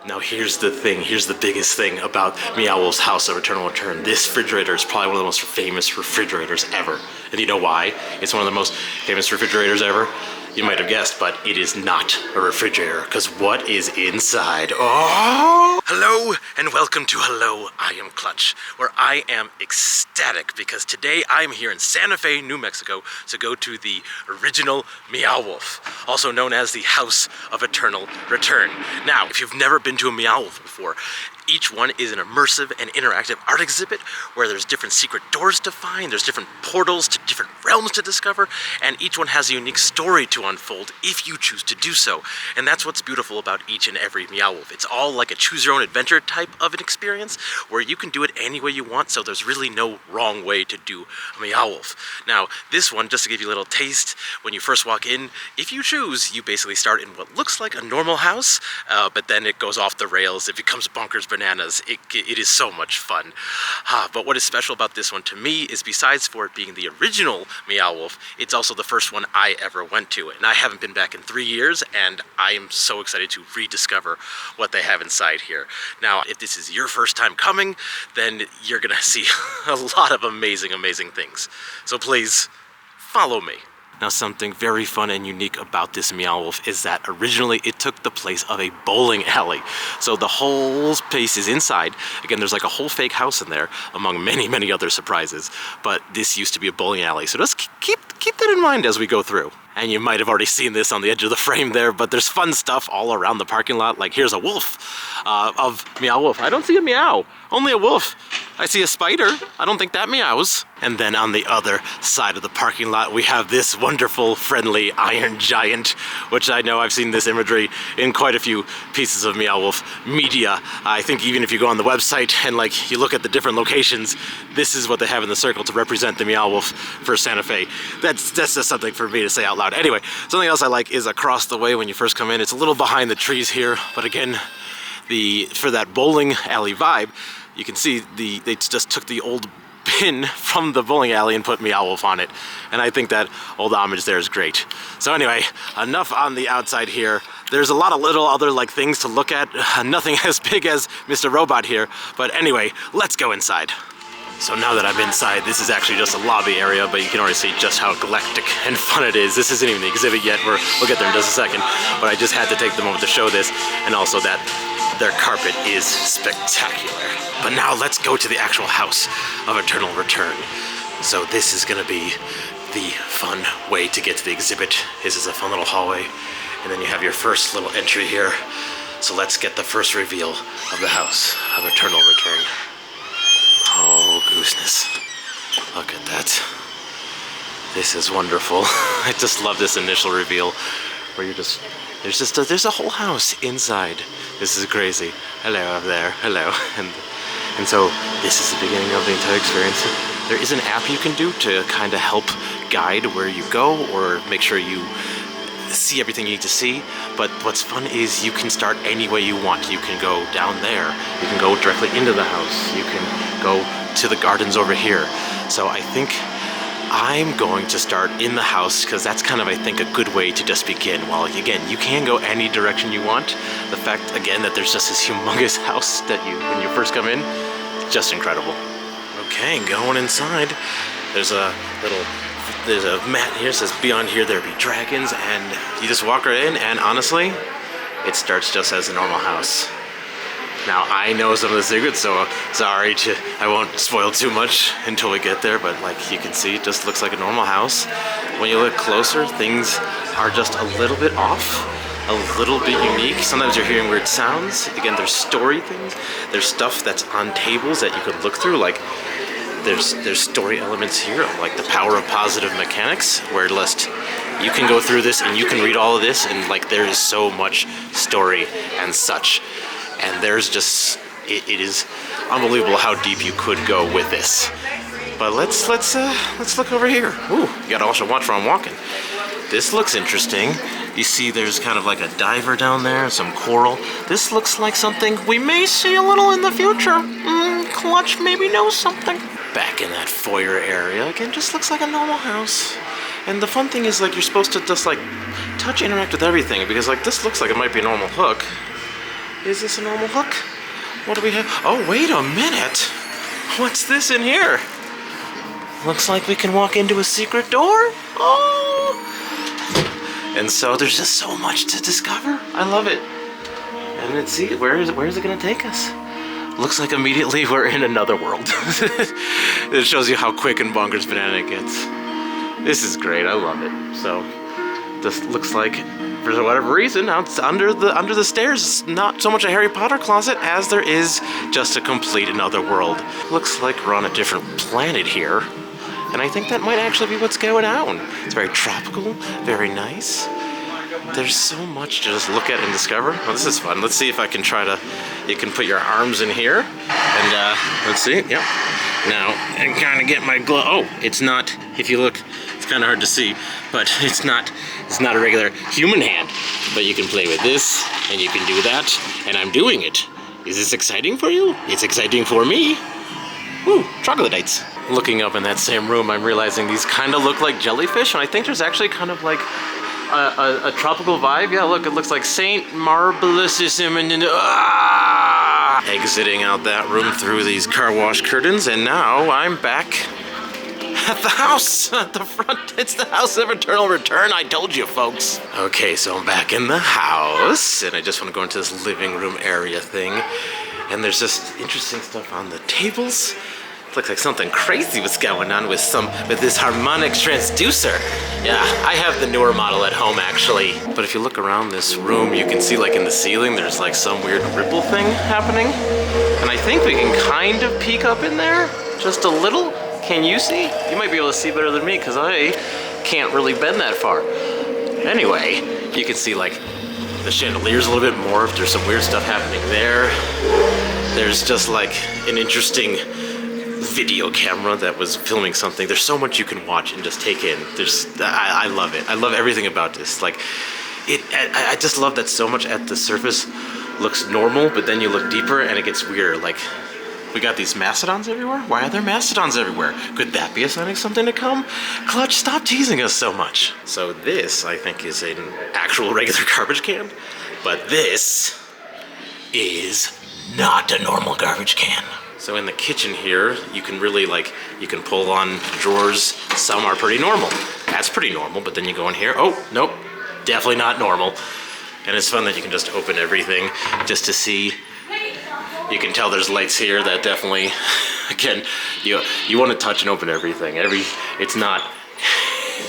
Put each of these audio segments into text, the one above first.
Now here's the thing, here's the biggest thing about Meow Wolf's House of Eternal Return. This refrigerator is probably one of the most famous refrigerators ever. And you know why? It's one of the most famous refrigerators ever. You might have guessed, but it is not a refrigerator, because what is inside? Oh! Hello, and welcome to Hello, I Am Clutch, where I am ecstatic, because today I'm here in Santa Fe, New Mexico, to go to the original Meow Wolf, also known as the House of Eternal Return. Now, if you've never been to a Meow Wolf before, each one is an immersive and interactive art exhibit where there's different secret doors to find, there's different portals to different realms to discover, and each one has a unique story to unfold if you choose to do so. And that's what's beautiful about each and every Meow Wolf. It's all like a choose your own adventure type of an experience where you can do it any way you want, so there's really no wrong way to do a Meow Wolf. Now, this one, just to give you a little taste, when you first walk in, if you choose, you basically start in what looks like a normal house, but then it goes off the rails, it becomes bonkers bananas. It is so much fun. But what is special about this one to me is, besides for it being the original Meow Wolf, it's also the first one I ever went to. And I haven't been back in 3 years, and I am so excited to rediscover what they have inside here. Now, if this is your first time coming, then you're gonna see a lot of amazing, amazing things. So please, follow me. Now, something very fun and unique about this Meow Wolf is that originally it took the place of a bowling alley. So the whole space is inside. Again, there's like a whole fake house in there, among many, many other surprises. But this used to be a bowling alley, so just keep that in mind as we go through. And you might have already seen this on the edge of the frame there, but there's fun stuff all around the parking lot. Like, here's a wolf of Meow Wolf. I don't see a meow, only a wolf. I see a spider. I don't think that meows. And then on the other side of the parking lot, we have this wonderful, friendly iron giant, which I know I've seen this imagery in quite a few pieces of Meow Wolf media. I think even if you go on the website and like you look at the different locations, this is what they have in the circle to represent the Meow Wolf for Santa Fe. That's just something for me to say out loud. Anyway, something else I like is across the way when you first come in. It's a little behind the trees here, but again, for that bowling alley vibe, you can see they just took the old pin from the bowling alley and put Meow Wolf on it. And I think that old homage there is great. So anyway, enough on the outside here. There's a lot of little other like things to look at. Nothing as big as Mr. Robot here. But anyway, let's go inside. So now that I'm inside, this is actually just a lobby area, but you can already see just how eclectic and fun it is. This isn't even the exhibit yet. We'll get there in just a second. But I just had to take the moment to show this, and also that their carpet is spectacular. But now let's go to the actual House of Eternal Return. So this is gonna be the fun way to get to the exhibit. This is a fun little hallway, and then you have your first little entry here. So let's get the first reveal of the House of Eternal Return. Oh, gooseness. Look at that. This is wonderful. I just love this initial reveal where there's a whole house inside. This is crazy. Hello up there. Hello. And so this is the beginning of the entire experience. There is an app you can do to kind of help guide where you go or make sure you see everything you need to see. But what's fun is you can start any way you want. You can go down there. You can go directly into the house. You can go to the gardens over here. So I think I'm going to start in the house because that's kind of, I think, a good way to just begin. While again, you can go any direction you want. The fact, again, that there's just this humongous house that when you first come in, just incredible. Okay, going inside. There's a mat here that says beyond here there be dragons, and you just walk right in, and honestly, it starts just as a normal house. Now, I know some of the secrets, so sorry, I won't spoil too much until we get there, but like you can see, it just looks like a normal house. When you look closer, things are just a little bit off, a little bit unique. Sometimes you're hearing weird sounds. Again, there's story things. There's stuff that's on tables that you can look through, like there's story elements here, like the power of positive mechanics, where lest you can go through this and you can read all of this, and like there is so much story and such. And there's just, it is unbelievable how deep you could go with this. But let's look over here. Ooh, you gotta also watch where I'm walking. This looks interesting. You see there's kind of like a diver down there, some coral. This looks like something we may see a little in the future. Clutch maybe knows something. Back in that foyer area, again, just looks like a normal house. And the fun thing is, like, you're supposed to just like touch, interact with everything, because like this looks like it might be a normal hook. Is this a normal look? What do we have? Oh, wait a minute. What's this in here? Looks like we can walk into a secret door. Oh! And so there's just so much to discover. I love it. And let's see, where is it gonna take us? Looks like immediately we're in another world. It shows you how quick and bonkers banana it gets. This is great, I love it. So, this looks like, for whatever reason, out under the stairs, not so much a Harry Potter closet as there is just a complete another world. Looks like we're on a different planet here. And I think that might actually be what's going on. It's very tropical, very nice. There's so much to just look at and discover. Well, this is fun. Let's see if I can you can put your arms in here. And let's see, yep. Now, and kind of get my glove. Oh, it's not, if you look, it's kind of hard to see, but it's not a regular human hand. But you can play with this, and you can do that, and I'm doing it. Is this exciting for you? It's exciting for me. Woo, troglodytes. Looking up in that same room, I'm realizing these kind of look like jellyfish, and I think there's actually kind of like a tropical vibe. Yeah, look, it looks like Saint Marbelissim and exiting out that room through these car wash curtains, and now I'm back at the house, at the front. It's the house of eternal return, I told you, folks. Okay, so I'm back in the house, and I just want to go into this living room area thing, and there's just interesting stuff on the tables. Looks like something crazy was going on with this harmonics transducer. Yeah, I have the newer model at home actually. But if you look around this room, you can see like in the ceiling, there's like some weird ripple thing happening. And I think we can kind of peek up in there, just a little. Can you see? You might be able to see better than me because I can't really bend that far. Anyway, you can see like the chandeliers a little bit more if there's some weird stuff happening there. There's just like an interesting video camera that was filming something. There's so much you can watch and just take in. I love it. I love everything about this. Like, I just love that so much at the surface looks normal, but then you look deeper and it gets weirder. Like, we got these mastodons everywhere. Why are there mastodons everywhere? Could that be a sign of something to come? Clutch, stop teasing us so much. So this, I think, is an actual regular garbage can, but this is not a normal garbage can. So in the kitchen here, you can really you can pull on drawers. Some are pretty normal. That's pretty normal, but then you go in here, oh, nope, definitely not normal. And it's fun that you can just open everything just to see. You can tell there's lights here that definitely, again, you want to touch and open everything. It's not,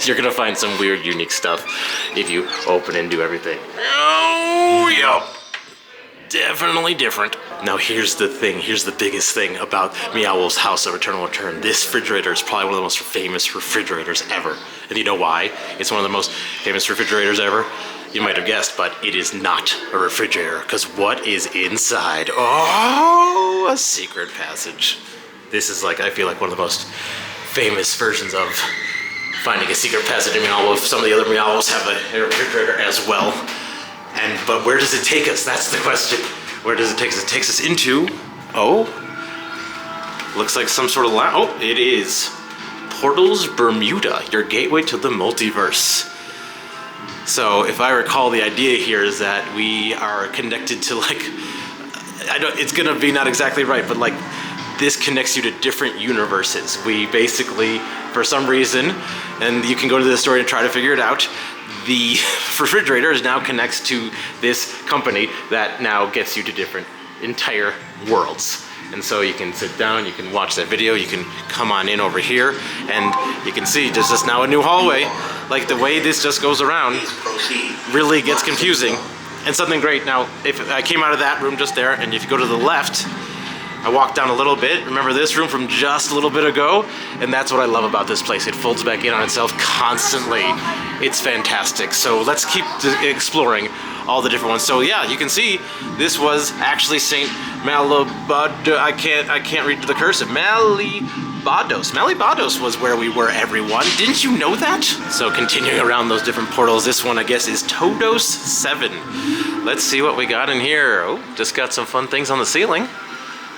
you're gonna find some weird, unique stuff if you open and do everything. Oh, yep. Definitely different. Now here's the thing, here's the biggest thing about Meow Wolf's House of Eternal Return. This refrigerator is probably one of the most famous refrigerators ever. And you know why? It's one of the most famous refrigerators ever. You might have guessed, but it is not a refrigerator, because what is inside? Oh, a secret passage. This is like, I feel like one of the most famous versions of finding a secret passage in Meow Wolf. Some of the other Meow Wolves have a refrigerator as well. But where does it take us? That's the question. Where does it take us? It takes us into, looks like some sort of oh, it is Portals Bermuda, your gateway to the multiverse. So if I recall, the idea here is that we are connected to it's gonna be not exactly right, but this connects you to different universes. We basically, for some reason, and you can go to the story and try to figure it out, the refrigerator now connects to this company that now gets you to different entire worlds. And so you can sit down, you can watch that video, you can come on in over here, and you can see there's just now a new hallway. Like the way this just goes around really gets confusing. And something great, now if I came out of that room just there, and if you go to the left, I walked down a little bit. Remember this room from just a little bit ago? And that's what I love about this place. It folds back in on itself constantly. It's fantastic. So let's keep exploring all the different ones. So yeah, you can see this was actually Saint Malibados. I can't read the cursive. Malibados. Malibados was where we were, everyone. Didn't you know that? So continuing around those different portals, this one I guess is Todos 7. Let's see what we got in here. Oh, just got some fun things on the ceiling.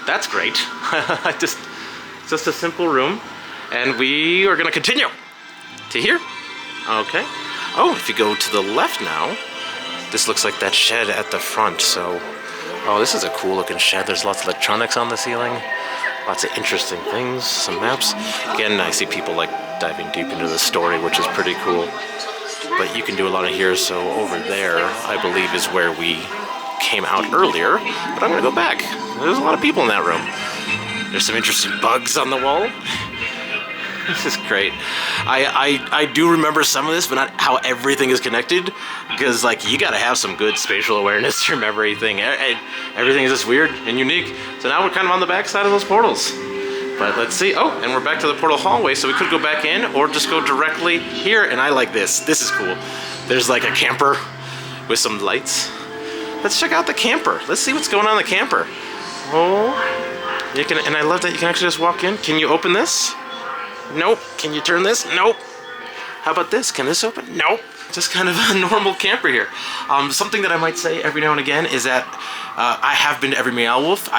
That's great. Just a simple room. And we are gonna continue to here. Okay. Oh, if you go to the left now, this looks like that shed at the front. So Oh, this is a cool looking shed. There's lots of electronics on the ceiling. Lots of interesting things, some maps. Again, I see people like diving deep into the story, which is pretty cool. But you can do a lot of here, so over there, I believe, is where we came out earlier. But I'm gonna go back. There's a lot of people in that room. There's some interesting bugs on the wall. This is great. I do remember some of this, but not how everything is connected, because like you gotta have some good spatial awareness to remember everything. Everything is just weird and unique. So now we're kind of on the back side of those portals. But let's see. Oh, and we're back to the portal hallway, so we could go back in or just go directly here. And I like this. This is cool. There's like a camper with some lights. Let's check out the camper. Let's see what's going on in the camper. Oh, you can, and I love that you can actually just walk in. Can you open this? Nope. Can you turn this? Nope. How about this? Can this open? Nope. Just kind of a normal camper here. Something that I might say every now and again is that I have been to every Meow Wolf.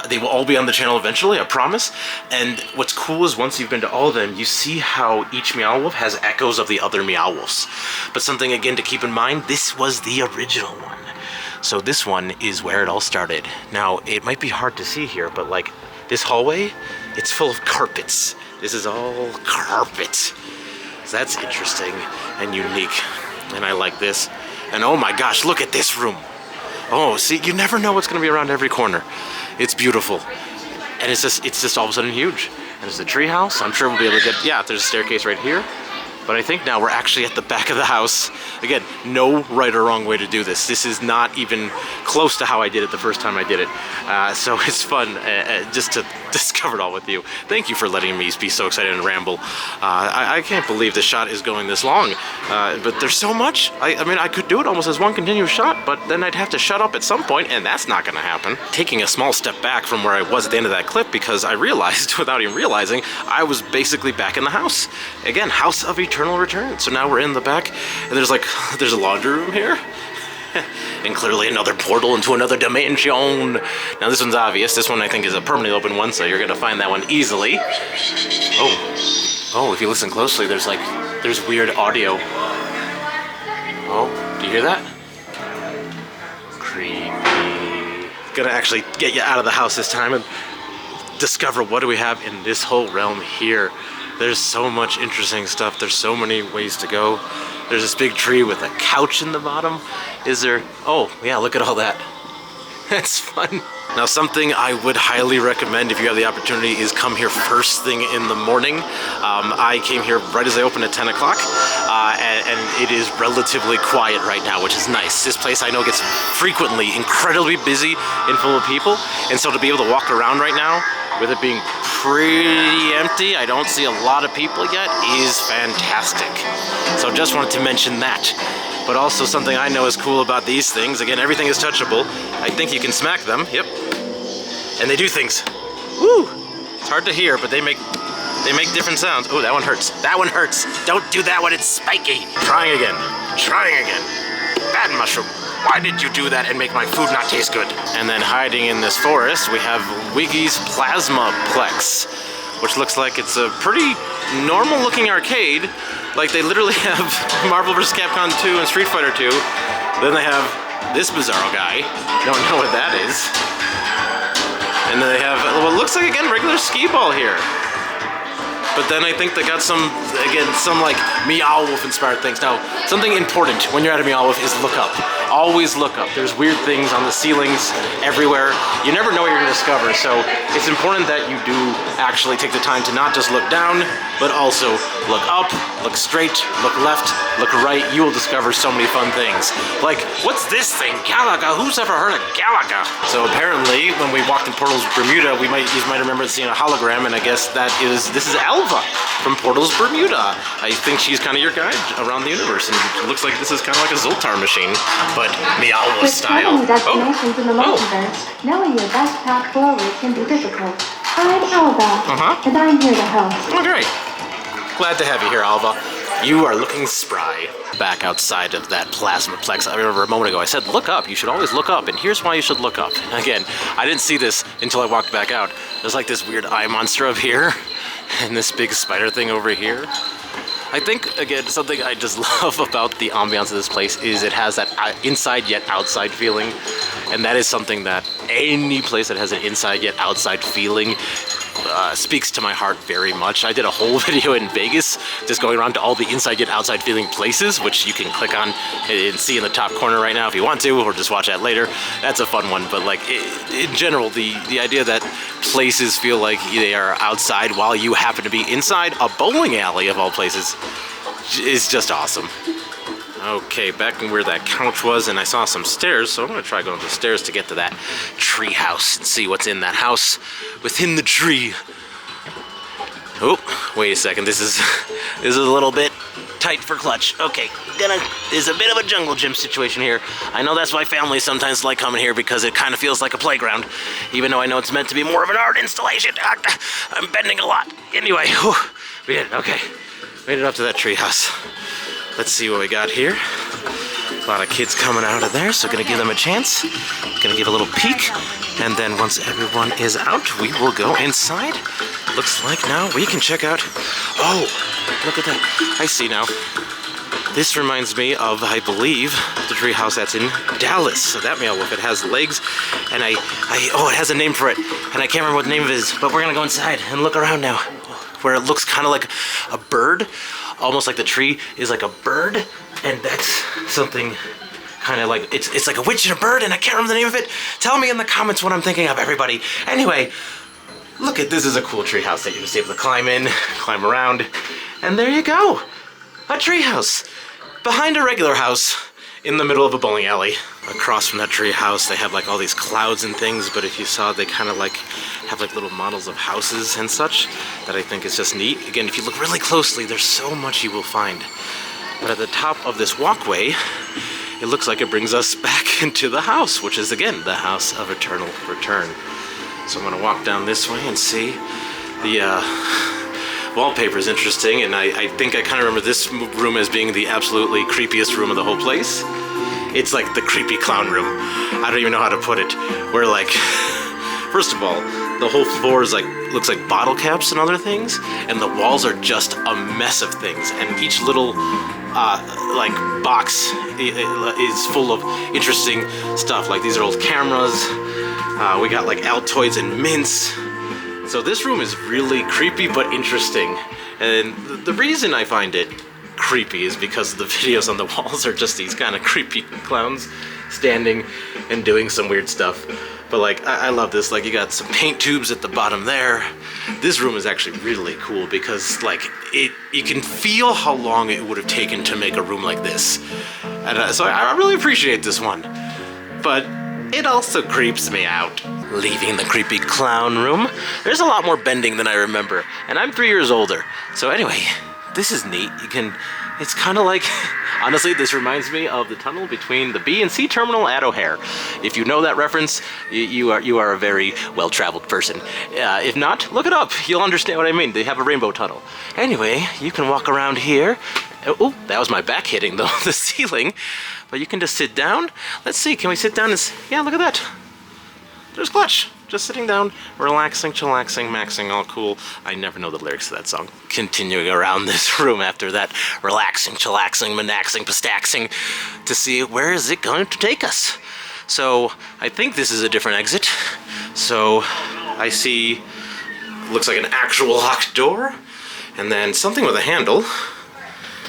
They will all be on the channel eventually, I promise. And what's cool is once you've been to all of them, you see how each Meow Wolf has echoes of the other Meow Wolfs. But something again to keep in mind, this was the original one. So this one is where it all started. Now, it might be hard to see here, but like this hallway, it's full of carpets. This is all carpet. So that's interesting and unique. And I like this. And oh my gosh, look at this room. Oh, see, you never know what's gonna be around every corner. It's beautiful. And it's just all of a sudden huge. And there's a tree house. I'm sure we'll be able to get, yeah, there's a staircase right here. But I think now we're actually at the back of the house. Again, no right or wrong way to do this. This is not even close to how I did it the first time I did it. So it's fun just to discover it all with you. Thank you for letting me be so excited and ramble. I can't believe the shot is going this long. But there's so much. I mean, I could do it almost as one continuous shot, but then I'd have to shut up at some point, and that's not gonna happen. Taking a small step back from where I was at the end of that clip, because I realized, without even realizing, I was basically back in the house. Again, House of Eternal Return. So now we're in the back, and there's a laundry room here. And clearly another portal into another dimension. Now this one's obvious. This one I think is a permanently open one, so you're gonna find that one easily. Oh, if you listen closely, there's weird audio. Oh, do you hear that? Creepy. Gonna actually get you out of the house this time and discover what do we have in this whole realm here. There's so much interesting stuff. There's so many ways to go. There's this big tree with a couch in the bottom. Is there? Oh, yeah, look at all that. That's fun. Now, something I would highly recommend if you have the opportunity is come here first thing in the morning. I came here right as I opened at 10 o'clock, and it is relatively quiet right now, which is nice. This place I know gets frequently incredibly busy and full of people, and so to be able to walk around right now, with it being pretty empty, I don't see a lot of people yet, is fantastic. So just wanted to mention that. But also something I know is cool about these things, again, everything is touchable. I think you can smack them, yep. And they do things. Woo! It's hard to hear, but they make different sounds. Oh, that one hurts. That one hurts. Don't do that one, it's spiky. Trying again. Bad mushroom. Why did you do that and make my food not taste good? And then hiding in this forest, we have Wiggy's Plasmaplex, which looks like it's a pretty normal looking arcade. Like they literally have Marvel vs. Capcom 2 and Street Fighter 2. Then they have this bizarro guy. Don't know what that is. And then they have what looks like, again, regular skee ball here. But then I think they got some like Meow Wolf inspired things. Now, something important when you're at a Meow Wolf is look up. Always look up. There's weird things on the ceilings everywhere. You never know what you're gonna discover, so it's important that you do actually take the time to not just look down, but also look up, look straight, look left, look right. You will discover so many fun things. Like, what's this thing? Galaga? Who's ever heard of Galaga? So apparently, when we walked in Portals Bermuda, you might remember seeing a hologram, and I guess this is Alva from Portals Bermuda. I think she's kind of your guide around the universe, and it looks like this is kind of like a Zoltar machine, but Meow Wolf style. Destinations in the multiverse, knowing your best path forward can be difficult. I'm Alva, and I'm here to help. Oh, great. Glad to have you here, Alva. You are looking spry. Back outside of that Plasmaplex, I remember a moment ago I said look up, you should always look up, and here's why you should look up. Again, I didn't see this until I walked back out. There's like this weird eye monster up here, and this big spider thing over here. I think, again, something I just love about the ambiance of this place is it has that inside yet outside feeling. And that is something that any place that has an inside yet outside feeling speaks to my heart very much. I did a whole video in Vegas just going around to all the inside yet outside feeling places, which you can click on and see in the top corner right now if you want to, or just watch that later. That's a fun one. But like in general, the idea that places feel like they are outside while you happen to be inside a bowling alley of all places is just awesome. Okay, back in where that couch was, and I saw some stairs, so I'm gonna try going up the stairs to get to that tree house and see what's in that house within the tree. Oh, wait a second, this is a little bit tight for clutch. Okay, there's a bit of a jungle gym situation here. I know that's why families sometimes like coming here, because it kind of feels like a playground, even though I know it's meant to be more of an art installation. I'm bending a lot. Anyway, whew, we did it, okay. Made it up to that tree house. Let's see what we got here. A lot of kids coming out of there, so gonna give them a chance. Gonna give a little peek, and then once everyone is out, we will go inside. Looks like now we can check out. Oh, look at that. I see now. This reminds me of, I believe, the tree house that's in Dallas. So that Meow Wolf, it has legs, and oh, it has a name for it, and I can't remember what the name of it is, but we're gonna go inside and look around now, where it looks kind of like a bird. Almost like the tree is like a bird, and that's something kind of like, it's like a witch and a bird, and I can't remember the name of it. Tell me in the comments what I'm thinking of, everybody. Anyway, look at this, is a cool tree house that you're just able to climb in, climb around, and there you go. A tree house behind a regular house in the middle of a bowling alley. Across from that tree house, they have like all these clouds and things, but if you saw, they kind of like have like little models of houses and such that I think is just neat. Again, if you look really closely, there's so much you will find. But at the top of this walkway, it looks like it brings us back into the house, which is again, the house of eternal return. So I'm gonna walk down this way and see. The wallpaper is interesting, and I think I kind of remember this room as being the absolutely creepiest room of the whole place. It's like the creepy clown room. I don't even know how to put it. Where like, first of all, the whole floor is like, looks like bottle caps and other things, and the walls are just a mess of things, and each little like box is full of interesting stuff. Like these are old cameras. We got like Altoids and mints. So this room is really creepy but interesting, and the reason I find it creepy is because the videos on the walls are just these kind of creepy clowns standing and doing some weird stuff. But like, I love this. Like, you got some paint tubes at the bottom there. This room is actually really cool because like you can feel how long it would have taken to make a room like this, and so I really appreciate this one. But it also creeps me out. Leaving the creepy clown room, there's a lot more bending than I remember, and I'm 3 years older. So anyway, this is neat. It's kind of like, honestly, this reminds me of the tunnel between the B and C terminal at O'Hare. If you know that reference, you are a very well-traveled person. If not, look it up. You'll understand what I mean. They have a rainbow tunnel. Anyway, you can walk around here. Oh, that was my back hitting the ceiling. But you can just sit down. Let's see, can we sit down and, yeah, look at that. There's Clutch, just sitting down, relaxing, chillaxing, maxing, all cool. I never know the lyrics to that song. Continuing around this room after that, relaxing, chillaxing, manaxing, pistaxing, to see where is it going to take us. So I think this is a different exit. So I see, looks like an actual locked door, and then something with a handle.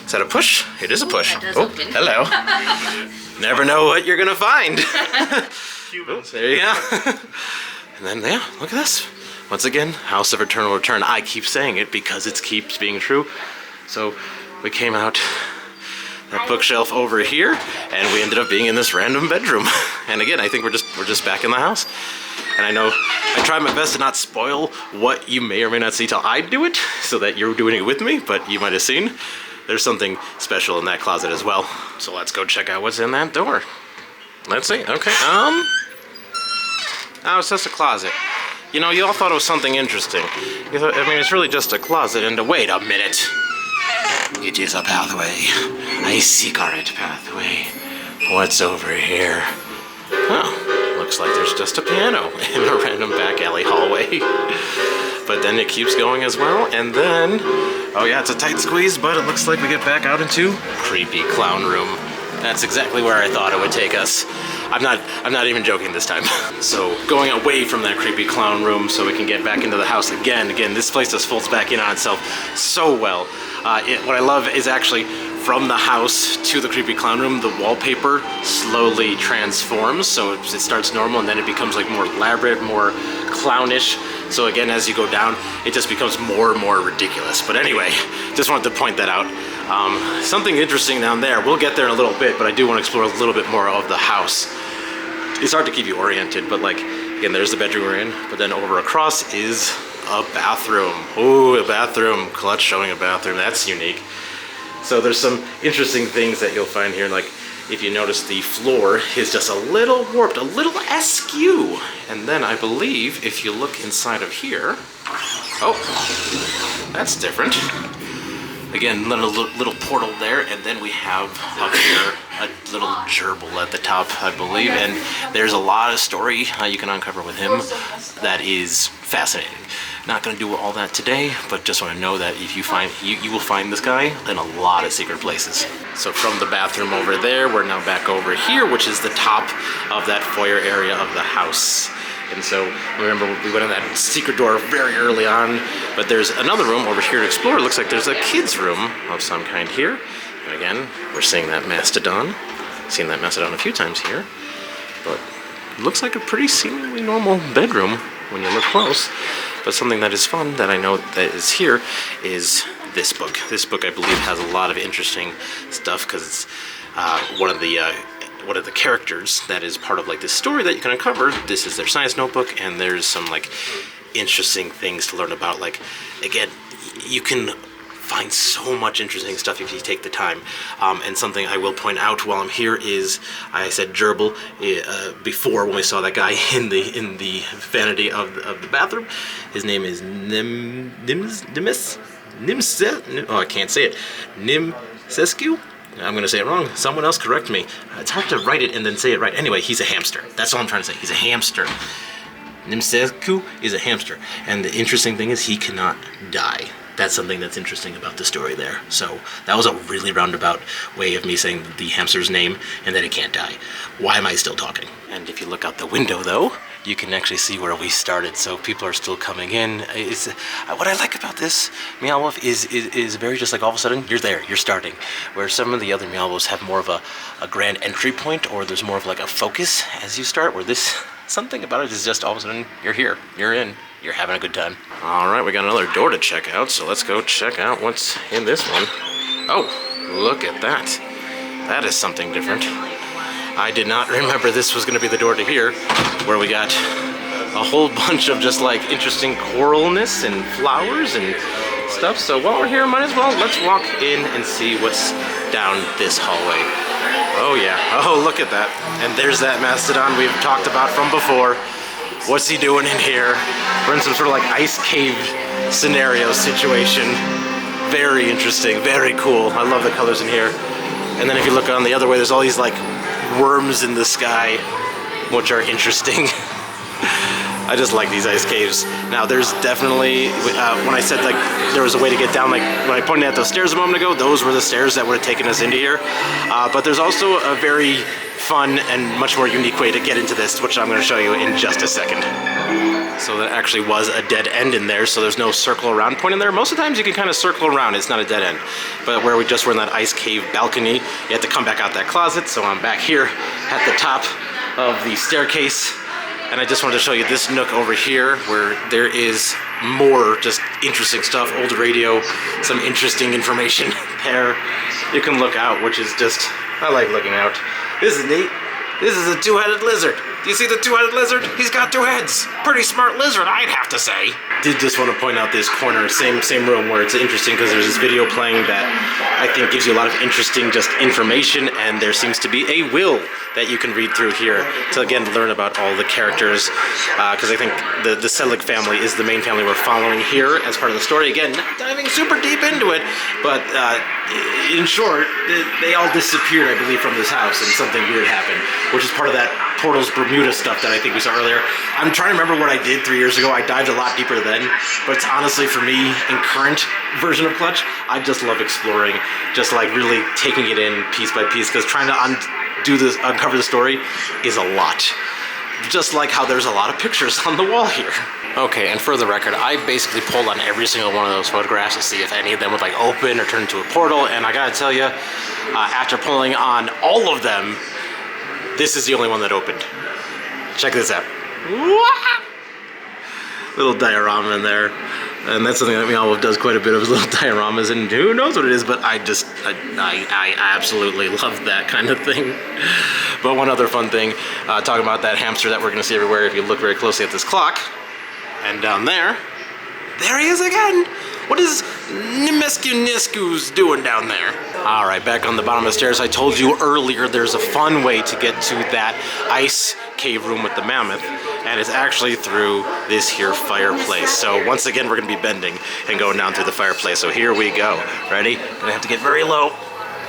Is that a push? It is a push. Oh, hello. Never know what you're gonna find. Oh, there you go. And then, yeah, look at this. Once again, House of Eternal Return. I keep saying it because it keeps being true. So we came out that bookshelf over here, and we ended up being in this random bedroom. And again, I think we're just back in the house. And I know I try my best to not spoil what you may or may not see till I do it, so that you're doing it with me, but you might have seen. There's something special in that closet as well. So let's go check out what's in that door. Let's see, okay, oh, it's just a closet. You know, you all thought it was something interesting. I mean, it's really just a closet, and wait a minute. It is a pathway, a secret pathway. What's over here? Oh, looks like there's just a piano in a random back alley hallway. But then it keeps going as well, and then, oh yeah, it's a tight squeeze, but it looks like we get back out into creepy clown room. That's exactly where I thought it would take us. I'm not even joking this time. So going away from that creepy clown room so we can get back into the house again. Again, this place just folds back in on itself so well. What I love is actually from the house to the creepy clown room, the wallpaper slowly transforms. So it starts normal and then it becomes like more elaborate, more clownish. So again, as you go down, it just becomes more and more ridiculous. But anyway, just wanted to point that out. Something interesting down there. We'll get there in a little bit, but I do want to explore a little bit more of the house. It's hard to keep you oriented, but like, again, there's the bedroom we're in, but then over across is a bathroom. Ooh, a bathroom. Clutch showing a bathroom. That's unique. So there's some interesting things that you'll find here. Like, if you notice, the floor is just a little warped, a little askew. And then I believe if you look inside of here, oh, that's different. Again, little portal there, and then we have up here a little gerbil at the top, I believe, and there's a lot of story you can uncover with him that is fascinating. Not going to do all that today, but just want to know that if you find, you will find this guy in a lot of secret places. So from the bathroom over there, we're now back over here, which is the top of that foyer area of the house. And so, remember, we went in that secret door very early on, but there's another room over here to explore. It looks like there's a kid's room of some kind here. And again, we're seeing that mastodon. Seen that mastodon a few times here. But it looks like a pretty seemingly normal bedroom when you look close. But something that is fun that I know that is here is this book. This book, I believe, has a lot of interesting stuff because it's one of the characters that is part of like this story that you can uncover. This is their science notebook, and there's some like interesting things to learn about. Like, again, you can find so much interesting stuff if you take the time. And something I will point out while I'm here is, I said gerbil before when we saw that guy in the vanity of the bathroom. His name is I can't say it. Nimsescu? I'm going to say it wrong. Someone else correct me. It's hard to write it and then say it right. Anyway, he's a hamster. That's all I'm trying to say. He's a hamster. Nimsescu is a hamster. And the interesting thing is he cannot die. That's something that's interesting about the story there. So that was a really roundabout way of me saying the hamster's name and that it can't die. Why am I still talking? And if you look out the window, though, you can actually see where we started. So people are still coming in. What I like about this Meow Wolf is very just like all of a sudden you're there, you're starting. Where some of the other Meow Wolves have more of a grand entry point, or there's more of like a focus as you start, where this, something about it is just all of a sudden you're here, you're in, you're having a good time. All right, we got another door to check out, so let's go check out what's in this one. Oh, look at that. That is something different. I did not remember this was going to be the door to here, where we got a whole bunch of just like interesting coralness and flowers and stuff. So while we're here, might as well, let's walk in and see what's down this hallway. Oh yeah, oh look at that. And there's that mastodon we've talked about from before. What's he doing in here? We're in some sort of like ice cave scenario situation. Very interesting, very cool. I love the colors in here. And then if you look on the other way, there's all these like worms in the sky, which are interesting. I just like these ice caves. Now there's definitely, when I said like there was a way to get down, like when I pointed at those stairs a moment ago, those were the stairs that would have taken us into here. But there's also a very fun and much more unique way to get into this, which I'm going to show you in just a second. So that actually was a dead end in there, so there's no circle around point in there. Most of the times you can kind of circle around, it's not a dead end. But where we just were in that ice cave balcony, you have to come back out that closet, so I'm back here at the top of the staircase. And I just wanted to show you this nook over here where there is more just interesting stuff, old radio, some interesting information there. You can look out, which is just, I like looking out. This is neat. This is a two-headed lizard. Do you see the two-headed lizard? He's got two heads. Pretty smart lizard, I'd have to say. Did just want to point out this corner, same room, where it's interesting because there's this video playing that I think gives you a lot of interesting just information, and there seems to be a will that you can read through here to again learn about all the characters, because I think the Selig family is the main family we're following here as part of the story. Again, not diving super deep into it, but in short, they all disappeared, I believe, from this house, and something weird happened, which is part of that portals Bermuda stuff that I think we saw earlier. I'm trying to remember what I did 3 years ago. I dived a lot deeper then, but it's honestly for me, in current version of Clutch, I just love exploring, just like really taking it in piece by piece, because trying to uncover the story is a lot. Just like how there's a lot of pictures on the wall here. Okay, and for the record, I basically pulled on every single one of those photographs to see if any of them would like open or turn into a portal, and I gotta tell you, after pulling on all of them, this is the only one that opened. Check this out. Little diorama in there. And that's something that Meow Wolf does quite a bit of, little dioramas, and who knows what it is, but I absolutely love that kind of thing. But one other fun thing, talking about that hamster that we're gonna see everywhere if you look very closely at this clock, and down there he is again. What is Nimescu doing down there? All right, back on the bottom of the stairs. I told you earlier there's a fun way to get to that ice cave room with the mammoth, and it's actually through this here fireplace. So once again, we're gonna be bending and going down through the fireplace. So here we go. Ready? Gonna have to get very low.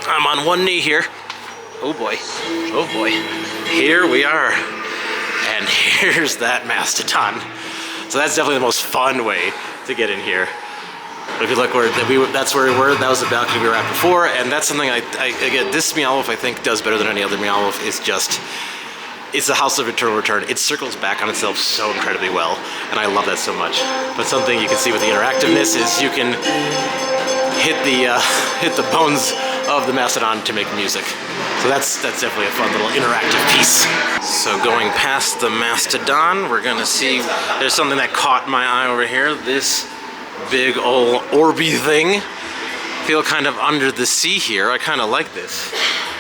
I'm on one knee here. Oh boy, oh boy. Here we are. And here's that mastodon. So that's definitely the most fun way to get in here. But if you look that's where we were, that was the balcony we were at before, and that's something again, this Meow Wolf I think does better than any other Meow Wolf. It's the House of Eternal Return. It circles back on itself so incredibly well, and I love that so much. But something you can see with the interactiveness is you can hit the bones of the mastodon to make music. So that's definitely a fun little interactive piece. So going past the mastodon, we're gonna see there's something that caught my eye over here. This big old orby thing. Feel kind of under the sea here. I kind of like this.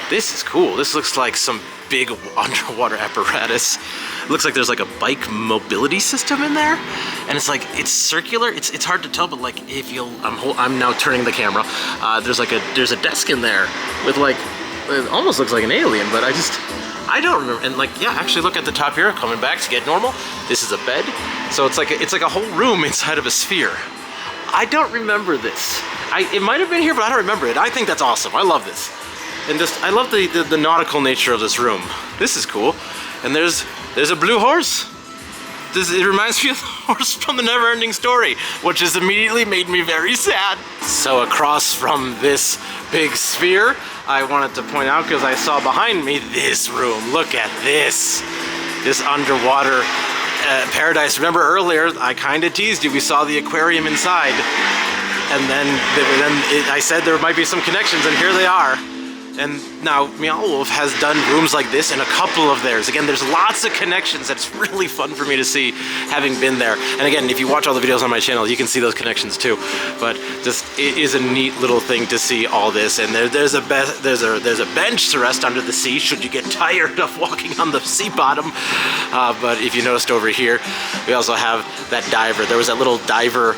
This is cool. This looks like some big underwater apparatus. It looks like there's like a bike mobility system in there, and it's like it's circular. It's hard to tell, but like if you'll, I'm now turning the camera. There's a desk in there with like, it almost looks like an alien, but I don't remember. And like, yeah, actually look at the top here, coming back to get normal. This is a bed, so it's like a whole room inside of a sphere. I don't remember this. It might have been here, but I don't remember it. I think that's awesome. I love this. And I love the nautical nature of this room. This is cool. And there's a blue horse. It reminds me of the horse from the Never-Ending Story, which has immediately made me very sad. So across from this big sphere, I wanted to point out, because I saw behind me this room. Look at this. This underwater paradise. Remember earlier, I kind of teased you. We saw the aquarium inside. And then I said there might be some connections, and here they are. And now Meow Wolf has done rooms like this in a couple of theirs. Again, there's lots of connections that's really fun for me to see, having been there. And again, if you watch all the videos on my channel, you can see those connections too. But just, it is a neat little thing to see all this. And there's a bench to rest under the sea should you get tired of walking on the sea bottom. But if you noticed over here, we also have that diver. There was that little diver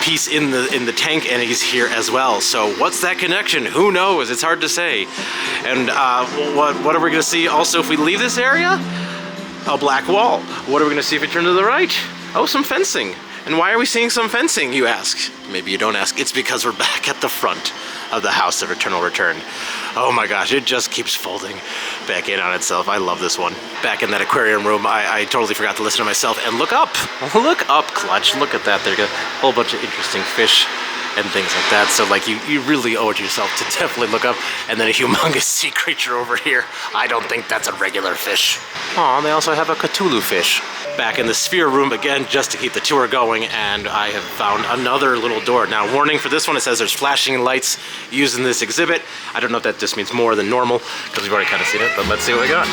piece in the tank, and he's here as well. So what's that connection? Who knows? It's hard to say. And what are we going to see also if we leave this area? A black wall. What are we going to see if we turn to the right? Oh, some fencing. And why are we seeing some fencing, you ask? Maybe you don't ask. It's because we're back at the front of the House of Eternal Return. Oh my gosh, it just keeps folding back in on itself. I love this one. Back in that aquarium room, I totally forgot to listen to myself and look up. Look up, Clutch. Look at that. There's a whole bunch of interesting fish and things like that. So like you really owe it to yourself to definitely look up. And then a humongous sea creature over here. I don't think that's a regular fish. Aw, they also have a Cthulhu fish. Back in the sphere room again, just to keep the tour going, and I have found another little door. Now, warning for this one, it says there's flashing lights used in this exhibit. I don't know if that just means more than normal, because we've already kind of seen it, but let's see what we got.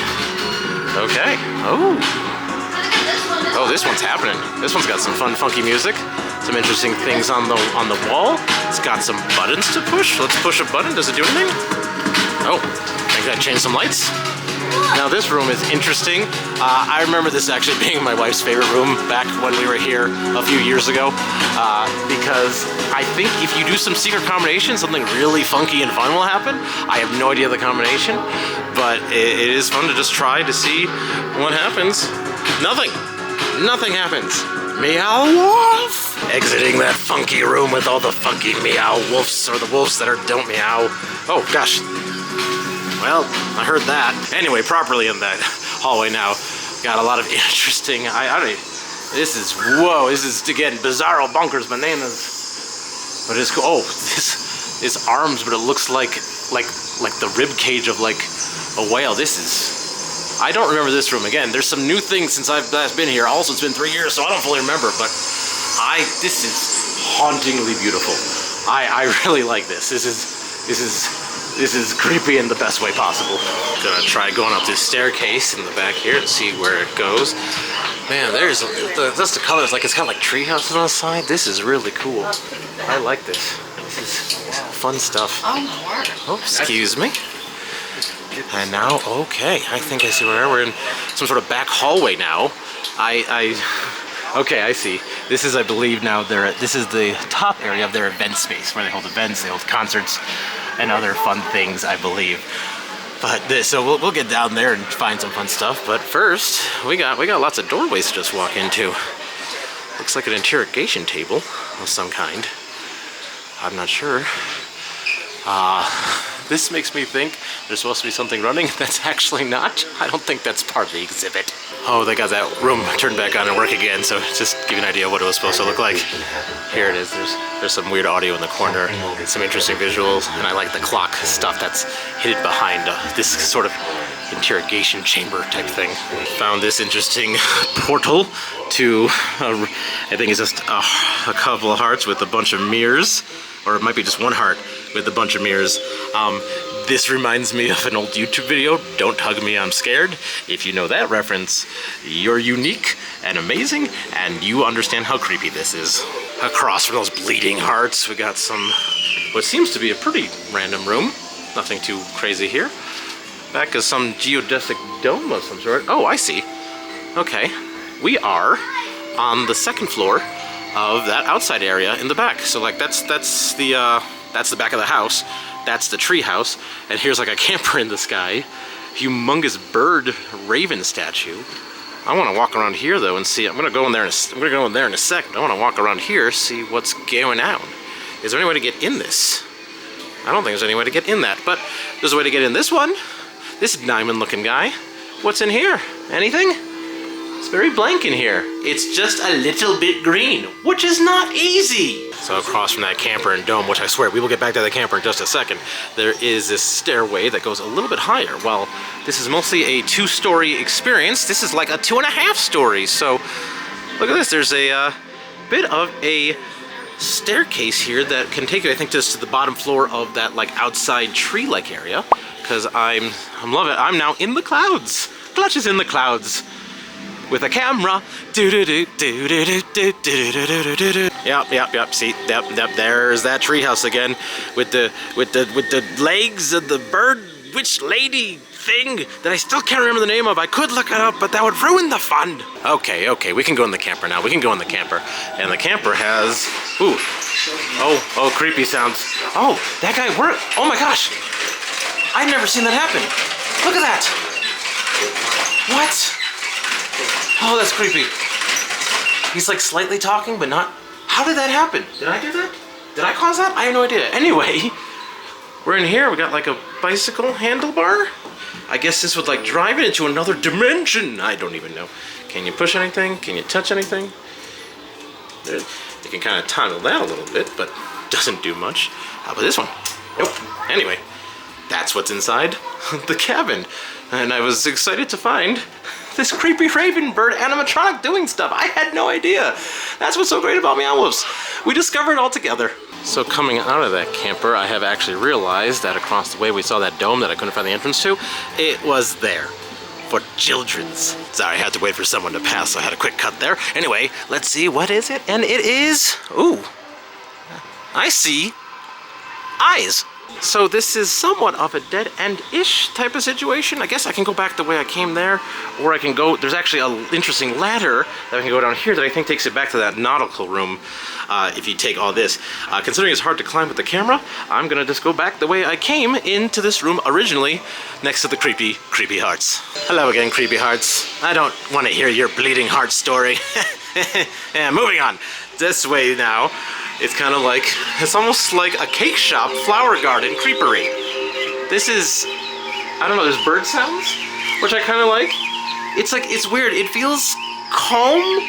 Okay. Oh, this one's happening. This one's got some fun, funky music. Some interesting things on the wall. It's got some buttons to push. Let's push a button. Does it do anything? Oh, I think that changed some lights. Now this room is interesting. I remember this actually being my wife's favorite room back when we were here a few years ago, because I think if you do some secret combination, something really funky and fun will happen. I have no idea the combination, but it is fun to just try to see what happens. Nothing happens. Meow Wolf! Exiting that funky room with all the funky Meow Wolfs, or the wolves that don't meow. Oh gosh. Well, I heard that. Anyway, properly in that hallway now. Got a lot of interesting, this is, whoa, this is, again, bizarro, bonkers, bananas. But it's cool. Oh, this is arms, but it looks like the rib cage of like a whale. This is, I don't remember this room. Again, there's some new things since I've last been here. Also, it's been 3 years, so I don't fully remember, but this is hauntingly beautiful. I really like this. This is creepy in the best way possible. Gonna try going up this staircase in the back here and see where it goes. Man, there's just the colors, like it's got like tree houses on the side. This is really cool. I like this. This is fun stuff. Oh, excuse me. And now, okay, I think I see where we're in some sort of back hallway now. Okay, I see. This is, I believe now, this is the top area of their event space where they hold events, they hold concerts, and other fun things, I believe. But so we'll get down there and find some fun stuff. But first, we got lots of doorways to just walk into. Looks like an interrogation table of some kind. I'm not sure. This makes me think there's supposed to be something running. That's actually not. I don't think that's part of the exhibit. Oh, they got that room turned back on and work again, so just give you an idea of what it was supposed to look like. Here it is. There's some weird audio in the corner, some interesting visuals, and I like the clock stuff that's hidden behind this sort of interrogation chamber type thing. Found this interesting portal to, I think it's just a couple of hearts with a bunch of mirrors, or it might be just one heart with a bunch of mirrors. This reminds me of an old YouTube video, Don't Hug Me, I'm Scared. If you know that reference, you're unique and amazing, and you understand how creepy this is. Across from those bleeding hearts, we got what seems to be a pretty random room. Nothing too crazy here. Back is some geodesic dome of some sort. Oh, I see. Okay, we are on the second floor of that outside area in the back. So like that's the back of the house. That's the tree house, and here's like a camper in the sky. Humongous bird raven statue. I want to walk around here though and see. I'm gonna go in there in a second. I want to walk around here, see what's going on. Is there any way to get in this? I don't think there's any way to get in that, but there's a way to get in this one. This diamond-looking guy. What's in here? Anything? It's very blank in here. It's just a little bit green, which is not easy. So across from that camper and dome, which I swear, we will get back to the camper in just a second, there is this stairway that goes a little bit higher. While this is mostly a 2-story experience, this is like a 2.5 stories. So look at this, there's a bit of a staircase here that can take you, I think, just to the bottom floor of that like outside tree-like area. Because I'm loving it. I'm now in the clouds. Clutch is in the clouds. With a camera. Yep. See, yep. There's that treehouse again, with the legs of the bird witch lady thing that I still can't remember the name of. I could look it up, but that would ruin the fun. Okay. We can go in the camper now. We can go in the camper, and the camper has creepy sounds. Oh, that guy worked. Oh my gosh, I've never seen that happen. Look at that. What? Oh, that's creepy. He's like slightly talking, but not. How did that happen? Did I do that? Did I cause that? I have no idea. Anyway, we're in here. We got like a bicycle handlebar. I guess this would like drive it into another dimension. I don't even know. Can you push anything? Can you touch anything? You can kind of toggle that a little bit, but doesn't do much. How about this one? Nope. Anyway, that's what's inside the cabin. And I was excited to find this creepy raven bird animatronic doing stuff. I had no idea. That's what's so great about Meow Wolfs. We discovered it all together. So coming out of that camper, I have actually realized that across the way we saw that dome that I couldn't find the entrance to, it was there for children's. Sorry, I had to wait for someone to pass, so I had a quick cut there. Anyway, let's see, what is it? And it is, ooh, I see eyes. So this is somewhat of a dead-end-ish type of situation. I guess I can go back the way I came there, or I can go, there's actually an interesting ladder that I can go down here that I think takes it back to that nautical room, if you take all this. Considering it's hard to climb with the camera, I'm gonna just go back the way I came into this room originally, next to the creepy hearts. Hello again, creepy hearts. I don't want to hear your bleeding heart story. Yeah, moving on. This way now. It's kind of like, it's almost like a cake shop, flower garden, creepery. This is, I don't know, there's bird sounds, which I kind of like. it's weird. It feels calm,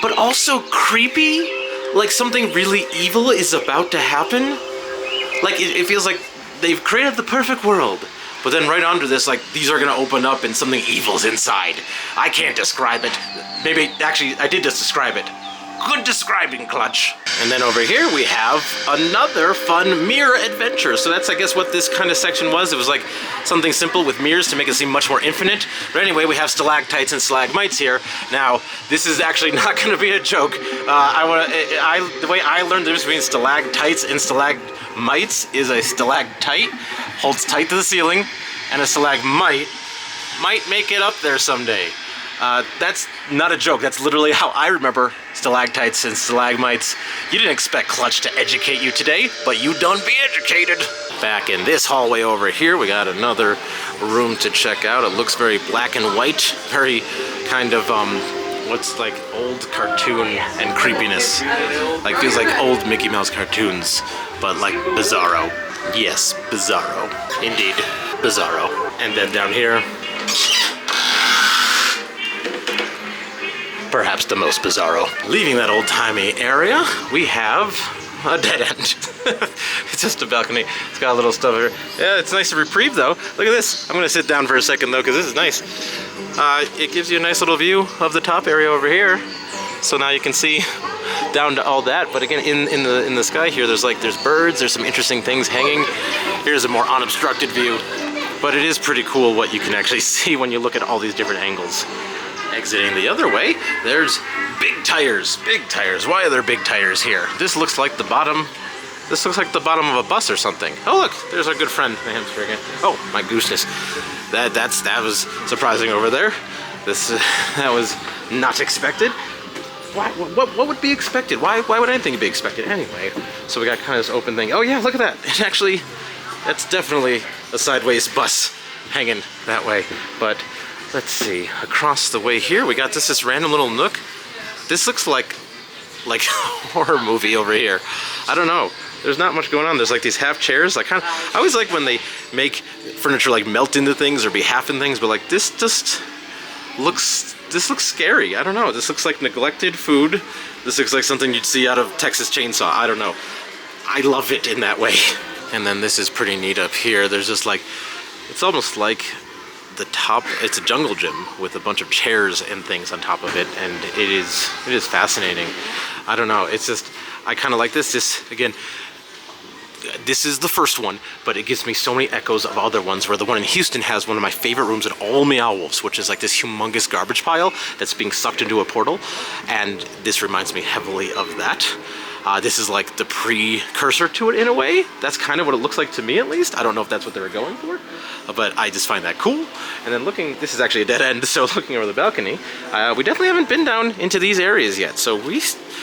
but also creepy. Like something really evil is about to happen. Like it feels like they've created the perfect world. But then right under this, like, these are gonna open up and something evil's inside. I can't describe it. Maybe, actually, I did just describe it. Good describing, Clutch. And then over here we have another fun mirror adventure. So that's, I guess, what this kind of section was. It was like something simple with mirrors to make it seem much more infinite. But anyway, we have stalactites and stalagmites here. Now, this is actually not gonna be a joke. The way I learned the difference between stalactites and stalagmites is a stalactite holds tight to the ceiling, and a stalagmite might make it up there someday. That's not a joke. That's literally how I remember stalactites and stalagmites. You didn't expect Clutch to educate you today, but you done be educated. Back in this hallway over here, we got another room to check out. It looks very black and white, very kind of, what's like old cartoon and creepiness. Like feels like old Mickey Mouse cartoons, but like bizarro. Yes, bizarro. Indeed, bizarro. And then down here, perhaps the most bizarro. Leaving that old-timey area, we have a dead end. It's just a balcony. It's got a little stuff here. Yeah, it's nice to reprieve though. Look at this. I'm gonna sit down for a second though, because this is nice. It gives you a nice little view of the top area over here. So now you can see down to all that. But again, in the sky here, there's birds. There's some interesting things hanging. Here's a more unobstructed view. But it is pretty cool what you can actually see when you look at all these different angles. Exiting the other way, there's big tires. Big tires. Why are there big tires here? This looks like the bottom. This looks like the bottom of a bus or something. Oh look, there's our good friend, the hamster again. Oh my gooseness, that was surprising over there. That was not expected. Why? What would be expected? Why would anything be expected anyway? So we got kind of this open thing. Oh yeah, look at that. It actually, that's definitely a sideways bus hanging that way. But let's see, across the way here, we got this random little nook. This looks like a horror movie over here. I don't know. There's not much going on. There's like these half chairs. I always like when they make furniture like melt into things or be half in things, but like this looks scary. I don't know. This looks like neglected food. This looks like something you'd see out of Texas Chainsaw. I don't know. I love it in that way. And then this is pretty neat up here. There's just like, it's almost like the top, it's a jungle gym with a bunch of chairs and things on top of it, and it is fascinating. I don't know, it's just, I kind of like this again, this is the first one, but it gives me so many echoes of other ones, where the one in Houston has one of my favorite rooms in all Meow Wolfs, which is like this humongous garbage pile that's being sucked into a portal, and this reminds me heavily of that. This is like the precursor to it in a way. That's kind of what it looks like to me, at least. I don't know if that's what they were going for, but I just find that cool. And then looking, this is actually a dead end, so looking over the balcony, we definitely haven't been down into these areas yet. So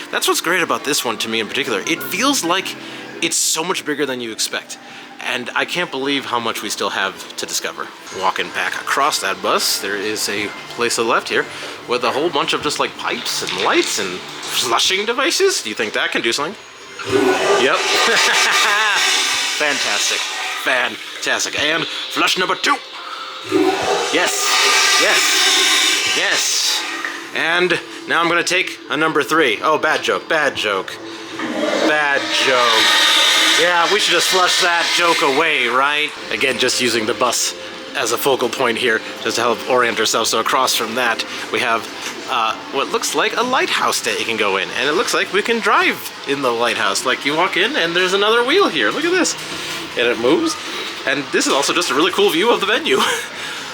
that's what's great about this one to me in particular. It feels like it's so much bigger than you expect. And I can't believe how much we still have to discover. Walking back across that bus, there is a place to the left here with a whole bunch of just like pipes and lights and flushing devices. Do you think that can do something? Yep. Fantastic. Fantastic. And flush number 2. Yes. Yes. Yes. And now I'm gonna take a number 3. Oh, bad joke. Bad joke. Bad joke. Yeah, we should just flush that joke away, right? Again, just using the bus as a focal point here, just to help orient ourselves. So across from that, we have what looks like a lighthouse that you can go in. And it looks like we can drive in the lighthouse. Like you walk in and there's another wheel here. Look at this. And it moves. And this is also just a really cool view of the venue.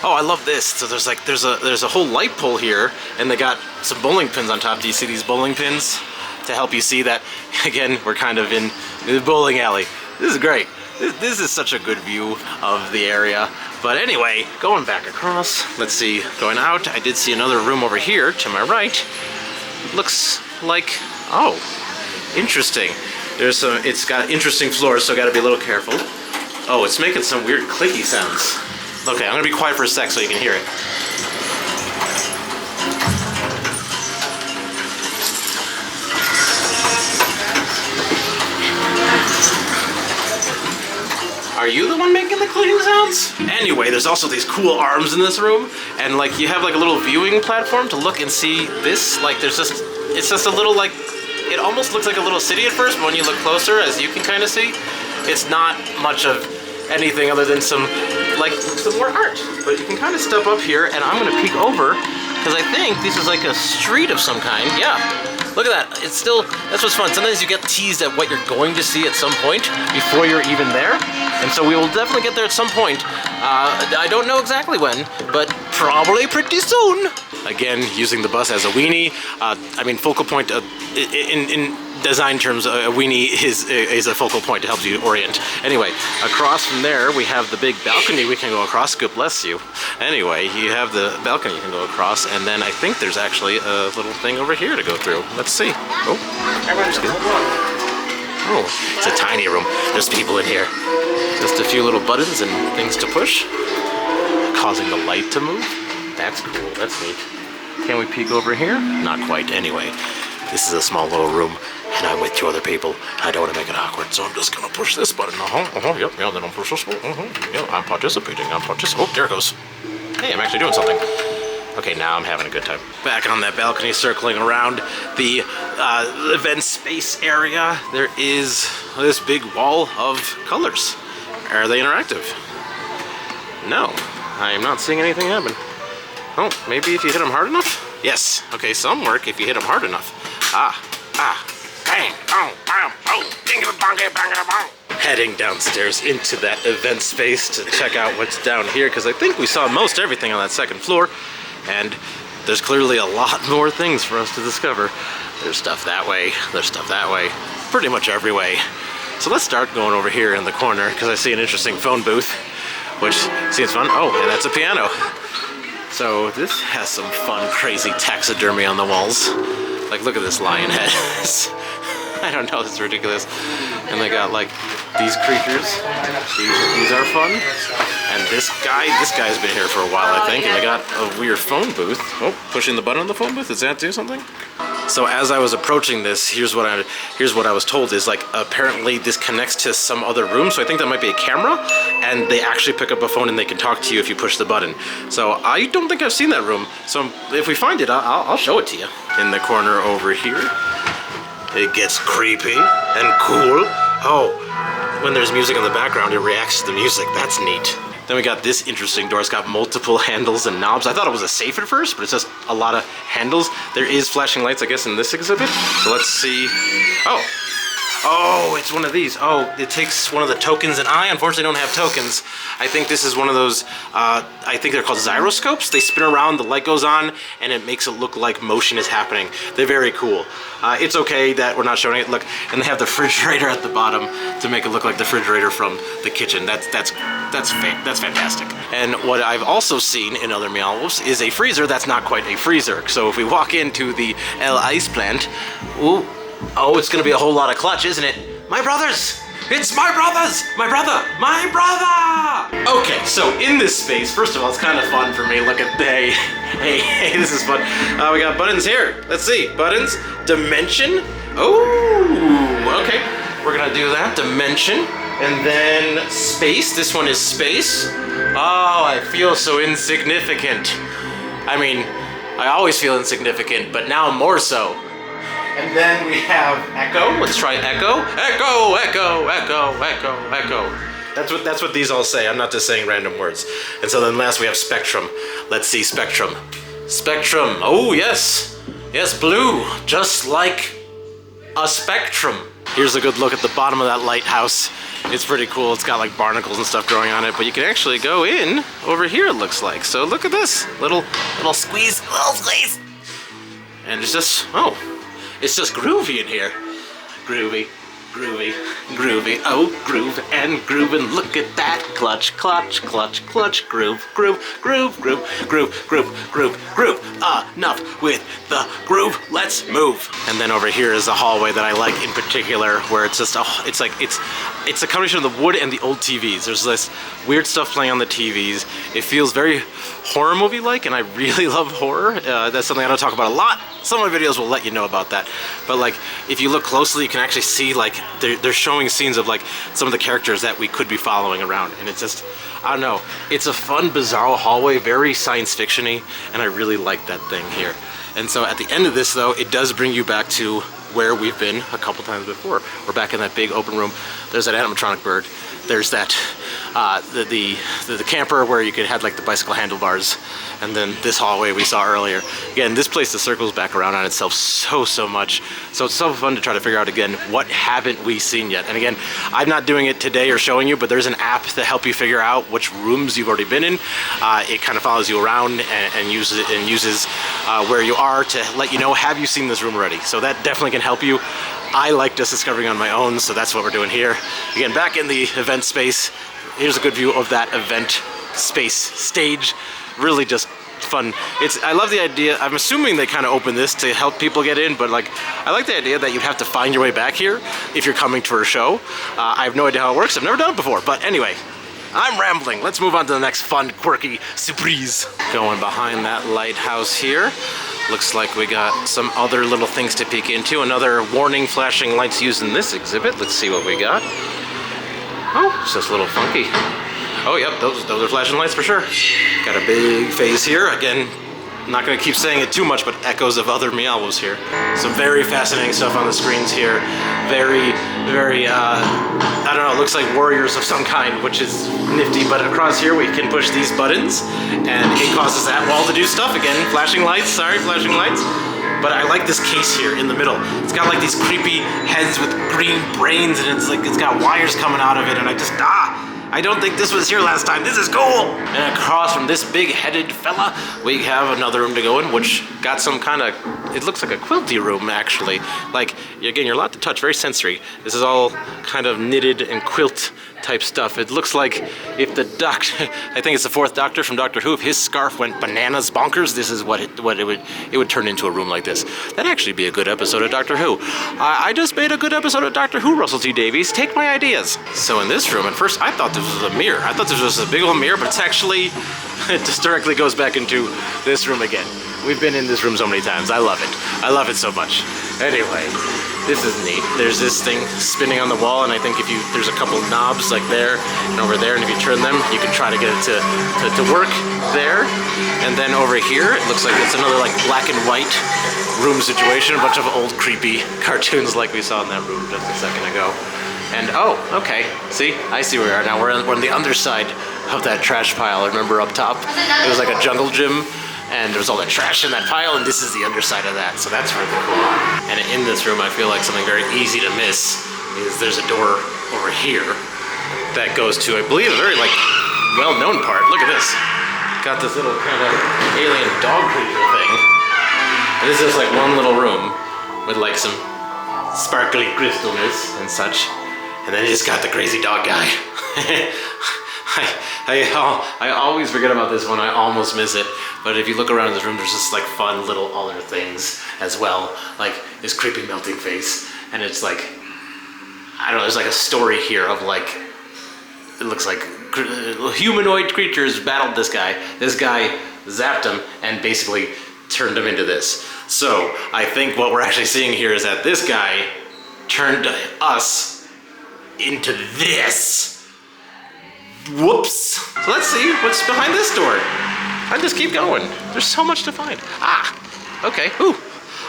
Oh, I love this. So there's a whole light pole here, and they got some bowling pins on top. Do you see these bowling pins? To help you see that, again, we're kind of in the bowling alley. This is great. This is such a good view of the area. But anyway, going back across, let's see, going out, I did see another room over here to my right. Looks like, oh, interesting. It's got interesting floors, so gotta be a little careful. Oh, it's making some weird clicky sounds. Okay, I'm gonna be quiet for a sec so you can hear it. Are you the one making the the clicking sounds? Anyway, there's also these cool arms in this room, and like you have like a little viewing platform to look and see this. Like there's just, it's just a little like, it almost looks like a little city at first, but when you look closer, as you can kind of see, it's not much of anything other than some more art. But you can kind of step up here, and I'm gonna peek over, because I think this is like a street of some kind. Yeah, look at that. It's still, that's what's fun. Sometimes you get teased at what you're going to see at some point before you're even there. And so we will definitely get there at some point. I don't know exactly when, but probably pretty soon. Again, using the bus as a weenie. I mean, focal point, in design terms, a weenie is a focal point. It helps you orient. Anyway, across from there, we have the big balcony we can go across. God bless you. Anyway, you have the balcony you can go across, and then I think there's actually a little thing over here to go through. Let's see. Oh, oh, it's a tiny room. There's people in here. Just a few little buttons and things to push, causing the light to move. That's cool. That's neat. Can we peek over here? Not quite. Anyway, this is a small little room, and I'm with two other people. I don't want to make it awkward, so I'm just gonna push this button. Yep, yeah, then I'll push this one. Yeah, I'm participating. Oh, there it goes. Hey, I'm actually doing something. Okay, now I'm having a good time. Back on that balcony, circling around the event space area, there is this big wall of colors. Are they interactive? No, I am not seeing anything happen. Oh, maybe if you hit them hard enough? Yes. Okay, some work if you hit them hard enough. Bang, oh, bam, oh, dingy, bang. Heading downstairs into that event space to check out what's down here, because I think we saw most everything on that second floor, and there's clearly a lot more things for us to discover. There's stuff that way, there's stuff that way, pretty much every way. So let's start going over here in the corner, because I see an interesting phone booth, which seems fun. Oh, and that's a piano. So this has some fun, crazy taxidermy on the walls. Like, look at this lion head. I don't know, it's ridiculous. And they got like these creatures. These are fun. And this guy's been here for a while, I think. And they got a weird phone booth. Oh, pushing the button on the phone booth. Does that do something? So as I was approaching this, here's what I was told is like apparently this connects to some other room. So I think that might be a camera, and they actually pick up a phone and they can talk to you if you push the button. So I don't think I've seen that room. So if we find it, I'll show it to you. In the corner over here, it gets creepy and cool. Oh, when there's music in the background, it reacts to the music. That's neat. Then we got this interesting door. It's got multiple handles and knobs. I thought it was a safe at first, but it's just a lot of handles. There is flashing lights, I guess, in this exhibit. So let's see. Oh, it's one of these. Oh, it takes one of the tokens, and I unfortunately don't have tokens. I think this is one of those, I think they're called gyroscopes. They spin around, the light goes on, and it makes it look like motion is happening. They're very cool. It's okay that we're not showing it. Look, and they have the refrigerator at the bottom to make it look like the refrigerator from the kitchen. That's fantastic. And what I've also seen in other Meow Wolfs is a freezer that's not quite a freezer. So if we walk into the El Ice plant, ooh, oh, it's gonna be a whole lot of clutch, isn't it? My brothers! It's my brothers! My brother! My brother! Okay, so in this space, first of all, it's kind of fun for me. Look at, hey, this is fun. We got buttons here. Let's see, buttons, dimension. Oh, okay. We're gonna do that, dimension. And then space, this one is space. Oh, I feel so insignificant. I mean, I always feel insignificant, but now more so. And then we have echo. Let's try echo. Echo, echo, echo, echo, echo. That's what these all say. I'm not just saying random words. And so then last we have spectrum. Let's see spectrum. Spectrum. Oh yes. Yes, blue. Just like a spectrum. Here's a good look at the bottom of that lighthouse. It's pretty cool. It's got like barnacles and stuff growing on it, but you can actually go in over here, it looks like. So look at this. Little squeeze. Little squeeze. And it's just, oh. It's just groovy in here. Groovy, groovy, groovy. Oh, groove and groove, and look at that. Clutch, clutch, clutch, clutch. Groove, groove, groove, groove, groove, groove, groove, groove. Enough with the groove. Let's move. And then over here is a hallway that I like in particular, where it's just, it's a combination of the wood and the old TVs. There's this weird stuff playing on the TVs. It feels very horror movie-like, and I really love horror. That's something I don't talk about a lot. Some of my videos will let you know about that. But like, if you look closely, you can actually see like they're showing scenes of like some of the characters that we could be following around, and it's just, I don't know, it's a fun, bizarre hallway, very science fiction-y, and I really like that thing here. And so at the end of this though, it does bring you back to where we've been a couple times before. We're back in that big open room. There's that animatronic bird. There's that the camper where you could have like the bicycle handlebars, and then this hallway we saw earlier. Again, this place, the circles back around on itself so much. So it's so fun to try to figure out again, what haven't we seen yet? And again, I'm not doing it today or showing you, but there's an app to help you figure out which rooms you've already been in. It kind of follows you around and uses where you are to let you know, have you seen this room already? So that definitely can help you. I like just discovering on my own, so that's what we're doing here. Again, back in the event space. Here's a good view of that event space stage. Really just fun. I love the idea. I'm assuming they kind of opened this to help people get in, but like, I like the idea that you'd have to find your way back here if you're coming to a show. I have no idea how it works. I've never done it before, but anyway, I'm rambling. Let's move on to the next fun, quirky surprise. Going behind that lighthouse here. Looks like we got some other little things to peek into. Another warning flashing lights used in this exhibit. Let's see what we got. Oh, it's just a little funky. Oh, yep, those are flashing lights for sure. Got a big face here. Again, not gonna keep saying it too much, but echoes of other Meow Wolves here. Some very fascinating stuff on the screens here. Very, I don't know, it looks like warriors of some kind, which is nifty, but across here we can push these buttons, and it causes that wall to do stuff. Again, flashing lights, sorry, flashing lights. But I like this case here in the middle. It's got like these creepy heads with green brains, and it's like it's got wires coming out of it, and I don't think this was here last time. This is cool. And across from this big-headed fella, we have another room to go in, which got some kind of, it looks like a quilty room, actually. Like, again, you're allowed to touch, very sensory. This is all kind of knitted and quilt type stuff. It looks like if the doctor, I think it's the fourth Doctor from Doctor Who, if his scarf went bananas bonkers, this is what it would turn into a room like this. That'd actually be a good episode of Doctor Who. I just made a good episode of Doctor Who, Russell T Davies. Take my ideas. So in this room, at first I thought this was a mirror. I thought this was a big old mirror, but it's actually, it just directly goes back into this room again. We've been in this room so many times. I love it. I love it so much. Anyway, this is neat. There's this thing spinning on the wall, and I think if there's a couple knobs like there and over there, and if you turn them, you can try to get it to work there. And then over here, it looks like it's another like black and white room situation, a bunch of old creepy cartoons like we saw in that room just a second ago. And oh, okay, see, I see where we are now. We're on the underside of that trash pile. Remember up top, it was like a jungle gym, and there was all that trash in that pile, and this is the underside of that, so that's really cool. And in this room, I feel like something very easy to miss is there's a door over here that goes to, I believe, a very like well-known part. Look at this. Got this little kind of alien dog creature thing. And this is like one little room with like some sparkly crystalness and such. And then it's got the crazy dog guy. I always forget about this one. I almost miss it. But if you look around this room, there's just like fun little other things as well. Like this creepy melting face. And it's like, I don't know, there's like a story here of like, it looks like humanoid creatures battled this guy. This guy zapped him and basically turned him into this. So I think what we're actually seeing here is that this guy turned us into this. Whoops. So let's see what's behind this door. I just keep going. There's so much to find. Ah, okay. Ooh.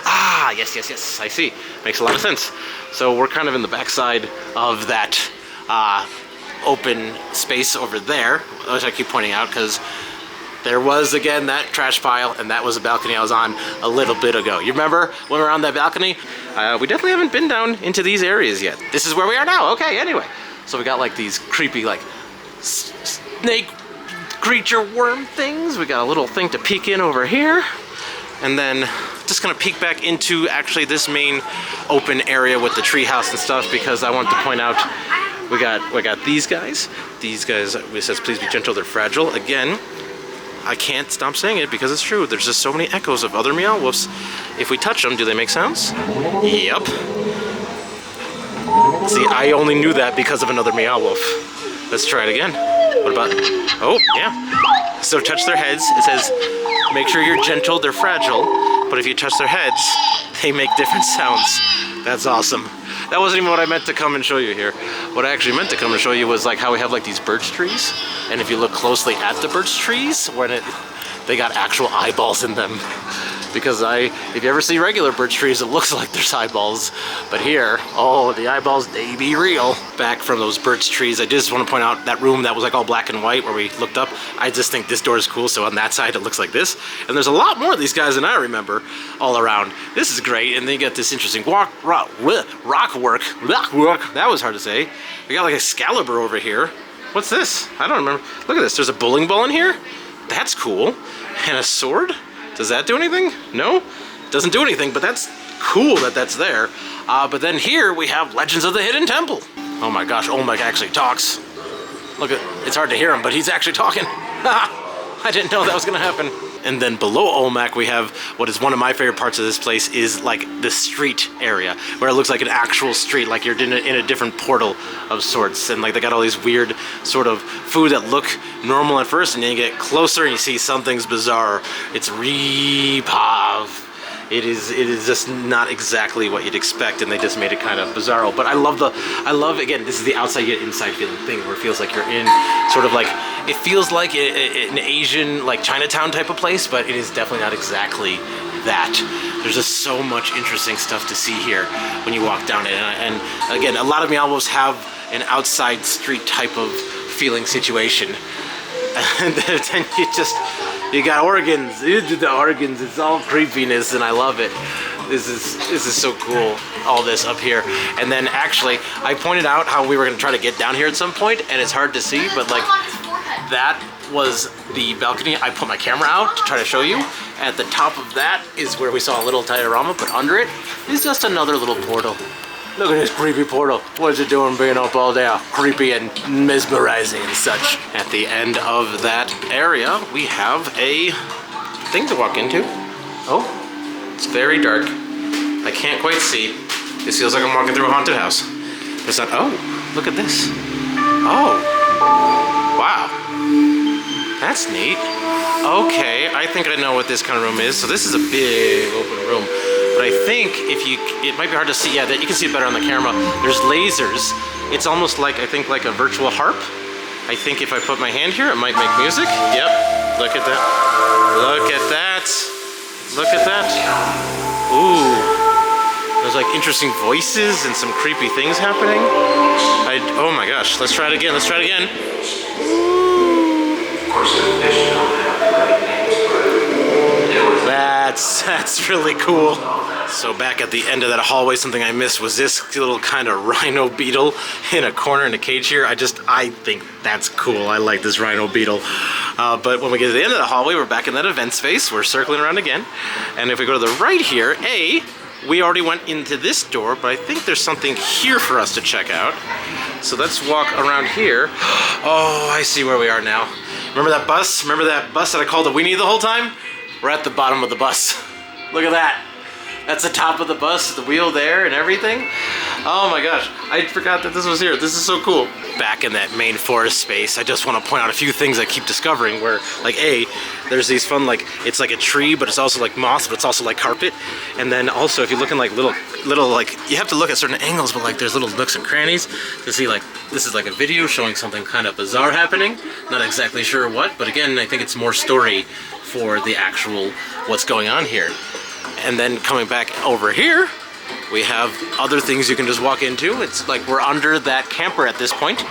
Ah, yes. I see. Makes a lot of sense. So we're kind of in the backside of that open space over there, which I keep pointing out because there was, again, that trash pile, and that was a balcony I was on a little bit ago. You remember when we were on that balcony? We definitely haven't been down into these areas yet. This is where we are now. Okay, anyway. So we got like these creepy, like, snake creature worm things. We got a little thing to peek in over here. And then just gonna peek back into actually this main open area with the treehouse and stuff, because I want to point out we got these guys. These guys, it says please be gentle, they're fragile. Again, I can't stop saying it because it's true. There's just so many echoes of other Meow Wolves. If we touch them, do they make sounds? Yep. See, I only knew that because of another Meow Wolf. Let's try it again. What about, oh, yeah. So touch their heads. It says, make sure you're gentle, they're fragile. But if you touch their heads, they make different sounds. That's awesome. that wasn't even what I meant to come and show you here. What I actually meant to come and show you was like how we have like these birch trees, and if you look closely at the birch trees, they got actual eyeballs in them. Because if you ever see regular birch trees, it looks like there's eyeballs. But here, oh, the eyeballs, they be real. Back from those birch trees, I just want to point out that room that was like all black and white where we looked up. I just think this door is cool, so on that side it looks like this. And there's a lot more of these guys than I remember all around. This is great, and then you get this interesting rock work. That was hard to say. We got like Excalibur over here. What's this? I don't remember. Look at this, there's a bowling ball in here. That's cool. And a sword? Does that do anything? No? Doesn't do anything, but that's cool that that's there. But then here we have Legends of the Hidden Temple. Oh my gosh, Olmec actually talks. Look at, it's hard to hear him, but he's actually talking. I didn't know that was gonna happen. And then below Olmec we have what is one of my favorite parts of this place is like the street area, where it looks like an actual street, like you're in a different portal of sorts. And like they got all these weird sort of food that look normal at first, and then you get closer and you see something's bizarre. It's Repov. It is just not exactly what you'd expect, and they just made it kind of bizarro. But I love again, this is the outside yet inside feeling thing, where it feels like you're in sort of like, it feels like an Asian, like Chinatown type of place, but it is definitely not exactly that. There's just so much interesting stuff to see here when you walk down it. And again, a lot of Meow Wolfs have an outside street type of feeling situation. And then you got organs. The organs, it's all creepiness, and I love it. This is so cool, all this up here. And then actually, I pointed out how we were gonna try to get down here at some point, and it's hard to see, but like, that was the balcony. I put my camera out to try to show you. At the top of that is where we saw a little diorama, but under it is just another little portal. Look at this creepy portal. What is it doing being up all day? Creepy and mesmerizing and such. At the end of that area, we have a thing to walk into. Oh, it's very dark. I can't quite see. This feels like I'm walking through a haunted house. But it's not, oh, look at this. Oh, wow. That's neat. Okay, I think I know what this kind of room is. So this is a big open room. But I think it might be hard to see. Yeah, that you can see it better on the camera. There's lasers. It's almost like, I think, like a virtual harp. I think if I put my hand here, it might make music. Yep, look at that. Look at that. Look at that. Ooh. There's like interesting voices and some creepy things happening. Oh my gosh, let's try it again. Let's try it again. That's really cool. So back at the end of that hallway, something I missed was this little kind of rhino beetle in a corner in a cage here. I think that's cool. I like this rhino beetle. But when we get to the end of the hallway, we're back in that event space. We're circling around again. And if we go to the right here, we already went into this door, but I think there's something here for us to check out. So let's walk around here. Oh, I see where we are now. Remember that bus? Remember that bus that I called a weenie the whole time? We're at the bottom of the bus. Look at that. That's the top of the bus, the wheel there and everything. Oh my gosh, I forgot that this was here. This is so cool. Back in that main forest space, I just want to point out a few things I keep discovering where, like, there's these fun, like, it's like a tree, but it's also like moss, but it's also like carpet. And then also, if you look in like little, like, you have to look at certain angles, but like there's little nooks and crannies to see, like, this is like a video showing something kind of bizarre happening. Not exactly sure what, but again, I think it's more story for the actual what's going on here. And then coming back over here, we have other things you can just walk into. It's like we're under that camper at this point,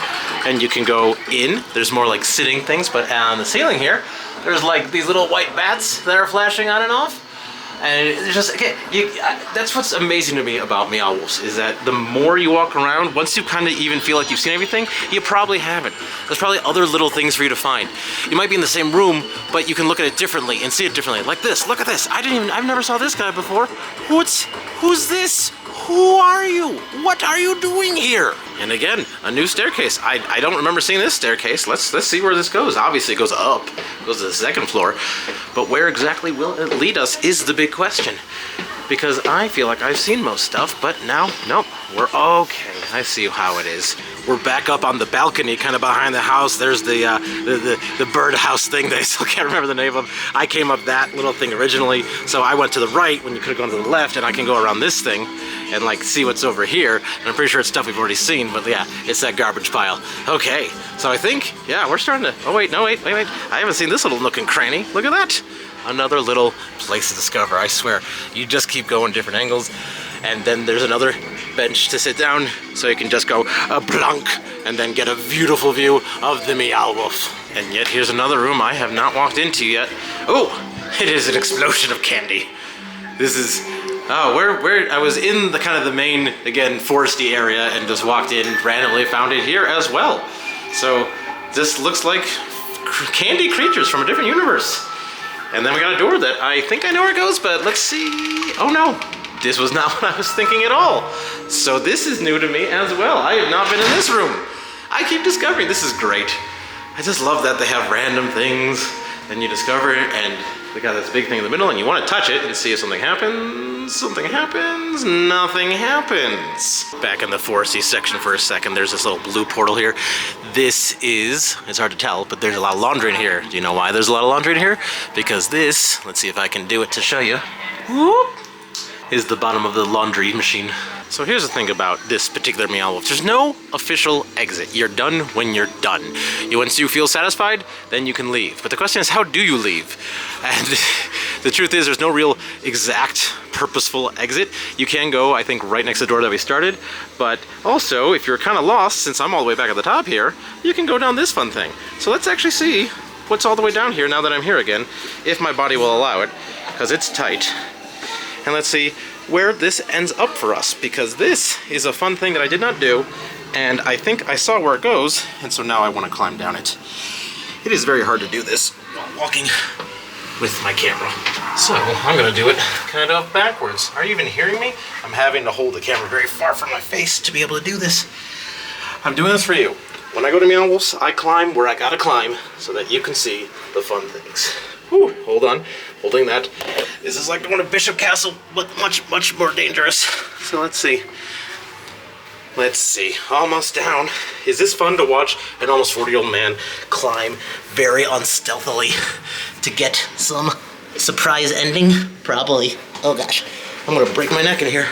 and you can go in. There's more like sitting things, but on the ceiling here, there's like these little white bats that are flashing on and off. And it's just, again, that's what's amazing to me about Meow Wolfs, is that the more you walk around, once you kind of even feel like you've seen everything, you probably haven't. There's probably other little things for you to find. You might be in the same room, but you can look at it differently and see it differently. Like this, look at this. I've never saw this guy before. Who's this? Who are you? What are you doing here? And again, a new staircase. I don't remember seeing this staircase. Let's see where this goes. Obviously it goes up, it goes to the second floor, but where exactly will it lead us is the big question. Because I feel like I've seen most stuff, but now, nope, we're okay. I see how it is. We're back up on the balcony, kind of behind the house. There's the birdhouse thing that I still can't remember the name of. I came up that little thing originally, so I went to the right when you could have gone to the left, and I can go around this thing. and like see what's over here. And I'm pretty sure it's stuff we've already seen, but yeah, it's that garbage pile. Okay, so I think, yeah, we're starting to, oh wait, no, wait. I haven't seen this little nook and cranny. Look at that. Another little place to discover, I swear. You just keep going different angles, and then there's another bench to sit down, so you can just go blanc, and then get a beautiful view of the Meow Wolf. And yet here's another room I have not walked into yet. Oh, it is an explosion of candy. This is, oh, where I was in the kind of the main, again, foresty area, and just walked in, randomly found it here as well. So this looks like candy creatures from a different universe. And then we got a door that I think I know where it goes, but let's see. Oh no, this was not what I was thinking at all. So this is new to me as well. I have not been in this room. I keep discovering, this is great. I just love that they have random things, and you discover it, and they got this big thing in the middle, and you want to touch it and see if something happens. Something happens, nothing happens. Back in the foresty section for a second, there's this little blue portal here. This is, it's hard to tell, but there's a lot of laundry in here. Do you know why there's a lot of laundry in here? Because this, let's see if I can do it to show you, whoop, is the bottom of the laundry machine. So here's the thing about this particular Meow Wolf. There's no official exit. You're done when you're done. Once you feel satisfied, then you can leave. But the question is, how do you leave? And the truth is, there's no real exact purposeful exit. You can go, I think, right next to the door that we started. But also, if you're kind of lost, since I'm all the way back at the top here, you can go down this fun thing. So let's actually see what's all the way down here now that I'm here again, if my body will allow it, because it's tight. And let's see where this ends up for us, because this is a fun thing that I did not do, and I think I saw where it goes, and so now I want to climb down it. It is very hard to do this while walking with my camera. So I'm gonna do it kind of backwards. Are you even hearing me? I'm having to hold the camera very far from my face to be able to do this. I'm doing this for you. When I go to Meow Wolfs, I climb where I gotta climb so that you can see the fun things. Whew, hold on, holding that. This is like going to Bishop Castle, but much more dangerous. So let's see. Let's see, almost down. Is this fun to watch an almost 40-year-old man climb very unstealthily to get some surprise ending? Probably. Oh gosh, I'm gonna break my neck in here.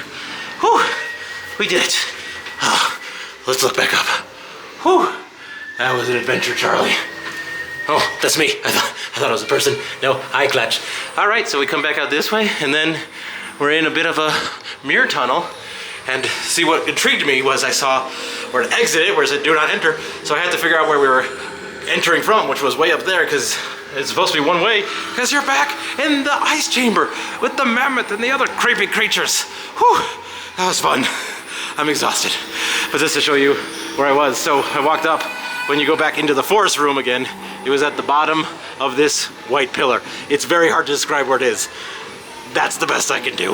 Whew, we did it. Oh, let's look back up. Whew, that was an adventure, Charlie. Oh, that's me. I thought it was a person. No, eye clutch. All right, so we come back out this way, and then we're in a bit of a mirror tunnel. And see, what intrigued me was I saw where to exit it, where it said do not enter. So I had to figure out where we were entering from, which was way up there, because it's supposed to be one way, because you're back in the ice chamber with the mammoth and the other creepy creatures. Whew, that was fun. I'm exhausted. But just to show you where I was. So I walked up. When you go back into the forest room again, it was at the bottom of this white pillar. It's very hard to describe where it is. That's the best I can do.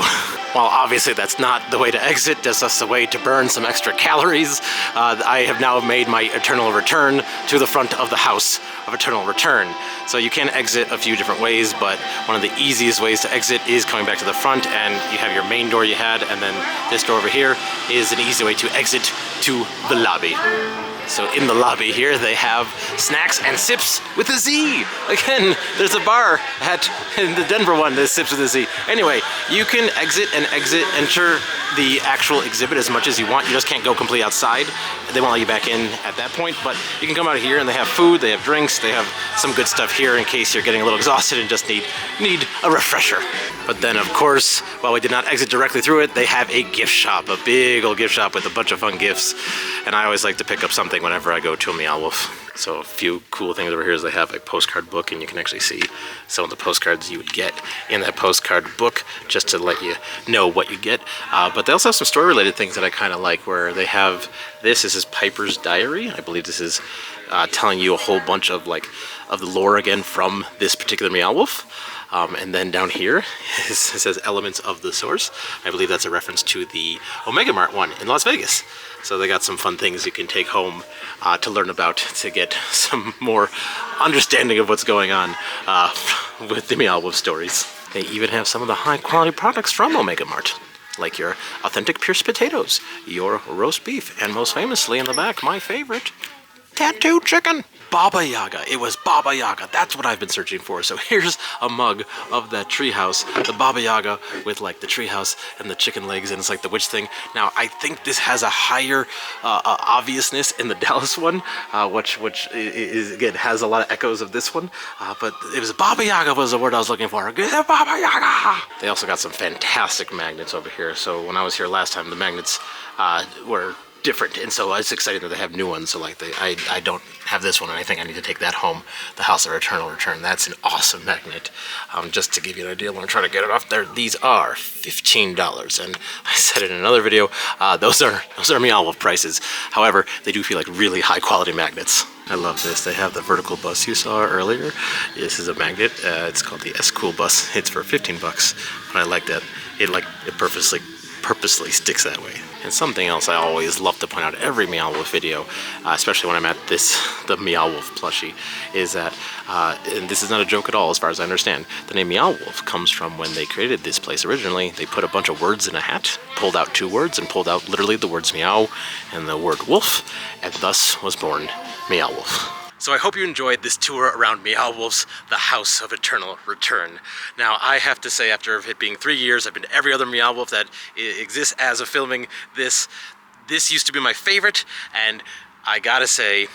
Well, obviously that's not the way to exit, that's the way to burn some extra calories. I have now made my eternal return to the front of the house of eternal return. So you can exit a few different ways, but one of the easiest ways to exit is coming back to the front, and you have your main door you had, and then this door over here is an easy way to exit to the lobby. So in the lobby here, they have snacks and sips with a Z. Again, there's a bar in the Denver one that sips with a Z. Anyway, you can exit and enter the actual exhibit as much as you want. You just can't go completely outside. They won't let you back in at that point, but you can come out here and they have food, they have drinks, they have some good stuff here in case you're getting a little exhausted and just need a refresher. But then, of course, while we did not exit directly through it, they have a gift shop, a big old gift shop with a bunch of fun gifts. And I always like to pick up something whenever I go to a Meow Wolf. So a few cool things over here is they have a postcard book, and you can actually see some of the postcards you would get in that postcard book, just to let you know what you get. But they also have some story-related things that I kind of like, where they have this is Piper's Diary. I believe this is telling you a whole bunch of the lore again from this particular Meow Wolf. And then down here it says elements of the source. I believe that's a reference to the Omega Mart one in Las Vegas. So they got some fun things you can take home to learn about, to get some more understanding of what's going on with the Meow Wolf stories. They even have some of the high quality products from Omega Mart, like your authentic Pierce potatoes, your roast beef, and most famously in the back, my favorite, tattoo chicken. Baba Yaga. It was Baba Yaga. That's what I've been searching for. So here's a mug of that treehouse, the Baba Yaga with like the treehouse and the chicken legs, and it's like the witch thing. Now I think this has a higher obviousness in the Dallas one, which is again has a lot of echoes of this one. But it was Baba Yaga was the word I was looking for. Baba Yaga. They also got some fantastic magnets over here. So when I was here last time, the magnets were different, and so it's exciting that they have new ones. So like I don't have this one, and I think I need to take that home. The House of Eternal Return. That's an awesome magnet. Just to give you an idea, when I'm trying to get it off there, these are $15, and I said in another video, those are Meow Wolf prices. However, they do feel like really high quality magnets. I love this. They have the vertical bus you saw earlier. This is a magnet. It's called the S-Cool bus. It's for $15, but I like that. It purposely sticks that way. And something else I always love to point out every Meow Wolf video, especially when I'm at the Meow Wolf plushie, is that, and this is not a joke at all as far as I understand, the name Meow Wolf comes from when they created this place originally. They put a bunch of words in a hat, pulled out 2 words, and pulled out literally the words meow and the word wolf, and thus was born Meow Wolf. So I hope you enjoyed this tour around Meow Wolfs, the House of Eternal Return. Now, I have to say, after it being 3 years, I've been to every other Meow Wolf that exists as of filming this. This used to be my favorite, and I gotta say,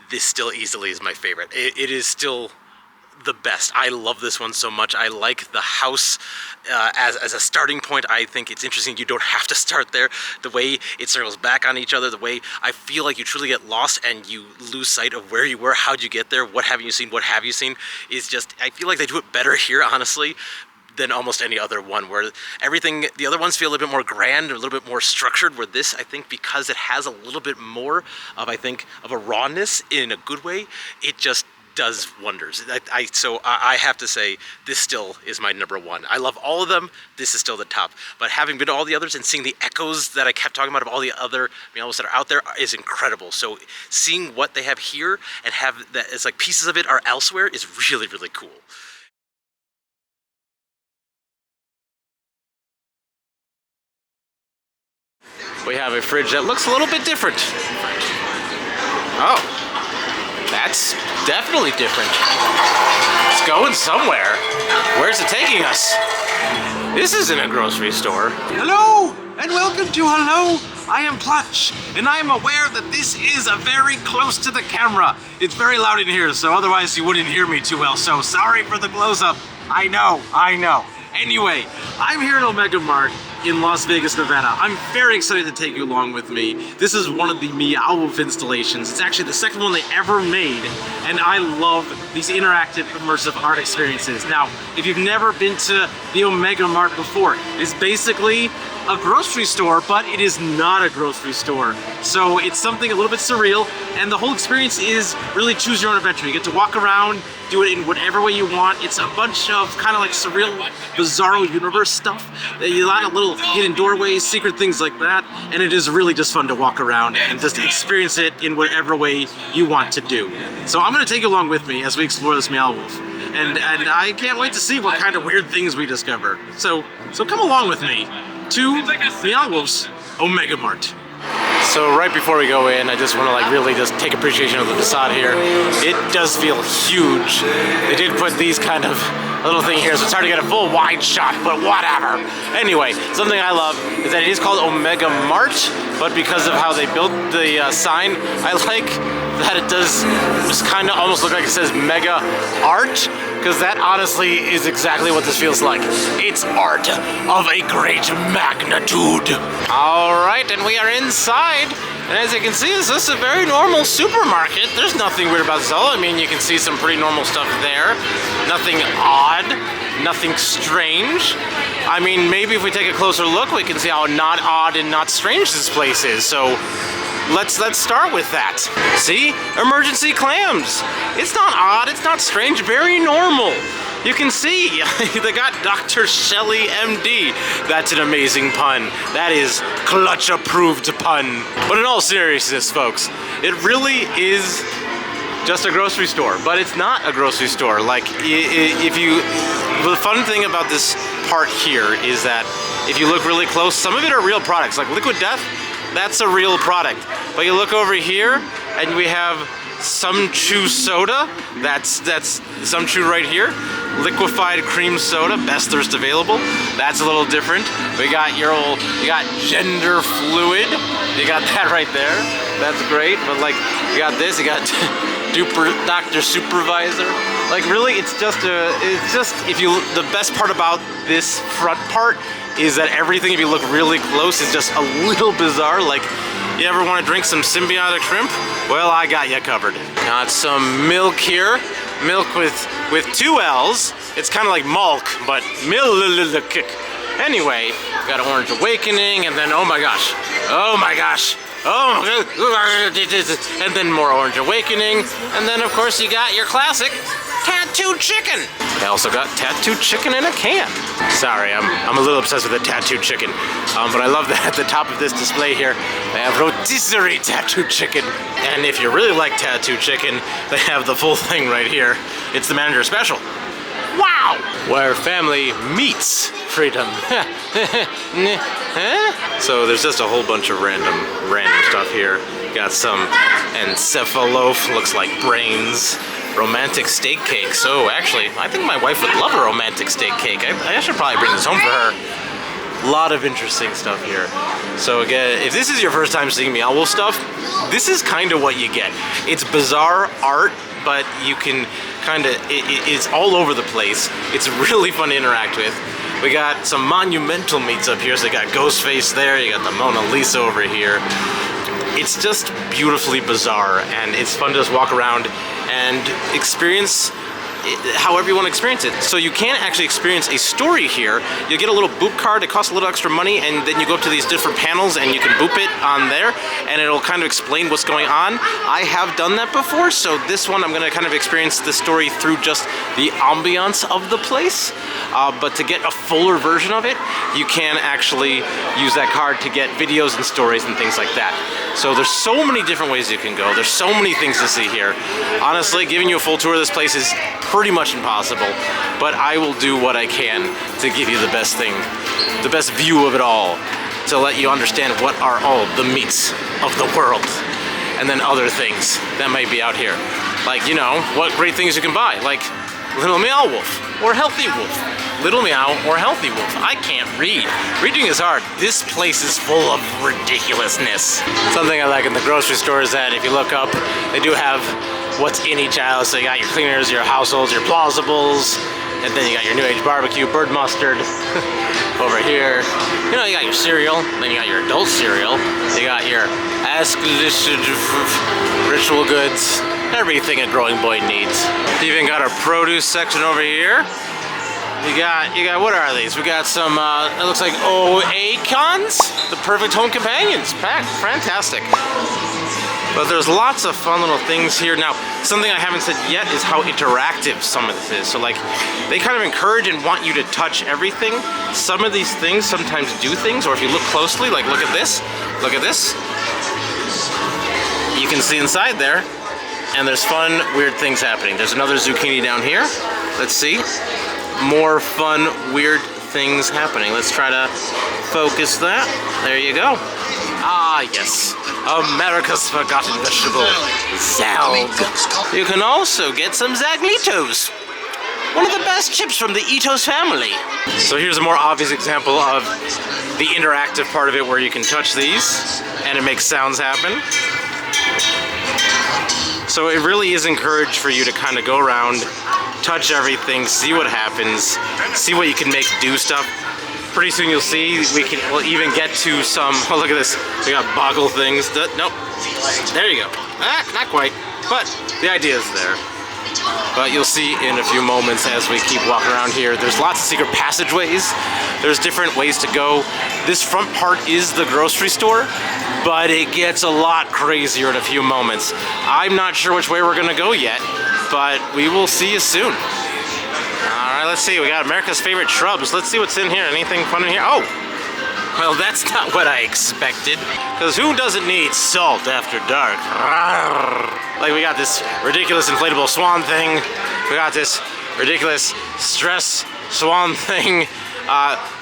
this still easily is my favorite. It is still the best. I love this one so much. I like the house as a starting point. I think it's interesting you don't have to start there. The way it circles back on each other, the way I feel like you truly get lost and you lose sight of where you were, how'd you get there, what have you seen, is just, I feel like they do it better here, honestly, than almost any other one, where everything, the other ones feel a little bit more grand, a little bit more structured, where this, I think, because it has a little bit more of, I think, of a rawness in a good way, it just does wonders. So I have to say, this still is my #1. I love all of them. This is still the top. But having been to all the others and seeing the echoes that I kept talking about of all the other Meow Wolfs that are out there is incredible. So seeing what they have here and have that, it's like pieces of it are elsewhere, is really, really cool. We have a fridge that looks a little bit different. Oh. That's definitely different. It's going somewhere. Where's it taking us? This isn't a grocery store. Hello, and welcome to Hello, I am Clutch, and I am aware that this is very close to the camera. It's very loud in here, so otherwise you wouldn't hear me too well, so sorry for the close-up. I know. Anyway, I'm here at Omega Mart in Las Vegas, Nevada. I'm very excited to take you along with me. This is one of the Meow Wolf installations. It's actually the second one they ever made, and I love these interactive, immersive art experiences. Now, if you've never been to the Omega Mart before, it's basically a grocery store, but it is not a grocery store. So it's something a little bit surreal, and the whole experience is really choose your own adventure. You get to walk around, do it in whatever way you want. It's a bunch of kind of like surreal, bizarro universe stuff. A lot of little hidden doorways, secret things like that, and it is really just fun to walk around and just experience it in whatever way you want to do. So I'm going to take you along with me as we explore this Meow Wolf, and I can't wait to see what kind of weird things we discover. So come along with me to Meow Wolf's Omega Mart. So right before we go in, I just want to really just take appreciation of the facade here. It does feel huge. They did put these kind of little thing here, so it's hard to get a full wide shot, but whatever. Anyway, something I love is that it is called Omega Mart, but because of how they built the sign, I like that it does just kind of almost look like it says Mega Art, because that honestly is exactly what this feels like. It's art of a great magnitude. All right, and we are inside. And as you can see, this is a very normal supermarket. There's nothing weird about this at all. I mean, you can see some pretty normal stuff there. Nothing odd, nothing strange. I mean, maybe if we take a closer look, we can see how not odd and not strange this place is. So let's start with that. See? Emergency clams. It's not odd, it's not strange, very normal. You can see, they got Dr. Shelley MD. That's an amazing pun. That is Clutch approved pun. But in all seriousness, folks, it really is just a grocery store, but it's not a grocery store. Like, the fun thing about this part here is that if you look really close, some of it are real products. Like Liquid Death, that's a real product. But you look over here, and we have some chew soda. That's some chew right here. Liquefied cream soda, best thirst available. That's a little different. You got gender fluid. You got that right there. That's great. But like, you got this. You got Dr. Supervisor. Like really, it's just the best part about this front part is that everything, if you look really close, is just a little bizarre. Like, you ever want to drink some symbiotic shrimp? Well, I got you covered. Got some milk here. Milk with 2 L's. It's kind of like milk, but milk. Anyway, got Orange Awakening, and then oh my gosh, and then more Orange Awakening, and then of course you got your classic tattooed chicken. I also got tattooed chicken in a can. Sorry, I'm a little obsessed with the tattooed chicken, but I love that at the top of this display here, they have rotisserie tattooed chicken. And if you really like tattooed chicken, they have the full thing right here. It's the manager special. Wow! Where family meets freedom. So there's just a whole bunch of random stuff here. Got some encephaloaf, looks like brains. Romantic steak cake. So actually, I think my wife would love a romantic steak cake. I should probably bring this home for her. A lot of interesting stuff here. So again, if this is your first time seeing Meow Wolf stuff, this is kind of what you get. It's bizarre art, but you can kind of, it's all over the place. It's really fun to interact with. We got some monumental meats up here. So you got Ghostface there, you got the Mona Lisa over here. It's just beautifully bizarre, and it's fun to just walk around and experience however you want to experience it. So you can actually experience a story here. You get a little boop card, it costs a little extra money, and then you go up to these different panels and you can boop it on there and it'll kind of explain what's going on. I have done that before, so this one I'm going to kind of experience the story through just the ambiance of the place. But to get a fuller version of it, you can actually use that card to get videos and stories and things like that. So there's so many different ways you can go. There's so many things to see here. Honestly, giving you a full tour of this place is pretty much impossible, but I will do what I can to give you the best thing, the best view of it all, to let you understand what are all the meats of the world, and then other things that might be out here. Like, you know, what great things you can buy, like Little Meow Wolf or Healthy Wolf. Little Meow or Healthy Wolf. I can't read. Reading is hard. This place is full of ridiculousness. Something I like in the grocery store is that if you look up, they do have what's in each aisle. So you got your cleaners, your households, your plausibles, and then you got your New Age barbecue, bird mustard over here. You know, you got your cereal, then you got your adult cereal, you got your ritual goods, everything a growing boy needs. You even got our produce section over here. You got, what are these? We got some, it looks like Oacons, the perfect home companions. Fantastic. But there's lots of fun little things here. Now, something I haven't said yet is how interactive some of this is. So like, they kind of encourage and want you to touch everything. Some of these things sometimes do things, or if you look closely, like look at this, you can see inside there, and there's fun, weird things happening. There's another zucchini down here. Let's see. More fun, weird things happening. Let's try to focus that. There you go. Ah, yes. America's forgotten vegetable, Zalg. You can also get some Zaglitos. One of the best chips from the Itos family. So here's a more obvious example of the interactive part of it where you can touch these and it makes sounds happen. So it really is encouraged for you to kind of go around, touch everything, see what happens, see what you can make do stuff. Pretty soon you'll see we'll even get to some, oh look at this, we got boggle things. Nope, there you go. Ah, not quite, but the idea is there. But you'll see in a few moments as we keep walking around here, there's lots of secret passageways. There's different ways to go. This front part is the grocery store, but it gets a lot crazier in a few moments. I'm not sure which way we're gonna go yet, but we will see you soon. Alright, let's see, we got America's favorite shrubs. Let's see what's in here. Anything fun in here? Oh! Well, that's not what I expected. Because who doesn't need salt after dark? Like, we got this ridiculous inflatable swan thing. We got this ridiculous stress swan thing.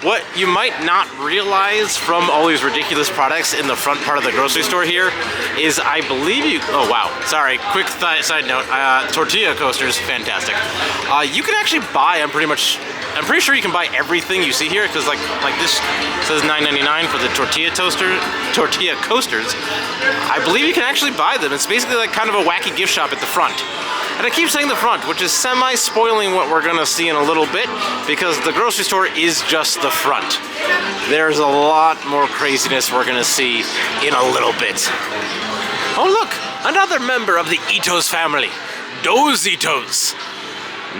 What you might not realize from all these ridiculous products in the front part of the grocery store here is I believe you... Oh, wow. Sorry. Quick side note. Tortilla coasters, fantastic. You can actually buy, I'm pretty sure you can buy everything you see here, because like this says $9.99 for the tortilla coasters. I believe you can actually buy them. It's basically like kind of a wacky gift shop at the front. And I keep saying the front, which is semi-spoiling what we're gonna see in a little bit, because the grocery store is just the front. There's a lot more craziness we're gonna see in a little bit. Oh look, another member of the Itos family, Dositos.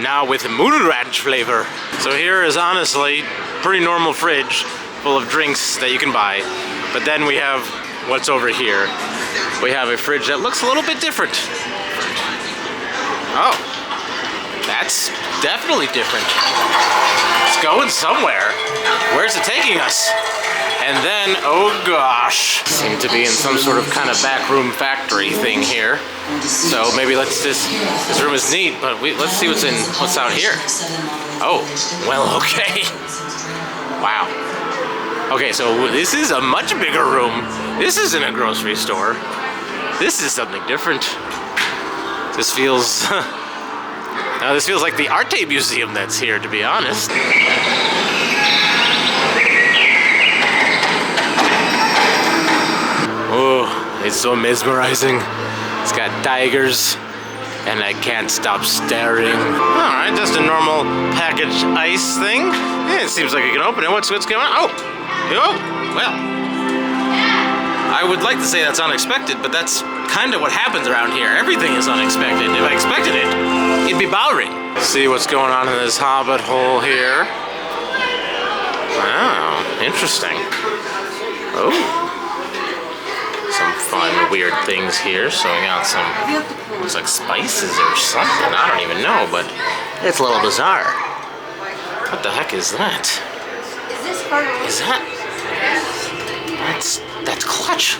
Now with Moon Ranch flavor. So here is honestly pretty normal fridge full of drinks that you can buy. But then we have what's over here. We have a fridge that looks a little bit different. Oh, that's definitely different. It's going somewhere. Where's it taking us? And then, oh gosh, seem to be in some sort of kind of backroom factory thing here. So maybe this room is neat, but let's see what's out here. Oh, well, okay. Wow. Okay, so this is a much bigger room. This isn't a grocery store. This is something different. This feels... Now this feels like the Arte Museum that's here, to be honest. Oh, it's so mesmerizing. It's got tigers, and I can't stop staring. Alright, just a normal packaged ice thing. Yeah, it seems like you can open it. What's going on? Oh, well. I would like to say that's unexpected, but that's kind of what happens around here. Everything is unexpected. If I expected it, it'd be boring. See what's going on in this hobbit hole here. Wow, interesting. Oh. Some fun, weird things here. So we got some, looks like spices or something. I don't even know, but it's a little bizarre. What the heck is that? Is that? That's Clutch.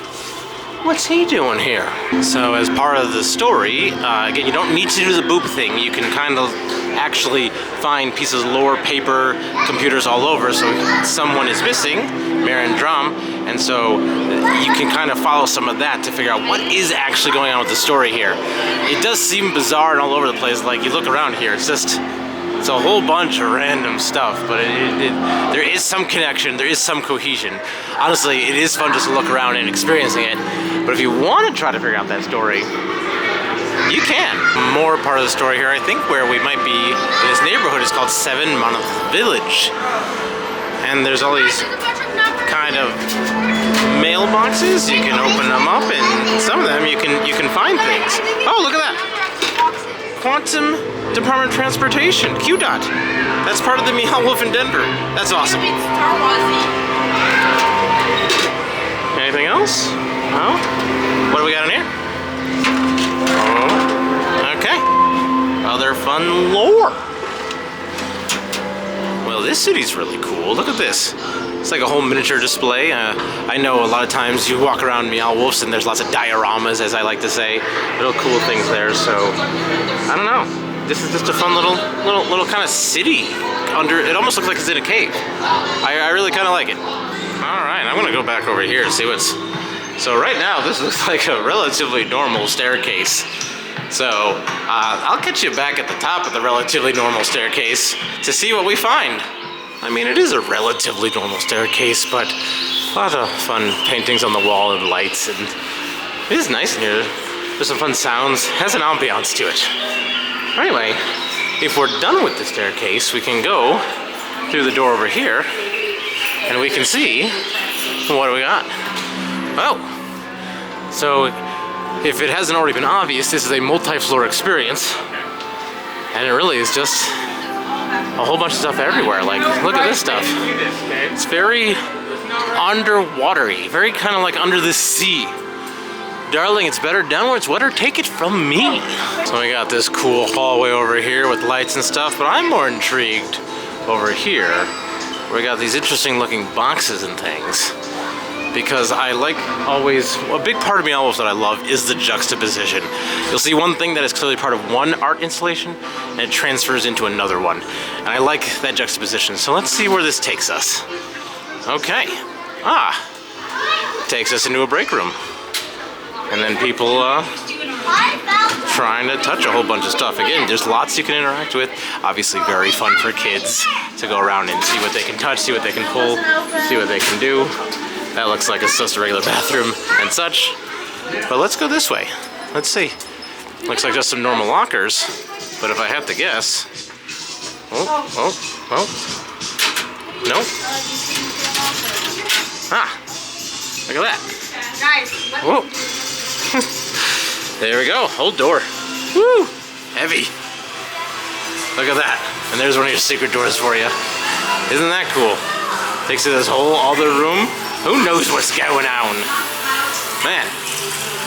What's he doing here? So as part of the story, again, you don't need to do the boop thing. You can kind of actually find pieces of lore, paper, computers all over. So someone is missing, Marin Drum, and so you can kind of follow some of that to figure out what is actually going on with the story here. It does seem bizarre and all over the place. Like you look around here, it's a whole bunch of random stuff, but there is some connection, there is some cohesion. Honestly, it is fun just to look around and experiencing it, but if you want to try to figure out that story, you can. More part of the story here, I think, where we might be in this neighborhood is called Seven Month Village. And there's all these kind of mailboxes, you can open them up, and some of them you can find things. Oh, look at that! Quantum Department of Transportation, QDOT. That's part of the Meow Wolf in Denver. That's awesome. Anything else? No? What do we got in here? Oh, okay. Other fun lore. Well, this city's really cool. Look at this. It's like a whole miniature display. I know a lot of times you walk around Meow Wolfs and there's lots of dioramas, as I like to say. Little cool things there, so I don't know. This is just a fun little kind of city. It almost looks like it's in a cave. I really kind of like it. All right, I'm gonna go back over here and see what's... So right now, this looks like a relatively normal staircase. So I'll catch you back at the top of the relatively normal staircase to see what we find. I mean, it is a relatively normal staircase, but a lot of fun paintings on the wall and lights, and it is nice in here. There's some fun sounds, has an ambiance to it. Anyway, if we're done with the staircase, we can go through the door over here, and we can see what do we got. Oh, so if it hasn't already been obvious, this is a multi-floor experience, and it really is just a whole bunch of stuff everywhere. Like, look at this stuff. It's very underwatery, very kind of like under the sea. Darling, it's better down where it's wetter. Take it from me. So we got this cool hallway over here with lights and stuff, but I'm more intrigued over here. We got these interesting looking boxes and things. because I like always, a big part of Meow Wolf that I love is the juxtaposition. You'll see one thing that is clearly part of one art installation and it transfers into another one. And I like that juxtaposition. So let's see where this takes us. Okay. Takes us into a break room. And then people trying to touch a whole bunch of stuff. Again, there's lots you can interact with. Obviously very fun for kids to go around and see what they can touch, see what they can pull, see what they can do. That looks like it's just a regular bathroom and such. But let's go this way. Let's see. Looks like just some normal lockers. But if I have to guess... Oh. No. Look at that. Whoa. There we go. Hold door. Woo! Heavy. Look at that. And there's one of your secret doors for you. Isn't that cool? Takes you to this whole other room. Who knows what's going on? Man,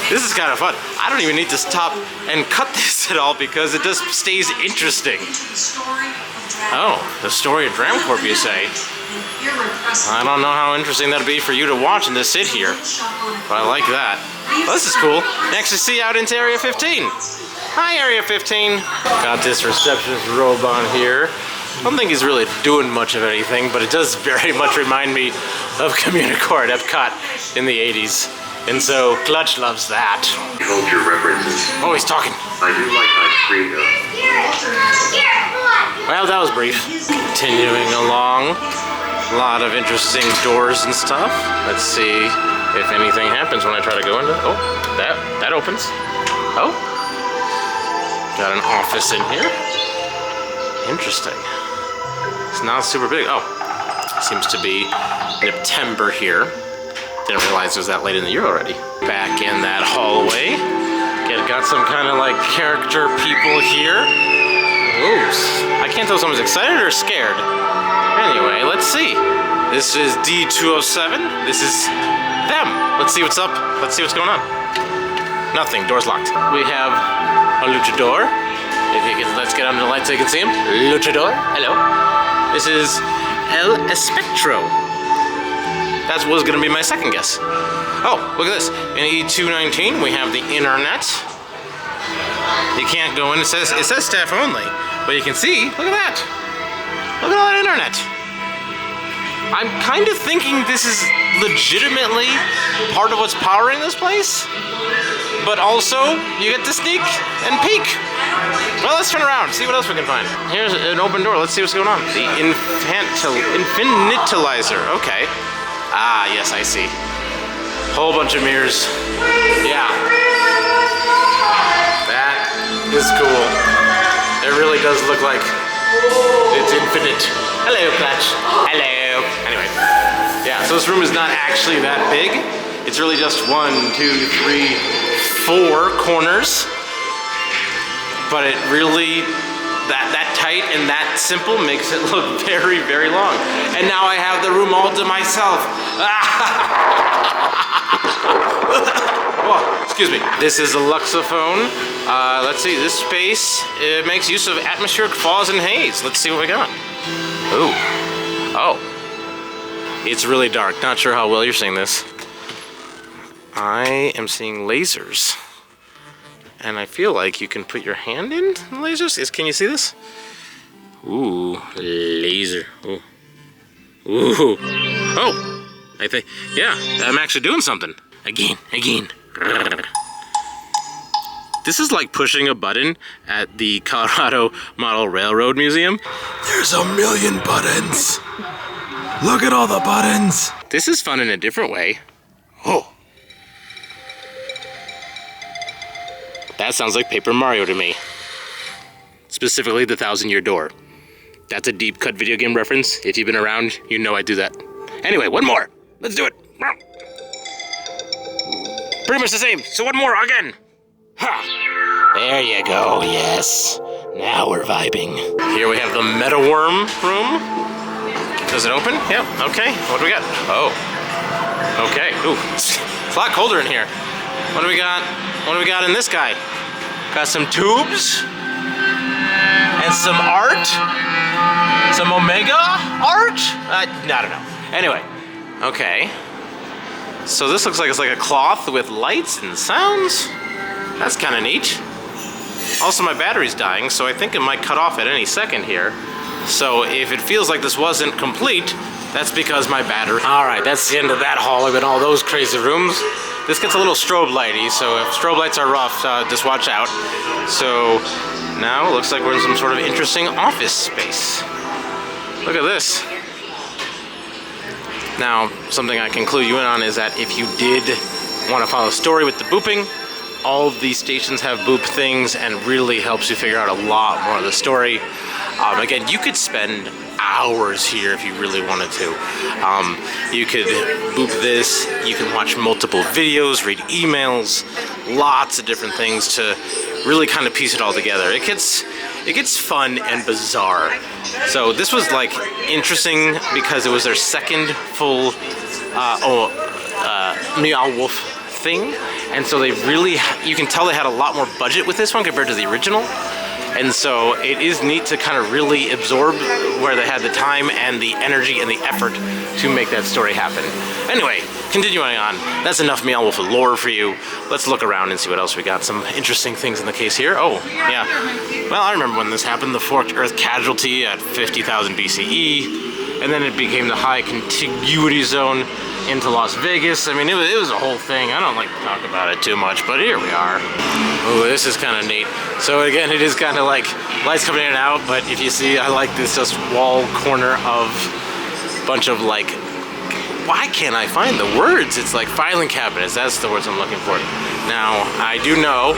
this is kind of fun. I don't even need to stop and cut this at all because it just stays interesting. Oh, the story of Dram Corp, you say? I don't know how interesting that'd be for you to watch and to sit here, but I like that. Well, this is cool. Next to see out into Area 15. Hi, Area 15. Got this receptionist robe on here. I don't think he's really doing much of anything, but it does very much remind me of Communicore at Epcot in the 80s. And so Clutch loves that. Hold your references. Oh, he's talking. I do like my freedom. Well, that was brief. Continuing along. A lot of interesting doors and stuff. Let's see if anything happens when I try to go into it. Oh, that opens. Oh. Got an office in here. Interesting. It's not super big. Oh, seems to be September here. Didn't realize it was that late in the year already. Back in that hallway. Got some kind of like character people here. Oops. I can't tell if someone's excited or scared. Anyway, let's see. This is D207. This is them. Let's see what's up. Let's see what's going on. Nothing. Door's locked. We have a luchador. If you can, let's get under the light so you can see him. Luchador. Hello. This is El Espectro. That was going to be my second guess. Oh, look at this. In E219, we have the internet. You can't go in. It says staff only, but you can see. Look at that. Look at all that internet. I'm kind of thinking this is legitimately part of what's powering this place, but also you get to sneak and peek. Well, let's turn around, see what else we can find. Here's an open door. Let's see what's going on. The infinitilizer. Okay. Ah, yes, I see. Whole bunch of mirrors. Yeah. That is cool. It really does look like it's infinite. Hello, Clutch. Hello. Anyway. Yeah, so this room is not actually that big. It's really just 1, 2, 3, 4 corners. But it really, that tight and that simple makes it look very, very long. And now I have the room all to myself. Oh, excuse me. This is a Luxophone. Let's see, this space makes use of atmospheric fog and haze. Let's see what we got. Ooh. Oh. It's really dark. Not sure how well you're seeing this. I am seeing lasers. And I feel like you can put your hand in the lasers. Can you see this? Ooh, laser. Ooh. Ooh. Oh, I think, yeah, I'm actually doing something. Again. This is like pushing a button at the Colorado Model Railroad Museum. There's a million buttons. Look at all the buttons. This is fun in a different way. Oh. That sounds like Paper Mario to me. Specifically the 1,000-Year Door. That's a deep cut video game reference. If you've been around, you know I do that. Anyway, one more. Let's do it. Pretty much the same. So one more again. Ha! There you go. Yes. Now we're vibing. Here we have the Meta Worm room. Does it open? Yep. Okay. What do we got? Oh. Okay. Ooh. It's a lot colder in here. What do we got? What do we got in this guy? Got some tubes and some art, some Omega art. I don't know. Anyway, okay. So this looks like it's like a cloth with lights and sounds. That's kind of neat. Also, my battery's dying, so I think it might cut off at any second here. So if it feels like this wasn't complete, that's because my battery... Alright, that's the end of that hallway and all those crazy rooms. This gets a little strobe lighty, so if strobe lights are rough, just watch out. So now it looks like we're in some sort of interesting office space. Look at this. Now, something I can clue you in on is that if you did want to follow the story with the booping, all of these stations have boop things and really helps you figure out a lot more of the story. Again, you could spend hours here if you really wanted to. You could boop this, you can watch multiple videos, read emails, lots of different things to really kind of piece it all together. It gets fun and bizarre. So this was like interesting because it was their second full Meow Wolf thing, and so they really, you can tell they had a lot more budget with this one compared to the original. And so it is neat to kind of really absorb where they had the time and the energy and the effort to make that story happen. Anyway, continuing on, that's enough Meow Wolf lore for you. Let's look around and see what else we got. Some interesting things in the case here. Oh, yeah. Well, I remember when this happened, the Forked Earth casualty at 50,000 BCE, and then it became the High Contiguity Zone into Las Vegas. I mean, it was a whole thing. I don't like to talk about it too much, but here we are. Ooh, this is kind of neat. So again, it is kind of like lights coming in and out, but if you see, I like this just wall corner of a bunch of like, why can't I find the words? It's like filing cabinets. That's the words I'm looking for. Now, I do know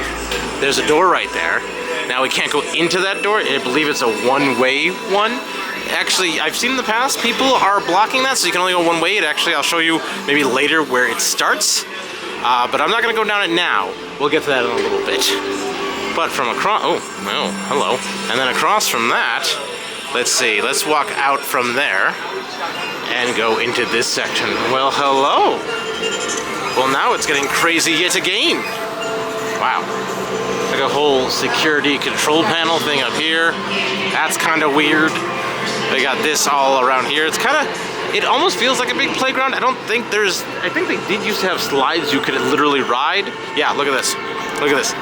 there's a door right there. Now, we can't go into that door. I believe it's a one-way one. Actually, I've seen in the past, people are blocking that, so you can only go one way. I'll show you maybe later where it starts. But I'm not gonna go down it now. We'll get to that in a little bit. But from across, oh, hello. And then across from that, let's see, let's walk out from there and go into this section. Well, hello. Well, now it's getting crazy yet again. Wow. Like a whole security control panel thing up here. That's kind of weird. They got this all around here. It's kind of, it almost feels like a big playground. I think they did used to have slides you could literally ride. Yeah, look at this. Look at this.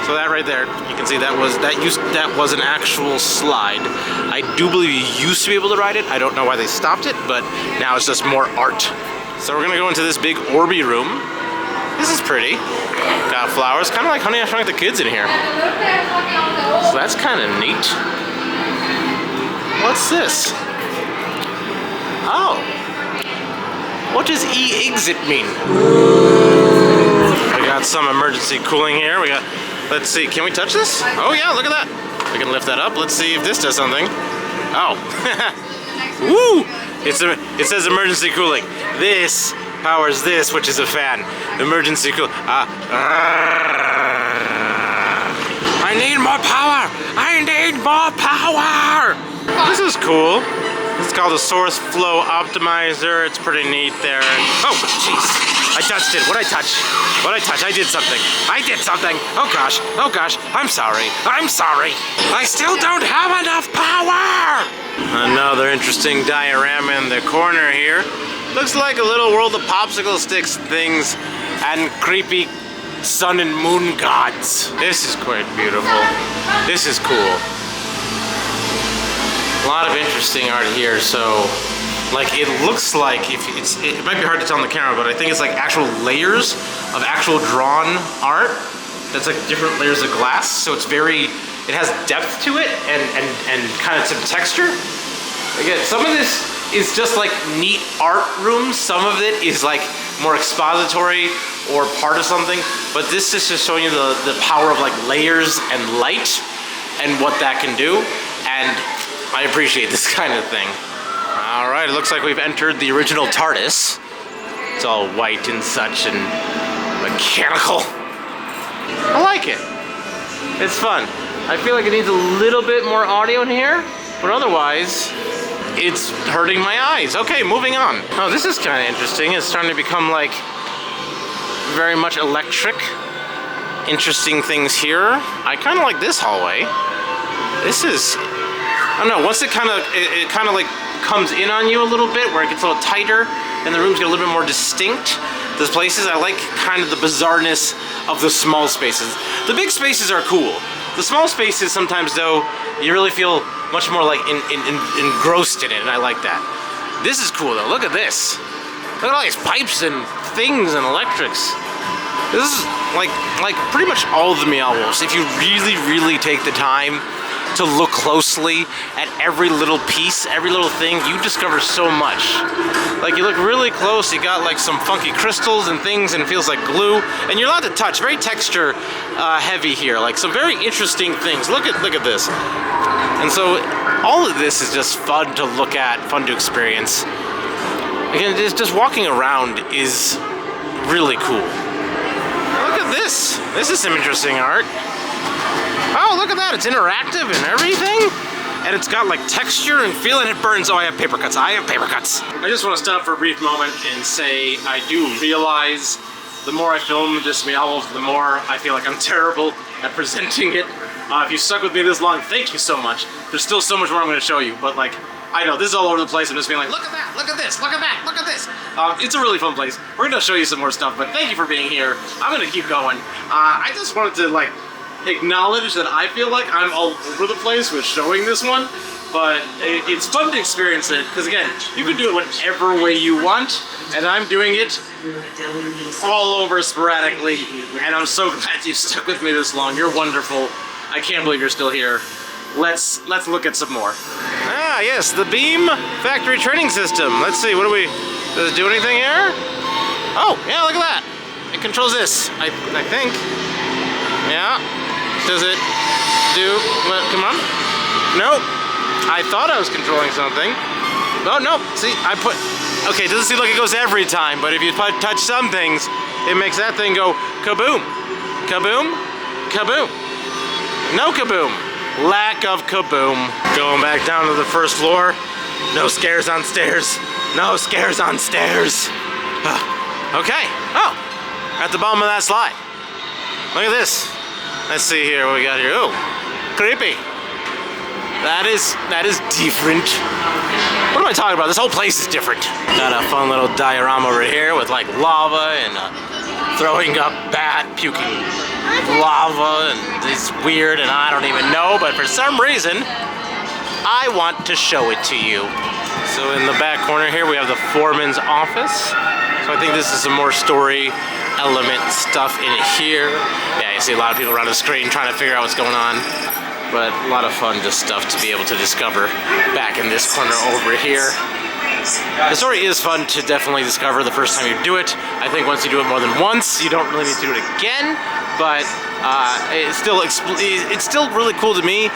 So that right there, you can see that was an actual slide. I do believe you used to be able to ride it. I don't know why they stopped it, but now it's just more art. So we're gonna go into this big Orby room. This is pretty. Got flowers, kind of like Honey, I Shrunk the Kids in here. So that's kind of neat. What's this? Oh. What does E-exit mean? We got some emergency cooling here. We got, let's see, can we touch this? Oh yeah, look at that. We can lift that up. Let's see if this does something. Oh. Woo! It says emergency cooling. This powers this, which is a fan. Emergency cool. I need more power! I need more power! This is cool. It's called a source flow optimizer. It's pretty neat there. Oh, jeez. I touched it. What'd I touch? What'd I touch? I did something. I did something. Oh gosh. Oh gosh. I'm sorry. I'm sorry. I still don't have enough power! Another interesting diorama in the corner here. Looks like a little world of popsicle sticks things and creepy sun and moon gods. This is quite beautiful. This is cool. A lot of interesting art here. So, like, it looks like it might be hard to tell on the camera, but I think it's like actual layers of actual drawn art. That's like different layers of glass. So it's it has depth to it and kind of some texture. Again, some of this is just like neat art rooms. Some of it is like more expository or part of something. But this is just showing you the power of like layers and light and what that can do. And I appreciate this kind of thing. All right, it looks like we've entered the original TARDIS. It's all white and such and mechanical. I like it. It's fun. I feel like it needs a little bit more audio in here, but otherwise, it's hurting my eyes. Okay, moving on. Oh, this is kind of interesting. It's starting to become like very much electric. Interesting things here. I kind of like this hallway. This is, I don't know, once it kind of like comes in on you a little bit, where it gets a little tighter and the rooms get a little bit more distinct, the places. I like kind of the bizarreness of the small spaces. The big spaces are cool. The small spaces sometimes, though, you really feel much more like engrossed in it, and I like that. This is cool, though. Look at this. Look at all these pipes and things and electrics. This is like pretty much all of the Meow Wolfs. If you really take the time to look closely at every little piece, every little thing, you discover so much. Like, you look really close, you got like some funky crystals and things, and it feels like glue, and you're allowed to touch. Very texture heavy here, like some very interesting things. Look at this. And so all of this is just fun to look at, fun to experience. Again, just walking around is really cool. Look at this. This is some interesting art. Oh, look at that. It's interactive and everything. And it's got like texture and feel, and it burns. Oh, I have paper cuts. I just want to stop for a brief moment and say I do realize the more I film this Meow Wolf, the more I feel like I'm terrible at presenting it. If you stuck with me this long, thank you so much. There's still so much more I'm going to show you, but like, I know, this is all over the place. I'm just being like, look at that, look at this, look at that, look at this. It's a really fun place. We're going to show you some more stuff, but thank you for being here. I'm going to keep going. I just wanted to like acknowledge that I feel like I'm all over the place with showing this one, but it's fun to experience it, because again, you can do it whatever way you want, and I'm doing it all over sporadically, and I'm so glad you stuck with me this long. You're wonderful. I can't believe you're still here. Let's look at some more. Ah, yes, the Beam Factory Training System. Let's see, what do we, does it do anything here? Oh, yeah, look at that. It controls this, I think. Yeah. Does it do what? Come on. Nope. I thought I was controlling something. Oh, no. See, okay, it doesn't seem like it goes every time, but if you touch some things, it makes that thing go kaboom. Kaboom. Kaboom. No kaboom. Lack of kaboom. Going back down to the first floor. No scares on stairs. No scares on stairs. Okay. Oh, at the bottom of that slide. Look at this. Let's see here what we got here. Oh, creepy. That is different. What am I talking about? This whole place is different. Got a fun little diorama over here with like lava and throwing up bat, puking lava, and it's weird and I don't even know, but for some reason, I want to show it to you. So in the back corner here, we have the foreman's office. So I think this is some more story element stuff in here. Yeah, you see a lot of people around the screen trying to figure out what's going on. But a lot of fun just stuff to be able to discover back in this corner over here. The story is fun to definitely discover the first time you do it. I think once you do it more than once, you don't really need to do it again. But it's still really cool to me,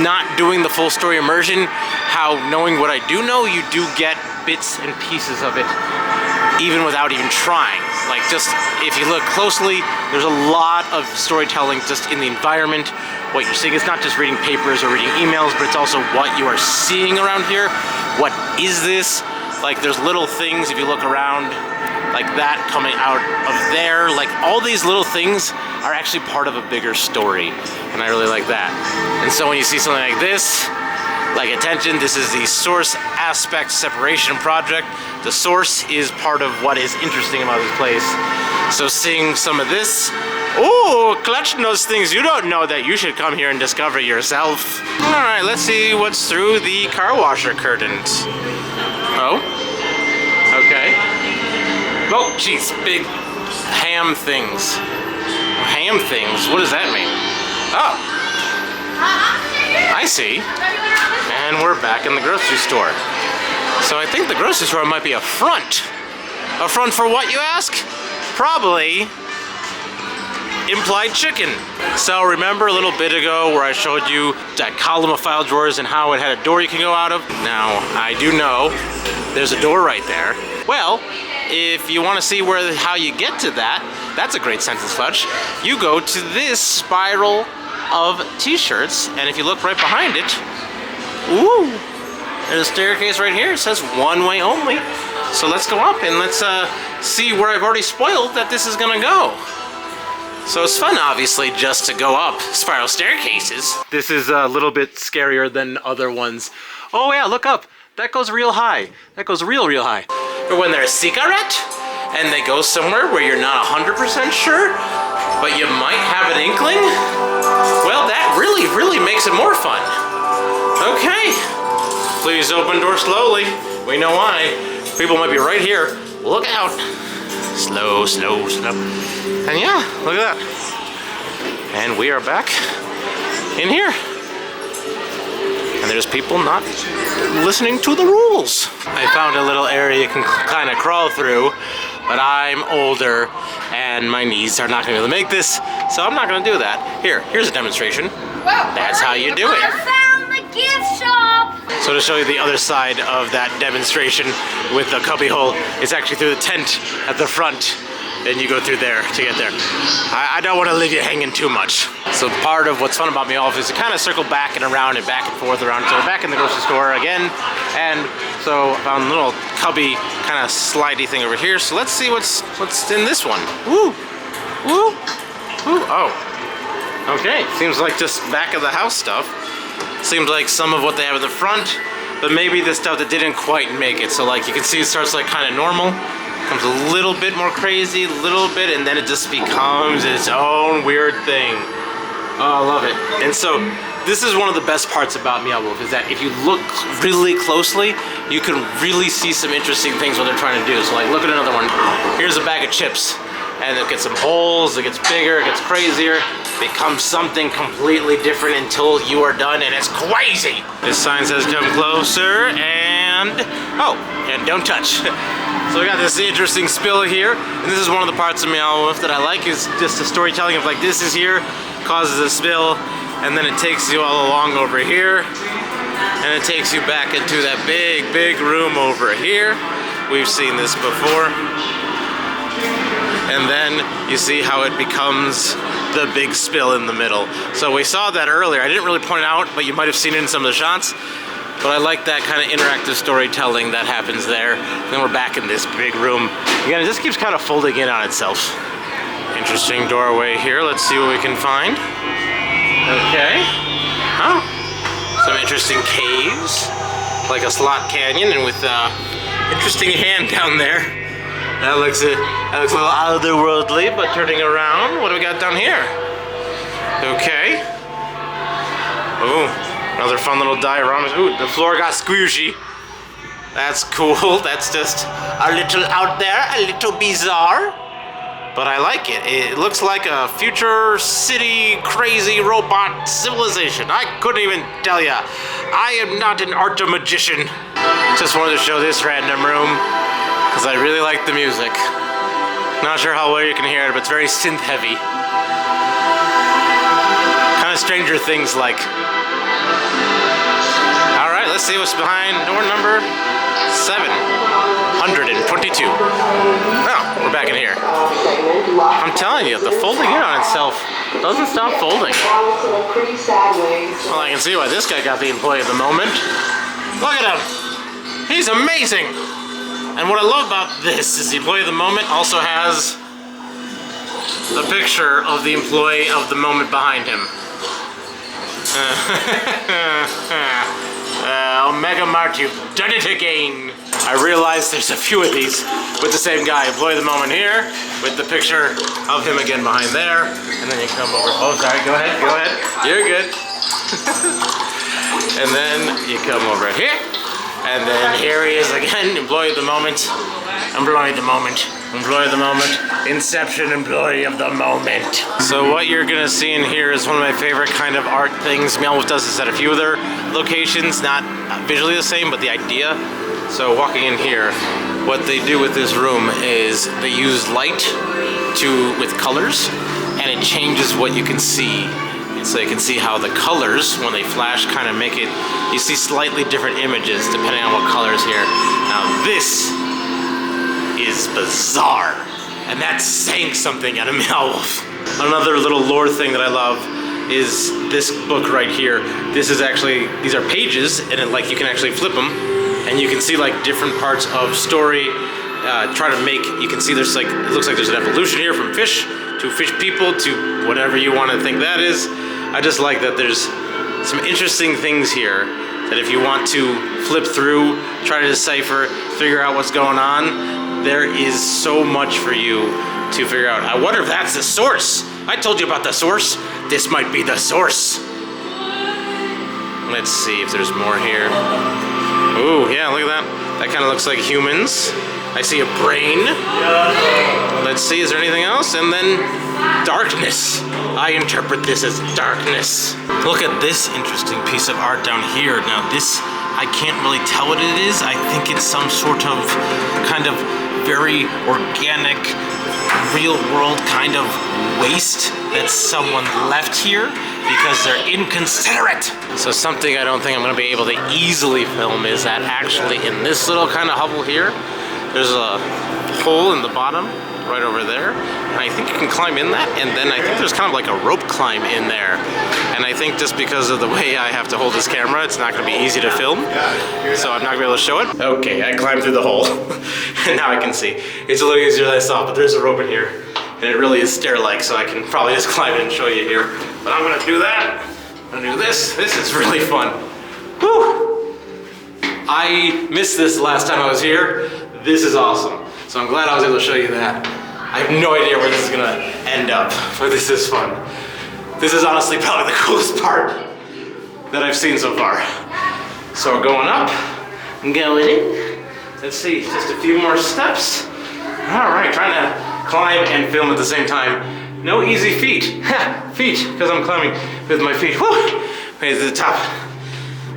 not doing the full story immersion, how knowing what I do know, you do get bits and pieces of it, even without even trying. Like, just if you look closely, there's a lot of storytelling just in the environment. What you're seeing is not just reading papers or reading emails, but it's also what you are seeing around here. What is this? Like, there's little things, if you look around, like that coming out of there. Like, all these little things are actually part of a bigger story, and I really like that. And so when you see something like this, like, attention, this is the source aspect separation project. The source is part of what is interesting about this place. So seeing some of this, ooh, Clutch knows things you don't know that you should come here and discover yourself. All right, let's see what's through the car washer curtains. Oh, okay. Oh, geez, big ham things. Ham things, what does that mean? Oh, I see. And we're back in the grocery store. So I think the grocery store might be a front. A front for what, you ask? Probably implied chicken. So remember a little bit ago where I showed you that column of file drawers and how it had a door you can go out of? Now, I do know there's a door right there. Well, if you want to see how you get to that, that's a great sentence, Clutch. You go to this spiral of t-shirts, and if you look right behind it, ooh, there's a staircase right here. It says one way only. So let's go up and let's see where I've already spoiled that this is gonna go. So it's fun, obviously, just to go up spiral staircases. This is a little bit scarier than other ones. Oh yeah, look up. That goes real high. That goes real high. Or when there's cigarette, and they go somewhere where you're not 100% sure, but you might have an inkling, well, that really makes it more fun. Okay, please open door slowly. We know why. People might be right here. Look out. Slow. And yeah, look at that. And we are back in here. And there's people not listening to the rules. I found a little area you can kind of crawl through, but I'm older and my knees are not gonna be able to make this, so I'm not gonna do that. Here's a demonstration. That's how you do it. I found the gift shop! So to show you the other side of that demonstration with the cubby hole, it's actually through the tent at the front, and you go through there to get there. I don't want to leave you hanging too much. So part of what's fun about Meow Wolf is to kind of circle back and around and back and forth around. So we're back in the grocery store again, and so I found a little cubby kind of slidey thing over here. So let's see what's in this one. Woo! Oh. Okay, seems like just back of the house stuff. Seems like some of what they have at the front, but maybe the stuff that didn't quite make it. So like you can see it starts like kind of normal, comes a little bit more crazy, a little bit, and then it just becomes its own weird thing. Oh, I love it. And so this is one of the best parts about Meow Wolf, is that if you look really closely, you can really see some interesting things what they're trying to do. So like look at another one. Here's a bag of chips. And it gets some holes, it gets bigger, it gets crazier, becomes something completely different until you are done, and it's crazy. This sign says come closer, and don't touch. So we got this interesting spill here, and this is one of the parts of Meow Wolf that I like, is just the storytelling of like this is here, causes a spill, and then it takes you all along over here, and it takes you back into that big room over here. We've seen this before. And then you see how it becomes the big spill in the middle. So we saw that earlier. I didn't really point it out, but you might have seen it in some of the shots. But I like that kind of interactive storytelling that happens there. And then we're back in this big room. Again, it just keeps kind of folding in on itself. Interesting doorway here. Let's see what we can find. Okay. Oh, some interesting caves. Like a slot canyon, and with interesting hand down there. That looks a little otherworldly, but turning around, what do we got down here? Okay. Ooh, another fun little diorama. Ooh, the floor got squishy. That's cool. That's just a little out there, a little bizarre. But I like it. It looks like a future city crazy robot civilization. I couldn't even tell ya. I am not an art magician. Just wanted to show this random room, because I really like the music. Not sure how well you can hear it, but it's very synth heavy. Kind of Stranger Things like. Alright, let's see what's behind door number 722. Oh, we're back in here. I'm telling you, the folding in on itself doesn't stop folding. Well, I can see why this guy got the employee of the moment. Look at him! He's amazing! And what I love about this is the employee of the moment also has the picture of the employee of the moment behind him. Omega Mart, you've done it again. I realize there's a few of these with the same guy. Employee of the moment here, with the picture of him again behind there. And then you come over. Oh, sorry, go ahead. You're good. And then you come over here. And then here he is again, employee of the moment, employee of the moment, employee of the moment, Inception, employee of the moment. So what you're gonna see in here is one of my favorite kind of art things. Meow Wolf does this at a few other locations, not visually the same, but the idea. So walking in here, what they do with this room is they use light with colors, and it changes what you can see. So you can see how the colors, when they flash, kind of make it, you see slightly different images depending on what color is here. Now this is bizarre, and that's saying something at a Meow Wolf. Another little lore thing that I love is this book right here. This is actually, these are pages, and it, like you can actually flip them, and you can see like different parts of story. Try to make, you can see there's like, it looks like there's an evolution here from fish to fish people to whatever you want to think that is. I just like that there's some interesting things here that if you want to flip through, try to decipher, figure out what's going on, there is so much for you to figure out. I wonder if that's the source. I told you about the source. This might be the source. Let's see if there's more here. Ooh, yeah, look at that. That kind of looks like humans. I see a brain. Let's see, is there anything else? And then darkness. I interpret this as darkness. Look at this interesting piece of art down here. Now this, I can't really tell what it is. I think it's some sort of kind of very organic, real world kind of waste that someone left here because they're inconsiderate. So something I don't think I'm gonna be able to easily film is that actually in this little kind of hovel here, there's a hole in the bottom right over there, and I think you can climb in that, and then I think there's kind of like a rope climb in there, and I think just because of the way I have to hold this camera, it's not going to be easy to film, so I'm not going to be able to show it. Okay, I climbed through the hole, and now I can see. It's a little easier than I thought, but there's a rope in here, and it really is stair-like, so I can probably just climb it and show you here, but I'm going to do that. I'm going to do this. This is really fun. Whew! I missed this last time I was here. This is awesome. So I'm glad I was able to show you that. I have no idea where this is gonna end up, but this is fun. This is honestly probably the coolest part that I've seen so far. So we're going up, and going in. Let's see, just a few more steps. All right, trying to climb and film at the same time. No easy feat. Feet, because I'm climbing with my feet. Woo! Made it to the top.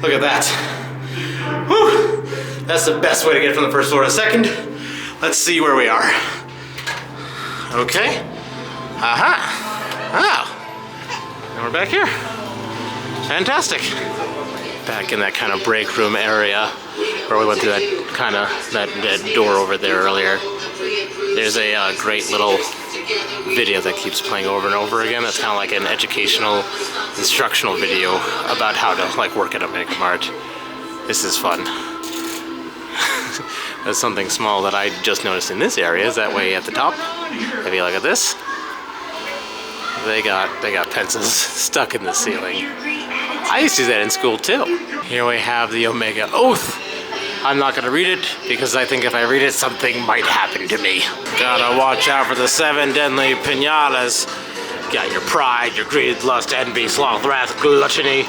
Look at that. Woo! That's the best way to get from the first floor to second. Let's see where we are. Okay. Aha. Wow. And we're back here. Fantastic. Back in that kind of break room area where we went through that kind of that door over there earlier. There's a great little video that keeps playing over and over again. That's kind of like an educational, instructional video about how to like work at a Mega Mart. This is fun. That's something small that I just noticed in this area is that way at the top. If you look at this, they got pencils stuck in the ceiling. I used to do that in school too. Here we have the Omega Oath. I'm not gonna read it because I think if I read it, something might happen to me. Gotta watch out for the 7 deadly pinatas. Got your pride, your greed, lust, envy, sloth, wrath, gluttony.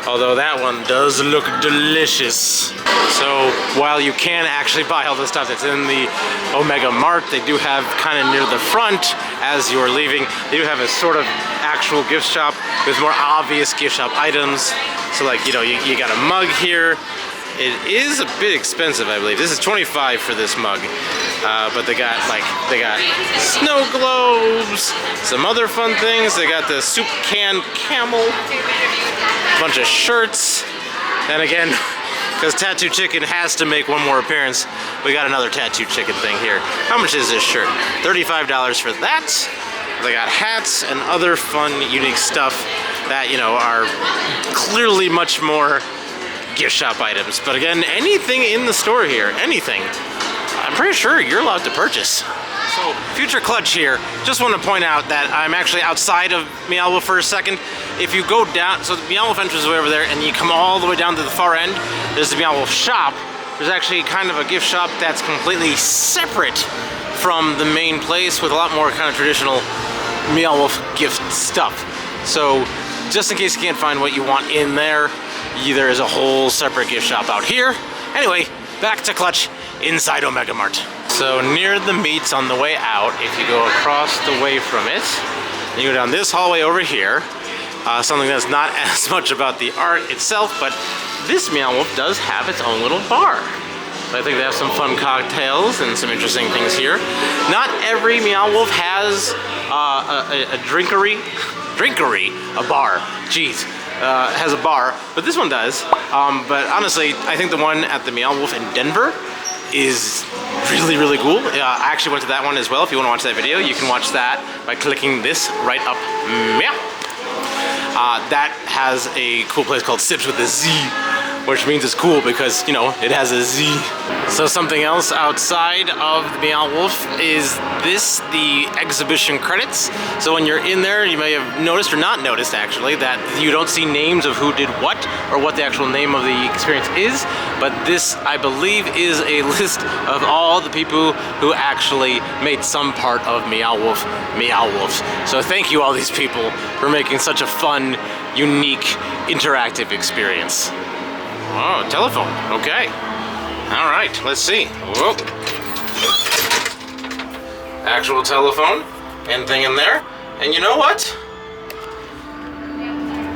Although that one does look delicious. So while you can actually buy all the stuff that's in the Omega Mart, they do have kind of near the front as you're leaving, they do have a sort of actual gift shop with more obvious gift shop items. So like, you know, you got a mug here. It is a bit expensive, I believe. This is $25 for this mug. But they got snow globes, some other fun things. They got the soup can camel, a bunch of shirts. And again, because Tattoo Chicken has to make one more appearance, we got another Tattoo Chicken thing here. How much is this shirt? $35 for that. They got hats and other fun, unique stuff that, you know, are clearly much more gift shop items. But again, anything in the store here, anything, I'm pretty sure you're allowed to purchase. So, future Clutch here, just want to point out that I'm actually outside of Meow Wolf for a second. If you go down, so the Meow Wolf entrance is way over there, and you come all the way down to the far end, there's the Meow Wolf shop. There's actually kind of a gift shop that's completely separate from the main place with a lot more kind of traditional Meow Wolf gift stuff. So, just in case you can't find what you want in there, there is a whole separate gift shop out here. Anyway, back to Clutch inside Omega Mart. So near the meats on the way out, if you go across the way from it, you go down this hallway over here, something that's not as much about the art itself, but this Meow Wolf does have its own little bar. So I think they have some fun cocktails and some interesting things here. Not every Meow Wolf has a drinkery, a bar, jeez. Has a bar, but this one does. But honestly, I think the one at the Meow Wolf in Denver is really, really cool. I actually went to that one as well. If you want to watch that video, you can watch that by clicking this right up. Meow. That has a cool place called Sips with a Z. which means it's cool because, you know, it has a Z. So something else outside of the Meow Wolf is this, the exhibition credits. So when you're in there, you may have noticed, or not noticed actually, that you don't see names of who did what, or what the actual name of the experience is, but this, I believe, is a list of all the people who actually made some part of Meow Wolf, Meow Wolfs. So thank you all these people for making such a fun, unique, interactive experience. Oh, telephone, okay. All right, let's see. Whoa. Actual telephone and thing in there. And you know what?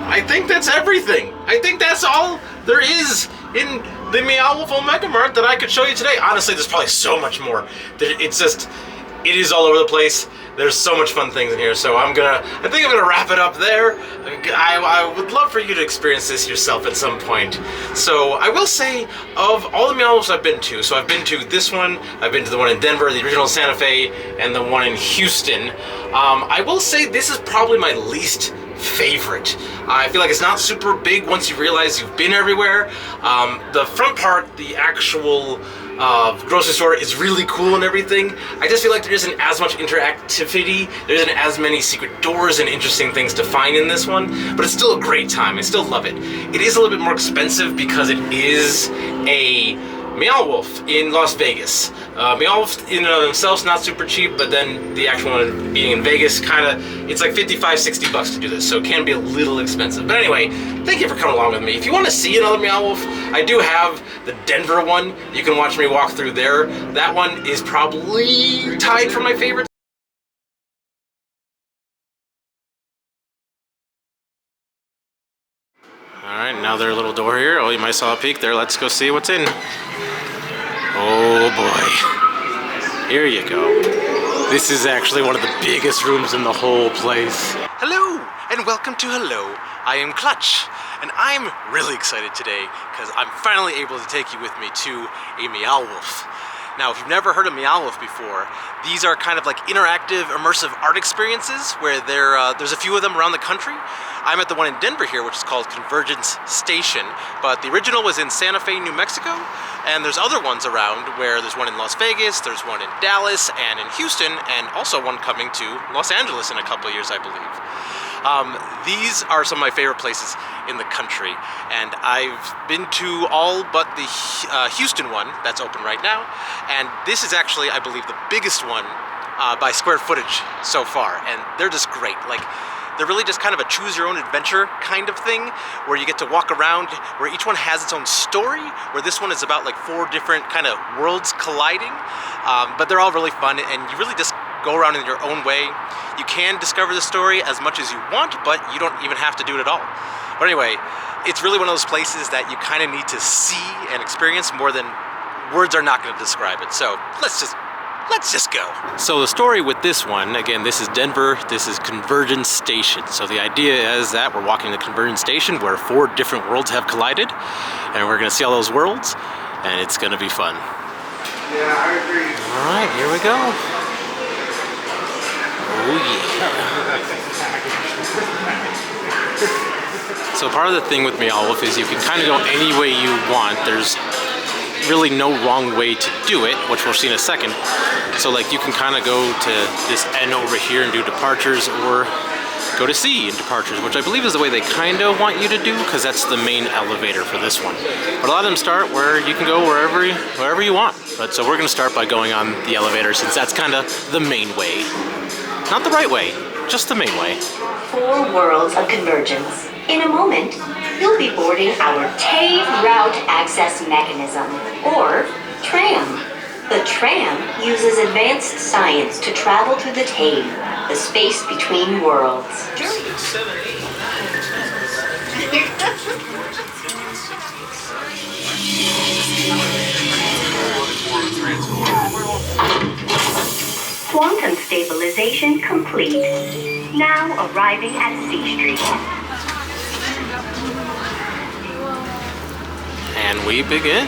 I think that's everything. I think that's all there is in the Meow Wolf Omega Mart that I could show you today. Honestly, there's probably so much more. It's just, it is all over the place. There's so much fun things in here, so I think I'm gonna wrap it up there. I would love for you to experience this yourself at some point. So I will say, of all the Meow Wolfs I've been to, so I've been to this one, I've been to the one in Denver, the original Santa Fe, and the one in Houston. I will say this is probably my least favorite. I feel like it's not super big once you realize you've been everywhere. The front part, the actual grocery store, is really cool and everything. I just feel like there isn't as much interactivity, there isn't as many secret doors and interesting things to find in this one, but it's still a great time. I still love it. It is a little bit more expensive because it is a Meow Wolf in Las Vegas. Meow Wolf in and of themselves not super cheap, but then the actual one being in Vegas, it's like 55, 60 bucks to do this, so it can be a little expensive. But anyway, thank you for coming along with me. If you want to see another Meow Wolf, I do have the Denver one. You can watch me walk through there. That one is probably tied for my favorite. Alright, now their little door here. Oh, you might saw a peek there. Let's go see what's in. Oh boy. Here you go. This is actually one of the biggest rooms in the whole place. Hello, and welcome to Hello. I am Clutch, and I'm really excited today because I'm finally able to take you with me to a Meow Wolf. Now, if you've never heard of Meow Wolf before, these are kind of like interactive, immersive art experiences where there's a few of them around the country. I'm at the one in Denver here, which is called Convergence Station, but the original was in Santa Fe, New Mexico, and there's other ones around where there's one in Las Vegas, there's one in Dallas and in Houston, and also one coming to Los Angeles in a couple of years, I believe. These are some of my favorite places in the country, and I've been to all but the Houston one that's open right now, and this is actually, I believe, the biggest one by square footage so far, and they're just great. Like, they're really just kind of a choose-your-own-adventure kind of thing, where you get to walk around, where each one has its own story, where this one is about like 4 different kind of worlds colliding, but they're all really fun, and you really just go around in your own way. You can discover the story as much as you want, but you don't even have to do it at all. But anyway, it's really one of those places that you kind of need to see and experience more than words are not going to describe it. So let's just go. So the story with this one, again, this is Denver, this is Convergence Station. So the idea is that we're walking to Convergence Station where 4 different worlds have collided, and we're going to see all those worlds, and it's going to be fun. Yeah, I agree. All right, here we go. Oh yeah. So part of the thing with Meow Wolf is you can kind of go any way you want. There's really no wrong way to do it, which we'll see in a second. So like you can kind of go to this N over here and do departures, or go to C in departures, which I believe is the way they kind of want you to do, because that's the main elevator for this one. But a lot of them start where you can go wherever you want. But so we're going to start by going on the elevator, since that's kind of the main way. Not the right way, just the main way. 4 worlds of convergence. In a moment, you'll be boarding our Tave Route Access Mechanism, or TRAM. The TRAM uses advanced science to travel through the Tave, the space between worlds. Quantum stabilization complete. Now arriving at C Street. And we begin.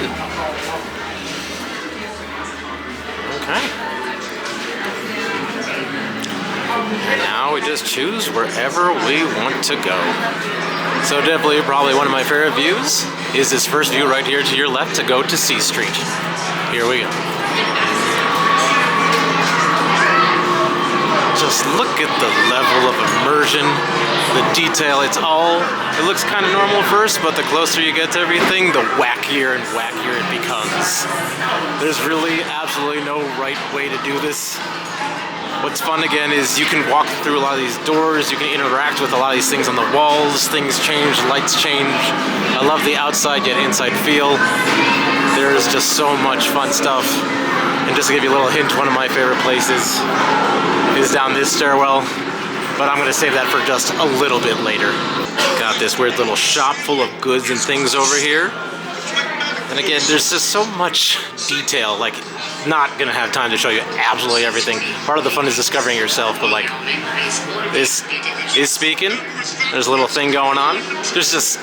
Okay. And now we just choose wherever we want to go. So definitely probably one of my favorite views is this first view right here to your left to go to C Street. Here we go. Just look at the level of immersion, the detail. It looks kind of normal first, but the closer you get to everything, the wackier and wackier it becomes. There's really absolutely no right way to do this. What's fun again is you can walk through a lot of these doors, you can interact with a lot of these things on the walls, things change, lights change. I love the outside yet inside feel. There's just so much fun stuff. And just to give you a little hint, one of my favorite places is down this stairwell, but I'm gonna save that for just a little bit later. Got this weird little shop full of goods and things over here. And again, there's just so much detail, like, not gonna have time to show you absolutely everything. Part of the fun is discovering yourself, but like, this is speaking. There's a little thing going on. There's just,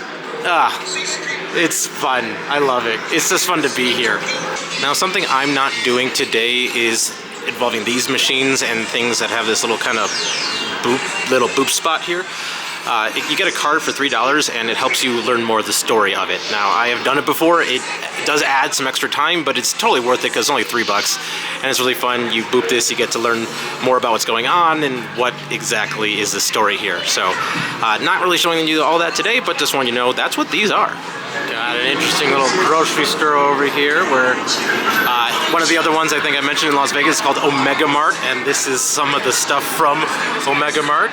it's fun. I love it. It's just fun to be here. Now, something I'm not doing today is involving these machines and things that have this little kind of little boop spot here. You get a card for $3 and it helps you learn more of the story of it. Now, I have done it before. It does add some extra time, but it's totally worth it because it's only $3 and it's really fun. You boop this, you get to learn more about what's going on and what exactly is the story here. So, not really showing you all that today, but just want you to know that's what these are. Got an interesting little grocery store over here where one of the other ones I think I mentioned in Las Vegas is called Omega Mart, and this is some of the stuff from Omega Mart.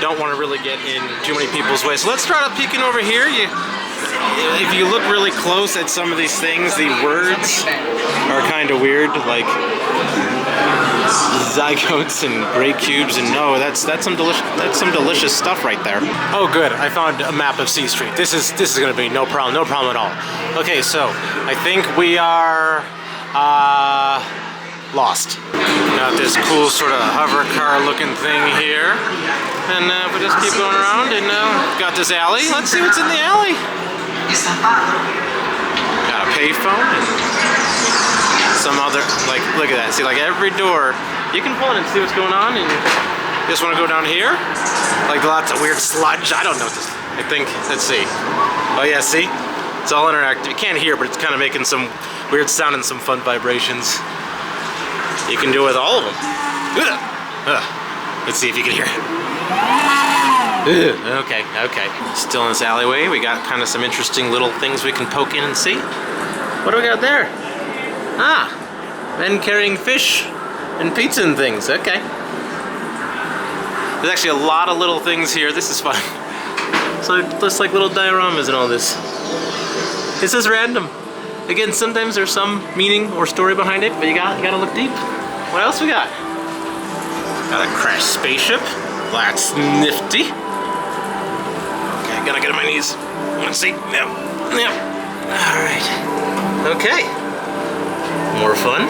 Don't want to really get in too many people's way, so let's try to peeking over here. If you look really close at some of these things, the words are kind of weird, like zygotes and gray cubes, and no, that's some delicious stuff right there. Oh, good, I found a map of C Street. This is gonna be no problem at all. Okay, so I think we are lost. Got this cool sort of hover car looking thing here, and we just keep going around, and got this alley. Let's see what's in the alley. Got a payphone and some other, like, look at that. See, like every door, you can pull in and see what's going on, and you just want to go down here. Like lots of weird sludge. I don't know what this, I think, let's see. Oh yeah, see? It's all interactive. You can't hear, but it's kind of making some weird sound and some fun vibrations. You can do it with all of them. Let's see if you can hear it. Okay. Still in this alleyway. We got kind of some interesting little things we can poke in and see. What do we got there? Men carrying fish and pizza and things. Okay. There's actually a lot of little things here. This is fun. So it looks like little dioramas and all this. This is random. Again, sometimes there's some meaning or story behind it, but you gotta look deep. What else we got? Got a crashed spaceship. That's nifty. Okay, gotta get on my knees. Let's see. Yep. Alright. Okay. More fun.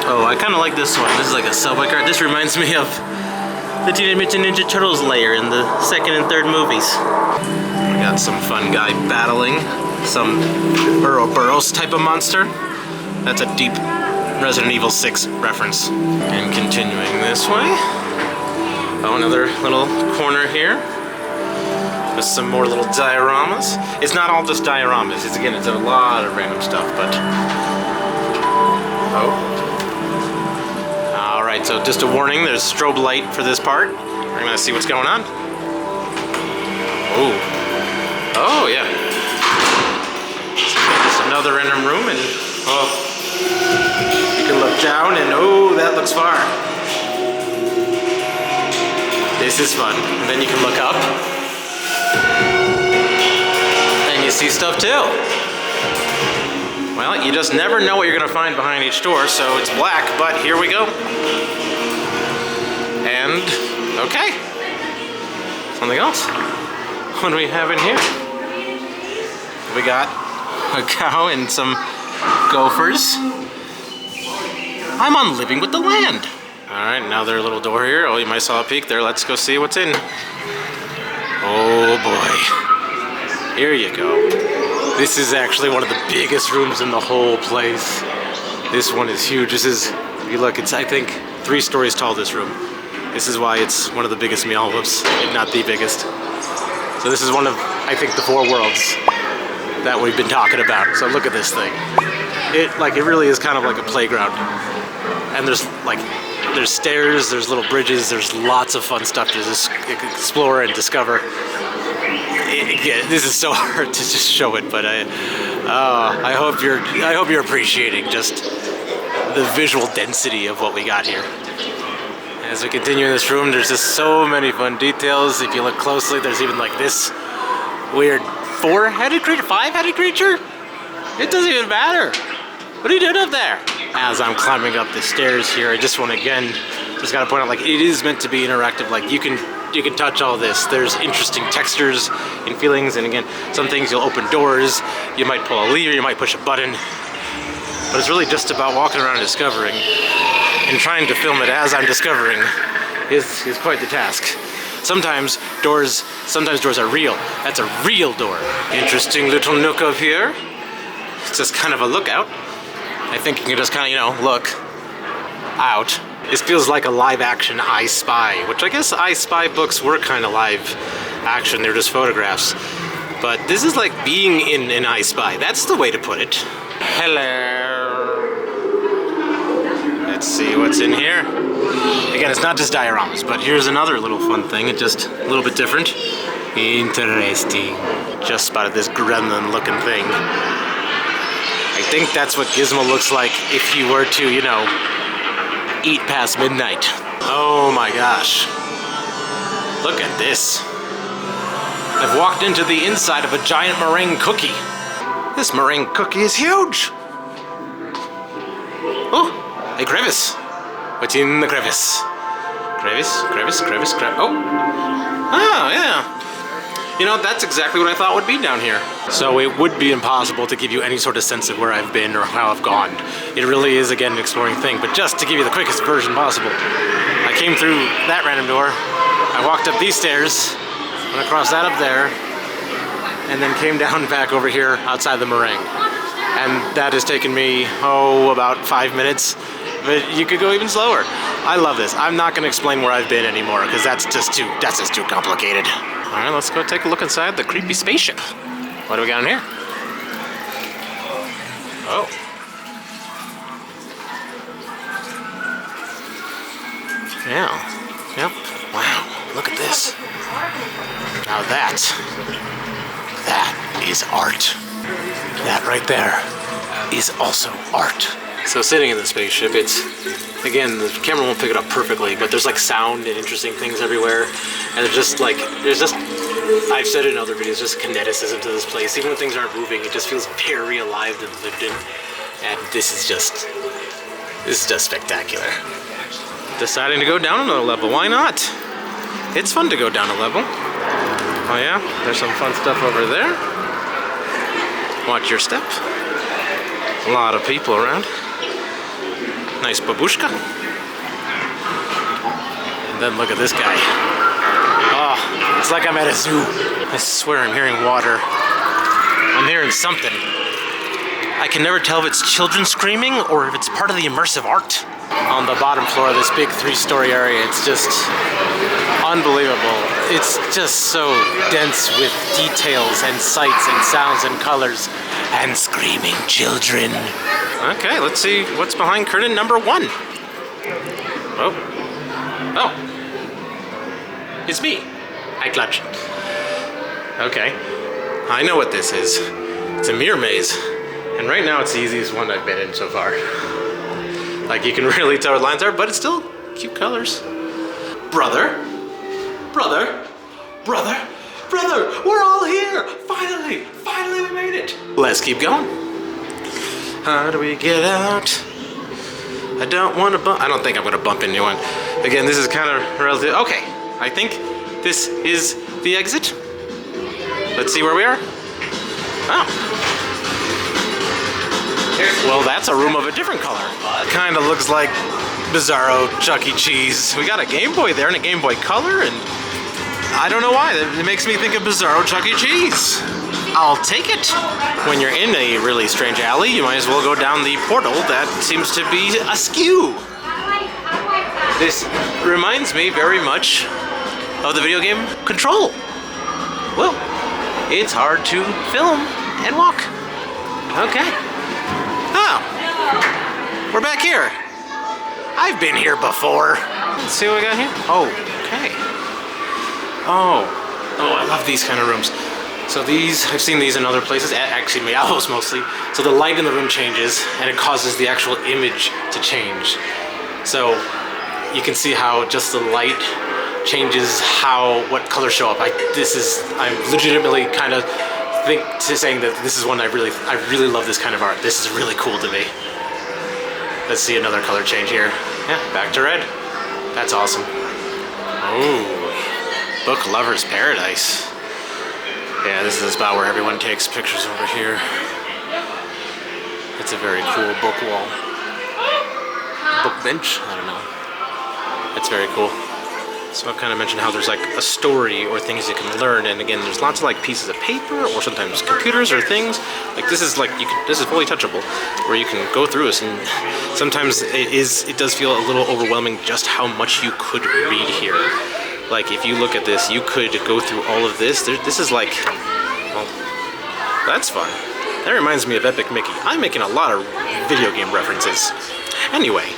Oh, I kinda like this one. This is like a subway car. This reminds me of the Teenage Mutant Ninja Turtles layer in the second and third movies. We got some fun guy battling some Burrows type of monster. That's a deep Resident Evil 6 reference. And continuing this way. Oh, another little corner here with some more little dioramas. It's not all just dioramas. It's a lot of random stuff, but Alright, so just a warning, there's strobe light for this part. We're gonna see what's going on. Oh yeah. Just another random room, and you can look down and that looks far. This is fun. And then you can look up and you see stuff too. Well, you just never know what you're gonna find behind each door, so it's black, but here we go. And, okay. Something else. What do we have in here? We got a cow and some gophers. I'm on Living with the Land. Alright, another little door here. Oh, you might saw a peek there. Let's go see what's in. Oh boy. Here you go. This is actually one of the biggest rooms in the whole place. This one is huge. This is, if you look, it's I think 3 stories tall, this room. This is why it's one of the biggest Meow Wolfs, if not the biggest. So this is one of, I think, the 4 worlds that we've been talking about. So look at this thing. It really is kind of like a playground. And there's stairs, there's little bridges, there's lots of fun stuff to just explore and discover. This is so hard to just show it, but I hope you're appreciating just the visual density of what we got here. As we continue in this room, there's just so many fun details. If you look closely, there's even like this weird 4-headed creature, 5-headed creature? It doesn't even matter. What are you doing up there? As I'm climbing up the stairs here, I just want to again, just gotta point out, like, it is meant to be interactive. Like, you can touch all this. There's interesting textures and feelings, and again, some things you'll open doors, you might pull a lever, you might push a button, but it's really just about walking around and discovering, and trying to film it as I'm discovering is quite the task. Sometimes doors are real. That's a real door. Interesting little nook up here. It's just kind of a lookout. I think you can just kind of, look out. This feels like a live action I Spy, which I guess I Spy books were kind of live action. They're just photographs. But this is like being in an I Spy. That's the way to put it. Hello. Let's see what's in here. Again, it's not just dioramas, but here's another little fun thing. It's just a little bit different. Interesting. Just spotted this gremlin looking thing. I think that's what Gizmo looks like if you were to, eat past midnight. Oh my gosh. Look at this. I've walked into the inside of a giant meringue cookie. This meringue cookie is huge. Oh, a crevice. What's in the crevice? Crevice. Oh, yeah. That's exactly what I thought would be down here. So it would be impossible to give you any sort of sense of where I've been or how I've gone. It really is, again, an exploring thing, but just to give you the quickest version possible. I came through that random door, I walked up these stairs, went across that up there, and then came down back over here outside the meringue. And that has taken me, about 5 minutes. But you could go even slower. I love this. I'm not gonna explain where I've been anymore, because that's just too complicated. All right, let's go take a look inside the creepy spaceship. What do we got in here? Oh. Yeah. Yep. Wow. Look at this. Now that is art. That right there is also art. So sitting in the spaceship, it's, again, the camera won't pick it up perfectly, but there's like sound and interesting things everywhere. And there's just, I've said it in other videos, just kineticism to this place. Even when things aren't moving, it just feels very alive and lived in. And this is just spectacular. Deciding to go down another level, why not? It's fun to go down a level. Oh yeah, there's some fun stuff over there. Watch your step. A lot of people around. Nice babushka. And then look at this guy. Oh, it's like I'm at a zoo. I swear I'm hearing water. I'm hearing something. I can never tell if it's children screaming or if it's part of the immersive art. On the bottom floor of this big 3-story area, it's just unbelievable. It's just so dense with details and sights and sounds and colors and screaming children. Okay, let's see what's behind curtain number 1. Oh. It's me. I clutch. Okay. I know what this is. It's a mirror maze. And right now it's the easiest one I've been in so far. Like, you can really tell where the lines are, but it's still cute colors. Brother, we're all here! Finally we made it! Let's keep going. How do we get out? I don't want to bump. I don't think I'm going to bump into anyone. Again, this is kind of relative. Okay, I think this is the exit. Let's see where we are. Oh. Well, that's a room of a different color. Kind of looks like Bizarro Chuck E. Cheese. We got a Game Boy there and a Game Boy Color, and I don't know why. It makes me think of Bizarro Chuck E. Cheese. I'll take it. When you're in a really strange alley, you might as well go down the portal that seems to be askew. This reminds me very much of the video game Control. Well, it's hard to film and walk. Okay. Oh, we're back here. I've been here before. Let's see what we got here. Oh, okay. Oh, I love these kind of rooms. So these, I've seen these in other places, actually Meow Wolfs mostly. So the light in the room changes and it causes the actual image to change. So you can see how just the light changes what colors show up. I'm legitimately kind of saying that this is one I really love this kind of art. This is really cool to me. Let's see another color change here. Yeah, back to red. That's awesome. Oh, Book Lover's Paradise. Yeah, this is the spot where everyone takes pictures over here. It's a very cool book wall. Book bench? I don't know. It's very cool. So I kind of mentioned how there's like a story or things you can learn, and again, there's lots of like pieces of paper or sometimes computers or things. Like this is like this is fully touchable, where you can go through this, and sometimes it does feel a little overwhelming just how much you could read here. Like if you look at this, you could go through all of this. This is like, well, that's fun. That reminds me of Epic Mickey. I'm making a lot of video game references. Anyway,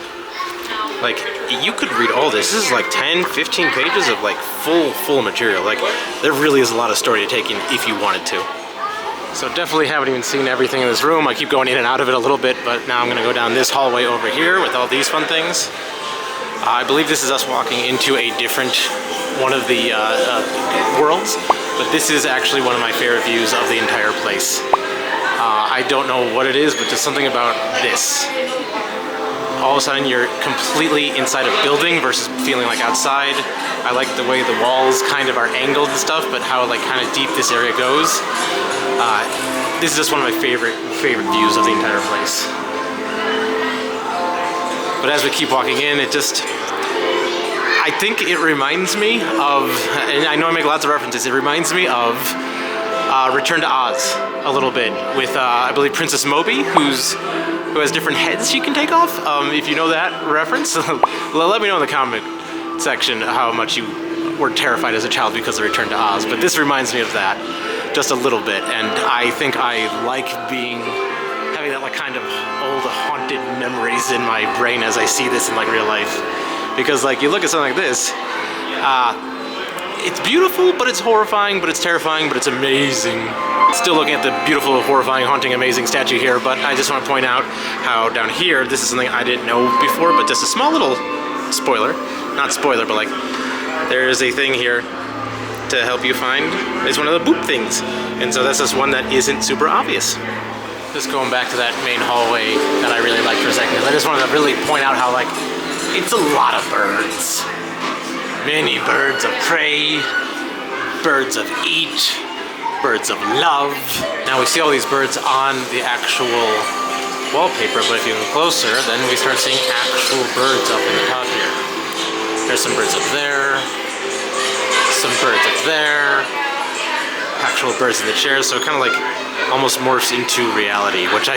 like you could read all this. This is like 10, 15 pages of like full material. Like there really is a lot of story to take in if you wanted to. So definitely haven't even seen everything in this room. I keep going in and out of it a little bit, but now I'm gonna go down this hallway over here with all these fun things. I believe this is us walking into a different one of the worlds, but this is actually one of my favorite views of the entire place. I don't know what it is, but just something about this. All of a sudden you're completely inside a building versus feeling like outside. I like the way the walls kind of are angled and stuff, but how like kind of deep this area goes. This is just one of my favorite views of the entire place. But as we keep walking in, I think it reminds me of, and I know I make lots of references, it reminds me of Return to Oz a little bit with, I believe, Princess Moby, who has different heads she can take off. If you know that reference, let me know in the comment section how much you were terrified as a child because of Return to Oz. But this reminds me of that just a little bit, and I think I like having that like kind of old haunted memories in my brain as I see this in like real life. Because like you look at something like this, it's beautiful, but it's horrifying, but it's terrifying, but it's amazing. Still looking at the beautiful, horrifying, haunting, amazing statue here, but I just want to point out how down here, this is something I didn't know before, but just a small little spoiler. Not spoiler, but like, there is a thing here to help you find, it's one of the boop things. And so that's just one that isn't super obvious. Just going back to that main hallway that I really liked for a second, because I just wanted to really point out how like, it's a lot of birds. Many birds of prey, birds of eat, birds of love. Now we see all these birds on the actual wallpaper, but if you look closer, then we start seeing actual birds up in the top here. There's some birds up there, some birds up there, actual birds in the chairs, so it kind of like almost morphs into reality, which I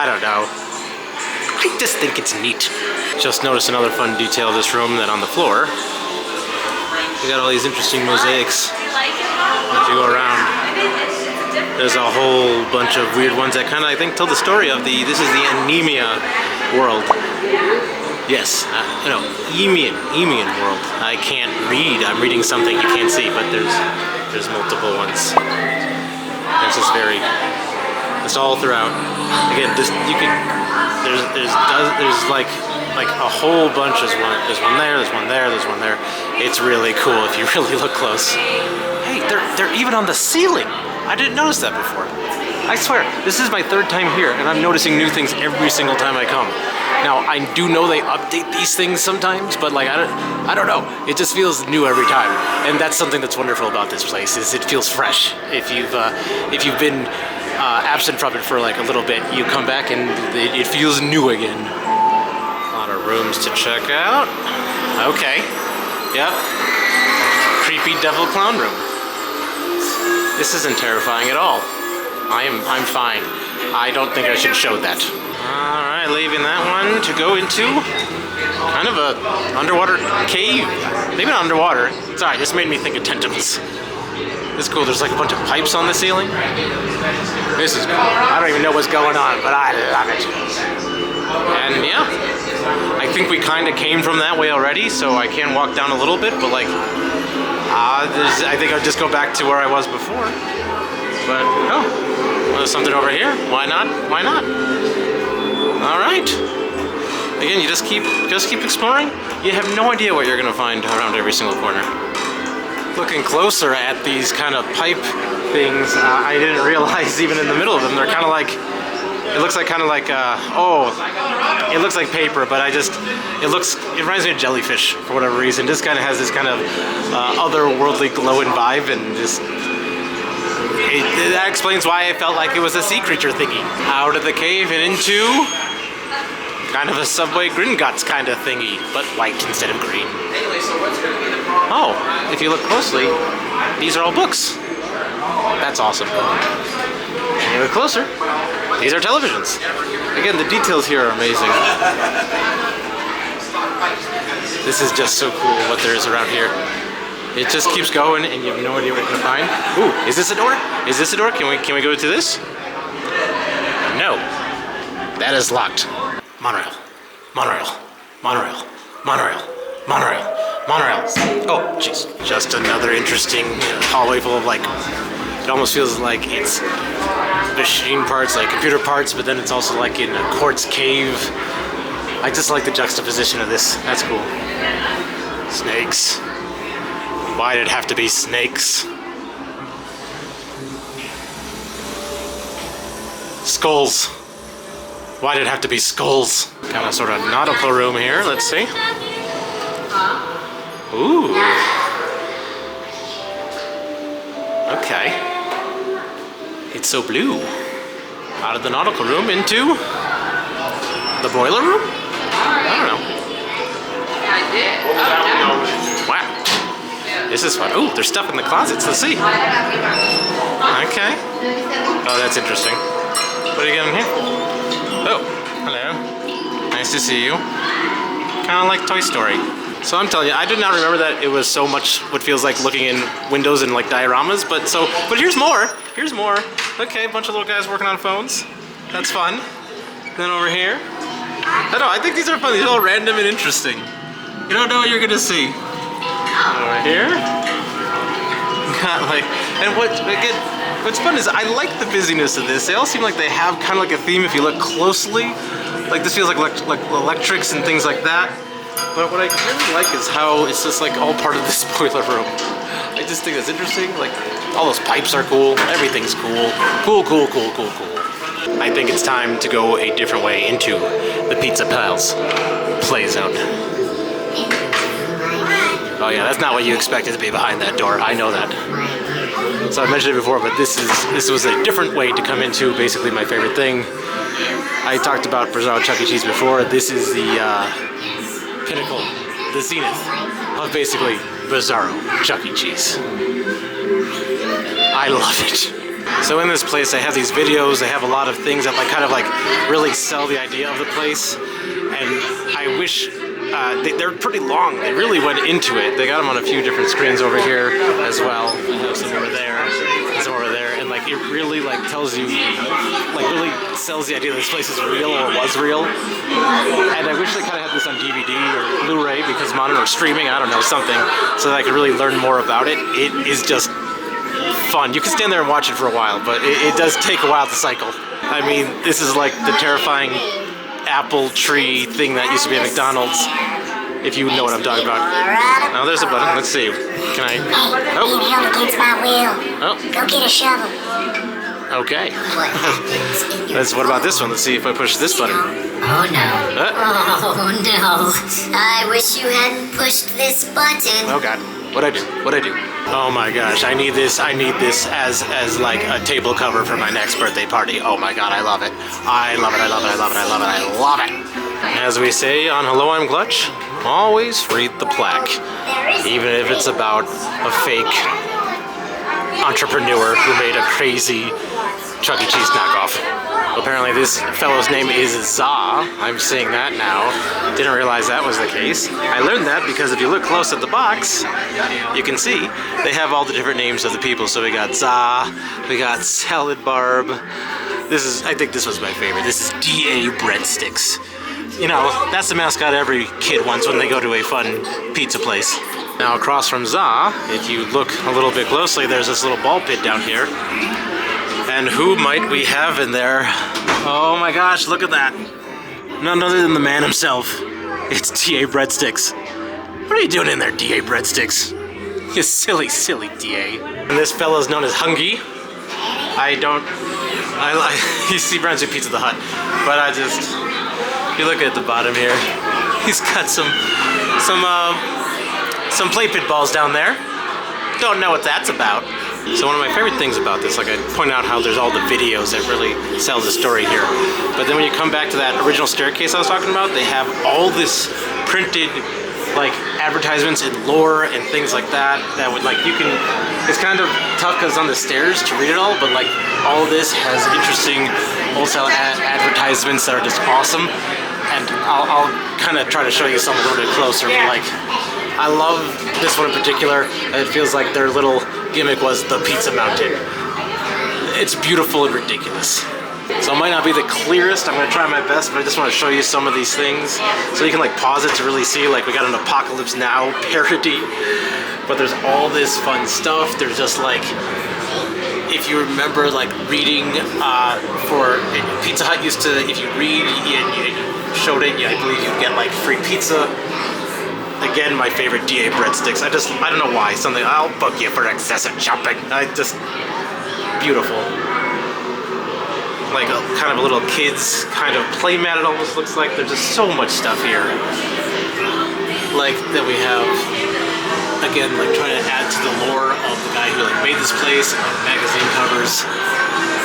don't know. I just think it's neat. Just noticed another fun detail of this room, that on the floor, we got all these interesting mosaics. If you go around, there's a whole bunch of weird ones that kind of, I think, tell the story of this is the anemia world. Yes, Emian world. I can't read, I'm reading something you can't see, but there's multiple ones. It's just it's all throughout. Again, there's like a whole bunch. There's one there, there's one there, there's one there. It's really cool if you really look close. Hey, they're even on the ceiling. I didn't notice that before. I swear, this is my third time here, and I'm noticing new things every single time I come. Now, I do know they update these things sometimes, but like I don't know. It just feels new every time, and that's something that's wonderful about this place. Is it feels fresh. If you've been absent from it for like a little bit, you come back and it feels new again. A lot of rooms to check out. Okay. Yep. Creepy devil clown room. This isn't terrifying at all. I'm fine. I don't think I should show that. Alright, leaving that one to go into kind of a underwater cave. Maybe not underwater. Sorry, this made me think of tentacles. This is cool. There's like a bunch of pipes on the ceiling. This is cool. I don't even know what's going on, but I love it. And yeah, I think we kind of came from that way already, so I can walk down a little bit, but like, I think I'll just go back to where I was before. But, oh, there's something over here. Why not? Why not? All right. Again, you just keep exploring. You have no idea what you're gonna find around every single corner. Looking closer at these kind of pipe things, I didn't realize even in the middle of them, they're kind of like, it looks like it looks like paper, but it reminds me of jellyfish for whatever reason. Just kind of has this kind of otherworldly glowing vibe, and just, that explains why I felt like it was a sea creature thingy. Out of the cave and into kind of a Subway Gringotts kind of thingy, but white instead of green. Oh, if you look closely, these are all books. That's awesome. And you look closer, these are televisions. Again, the details here are amazing. This is just so cool what there is around here. It just keeps going and you have no idea what you're gonna find. Ooh, is this a door? Is this a door? Can we go to this? No. That is locked. Monorail. Monorail. Monorail. Monorail. Monorail. Monorail. Oh, jeez. Just another interesting hallway full of like, it almost feels like it's machine parts, like computer parts, but then it's also like in a quartz cave. I just like the juxtaposition of this. That's cool. Snakes. Why did it have to be snakes? Skulls. Why did it have to be skulls? Kind of sort of nautical room here. Let's see. Ooh. Okay. It's so blue. Out of the nautical room into the boiler room? I don't know. Wow. This is fun. Ooh, there's stuff in the closets. Let's see. Okay. Oh, that's interesting. What do you got in here? Oh, hello. Nice to see you. Kind of like Toy Story. So I'm telling you, I did not remember that it was so much what feels like looking in windows and like dioramas, but here's more. Here's more. Okay, a bunch of little guys working on phones. That's fun. Then over here. I don't know, I think these are fun. These are all random and interesting. You don't know what you're gonna see. Over here. Got like, and what's fun is I like the busyness of this. They all seem like they have kind of like a theme if you look closely. Like this feels like electrics and things like that. But what I really like is how it's just like all part of this boiler room. I just think that's interesting. Like all those pipes are cool. Everything's cool. Cool, cool, cool, cool, cool. I think it's time to go a different way into the Pizza Pals play zone. Oh yeah, that's not what you expected to be behind that door. I know that. So I mentioned it before, but this was a different way to come into basically my favorite thing. I talked about Bizarro Chuck E. Cheese before. This is the pinnacle, the zenith of basically Bizarro Chuck E. Cheese. I love it. So in this place, they have these videos. They have a lot of things that kind of really sell the idea of the place. And I wish. They're pretty long. They really went into it. They got them on a few different screens over here as well. I have some over there, and some over there, and it really tells you, really sells the idea that this place is real or was real. And I wish they kind of had this on DVD or Blu-ray because modern or streaming, I don't know, something, so that I could really learn more about it. It is just fun. You can stand there and watch it for a while, but it does take a while to cycle. I mean, this is like the terrifying apple tree thing that used to be at McDonald's, if you know what I'm talking about. Oh, there's a button. Let's see. Can I? Oh. Need help against my will. Oh. Go get a shovel. Okay. What about this one? Let's see if I push this button. Oh no. Oh no. I wish you hadn't pushed this button. Oh god. What'd I do? What'd I do? Oh my gosh, I need this as like a table cover for my next birthday party. Oh my god, I love it. I love it, I love it, I love it, I love it, I love it. As we say on Hello, I'm Clutch, always read the plaque. Even if it's about a fake entrepreneur who made a crazy Chuck E. Cheese knockoff. Apparently this fellow's name is Za. I'm seeing that now. Didn't realize that was the case. I learned that because if you look close at the box, you can see they have all the different names of the people. So we got Za, we got Salad Barb. I think this was my favorite. This is DA Breadsticks. You know, that's the mascot every kid wants when they go to a fun pizza place. Now across from Za, if you look a little bit closely, there's this little ball pit down here. And who might we have in there? Oh my gosh, look at that. None other than the man himself. It's DA Breadsticks. What are you doing in there, DA Breadsticks? You silly, silly DA. And this fellow's known as Hungy. He runs with Pizza the Hut. But if you look at the bottom here, he's got some play pit balls down there. Don't know what that's about. So one of my favorite things about this, like I point out how there's all the videos that really sell the story here. But then when you come back to that original staircase I was talking about, they have all this printed like advertisements and lore and things like that would like it's kind of tough because it's on the stairs to read it all, but like all this has interesting old style advertisements that are just awesome. And I'll kind of try to show you some a little bit closer, but like I love this one in particular. It feels like their little gimmick was the pizza mountain. It's beautiful and ridiculous. So it might not be the clearest, I'm gonna try my best, but I just want to show you some of these things. So you can like pause it to really see, like we got an Apocalypse Now parody, but there's all this fun stuff. There's just like, if you remember like reading for Pizza Hut used to, if you read and you showed it, I believe you get like free pizza. Again, my favorite DA Breadsticks. I don't know why. Something, I'll book you for excessive shopping. Beautiful. Like kind of a little kid's kind of playmat it almost looks like. There's just so much stuff here. Like that we have, again, like trying to add to the lore of the guy who like made this place, magazine covers.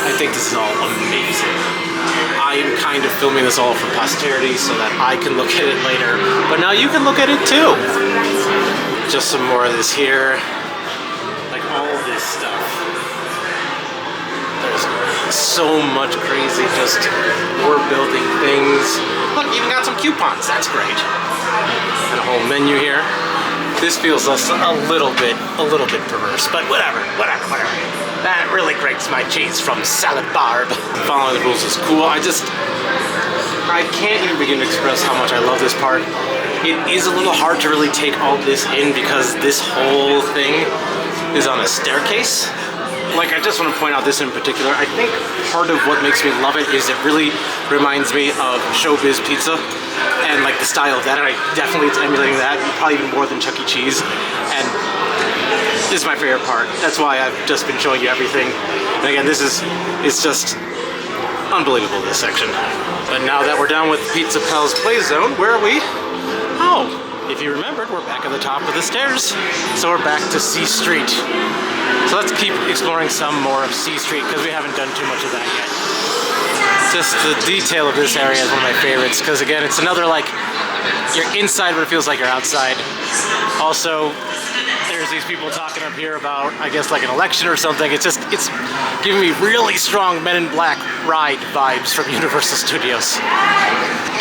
I think this is all amazing. I'm kind of filming this all for posterity so that I can look at it later, but now you can look at it too. Just some more of this here, like all this stuff. There's so much crazy, just we're building things. Look, even got some coupons, that's great. And a whole menu here. This feels a little bit perverse, but whatever. That really grates my cheese from Salad Barb. Following the rules is cool. I can't even begin to express how much I love this part. It is a little hard to really take all this in because this whole thing is on a staircase. Like, I just want to point out this in particular. I think part of what makes me love it is it really reminds me of Showbiz Pizza and like the style of that, and it's emulating that, probably even more than Chuck E. Cheese. And this is my favorite part. That's why I've just been showing you everything. And again, it's just unbelievable, this section. But now that we're done with Pizza Pal's Play Zone, where are we? Oh, if you remembered, we're back at the top of the stairs. So we're back to C Street. So let's keep exploring some more of C Street because we haven't done too much of that yet. Just the detail of this area is one of my favorites because again, it's another like, you're inside but it feels like you're outside. Also, there's these people talking up here about, I guess, like an election or something. It's giving me really strong Men in Black ride vibes from Universal Studios.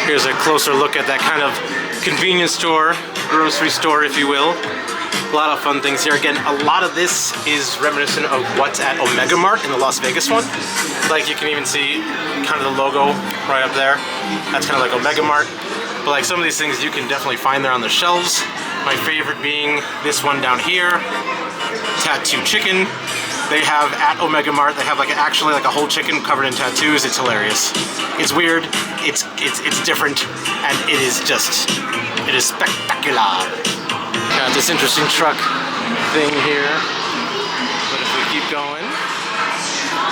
Here's a closer look at that kind of convenience store, grocery store, if you will. A lot of fun things here. Again, a lot of this is reminiscent of what's at Omega Mart in the Las Vegas one. Like you can even see kind of the logo right up there. That's kind of like Omega Mart. But like some of these things you can definitely find there on the shelves. My favorite being this one down here, Tattoo Chicken. They have at Omega Mart, they have like actually like a whole chicken covered in tattoos. It's hilarious. It's weird, it's different, and it is spectacular. Got this interesting truck thing here. But if we keep going,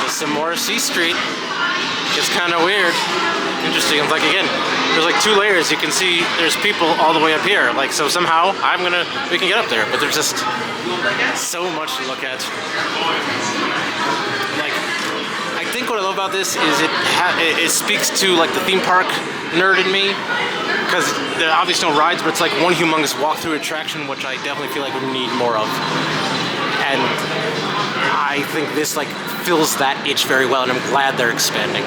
just some more C Street. It's kind of weird. Interesting. Like again, there's like two layers. You can see there's people all the way up here. Like so somehow we can get up there, but there's just so much to look at. Like I think what I love about this is it speaks to like the theme park nerd in me. Because there are obviously no rides, but it's like one humongous walkthrough attraction, which I definitely feel like we need more of. And I think this like fills that itch very well, and I'm glad they're expanding.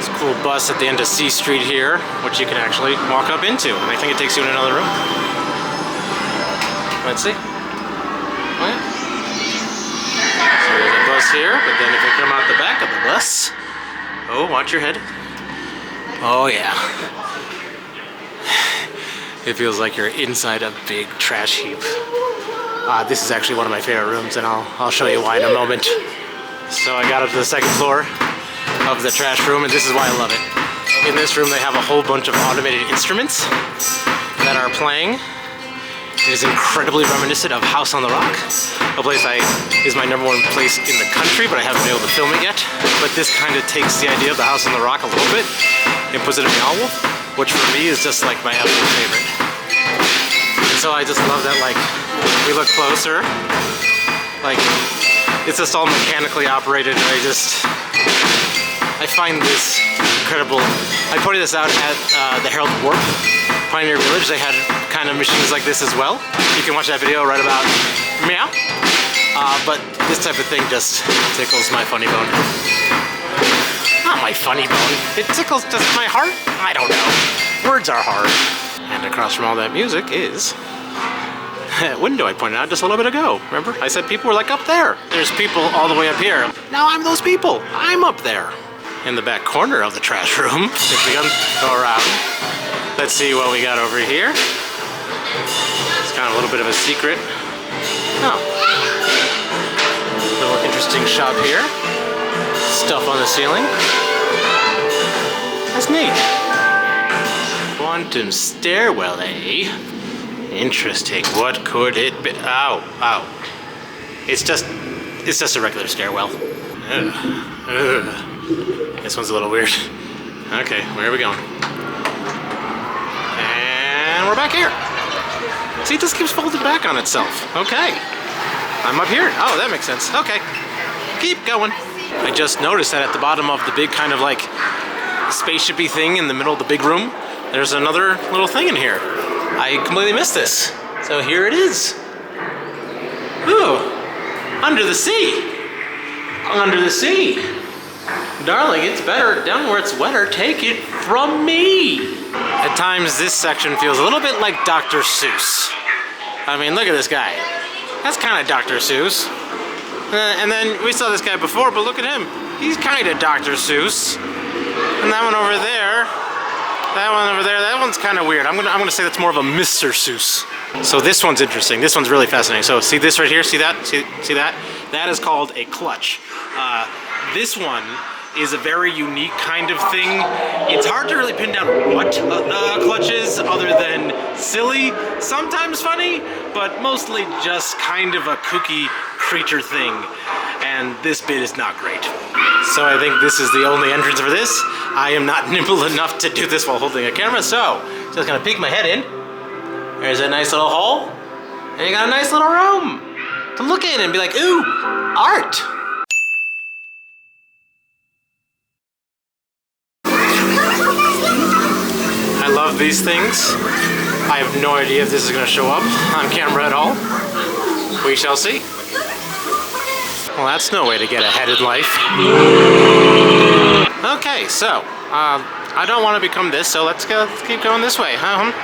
It's a cool bus at the end of C Street here, which you can actually walk up into. And I think it takes you in another room. Let's see. Oh, yeah. So there's a bus here, but then if you come out the back of the bus, oh, watch your head. Oh yeah. It feels like you're inside a big trash heap. This is actually one of my favorite rooms, and I'll show you why in a moment. So I got up to the second floor of the trash room, and this is why I love it. In this room they have a whole bunch of automated instruments that are playing. It is incredibly reminiscent of House on the Rock, a place is my #1 place in the country, but I haven't been able to film it yet. But this kind of takes the idea of the House on the Rock a little bit and puts it in Meow Wolf, which for me is just like my absolute favorite. And so I just love that, like, we look closer, like, it's just all mechanically operated, and I find this incredible. I pointed this out at the Herald Warp Pioneer Village. They had kind of machines like this as well. You can watch that video right about meow. But this type of thing just tickles my funny bone. Not my funny bone. It tickles just my heart? I don't know. Words are hard. And across from all that music is that window I pointed out just a little bit ago. Remember? I said people were like up there. There's people all the way up here. Now I'm those people. I'm up there. In the back corner of the trash room, if we go around, let's see what we got over here. It's kind of a little bit of a secret. Oh. Little interesting shop here. Stuff on the ceiling. That's neat. Quantum stairwell, eh? Interesting. What could it be? Ow, ow. It's just a regular stairwell. Ugh. Ugh. This one's a little weird. Okay, where are we going? And we're back here. See, it just keeps folding back on itself. Okay. I'm up here. Oh, that makes sense. Okay. Keep going. I just noticed that at the bottom of the big kind of like spaceshipy thing in the middle of the big room, there's another little thing in here. I completely missed this. So here it is. Ooh. Under the sea. Under the sea. Darling, it's better down where it's wetter. Take it from me. At times, this section feels a little bit like Dr. Seuss. I mean, look at this guy. That's kind of Dr. Seuss. And then we saw this guy before, but look at him. He's kind of Dr. Seuss. And that one over there, that one's kind of weird. I'm gonna say that's more of a Mr. Seuss. So this one's interesting. This one's really fascinating. So see this right here? See that? See that? That is called a clutch. This one is a very unique kind of thing. It's hard to really pin down what the clutch is, other than silly, sometimes funny, but mostly just kind of a kooky creature thing. And this bit is not great. So I think this is the only entrance for this. I am not nimble enough to do this while holding a camera, so just gonna peek my head in. There's a nice little hole, and you got a nice little room to look in and be like, ooh, art. I love these things. I have no idea if this is going to show up on camera at all. We shall see. Well, that's no way to get ahead in life. Okay, so I don't want to become this, so let's keep going this way.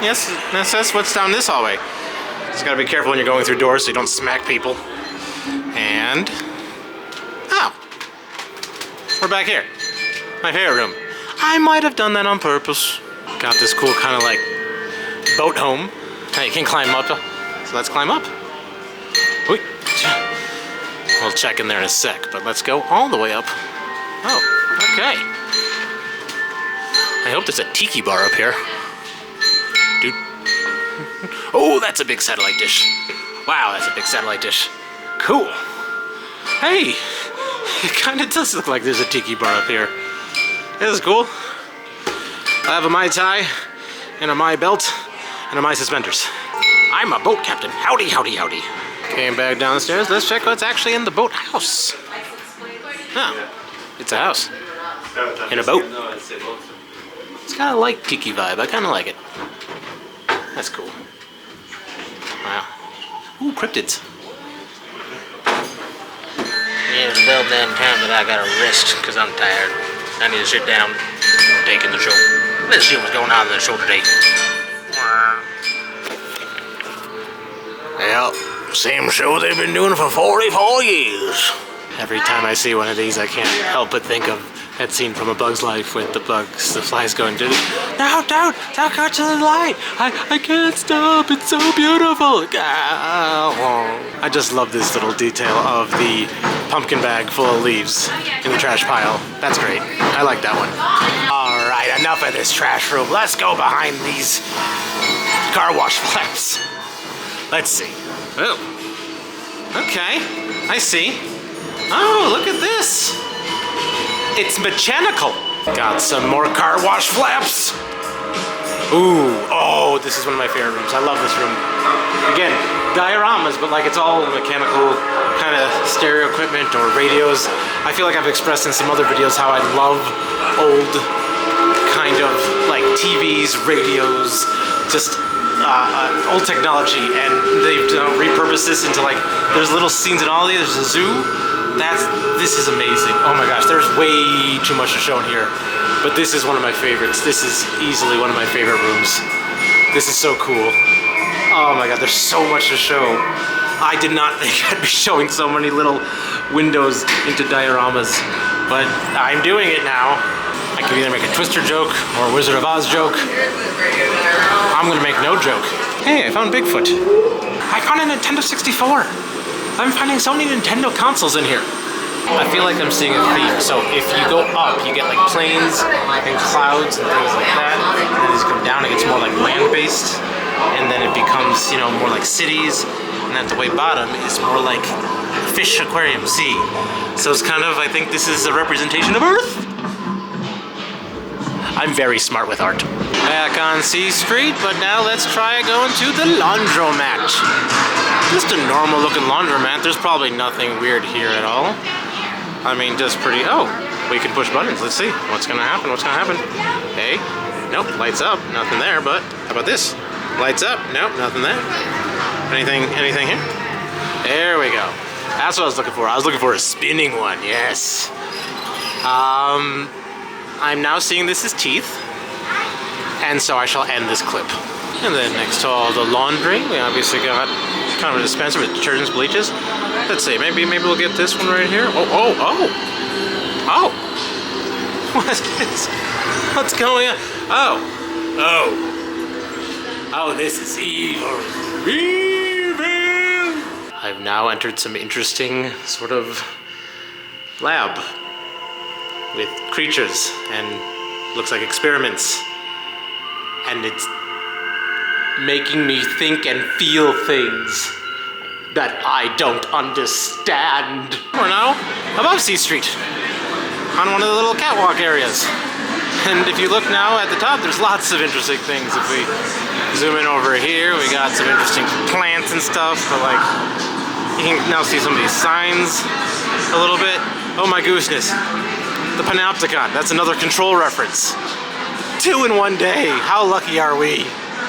Yes, that's what's down this hallway. Just gotta be careful when you're going through doors so you don't smack people. And oh, we're back here. My favorite room. I might have done that on purpose. Got this cool kind of like boat home. Now you can climb up. So let's climb up. Wait. We'll check in there in a sec, but let's go all the way up. Oh, okay. I hope there's a tiki bar up here. Dude. Oh, that's a big satellite dish. Wow, that's a big satellite dish. Cool. Hey, it kind of does look like there's a tiki bar up here. This is cool. I have a Mai Tai, and a Mai belt, and a Mai suspenders. I'm a boat captain. Howdy, howdy, howdy. Came back downstairs. Let's check what's actually in the boat house. Oh, it's a house. In a boat. It's got a light tiki vibe. I kind of like it. That's cool. Wow. Ooh, cryptids. Yeah, it's well done time that I gotta rest because I'm tired. I need to sit down. taking the show. Let's see what's going on in the show today. Well, same show they've been doing for 44 years. Every time I see one of these, I can't help but think of that scene from A Bug's Life with the flies going to no, don't go to the light. I can't stop, it's so beautiful. I just love this little detail of the pumpkin bag full of leaves in the trash pile. That's great. I like that one. All right, enough of this trash room. Let's go behind these car wash flaps. Let's see. Oh, okay, I see. Oh, look at this. It's mechanical. Got some more car wash flaps. Ooh, oh, this is one of my favorite rooms. I love this room. Again, dioramas, but like it's all mechanical kind of stereo equipment or radios. I feel like I've expressed in some other videos how I love old kind of like TVs, radios, just old technology, and they've repurposed this into like, there's little scenes in all these. There's a zoo. This is amazing. Oh my gosh, there's way too much to show in here, but this is one of my favorites. This is easily one of my favorite rooms. This is so cool. Oh my god, there's so much to show. I did not think I'd be showing so many little windows into dioramas, but I'm doing it now. I could either make a Twister joke or a Wizard of Oz joke. I'm gonna make no joke. Hey, I found Bigfoot. I found a Nintendo 64. I'm finding so many Nintendo consoles in here. I feel like I'm seeing a theme. So if you go up, you get like planes and clouds and things like that. And as you come down, it gets more like land-based. And then it becomes, you know, more like cities. And at the way bottom is more like fish aquarium, sea. So it's kind of, I think this is a representation of Earth. I'm very smart with art. Back on C Street, but now let's try going to the laundromat. Just a normal looking laundromat. There's probably nothing weird here at all. I mean, just pretty, oh, we can push buttons. Let's see, what's gonna happen, Hey, nope, lights up, nothing there, but how about this? Lights up, nope, nothing there. Anything here? There we go. That's what I was looking for. I was looking for a spinning one, yes. I'm now seeing this as teeth, and so I shall end this clip. And then next to all the laundry, we obviously got kind of a dispenser with detergents, bleaches. Let's see, maybe we'll get this one right here. Oh! What is this? What's going on? Oh, this is evil. I've now entered some interesting sort of lab with creatures and looks like experiments, and it's making me think and feel things that I don't understand. We're now above C Street on one of the little catwalk areas, and if you look now at the top, there's lots of interesting things. If we zoom in over here, we got some interesting plants and stuff, but like you can now see some of these signs a little bit. Oh my goodness. The Panopticon, that's another Control reference. 2 in one day, how lucky are we?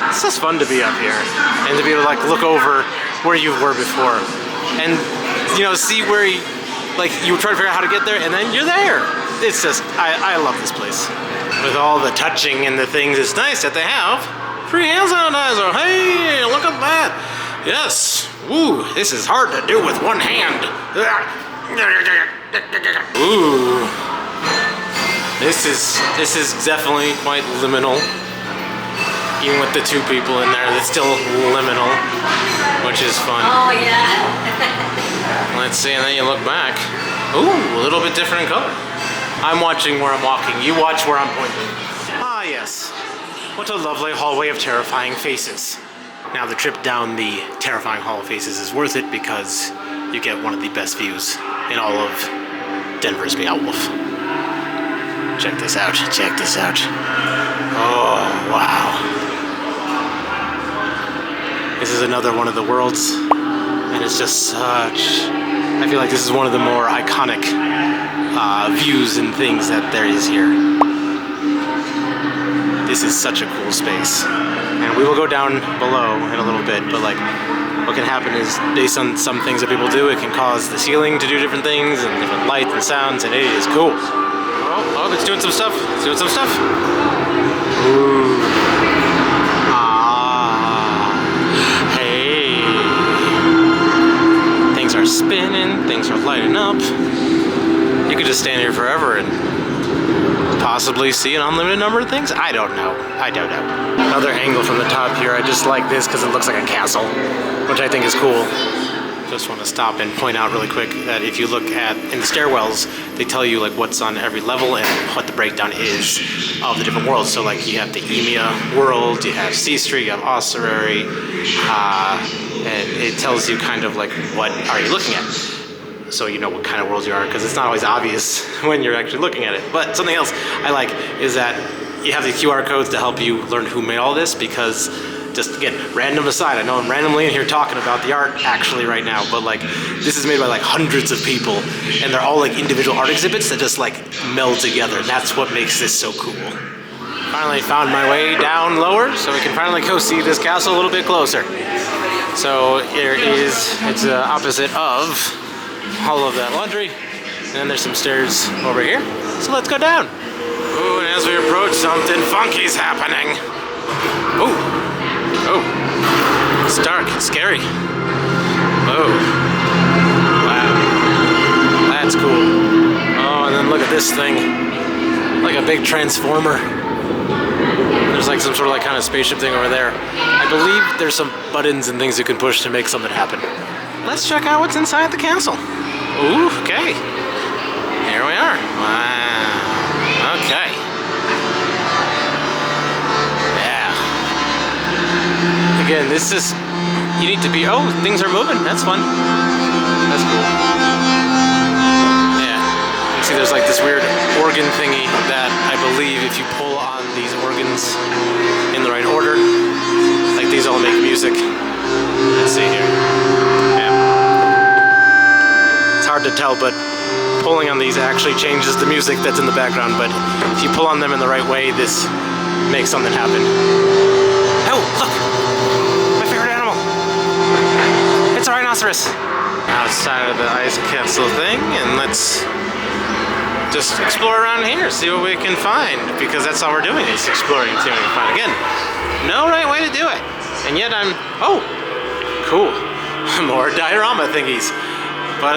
It's just fun to be up here and to be able to like look over where you were before and, you know, see where you try to figure out how to get there and then you're there. It's just, I love this place. With all the touching and the things, it's nice that they have free hand sanitizer. Hey, look at that. Yes, ooh, this is hard to do with one hand. Ooh. This is definitely quite liminal. Even with the 2 people in there, it's still liminal, which is fun. Oh yeah. Let's see, and then you look back. Ooh, a little bit different in color. I'm watching where I'm walking. You watch where I'm pointing. Ah, yes. What a lovely hallway of terrifying faces. Now the trip down the terrifying hall of faces is worth it because you get one of the best views in all of Denver's Meow Wolf. Check this out, check this out. Oh, wow. This is another one of the worlds, and it's just such, I feel like this is one of the more iconic views and things that there is here. This is such a cool space. And we will go down below in a little bit, but like, what can happen is, based on some things that people do, it can cause the ceiling to do different things, and different lights and sounds, and it is cool. Oh, it's doing some stuff. It's doing some stuff. Ooh. Ah. Hey. Things are spinning. Things are lighting up. You could just stand here forever and possibly see an unlimited number of things? I don't know. I don't know. Another angle from the top here. I just like this because it looks like a castle, which I think is cool. Just want to stop and point out really quick that if you look at in the stairwells, they tell you like what's on every level and what the breakdown is of the different worlds. So like you have the Emia world, you have Sea Street, you have Ossuary, and it tells you kind of like what are you looking at. So you know what kind of world you are, because it's not always obvious when you're actually looking at it. But something else I like is that you have the QR codes to help you learn who made all this, because just again, random aside, I know I'm randomly in here talking about the art actually right now, but like this is made by like hundreds of people and they're all like individual art exhibits that just like meld together. And that's what makes this so cool. Finally found my way down lower so we can finally go see this castle a little bit closer. So here is, it's opposite of all of that laundry, and then there's some stairs over here, so let's go down. Ooh, and as we approach, something funky's happening. Ooh, oh, it's dark, it's scary. Oh, wow, that's cool. Oh, and then look at this thing, like a big transformer. There's like some sort of like kind of spaceship thing over there. I believe there's some buttons and things you can push to make something happen. Let's check out what's inside the castle. Ooh, okay. Here we are. Wow. Okay. Yeah. Again, this is, you need to be, oh, things are moving. That's fun. That's cool. Yeah. You can see there's like this weird organ thingy that I believe if you pull on these organs in the right order, like these all make music. Let's see here. Hard to tell, but pulling on these actually changes the music that's in the background, but if you pull on them in the right way, this makes something happen. Oh, look! My favorite animal! It's a rhinoceros! Outside of the ice capsule thing, and let's just explore around here, see what we can find, because that's all we're doing is exploring, see what we can find. Again, no right way to do it, and yet I'm, oh, cool. More diorama thingies. But,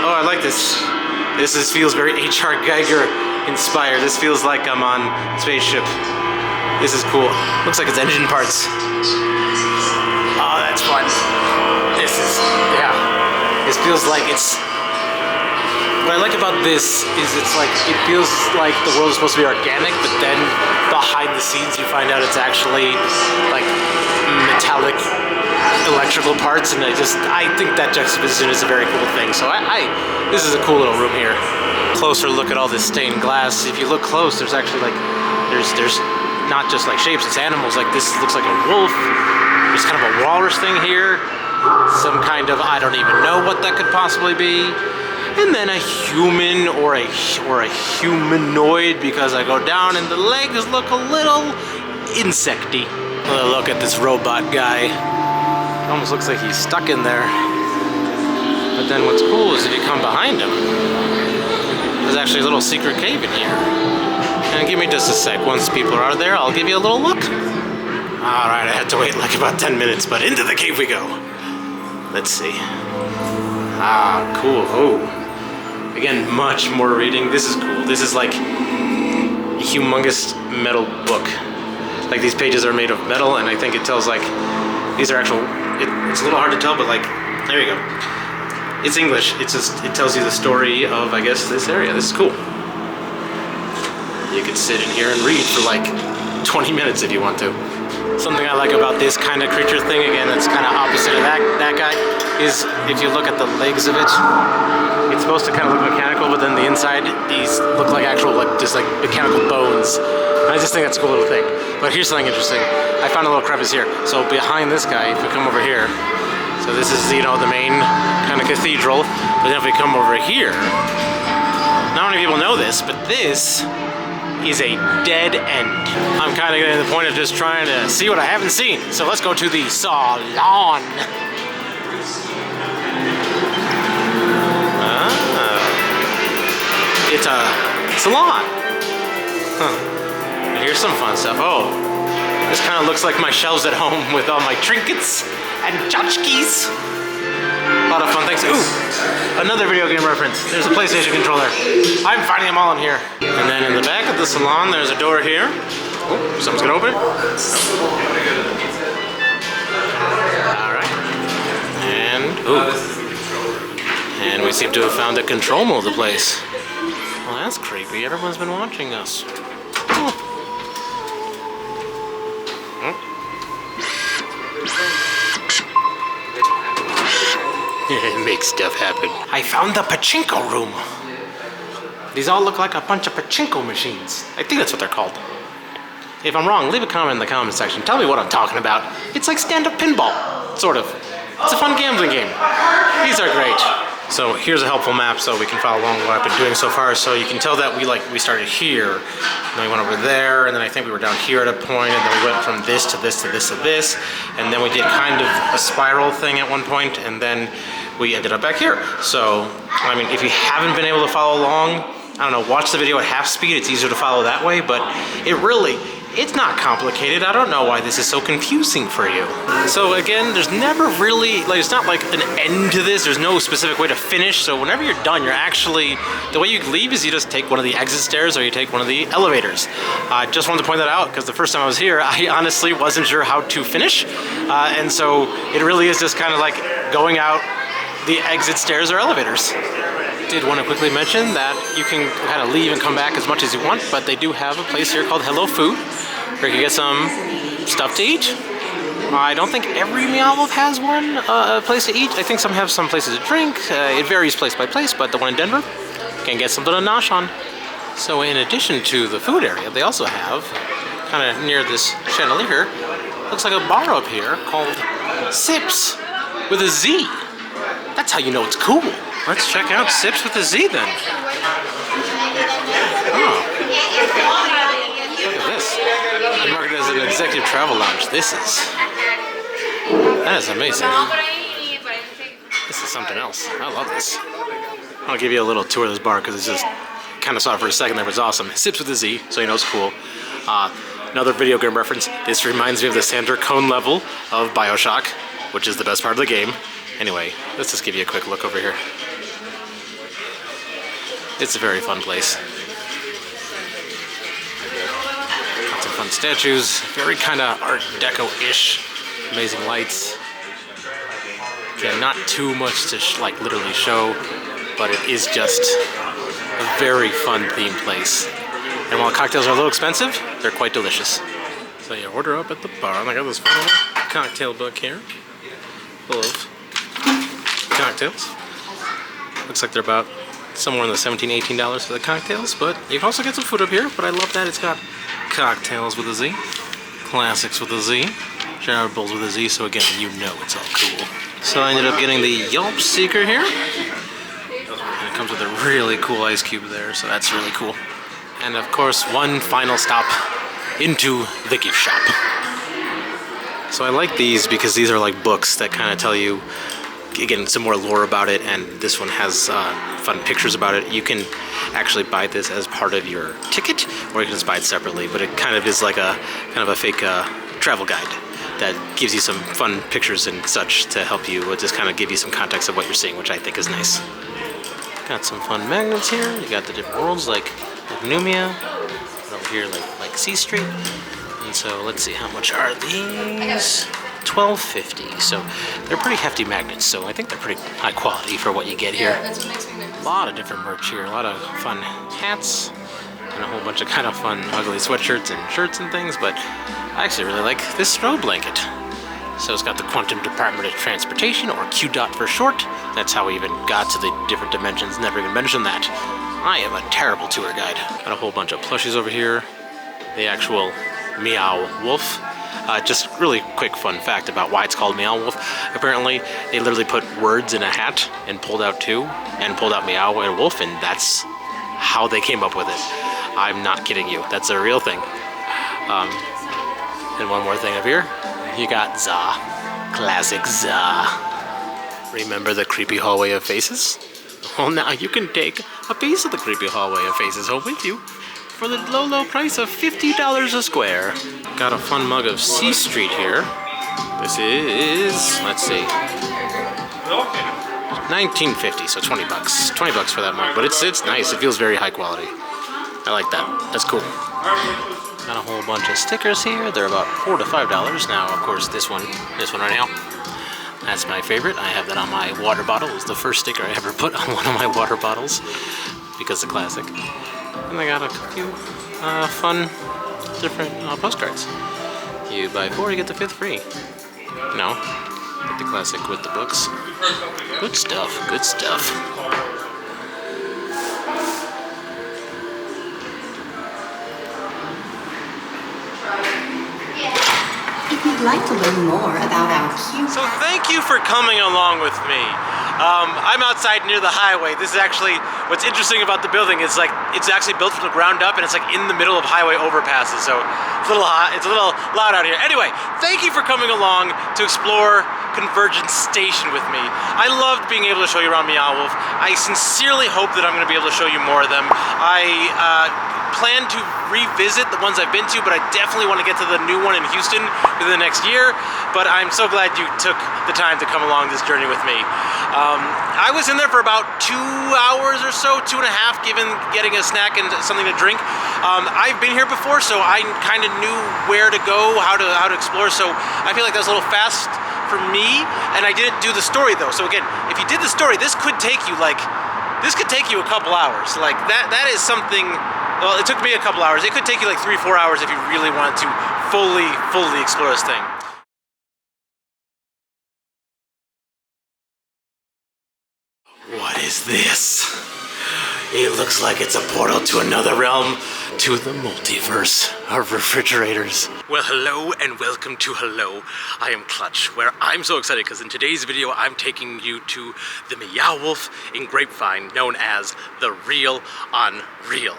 oh, I like this. This feels very H.R. Geiger inspired. This feels like I'm on a spaceship. This is cool. Looks like it's engine parts. Oh, that's fun. This is, yeah. This feels like it's, what I like about this is it's like, it feels like the world is supposed to be organic, but then behind the scenes you find out it's actually like metallic electrical parts, and I think that juxtaposition is a very cool thing. So this is a cool little room here. Closer look at all this stained glass. If you look close, there's actually like, there's not just like shapes, it's animals. Like this looks like a wolf. There's kind of a walrus thing here. Some kind of, I don't even know what that could possibly be. And then a human or a humanoid, because I go down and the legs look a little insecty. Look at this robot guy. Almost looks like he's stuck in there. But then what's cool is if you come behind him, there's actually a little secret cave in here. And give me just a sec. Once people are out there, I'll give you a little look. Alright, I had to wait like about 10 minutes, but into the cave we go. Let's see. Ah, cool. Oh. Again, much more reading. This is cool. This is like a humongous metal book. Like these pages are made of metal, and I think it tells like, these are actual, it's a little hard to tell, but like, there you go. It's English. It's just, it tells you the story of, I guess, this area. This is cool. You could sit in here and read for like 20 minutes if you want to. Something I like about this kind of creature thing, again, that's kind of opposite of that guy, is if you look at the legs of it, it's supposed to kind of look mechanical, but then the inside, these look like actual, like, just like mechanical bones. And I just think that's a cool little thing. But here's something interesting. I found a little crevice here. So behind this guy, if we come over here, so this is, you know, the main kind of cathedral, but then if we come over here, not many people know this, but this is a dead end. I'm kind of getting to the point of just trying to see what I haven't seen. So let's go to the salon. It's salon. Huh. And here's some fun stuff. Oh, this kind of looks like my shelves at home with all my trinkets and tchotchkes. A lot of fun things. Ooh, another video game reference. There's a PlayStation controller. I'm finding them all in here. And then in the back of the salon, there's a door here. Oh, someone's gonna open it. All right. And, ooh. And we seem to have found a control mode of the place. Well, that's creepy. Everyone's been watching us. Oh. Make stuff happen. I found the pachinko room. These all look like a bunch of pachinko machines. I think that's what they're called. If I'm wrong, leave a comment in the comment section. Tell me what I'm talking about. It's like stand-up pinball, sort of. It's a fun gambling game. These are great. So here's a helpful map so we can follow along what I've been doing so far. So you can tell that we started here, and then we went over there, and then I think we were down here at a point, and then we went from this to this to this to this, and then we did kind of a spiral thing at one point, and then we ended up back here. So, I mean, if you haven't been able to follow along, I don't know, watch the video at half speed. It's easier to follow that way, but it's not complicated. I don't know why this is so confusing for you. So again, there's never really, it's not like an end to this. There's no specific way to finish. So whenever you're done, the way you leave is you just take one of the exit stairs or you take one of the elevators. I just wanted to point that out because the first time I was here, I honestly wasn't sure how to finish. And so it really is just kind of like going out the exit stairs or elevators. Did want to quickly mention that you can kind of leave and come back as much as you want, but they do have a place here called Hello Food, where you can get some stuff to eat. I don't think every Meow Wolf has one place to eat. I think some have some places to drink. It varies place by place, but the one in Denver can get something to nosh on. So in addition to the food area, they also have, kind of near this chandelier, looks like a bar up here called Sips with a Z. That's how you know it's cool. Let's check out Sips with a Z then. Oh. Look at this. They market it as an executive travel lounge. That is amazing. This is something else. I love this. I'll give you a little tour of this bar because it's just kind of saw it for a second there, but it's awesome. Sips with a Z, so you know it's cool. Another video game reference. This reminds me of the Sander Cone level of BioShock, which is the best part of the game. Anyway, let's just give you a quick look over here. It's a very fun place. Lots of fun statues, very kind of Art Deco-ish. Amazing lights. Again, not too much to literally show, but it is just a very fun themed place. And while cocktails are a little expensive, they're quite delicious. So you order up at the bar, and I got this fun little cocktail book here, full of cocktails. Looks like they're about somewhere in the $17, $18 for the cocktails, but you can also get some food up here. But I love that it's got cocktails with a Z, classics with a Z, shower bowls with a Z, so again, you know it's all cool. So I ended up getting the Yelp Seeker here, and it comes with a really cool ice cube there, so that's really cool. And of course, one final stop into the gift shop. So I like these because these are like books that kind of tell you, again, some more lore about it, and this one has fun pictures about it. You can actually buy this as part of your ticket, or you can just buy it separately, but it kind of is like a fake travel guide that gives you some fun pictures and such to help you just kind of give you some context of what you're seeing, which I think is nice. Got some fun magnets here. You got the different worlds like Numia, and over here like C Street. And so let's see, how much are these? $12.50. So they're pretty hefty magnets, so I think they're pretty high quality for what you get here. Yeah, that's what makes me nervous. A lot of different merch here, a lot of fun hats, and a whole bunch of kind of fun ugly sweatshirts and shirts and things, but I actually really like this snow blanket. So it's got the Quantum Department of Transportation, or QDOT for short. That's how we even got to the different dimensions, never even mentioned that. I am a terrible tour guide. Got a whole bunch of plushies over here. The actual Meow Wolf. Just really quick fun fact about why it's called Meow Wolf. Apparently, they literally put words in a hat and pulled out two, and pulled out Meow and Wolf, and that's how they came up with it. I'm not kidding you. That's a real thing. And one more thing up here. You got Za. Classic Za. Remember the creepy hallway of faces? Well, now you can take a piece of the creepy hallway of faces home with you for the low, low price of $50 a square. Got a fun mug of C Street here. This is, let's see, $19.50, so 20 bucks. 20 bucks for that mug, but it's nice. It feels very high quality. I like that. That's cool. Got a whole bunch of stickers here. They're about $4 to $5. Now, of course, this one right now, that's my favorite. I have that on my water bottle. It was the first sticker I ever put on one of my water bottles because it's a classic. And I got a few fun, different postcards. You buy 4, you get the 5th free. No, get the classic with the books. Good stuff, good stuff. If you'd like to learn more about our cute... So thank you for coming along with me. I'm outside near the highway. This is actually, what's interesting about the building is like, it's actually built from the ground up and it's like in the middle of highway overpasses. So it's a little hot, it's a little loud out here. Anyway, thank you for coming along to explore Convergence Station with me. I loved being able to show you around Meow Wolf. I sincerely hope that I'm going to be able to show you more of them. I plan to revisit the ones I've been to, but I definitely want to get to the new one in Houston within the next year. But I'm so glad you took the time to come along this journey with me. I was in there for about 2 hours or so, 2.5, getting a snack and something to drink. I've been here before, so I kind of knew where to go, how to explore. So I feel like that was a little fast for me, and I didn't do the story though. So again, if you did the story, this could take you a couple hours. Like that is something. Well, it took me a couple hours. It could take you like 3-4 hours if you really wanted to fully explore this thing. What is this? It looks like it's a portal to another realm, to the multiverse of refrigerators. Well, hello and welcome to Hello. I am Clutch, where I'm so excited because in today's video, I'm taking you to the Meow Wolf in Grapevine, known as the Real Unreal.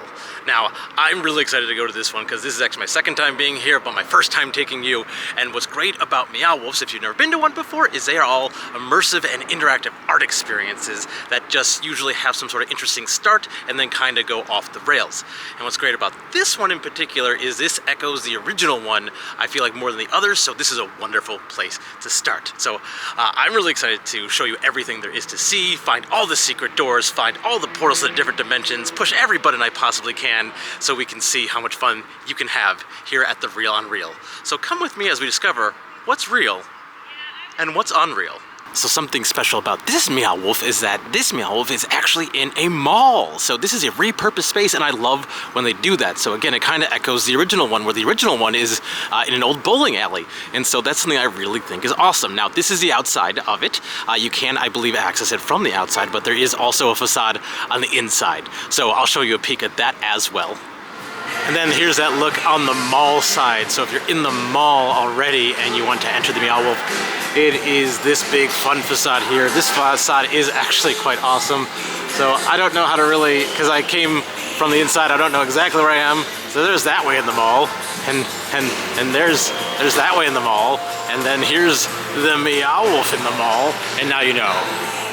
Now, I'm really excited to go to this one because this is actually my second time being here, but my first time taking you. And what's great about Meow Wolfs, if you've never been to one before, is they are all immersive and interactive art experiences that just usually have some sort of interesting start and then kind of go off the rails. And what's great about this one in particular is this echoes the original one, I feel like, more than the others, so this is a wonderful place to start. So I'm really excited to show you everything there is to see, find all the secret doors, find all the portals to the different dimensions, push every button I possibly can, so we can see how much fun you can have here at the Real Unreal. So come with me as we discover what's real and what's unreal. So something special about this Meow Wolf is that this Meow Wolf is actually in a mall. So this is a repurposed space, and I love when they do that. So again, it kind of echoes the original one, where the original one is in an old bowling alley. And so that's something I really think is awesome. Now, this is the outside of it. You can, I believe, access it from the outside, but there is also a facade on the inside. So I'll show you a peek at that as well. And then here's that look on the mall side. So if you're in the mall already and you want to enter the Meow Wolf, it is this big fun facade here. This facade is actually quite awesome. So I don't know how to really, because I came from the inside, I don't know exactly where I am. So there's that way in the mall, and there's that way in the mall, and then here's the Meow Wolf in the mall, and now you know.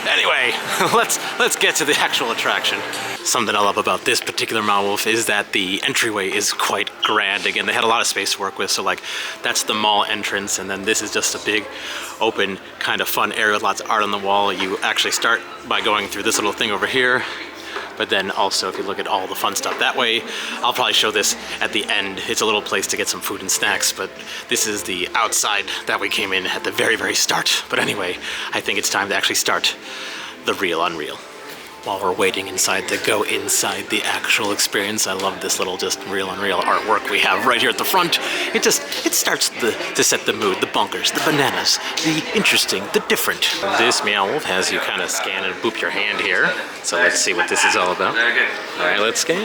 Anyway, let's get to the actual attraction. Something I love about this particular Meow Wolf is that the entryway is quite grand. Again, they had a lot of space to work with, so like that's the mall entrance, and then this is just a big open kind of fun area with lots of art on the wall. You actually start by going through this little thing over here, but then also if you look at all the fun stuff that way, I'll probably show this at the end. It's a little place to get some food and snacks, but this is the outside that we came in at the very start. But anyway, I think it's time to actually start the Real Unreal. While we're waiting inside to go inside the actual experience, I love this little just Real Unreal artwork we have right here at the front. It starts to set the mood, the bonkers, the bananas, the interesting, the different. This Meow Wolf has you kind of scan and boop your hand here. So let's see what this is all about. Very good. All right, let's scan.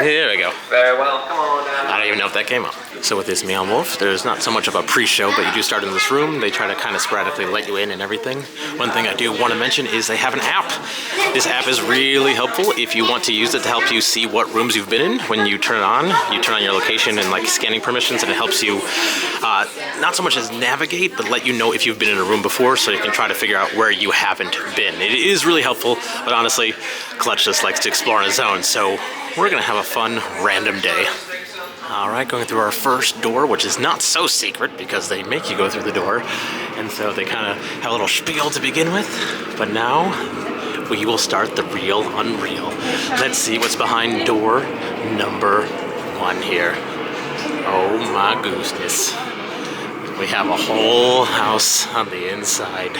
Here we go. Very well. Come on down. I don't even know if that came up. So with this Meow Wolf, there's not so much of a pre-show, but you do start in this room. They try to kind of sporadically let you in and everything. One thing I do want to mention is they have an app. This app is really helpful if you want to use it to help you see what rooms you've been in. When you turn it on, you turn on your location and like scanning permissions, and it helps you not so much as navigate, but let you know if you've been in a room before, so you can try to figure out where you haven't been. It is really helpful, but honestly, Clutch just likes to explore on his own, so we're gonna have a fun random day. All right, going through our first door, which is not so secret because they make you go through the door, and so they kind of have a little spiel to begin with. But now we will start the real unreal. Let's see what's behind door number 1 here. Oh my goodness. We have a whole house on the inside.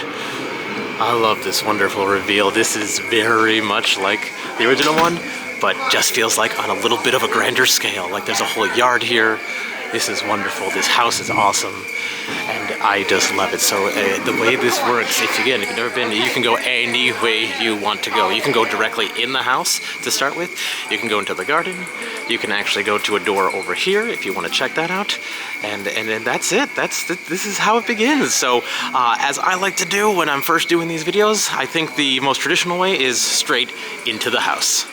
I love this wonderful reveal. This is very much like the original one, but just feels like on a little bit of a grander scale. Like there's a whole yard here. This is wonderful. This house is awesome, and I just love it. So the way this works, if you've never been, you can go any way you want to go. You can go directly in the house to start with. You can go into the garden. You can actually go to a door over here if you want to check that out, and then that's it. This is how it begins. So as I like to do when I'm first doing these videos, I think the most traditional way is straight into the house.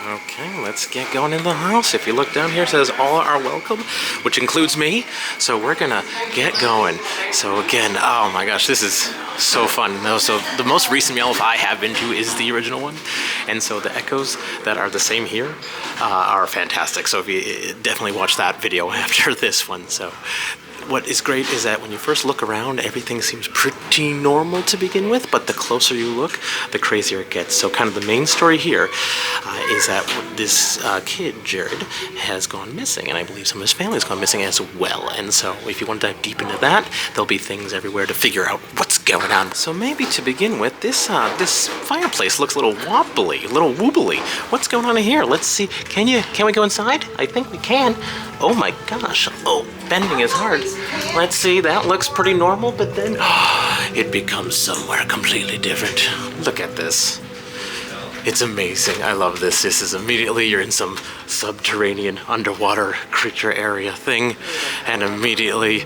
Okay, let's get going in the house. If you look down here, it says all are welcome, which includes me. So we're gonna get going. So again, oh my gosh, this is so fun. So the most recent Meow Wolf I have been to is the original one. And so the echoes that are the same here are fantastic. So if you definitely watch that video after this one. So what is great is that when you first look around, everything seems pretty normal to begin with, but the closer you look, the crazier it gets. So kind of the main story here is that this kid, Jared, has gone missing, and I believe some of his family has gone missing as well. And so if you want to dive deep into that, there'll be things everywhere to figure out what's going on. So maybe to begin with, this fireplace looks a little wobbly, a little wobbly. What's going on in here? Let's see. Can we go inside? I think we can. Oh my gosh. Oh, bending is hard. Let's see, that looks pretty normal, but then it becomes somewhere completely different. Look at this. It's amazing. I love this. This is immediately you're in some subterranean underwater creature area thing, and immediately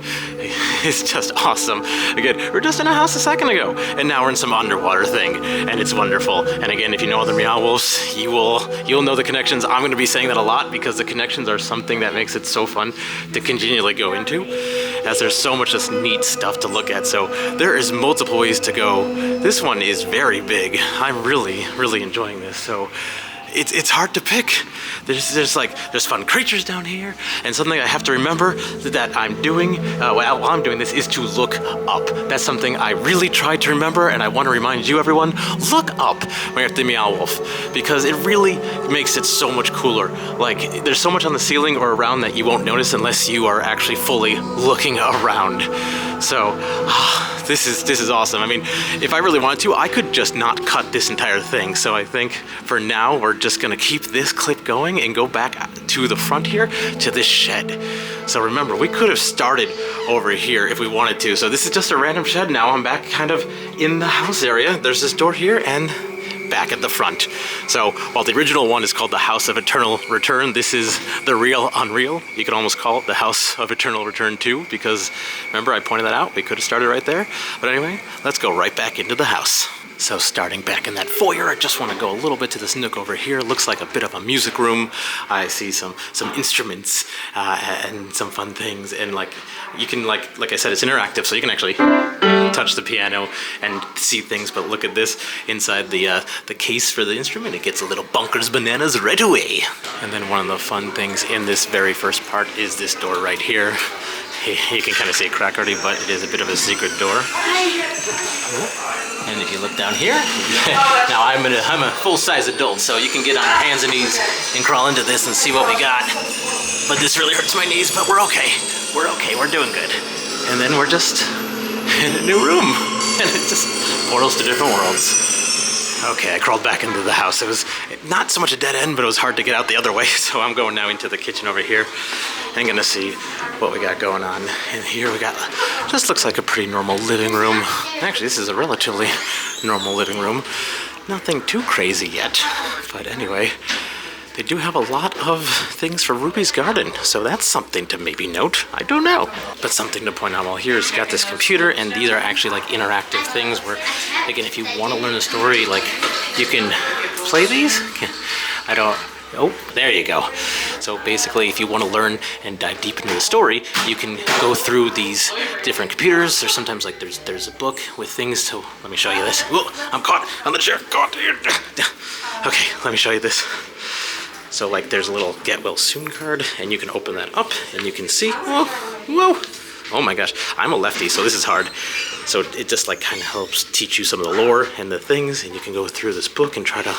it's just awesome. Again, we were just in a house a second ago, and now we're in some underwater thing, and it's wonderful. And again, if you know other Meow Wolves, you'll know the connections. I'm going to be saying that a lot because the connections are something that makes it so fun to continually go into, as there's so much just neat stuff to look at. So there is multiple ways to go. This one is very big. I'm really enjoying this. So it's hard to pick. There's fun creatures down here, and something I have to remember that I'm doing while I'm doing this is to look up. That's something I really tried to remember, and I want to remind you, everyone, look up when you're at the Meow Wolf, because it really makes it so much cooler. Like there's so much on the ceiling or around that you won't notice unless you are actually fully looking around. So this is awesome. I mean, if I really wanted to, I could just not cut this entire thing. So I think for now we're just gonna keep this clip going and go back to the front here to this shed. So remember, we could have started over here if we wanted to. So this is just a random shed. Now I'm back kind of in the house area. There's this door here and back at the front. So while the original one is called the House of Eternal Return, this is the real unreal. You could almost call it the House of Eternal Return 2, because remember I pointed that out? We could have started right there. But anyway, let's go right back into the house. So starting back in that foyer, I just want to go a little bit to this nook over here. It looks like a bit of a music room. I see some instruments and some fun things, and you can like I said, it's interactive, so you can actually touch the piano and see things. But look at this inside the case for the instrument. It gets a little bonkers bananas right away. And then one of the fun things in this very first part is this door right here. You can kind of see it crack already, but it is a bit of a secret door. And if you look down here, now I'm a full-size adult, so you can get on your hands and knees and crawl into this and see what we got. But this really hurts my knees, but we're okay. We're okay, we're doing good. And then we're just in a new room, and it just portals to different worlds. Okay, I crawled back into the house. It was not so much a dead end, but it was hard to get out the other way, so I'm going now into the kitchen over here. I'm gonna see what we got going on. And here we got, just looks like a pretty normal living room. Actually, this is a relatively normal living room. Nothing too crazy yet, but anyway, they do have a lot of things for Ruby's garden, so that's something to maybe note. I don't know. But something to point out, well, here's got this computer, and these are actually like interactive things where, again, if you want to learn the story, like you can play these? I don't. Oh, there you go. So basically, if you want to learn and dive deep into the story, you can go through these different computers. Or sometimes like there's a book with things to. Let me show you this. Whoa, I'm caught on the chair. Caught. Okay, let me show you this. So like there's a little get well soon card, and you can open that up, and you can see. Whoa. Oh my gosh, I'm a lefty, so this is hard. So it just like kind of helps teach you some of the lore and the things, and you can go through this book and try to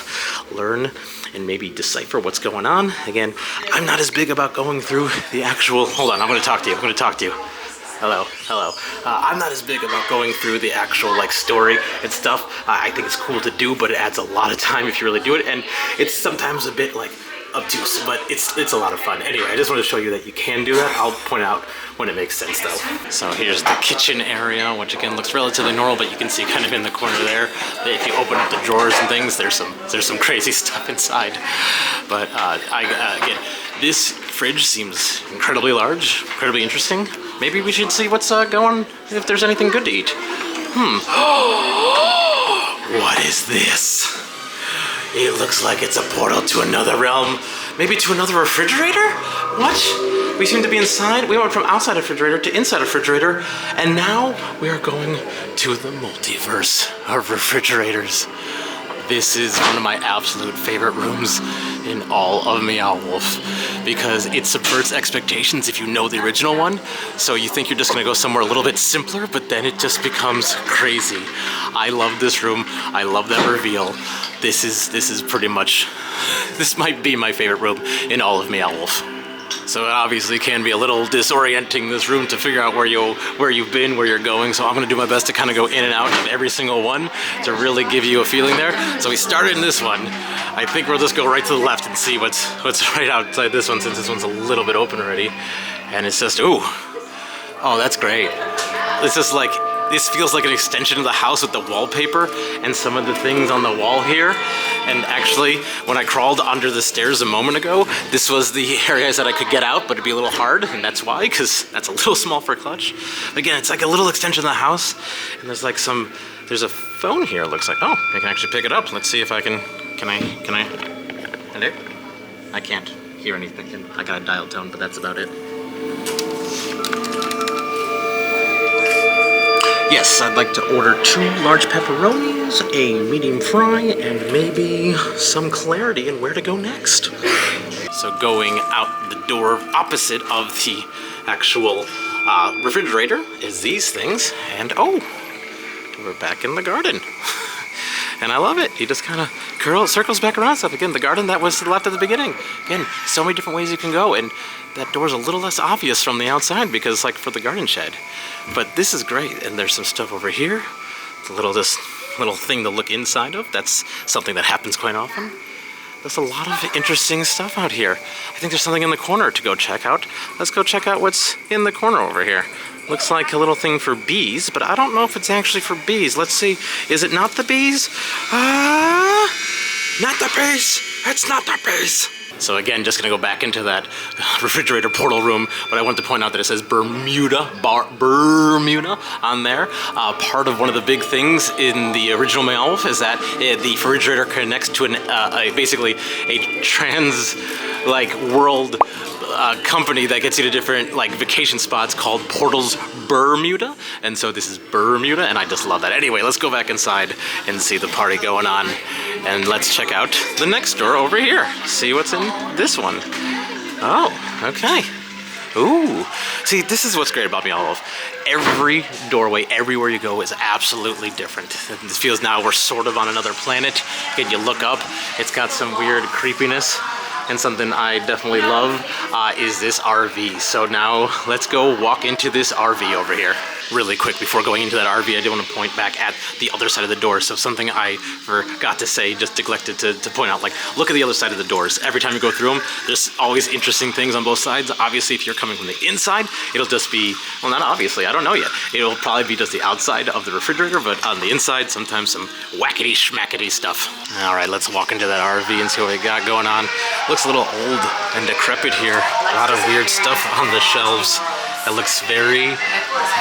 learn and maybe decipher what's going on. Again, I'm not as big about going through the actual, hold on, I'm gonna talk to you. Hello. I'm not as big about going through the actual like story and stuff. I think it's cool to do, but it adds a lot of time if you really do it, and it's sometimes a bit like obtuse, but it's a lot of fun. Anyway, I just want to show you that you can do that. I'll point out when it makes sense though. So here's the kitchen area, which again looks relatively normal, but you can see kind of in the corner there, if you open up the drawers and things, there's some crazy stuff inside. But again, this fridge seems incredibly large, incredibly interesting. Maybe we should see what's going, if there's anything good to eat. What is this? It looks like it's a portal to another realm. Maybe to another refrigerator? What? We seem to be inside. We went from outside a refrigerator to inside a refrigerator, and now we are going to the multiverse of refrigerators. This is one of my absolute favorite rooms in all of Meow Wolf because it subverts expectations if you know the original one. So you think you're just gonna go somewhere a little bit simpler, but then it just becomes crazy. I love this room. I love that reveal. This is pretty much, this might be my favorite room in all of Meow Wolf. So it obviously can be a little disorienting, this room, to figure out where you've been, where you're going. So I'm gonna do my best to kind of go in and out of every single one to really give you a feeling there. So we started in this one. I think we'll just go right to the left and see what's right outside this one, since this one's a little bit open already. And it's just, oh, that's great. It's just like, this feels like an extension of the house with the wallpaper and some of the things on the wall here. And actually, when I crawled under the stairs a moment ago, this was the area I said I could get out, but it'd be a little hard, and that's why, because that's a little small for a clutch. Again, it's like a little extension of the house, and there's like there's a phone here, it looks like. Oh, I can actually pick it up. Let's see if I can I? Hello? I can't hear anything. I got a dial tone, but that's about it. Yes, I'd like to order 2 large pepperonis, a medium fry, and maybe some clarity in where to go next. So going out the door opposite of the actual refrigerator is these things, and we're back in the garden. And I love it. He just kind of circles back around stuff. Again, the garden that was to the left at the beginning. Again, so many different ways you can go, and that door's a little less obvious from the outside because, like, for the garden shed. But this is great, and there's some stuff over here. A little thing to look inside of. That's something that happens quite often. There's a lot of interesting stuff out here. I think there's something in the corner to go check out. Let's go check out what's in the corner over here. Looks like a little thing for bees, but I don't know if it's actually for bees. Let's see. Is it not the bees? Not the bees! It's not the bees! So again, just gonna go back into that refrigerator portal room, but I wanted to point out that it says Bermuda on there. Part of one of the big things in the original Meow Wolf is that the refrigerator connects to basically a trans world company that gets you to different vacation spots called Portals Bermuda, and so this is Bermuda, and I just love that. Anyway, let's go back inside and see the party going on, and let's check out the next door over here. See what's in this one. Oh, okay. Ooh. See, this is what's great about Meow Wolf. Every doorway, everywhere you go is absolutely different. This feels now we're sort of on another planet. Again, you look up, it's got some weird creepiness. And something I definitely love is this RV. So now let's go walk into this RV over here. Really quick, before going into that RV, I do want to point back at the other side of the door. So something I forgot to say, just neglected to point out, look at the other side of the doors. Every time you go through them, there's always interesting things on both sides. Obviously, if you're coming from the inside, it'll just be, well, not obviously, I don't know yet. It'll probably be just the outside of the refrigerator, but on the inside, sometimes some wackety schmackety stuff. All right, let's walk into that RV and see what we got going on. Looks a little old and decrepit here. A lot of weird stuff on the shelves. It looks very,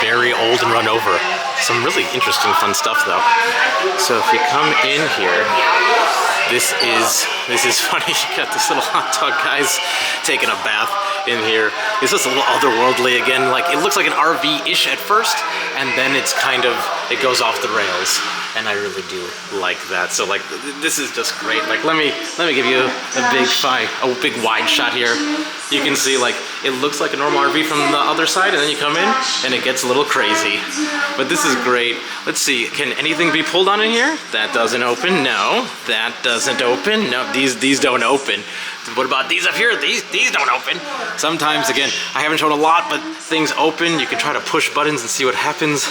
very old and run over. Some really interesting, fun stuff though. So if you come in here, this is funny. You got this little hot dog guys taking a bath in here. It's just a little otherworldly again. Like, it looks like an RV-ish at first, and then it's kind of, it goes off the rails. And I really do like that. So like, this is just great. Like, let me give you a big wide shot here. You can see, like, it looks like a normal RV from the other side, and then you come in and it gets a little crazy. But this is great. Let's see, can anything be pulled on in here? That doesn't open, no. That doesn't open, no. These don't open. What about these up here? These don't open. Sometimes, again, I haven't shown a lot, but things open. You can try to push buttons and see what happens.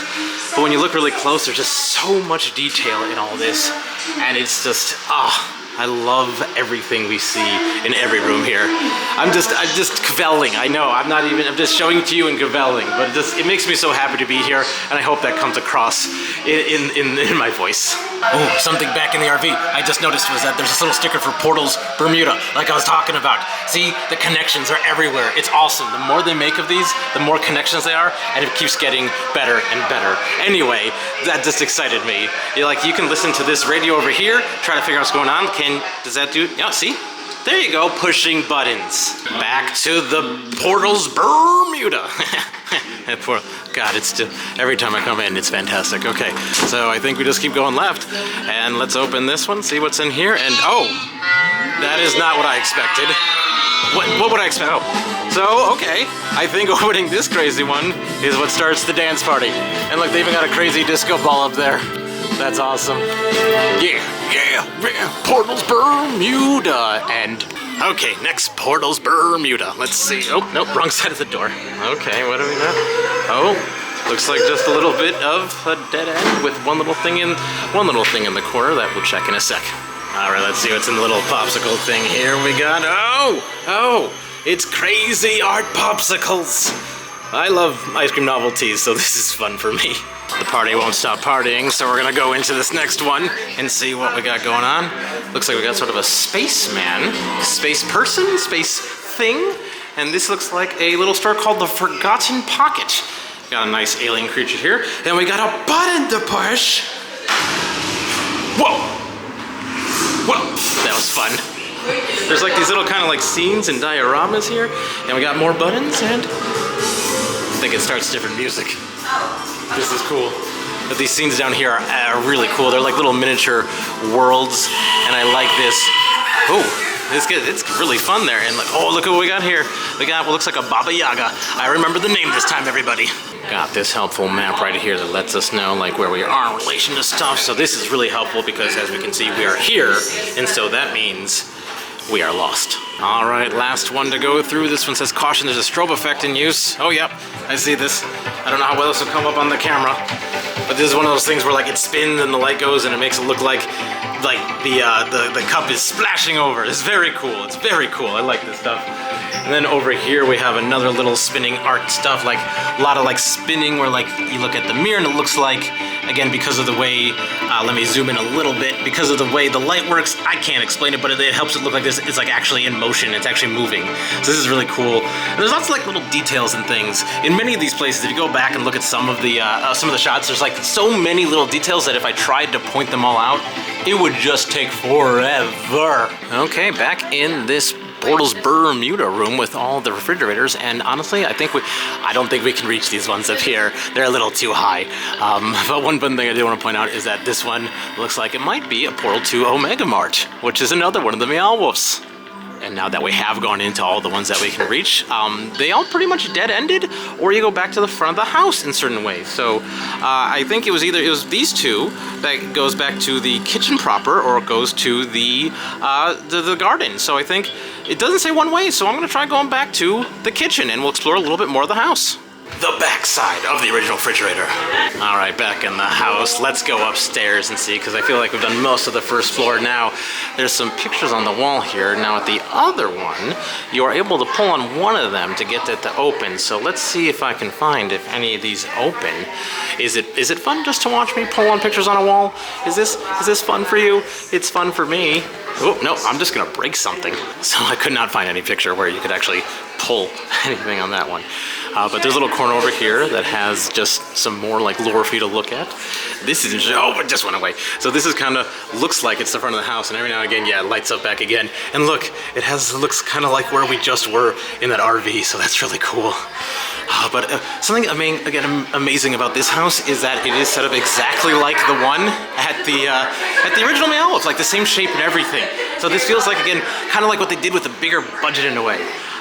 But when you look really close, there's just so much detail in all this. And it's just, I love everything we see in every room here. I'm just cavelling. I know, I'm just showing it to you and cavelling, but it makes me so happy to be here, and I hope that comes across in my voice. Oh, something back in the RV I just noticed was that there's this little sticker for Portals Bermuda, like I was talking about. See, the connections are everywhere. It's awesome. The more they make of these, the more connections they are, and it keeps getting better and better. Anyway, that just excited me. You can listen to this radio over here, try to figure out what's going on. Does that do it? Yeah, see? There you go, pushing buttons. Back to the Portals Bermuda. God, it's still, every time I come in, it's fantastic. Okay, so I think we just keep going left, and let's open this one, see what's in here, and oh, that is not what I expected. What would I expect? Oh, so, okay, I think opening this crazy one is what starts the dance party. And look, they even got a crazy disco ball up there. That's awesome. Yeah, Portals Bermuda. And, okay, next Portals Bermuda. Let's see. Oh, nope, wrong side of the door. Okay, what do we got? Oh, looks like just a little bit of a dead end with one little thing in the corner that we'll check in a sec. All right, let's see what's in the little popsicle thing here. We got, oh, it's crazy art popsicles. I love ice cream novelties, so this is fun for me. The party won't stop partying, so we're gonna go into this next one and see what we got going on. Looks like we got sort of a spaceman, space person, space thing, and this looks like a little store called the Forgotten Pocket. Got a nice alien creature here. Then we got a button to push. Whoa! That was fun. There's like these little kind of like scenes and dioramas here, and we got more buttons, and I think it starts different music. This is cool. But these scenes down here are really cool. They're like little miniature worlds, and I like this. Oh, it's really fun there. And like, oh, look at what we got here. We got what looks like a Baba Yaga. I remember the name this time, everybody. Got this helpful map right here that lets us know like where we are in relation to stuff. So this is really helpful because as we can see, we are here, and so that means we are lost. All right, last one to go through. This one says, caution, there's a strobe effect in use. Oh, yep, I see this. I don't know how well this will come up on the camera, but this is one of those things where like it spins and the light goes and it makes it look like the cup is splashing over. It's very cool. It's very cool. I like this stuff. And then over here we have another little spinning art stuff, like a lot of like spinning where like you look at the mirror and it looks like, again, because of the way, let me zoom in a little bit, because of the way the light works, I can't explain it, but it helps it look like this. It's like actually in motion, it's actually moving. So this is really cool. And there's lots of like little details and things. In many of these places, if you go back and look at some of the shots, there's like so many little details that if I tried to point them all out, it would just take forever. Okay, back in this Portals Bermuda room with all the refrigerators, and honestly, I don't think we can reach these ones up here. They're a little too high. But one fun thing I do want to point out is that this one looks like it might be a portal to Omega Mart, which is another one of the Meow Wolfs. And now that we have gone into all the ones that we can reach, they all pretty much dead-ended, or you go back to the front of the house in certain ways. So I think it was these two that goes back to the kitchen proper, or it goes to the garden. So I think it doesn't say one way, so I'm gonna try going back to the kitchen and we'll explore a little bit more of the house. The backside of the original refrigerator. All right, back in the house. Let's go upstairs and see, because I feel like we've done most of the first floor now. There's some pictures on the wall here. Now at the other one, you are able to pull on one of them to get it to open. So let's see if I can find if any of these open. Is it fun just to watch me pull on pictures on a wall? Is this fun for you? It's fun for me. Oh, no, I'm just gonna break something. So I could not find any picture where you could actually pull anything on that one. But there's a little corner over here that has just some more like lore for you to look at. This is, oh, it just went away. So this is kind of, looks like it's the front of the house, and every now and again, yeah, it lights up back again. And look, it looks kind of like where we just were in that RV, so that's really cool. But something amazing about this house is that it is set up exactly like the one at the original Meow Wolf, like the same shape and everything. So this feels like, again, kind of like what they did with a bigger budget in a way.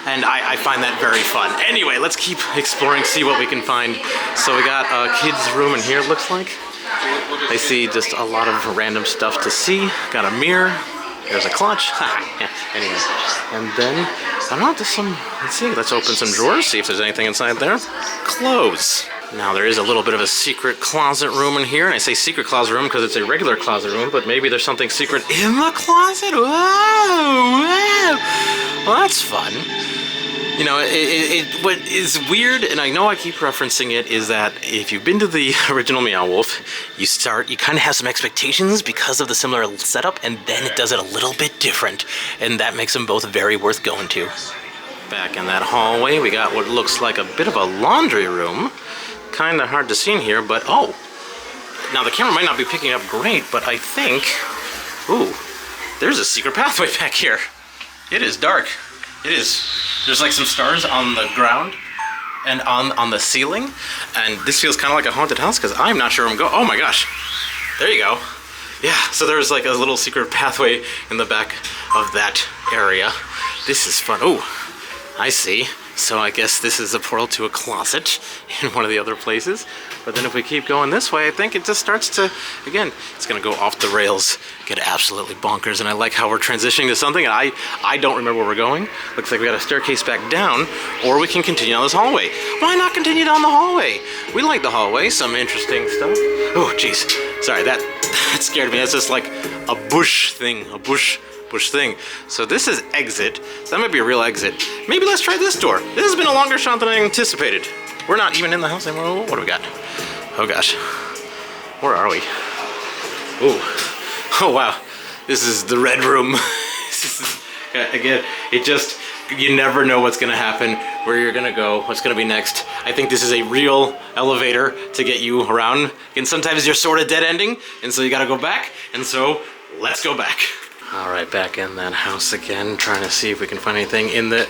And I find that very fun. Anyway, let's keep exploring, see what we can find. So we got a kid's room in here, it looks like. I see just a lot of random stuff to see. Got a mirror. There's a clutch. Yeah, anyway. And then, I don't know, there's some, let's see, let's open some drawers, see if there's anything inside there. Clothes. Now there is a little bit of a secret closet room in here, and I say secret closet room because it's a regular closet room, but maybe there's something secret in the closet. Whoa, whoa. Well, that's fun. You know, what is weird, and I know I keep referencing it, is that if you've been to the original Meow Wolf, you kind of have some expectations because of the similar setup, and then it does it a little bit different, and that makes them both very worth going to. Back in that hallway, we got what looks like a bit of a laundry room. Kind of hard to see in here, but oh, now the camera might not be picking up great, but I think, ooh, there's a secret pathway back here. It is dark. It is. There's like some stars on the ground and on the ceiling, and this feels kind of like a haunted house because I'm not sure where I'm going. Oh my gosh, there you go. Yeah, so there's like a little secret pathway in the back of that area. This is fun. Oh, I see. So I guess this is a portal to a closet in one of the other places. But then if we keep going this way, I think it just starts to, again, it's gonna go off the rails, get absolutely bonkers. And I like how we're transitioning to something, and I don't remember where we're going. Looks like we got a staircase back down, or we can continue down this hallway. Why not continue down the hallway? We like the hallway, some interesting stuff. Oh, jeez, sorry, that scared me. That's just like a bush thing, a bush thing. So this is exit. So that might be a real exit. Maybe let's try this door. This has been a longer shot than I anticipated. We're not even in the house anymore. What do we got? Oh gosh. Where are we? Ooh. Oh wow. This is the red room. Again, it just, you never know what's gonna happen, where you're gonna go, what's gonna be next. I think this is a real elevator to get you around. And sometimes you're sort of dead ending, and so you gotta go back, and so let's go back. All right, back in that house again, trying to see if we can find anything in the,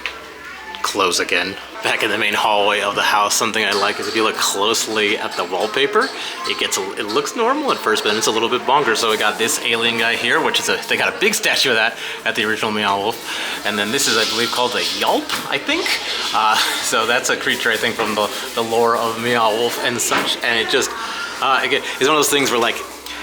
close again. Back in the main hallway of the house, something I like is if you look closely at the wallpaper, it looks normal at first, but then it's a little bit bonkers. So we got this alien guy here, which is they got a big statue of that at the original Meow Wolf. And then this is, I believe, called a Yelp, I think. So that's a creature, I think, from the lore of Meow Wolf and such. And it just, again, it's one of those things where like,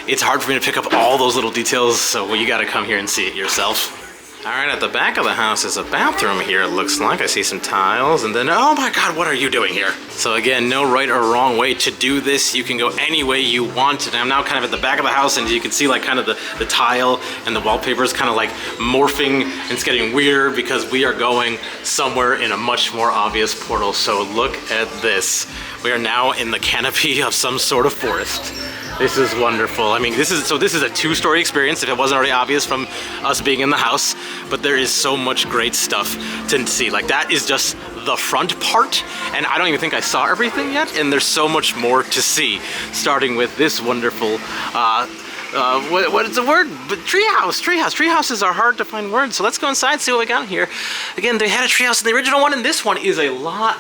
it's hard for me to pick up all those little details, so you gotta come here and see it yourself. All right, at the back of the house is a bathroom here, it looks like. I see some tiles, and then, oh my God, what are you doing here? So again, no right or wrong way to do this. You can go any way you want. And I'm now kind of at the back of the house, and you can see like kind of the tile and the wallpaper is kind of like morphing, and it's getting weirder because we are going somewhere in a much more obvious portal. So look at this. We are now in the canopy of some sort of forest. This is wonderful. I mean, this is a two-story experience if it wasn't already obvious from us being in the house, but there is so much great stuff to see. Like that is just the front part, and I don't even think I saw everything yet, and there's so much more to see, starting with this wonderful, what is the word? But treehouse. Treehouses are hard to find words, so let's go inside and see what we got here. Again, they had a treehouse in the original one, and this one is a lot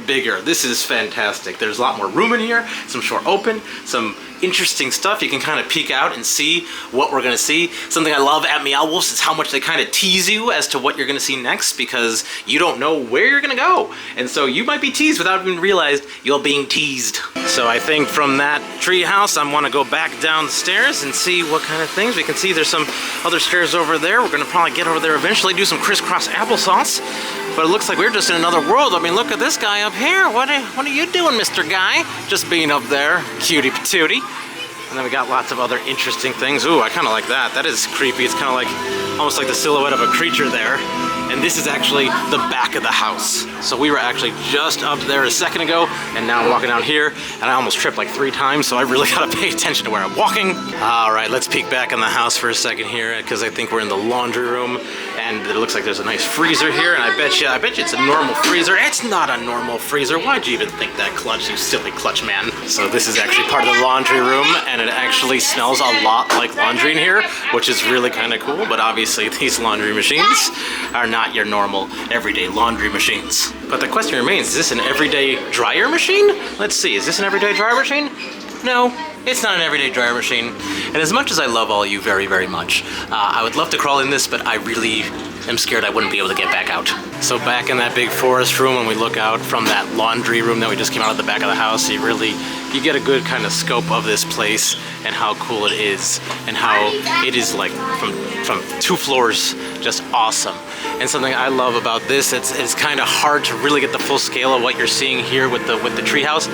bigger. This is fantastic. There's a lot more room in here, some shore open, some interesting stuff. You can kind of peek out and see what we're gonna see. Something I love at Meow Wolfs is how much they kind of tease you as to what you're gonna see next, because you don't know where you're gonna go. And so you might be teased without even realized you're being teased. So I think from that tree house, I wanna go back downstairs and see what kind of things. We can see there's some other stairs over there. We're gonna probably get over there eventually, do some crisscross applesauce. But it looks like we're just in another world. I mean, look at this guy up here. What are you doing, Mr. Guy? Just being up there, cutie patootie. And then we got lots of other interesting things. Ooh, I kind of like that. That is creepy. It's kind of like, almost like the silhouette of a creature there. and this is actually the back of the house. So we were actually just up there a second ago, and now I'm walking down here, and I almost tripped like 3 times, so I really gotta pay attention to where I'm walking. All right, let's peek back in the house for a second here, because I think we're in the laundry room, and it looks like there's a nice freezer here, and I bet you it's a normal freezer. It's not a normal freezer. Why'd you even think that, Clutch, you silly Clutch man? So this is actually part of the laundry room, and it actually smells a lot like laundry in here, which is really kind of cool, but obviously these laundry machines are not your normal everyday laundry machines. But the question remains, is this an everyday dryer machine? Let's see, is this an everyday dryer machine? No, it's not an everyday dryer machine. And as much as I love all you very, very much, I would love to crawl in this, but I really am scared I wouldn't be able to get back out. So back in that big forest room, when we look out from that laundry room that we just came out of the back of the house, you get a good kind of scope of this place and how cool it is, and how it is like from 2 floors, just awesome. And something I love about this, it's kind of hard to really get the full scale of what you're seeing here with the treehouse.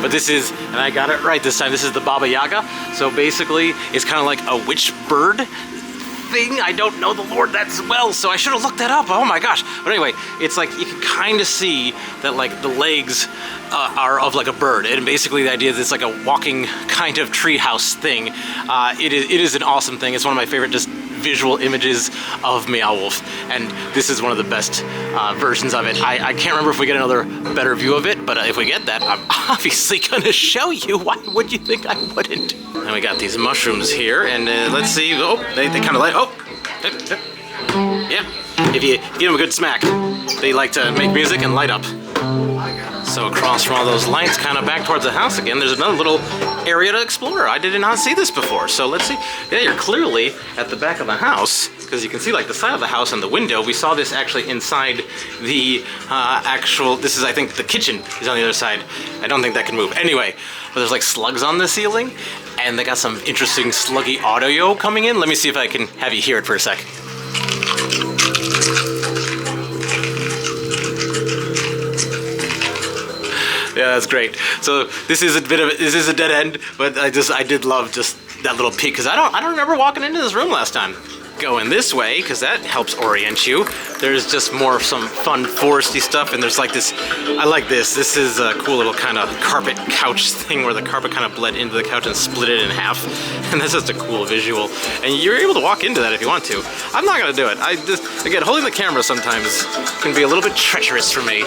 But this is, and I got it right this time, this is the Baba Yaga. So basically, it's kind of like a witch bird thing. I don't know the lore that well, so I should have looked that up. Oh my gosh. But anyway, it's like you can kind of see that like the legs are of like a bird, and basically the idea is it's like a walking kind of treehouse thing. It is an awesome thing. It's one of my favorite just visual images of Meow Wolf, and this is one of the best versions of it. I can't remember if we get another better view of it, but if we get that, I'm obviously gonna show you. Why would you think I wouldn't? And we got these mushrooms here, and let's see. Oh, they kind of light. Oh, yeah. If you give them a good smack, they like to make music and light up. So across from all those lights, kind of back towards the house again, there's another little area to explore. I did not see this before. So let's see. Yeah, you're clearly at the back of the house, because you can see like the side of the house and the window. We saw this actually inside the this is, I think, the kitchen is on the other side. I don't think that can move. Anyway, but there's like slugs on the ceiling, and they got some interesting sluggy audio coming in. Let me see if I can have you hear it for a sec. Yeah, that's great. So this is a dead end, but I did love just that little peek, because I don't remember walking into this room last time. Going this way, because that helps orient you. There's just more some fun foresty stuff, and there's like this, I like this. This is a cool little kind of carpet couch thing where the carpet kind of bled into the couch and split it in half. And that's just a cool visual. And you're able to walk into that if you want to. I'm not gonna do it. Again, holding the camera sometimes can be a little bit treacherous for me.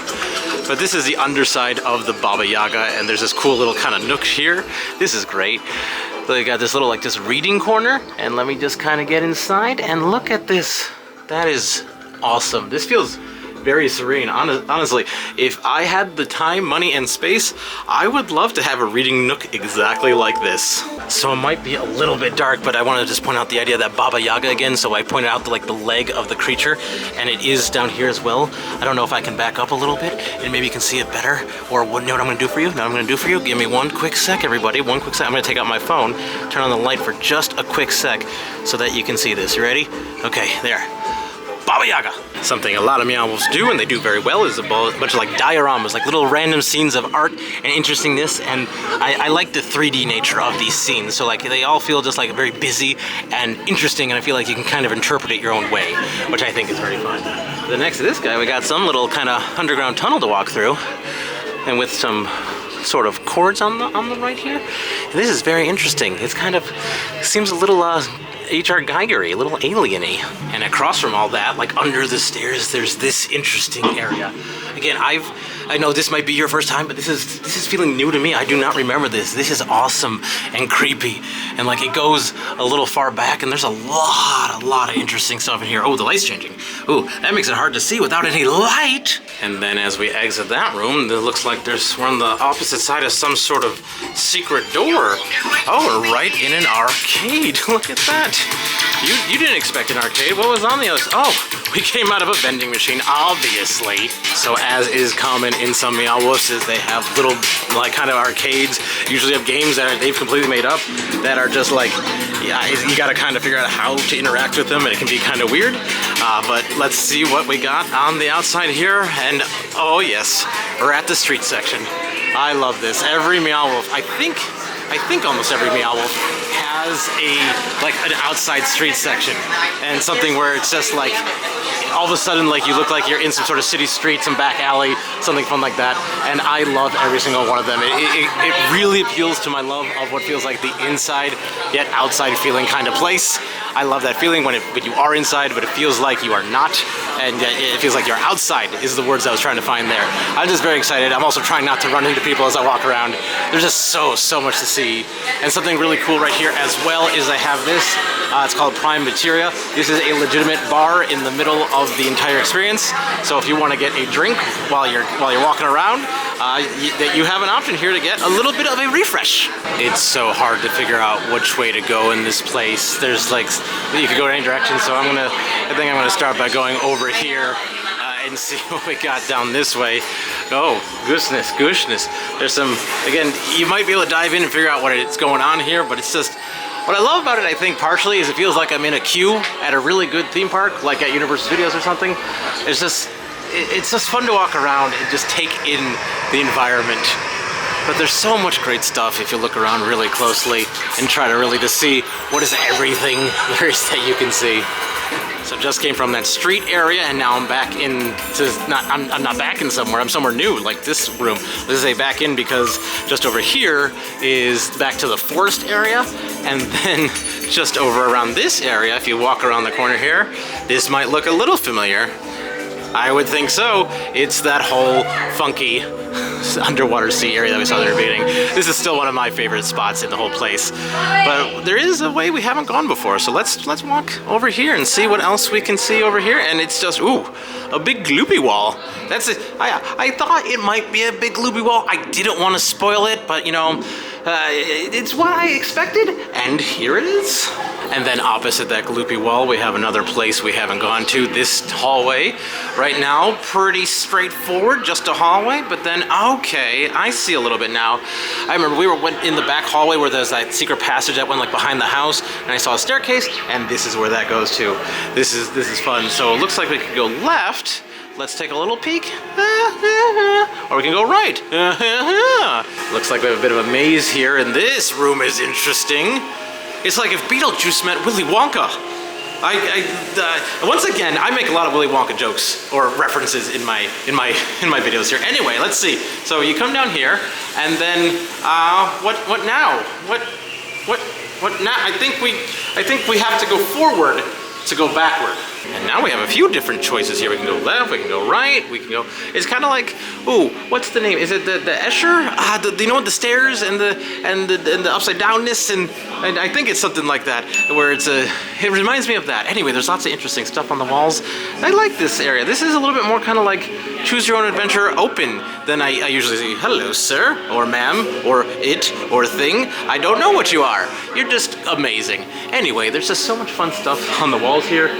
But this is the underside of the Baba Yaga, and there's this cool little kind of nook here. This is great. So you got this little like this reading corner, and let me just kind of get inside and look at this. That is awesome. This feels very serene. Honestly, if I had the time, money, and space, I would love to have a reading nook exactly like this. So it might be a little bit dark, but I want to just point out the idea of that Baba Yaga again. So I pointed out the leg of the creature, and it is down here as well. I don't know if I can back up a little bit and maybe you can see it better, or what? Know what I'm going to do for you? Know what I'm going to do for you? Give me one quick sec, everybody. One quick sec. I'm going to take out my phone, turn on the light for just a quick sec, so that you can see this. You ready? Okay, there. Baba Yaga. Something a lot of Meow Wolves do, and they do very well, is a bunch of like dioramas, like little random scenes of art and interestingness, and I like the 3D nature of these scenes. So like they all feel just like very busy and interesting, and I feel like you can kind of interpret it your own way, which I think is very fun. Then next to this guy, we got some little kind of underground tunnel to walk through, and with some sort of chords on the right here. And this is very interesting. It's kind of seems a little H.R. Geiger-y, a little alien-y. And across from all that, like under the stairs, there's this interesting area. Again, I know this might be your first time, but this is feeling new to me. I do not remember this. This is awesome and creepy. And like it goes a little far back, and there's a lot of interesting stuff in here. Oh, the light's changing. Ooh, that makes it hard to see without any light. And then as we exit that room, it looks like we're on the opposite side of some sort of secret door. Oh, we're right in an arcade. Look at that. You didn't expect an arcade. What was on the other side? Oh, we came out of a vending machine, obviously. So as is common in some Meow Wolfs, is they have little like kind of arcades, usually of games that they've completely made up, that are just like, yeah, you gotta kind of figure out how to interact with them, and it can be kind of weird. But let's see what we got on the outside here. And oh yes, we're at the street section. I love this. Every Meow Wolf, I think almost every Meow Wolf has has an outside street section and something where it's just like all of a sudden like you look like you're in some sort of city street, some back alley, something fun like that. And I love every single one of them. It really appeals to my love of what feels like the inside yet outside feeling kind of place. I love that feeling when you are inside, but it feels like you are not, and it feels like you're outside is the words I was trying to find there. I'm just very excited. I'm also trying not to run into people as I walk around. There's just so much to see. And something really cool right here as well is I have this. It's called Prime Materia. This is a legitimate bar in the middle of the entire experience. So if you want to get a drink while you're walking around, you have an option here to get a little bit of a refresh. It's so hard to figure out which way to go in this place. There's like, you could go in any direction, so I think I'm gonna start by going over here and see what we got down this way. Oh, goodness. There's some, again, you might be able to dive in and figure out what it's going on here, but it's just, what I love about it, I think, partially, is it feels like I'm in a queue at a really good theme park, like at Universal Studios or something. It's just fun to walk around and just take in the environment. But there's so much great stuff if you look around really closely and try to really just see what is everything there is that you can see. So just came from that street area and now I'm back in to, I'm not back in somewhere, I'm somewhere new, like this room. This is a back in because just over here is back to the forest area, and then just over around this area, if you walk around the corner here, this might look a little familiar. I would think so. It's that whole funky underwater sea area that we saw in the beginning. This is still one of my favorite spots in the whole place. But there is a way we haven't gone before, so let's walk over here and see what else we can see over here. And it's just, ooh, a big gloopy wall. That's it. I thought it might be a big gloopy wall. I didn't want to spoil it, but you know, it's what I expected, and here it is. And then opposite that gloopy wall, we have another place we haven't gone to, this hallway. Right now, pretty straightforward, just a hallway, but then, okay, I see a little bit now. I remember we went in the back hallway where there's that secret passage that went like behind the house, and I saw a staircase, and this is where that goes to. This is fun. So it looks like we could go left. Let's take a little peek. Or we can go right. Looks like we have a bit of a maze here, and this room is interesting. It's like if Beetlejuice met Willy Wonka. Once again, I make a lot of Willy Wonka jokes or references in my videos here. Anyway, let's see. So you come down here, and then what now? What now? I think we have to go forward to go backward. And now we have a few different choices here. We can go left, we can go right, we can go, it's kind of like, ooh, what's the name? Is it the Escher? You know what, the stairs and the upside downness, and I think it's something like that, where it reminds me of that. Anyway, there's lots of interesting stuff on the walls. I like this area. This is a little bit more kind of like choose your own adventure open than I usually see. Hello, sir, or ma'am, or it, or thing. I don't know what you are. You're just amazing. Anyway, there's just so much fun stuff on the walls here.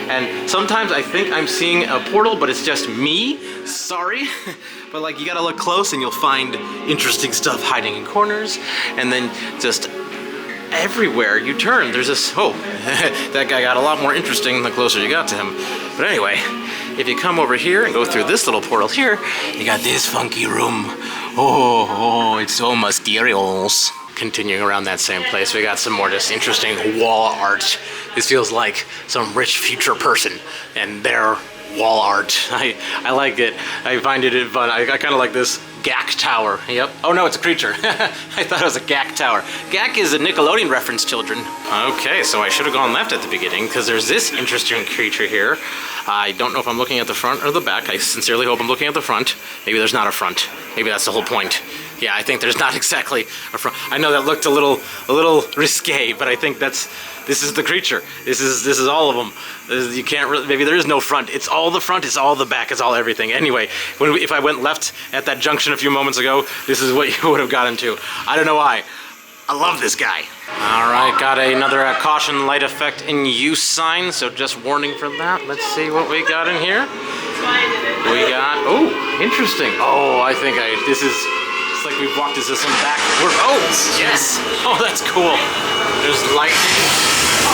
And sometimes I think I'm seeing a portal, but it's just me. Sorry. But like, you gotta look close and you'll find interesting stuff hiding in corners. And then just everywhere you turn, there's this, oh, that guy got a lot more interesting the closer you got to him. But anyway, if you come over here and go through this little portal here, you got this funky room. Oh, it's so mysterious. Continuing around that same place, we got some more just interesting wall art. This feels like some rich future person and their wall art. I like it. I find it fun. I kind of like this Gak Tower. Yep. Oh no, it's a creature. I thought it was a Gak Tower. Gak is a Nickelodeon reference, children. Okay, so I should have gone left at the beginning because there's this interesting creature here. I don't know if I'm looking at the front or the back. I sincerely hope I'm looking at the front. Maybe there's not a front. Maybe that's the whole point. Yeah, I think there's not exactly a front. I know that looked a little risque, but I think this is the creature. This is all of them. You can't really, maybe there is no front. It's all the front, it's all the back, it's all everything. Anyway, if I went left at that junction a few moments ago, this is what you would have gotten to. I don't know why. I love this guy. All right, got another caution light effect in use sign, so just warning for that. Let's see what we got in here. We got, oh, interesting. Oh, I think this is, it's like we've walked into some back, oh, yes. Oh, that's cool. There's lightning.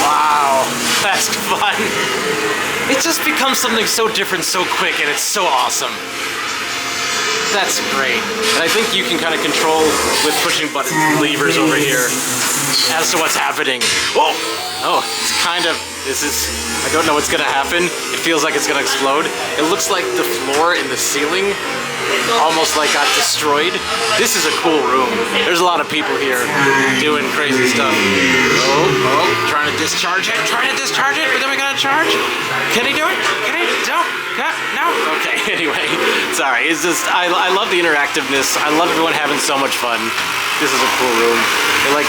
Wow, that's fun. It just becomes something so different so quick, and it's so awesome. That's great. And I think you can kind of control with pushing buttons and levers over here as to what's happening. Whoa! Oh, it's kind of, I don't know what's gonna happen. It feels like it's gonna explode. It looks like the floor in the ceiling almost like got destroyed. This is a cool room. There's a lot of people here doing crazy stuff. Oh, trying to discharge it, but then we gotta charge. Can he do it? Can he? No? Okay, anyway, sorry. It's just, I love the interactiveness. I love everyone having so much fun. This is a cool room. It like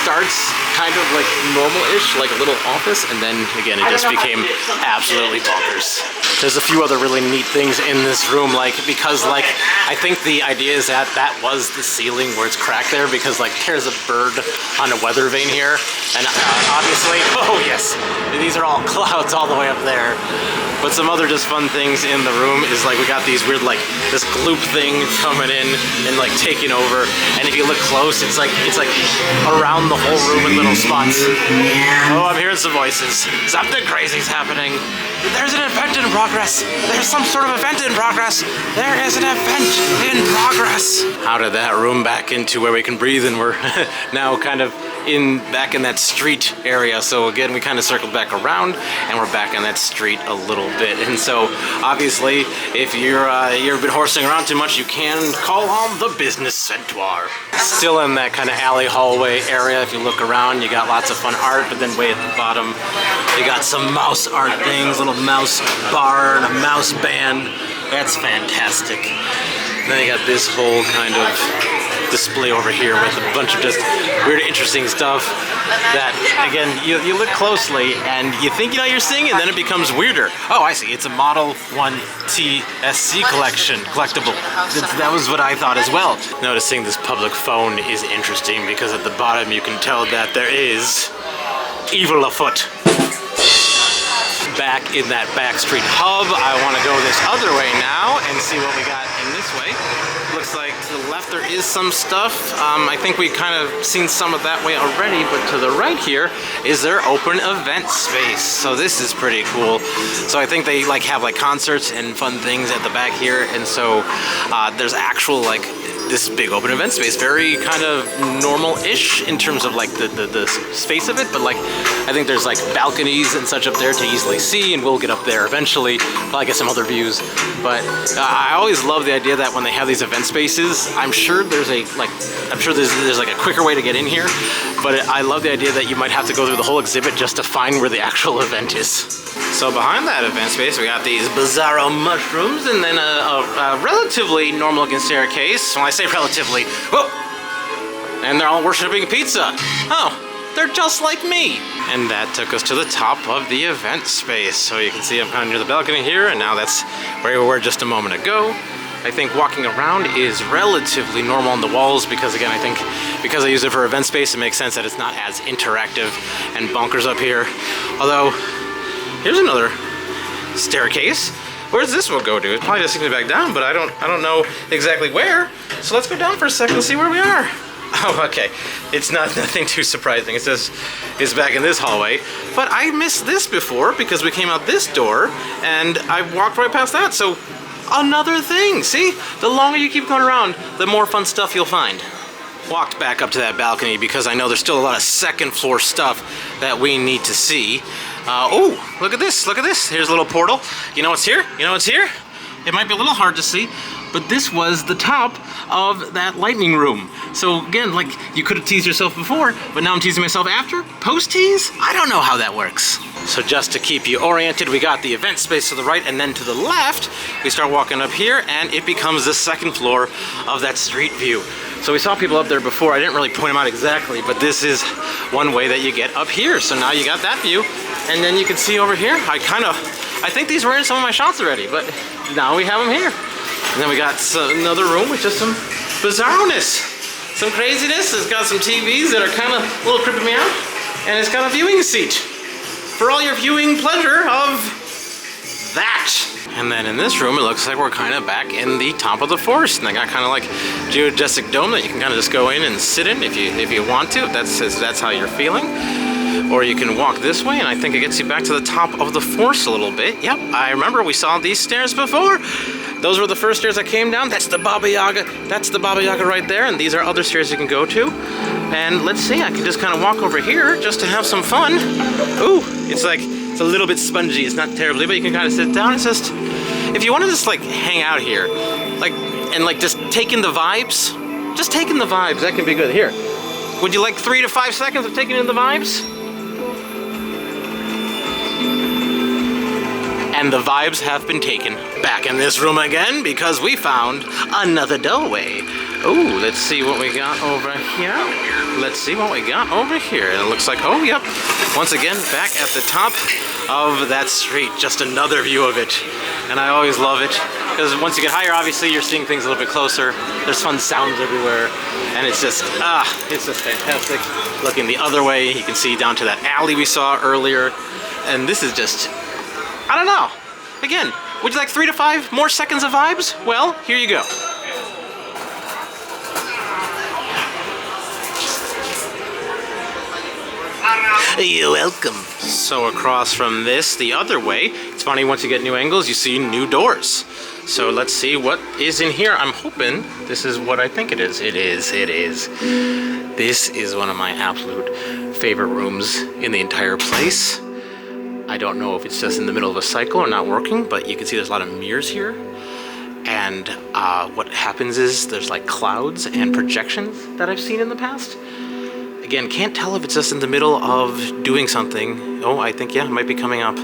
starts kind of like normal-ish, like a little office, and then again it just became absolutely bonkers. There's a few other really neat things in this room, like because like I think the idea is that was the ceiling where it's cracked there, because like there's a bird on a weather vane here, and obviously, oh yes, these are all clouds all the way up there. But some other just fun things in the room is like we got these weird like this gloop thing coming in and like taking over, and if you look close, it's like around the whole room in little spots. Oh, I'm hearing some voices. Something crazy's happening. There's an event in progress. There's some sort of event in progress. There is an event in progress. Out of that room back into where we can breathe, and we're now kind of back in that street area. So again, we kind of circled back around and we're back on that street a little bit. And so obviously, if you've been horsing around too much, you can call on the business centaur. Still in that kind of alley hallway area. If you look around, you got lots of fun art, but then way at the bottom, you got some mouse art things, little mouse bar and a mouse band. That's fantastic. Then you got this whole kind of display over here with a bunch of just weird, interesting stuff that, again, you look closely and you think you know you're seeing it, and then it becomes weirder. Oh, I see. It's a Model 1 TSC collectible. That was what I thought as well. Noticing this public phone is interesting because at the bottom you can tell that there is evil afoot. Back in that back street hub, I want to go this other way now and see what we got in this way. Looks like to the left there is some stuff. I think we kind of seen some of that way already, but to the right here is their open event space. So this is pretty cool. So I think they like have like concerts and fun things at the back here, and so there's actual like this big open event space, very kind of normal-ish in terms of like the space of it, but like I think there's like balconies and such up there to easily see, and we'll get up there eventually, probably get some other views. But I always love the idea that when they have these event spaces, I'm sure there's like a quicker way to get in here, but I love the idea that you might have to go through the whole exhibit just to find where the actual event is. So behind that event space, we got these bizarro mushrooms, and then a relatively normal-looking staircase. When I say relatively, whoa! And they're all worshiping pizza. Oh, they're just like me. And that took us to the top of the event space. So you can see I'm kind of near the balcony here, and now that's where we were just a moment ago. I think walking around is relatively normal on the walls because, again, I think because I use it for event space, it makes sense that it's not as interactive and bonkers up here. Although, here's another staircase. Where's this one go to? It probably just takes me back down, but I don't know exactly where. So let's go down for a second and see where we are. Oh, okay. It's nothing too surprising. It says it's back in this hallway. But I missed this before because we came out this door and I walked right past that. So another thing. See? The longer you keep going around, the more fun stuff you'll find. Walked back up to that balcony because I know there's still a lot of second floor stuff that we need to see. Oh, look at this, look at this. Here's a little portal. You know what's here? You know what's here? It might be a little hard to see, but this was the top of that lightning room. So again, like you could have teased yourself before, but now I'm teasing myself after? Post-tease? I don't know how that works. So just to keep you oriented, we got the event space to the right, and then to the left, we start walking up here, and it becomes the second floor of that street view. So we saw people up there before. I didn't really point them out exactly, but this is one way that you get up here. So now you got that view, and then you can see over here. I think these were in some of my shots already, but now we have them here. And then we got another room with just some bizarreness, some craziness. It's got some TVs that are kind of a little creeping me out, and it's got a viewing seat for all your viewing pleasure of that. And then in this room, it looks like we're kind of back in the top of the forest, and they got kind of like geodesic dome that you can kind of just go in and sit in if you want to. That's how you're feeling. Or you can walk this way, and I think it gets you back to the top of the forest a little bit. Yep, I remember we saw these stairs before. those were the first stairs I came down. That's the Baba Yaga. That's the Baba Yaga right there. And these are other stairs you can go to. And let's see, I can just kind of walk over here just to have some fun. Ooh, it's a little bit spongy. It's not terribly, but you can kind of sit down. It's just, if you want to just like hang out here, and just take in the vibes, just take in the vibes. That can be good. Here, would you like 3 to 5 seconds of taking in the vibes? And the vibes have been taken. Back in this room again because we found another doorway. Oh, let's see what we got over here. Let's see what we got over here. And it looks like, oh, yep. Once again, back at the top of that street. Just another view of it. And I always love it. Because once you get higher, obviously, you're seeing things a little bit closer. There's fun sounds everywhere. And it's just fantastic. Looking the other way, you can see down to that alley we saw earlier. And this is just, I don't know. Again, would you like 3 to 5 more seconds of vibes? Well, here you go. You're welcome. So across from this, the other way, it's funny, once you get new angles, you see new doors. So let's see what is in here. I'm hoping this is what I think it is. It is. This is one of my absolute favorite rooms in the entire place. I don't know if it's just in the middle of a cycle or not working, but you can see there's a lot of mirrors here. And what happens is there's like clouds and projections that I've seen in the past. Again, can't tell if it's just in the middle of doing something. Oh, I think, yeah, it might be coming up.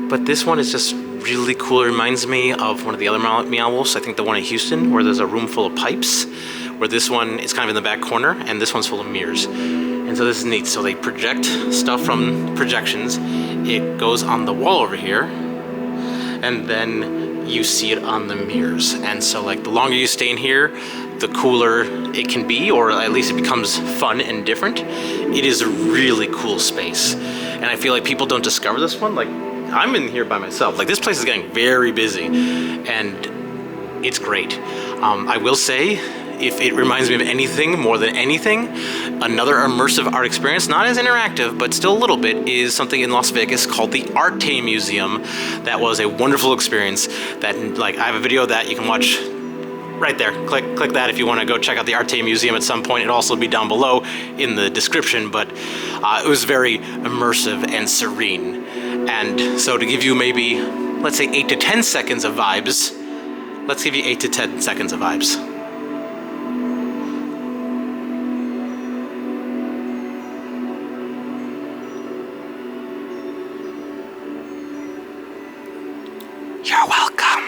But this one is just really cool. It reminds me of one of the other Meow Wolfs. I think the one in Houston, where there's a room full of pipes, where this one is kind of in the back corner, and this one's full of mirrors. And so this is neat. So they project stuff from projections. It goes on the wall over here, and then you see it on the mirrors. And so like the longer you stay in here, the cooler it can be, or at least it becomes fun and different. It is a really cool space. And I feel like people don't discover this one. Like, I'm in here by myself. Like, this place is getting very busy, and it's great. I will say, if it reminds me of anything, more than anything, another immersive art experience, not as interactive, but still a little bit, is something in Las Vegas called the Arte Museum. That was a wonderful experience. That, like, I have a video of that you can watch right there. Click that if you want to go check out the Arte Museum at some point. It'll also be down below in the description, but it was very immersive and serene. And so to give you maybe, let's say 8 to 10 seconds of vibes, let's give you 8 to 10 seconds of vibes. You're welcome.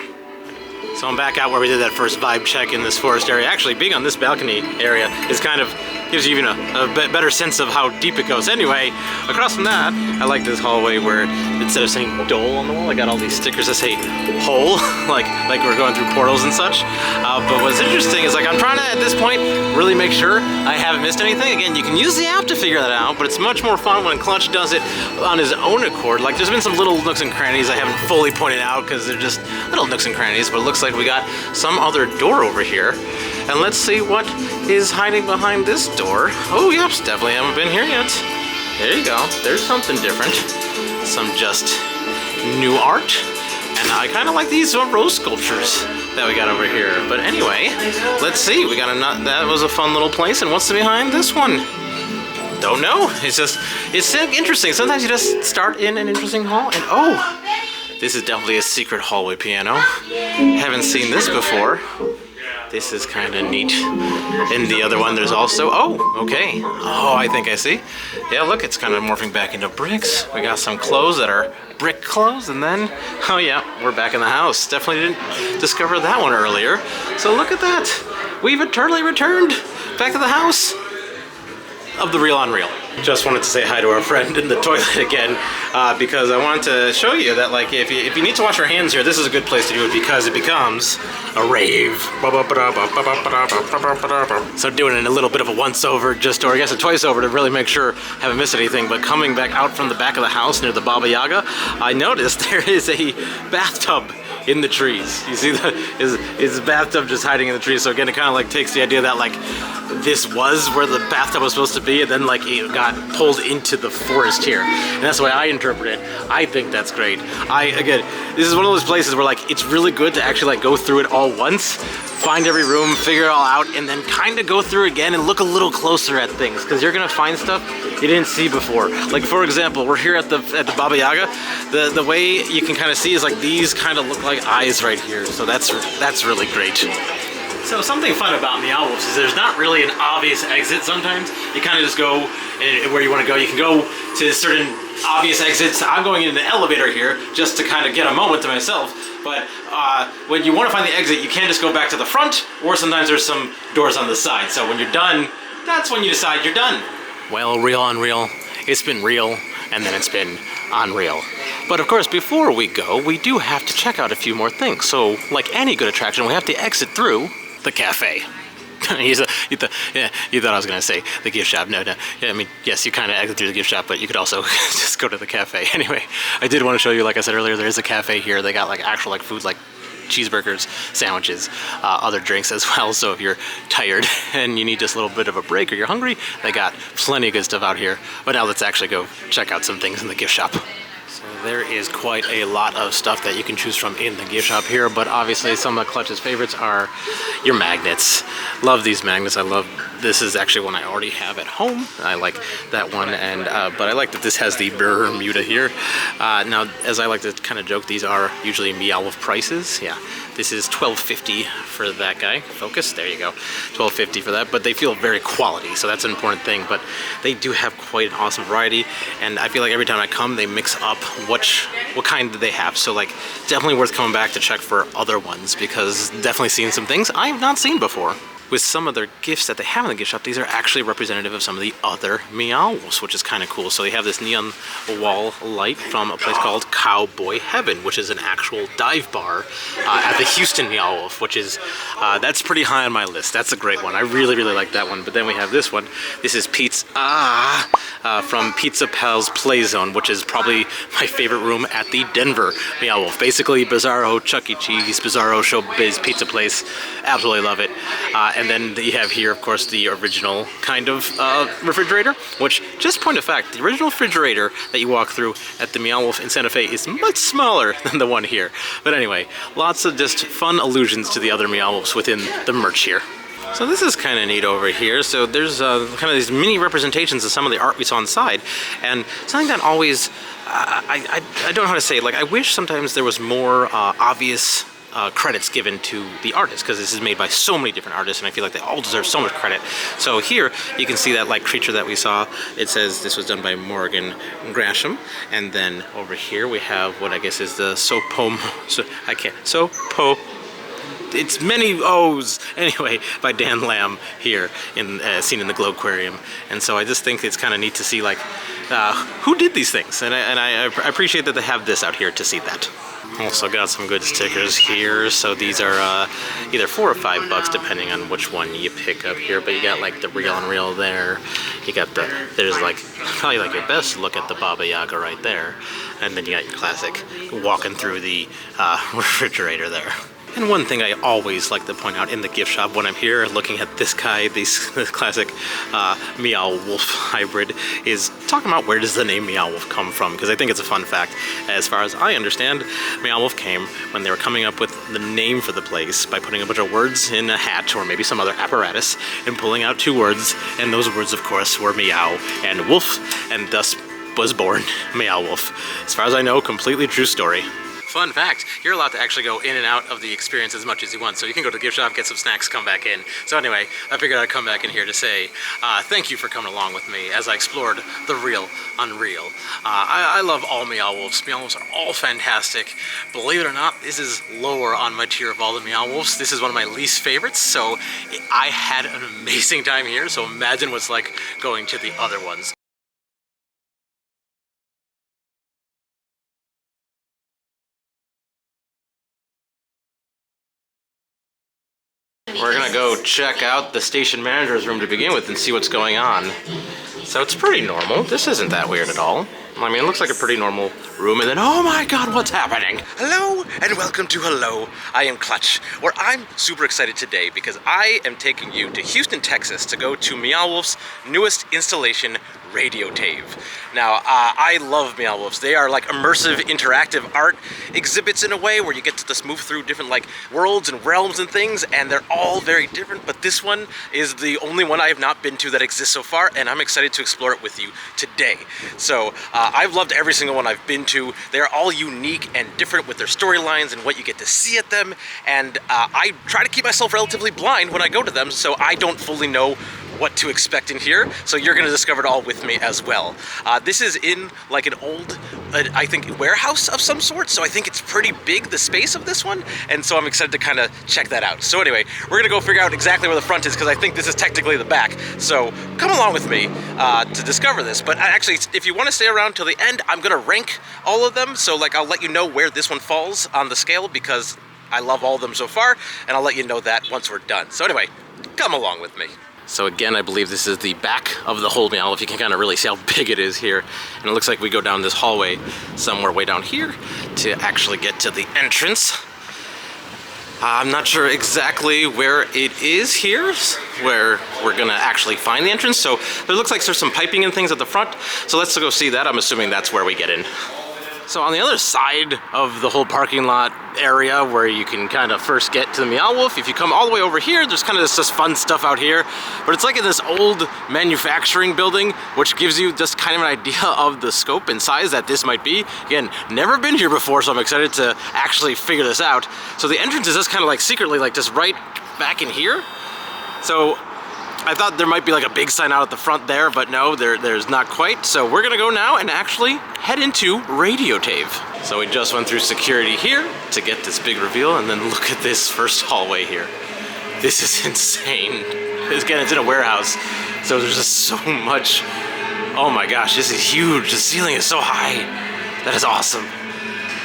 So I'm back out where we did that first vibe check in this forest area. Actually, being on this balcony area is kind of gives you even a better sense of how deep it goes. Anyway, across from that, I like this hallway where instead of saying Dole on the wall, I got all these stickers that say hole, like we're going through portals and such. But what's interesting is, like, I'm trying to, at this point, really make sure I haven't missed anything. Again, you can use the app to figure that out, but it's much more fun when Clutch does it on his own accord. Like, there's been some little nooks and crannies I haven't fully pointed out because they're just little nooks and crannies, but it looks like we got some other door over here. And let's see what is hiding behind this door. Oh, yep, definitely haven't been here yet. There you go. There's something different. Some just new art. And I kind of like these rose sculptures that we got over here. But anyway, let's see. We got that was a fun little place. And what's behind this one? Don't know. It's interesting. Sometimes you just start in an interesting hall and oh, this is definitely a secret hallway piano. Haven't seen this before. This is kind of neat. In the other one, there's also, oh, okay. Oh, I think I see. Yeah, look, it's kind of morphing back into bricks. We got some clothes that are brick clothes, and then, oh yeah, we're back in the house. Definitely didn't discover that one earlier. So look at that. We've eternally returned back to the house of the real unreal. Just wanted to say hi to our friend in the toilet again, because I wanted to show you that, like, if you need to wash your hands here, this is a good place to do it because it becomes a rave. So doing it in a little bit of a once-over, or I guess a twice-over to really make sure I haven't missed anything. But coming back out from the back of the house near the Baba Yaga, I noticed there is a bathtub in the trees. You see his bathtub just hiding in the trees. So again, it kind of like takes the idea that like this was where the bathtub was supposed to be, and then like it got pulled into the forest here. And that's the way I interpret it. I think that's great. Again, this is one of those places where like it's really good to actually like go through it all once, find every room, figure it all out, and then kind of go through again and look a little closer at things, because you're gonna find stuff you didn't see before. Like for example, we're here at the Baba Yaga. The way you can kind of see is like these kind of look like eyes right here. So that's really great. So something fun about Meow Wolfs is there's not really an obvious exit sometimes. You kind of just go where you want to go. You can go to certain obvious exits. I'm going in an elevator here just to kind of get a moment to myself. But when you want to find the exit, you can't just go back to the front, or sometimes there's some doors on the side. So when you're done, that's when you decide you're done. Well, real unreal. It's been real, and then it's been unreal. But of course, before we go, we do have to check out a few more things. So like any good attraction, we have to exit through the cafe. You thought I was gonna say the gift shop. No. Yeah, I mean, yes, you kind of exit through the gift shop, but you could also just go to the cafe. Anyway, I did want to show you, like I said earlier, there is a cafe here. They got like actual like food, like cheeseburgers, sandwiches, other drinks as well. So if you're tired and you need just a little bit of a break, or you're hungry, they got plenty of good stuff out here. But now let's actually go check out some things in the gift shop. So there is quite a lot of stuff that you can choose from in the gift shop here, but obviously some of Clutch's favorites are your magnets. Love these magnets. This is actually one I already have at home. I like that one, and but I like that this has the Bermuda here. Now, as I like to kind of joke, these are usually Meow Wolf prices. Yeah, this is $12.50 for that guy. Focus, there you go. $12.50 for that, but they feel very quality, so that's an important thing. But they do have quite an awesome variety, and I feel like every time I come, they mix up what kind do they have. So like, definitely worth coming back to check for other ones, because definitely seeing some things I have not seen before. With some of their gifts that they have in the gift shop, these are actually representative of some of the other Meow Wolfs, which is kind of cool. So they have this neon wall light from a place called Cowboy Heaven, which is an actual dive bar at the Houston Meow Wolf, which is, that's pretty high on my list. That's a great one. I really, really like that one. But then we have this one. This is Pizza from Pizza Pal's Play Zone, which is probably my favorite room at the Denver Meow Wolf. Basically, Bizarro Chuck E. Cheese, Bizarro Showbiz Pizza Place. Absolutely love it. And then you have here, of course, the original kind of refrigerator, which, just point of fact, the original refrigerator that you walk through at the Meow Wolf in Santa Fe is much smaller than the one here. But anyway, lots of just fun allusions to the other Meow Wolfs within the merch here. So this is kind of neat over here. So there's kind of these mini representations of some of the art we saw inside, and something that always, I don't know how to say it. Like, I wish sometimes there was more obvious credits given to the artists, because this is made by so many different artists, and I feel like they all deserve so much credit. So here you can see that like creature that we saw. It says this was done by Morgan Grasham, and then over here we have what I guess is the it's many O's. Anyway, by Dan Lamb here, in seen in the Globe Aquarium. And so I just think it's kind of neat to see like who did these things, and I appreciate that they have this out here to see that. Also got some good stickers here. So these are either $4 or $5 depending on which one you pick up here. But you got like the real unreal there. You got there's like probably like your best look at the Baba Yaga right there, and then you got your classic walking through the refrigerator there. And one thing I always like to point out in the gift shop when I'm here looking at this guy, this classic Meow Wolf hybrid, is talking about where does the name Meow Wolf come from, because I think it's a fun fact. As far as I understand, Meow Wolf came when they were coming up with the name for the place by putting a bunch of words in a hat or maybe some other apparatus and pulling out two words, and those words of course were Meow and Wolf, and thus was born Meow Wolf. As far as I know, completely true story. Fun fact, you're allowed to actually go in and out of the experience as much as you want. So you can go to the gift shop, get some snacks, come back in. So anyway, I figured I'd come back in here to say thank you for coming along with me as I explored the real unreal. I love all Meow Wolfs. Meow Wolfs are all fantastic. Believe it or not, this is lower on my tier of all the Meow Wolfs. This is one of my least favorites, so I had an amazing time here. So imagine what's like going to the other ones. We're gonna go check out the station manager's room to begin with and see what's going on. So it's pretty normal. This isn't that weird at all. I mean, it looks like a pretty normal room, and then, oh my god, what's happening? Hello, and welcome to Hello, I am Clutch, where I'm super excited today because I am taking you to Houston, Texas to go to Meow Wolf's newest installation, Radio Tave. Now, I love Meow Wolfs. They are like immersive, interactive art exhibits in a way where you get to just move through different like worlds and realms and things, and they're all very different, but this one is the only one I have not been to that exists so far, and I'm excited to explore it with you today. So, I've loved every single one I've been to. They're all unique and different with their storylines and what you get to see at them, and I try to keep myself relatively blind when I go to them, so I don't fully know what to expect in here, so you're gonna discover it all with me as well. This is in like an old, I think, warehouse of some sort, so I think it's pretty big, the space of this one, and so I'm excited to kind of check that out. So anyway, we're gonna go figure out exactly where the front is, because I think this is technically the back, so come along with me to discover this. But actually, if you want to stay around till the end, I'm gonna rank all of them, so like I'll let you know where this one falls on the scale, because I love all of them so far, and I'll let you know that once we're done. So anyway, come along with me. So again, I believe this is the back of the whole Meow Wolf. You can kind of really see how big it is here. And it looks like we go down this hallway somewhere way down here to actually get to the entrance. I'm not sure exactly where it is here, where we're gonna actually find the entrance. So it looks like there's some piping and things at the front. So let's go see that. I'm assuming that's where we get in. So on the other side of the whole parking lot area where you can kind of first get to the Meow Wolf, if you come all the way over here, there's kind of this fun stuff out here, but it's like in this old manufacturing building, which gives you just kind of an idea of the scope and size that this might be. Again, never been here before, so I'm excited to actually figure this out. So the entrance is just kind of like secretly like just right back in here. So I thought there might be like a big sign out at the front there, but no, there's not quite. So we're gonna go now and actually head into Radio Tave. So we just went through security here to get this big reveal, and then look at this first hallway here. This is insane. Again, it's in a warehouse, so there's just so much. Oh my gosh, this is huge. The ceiling is so high. That is awesome.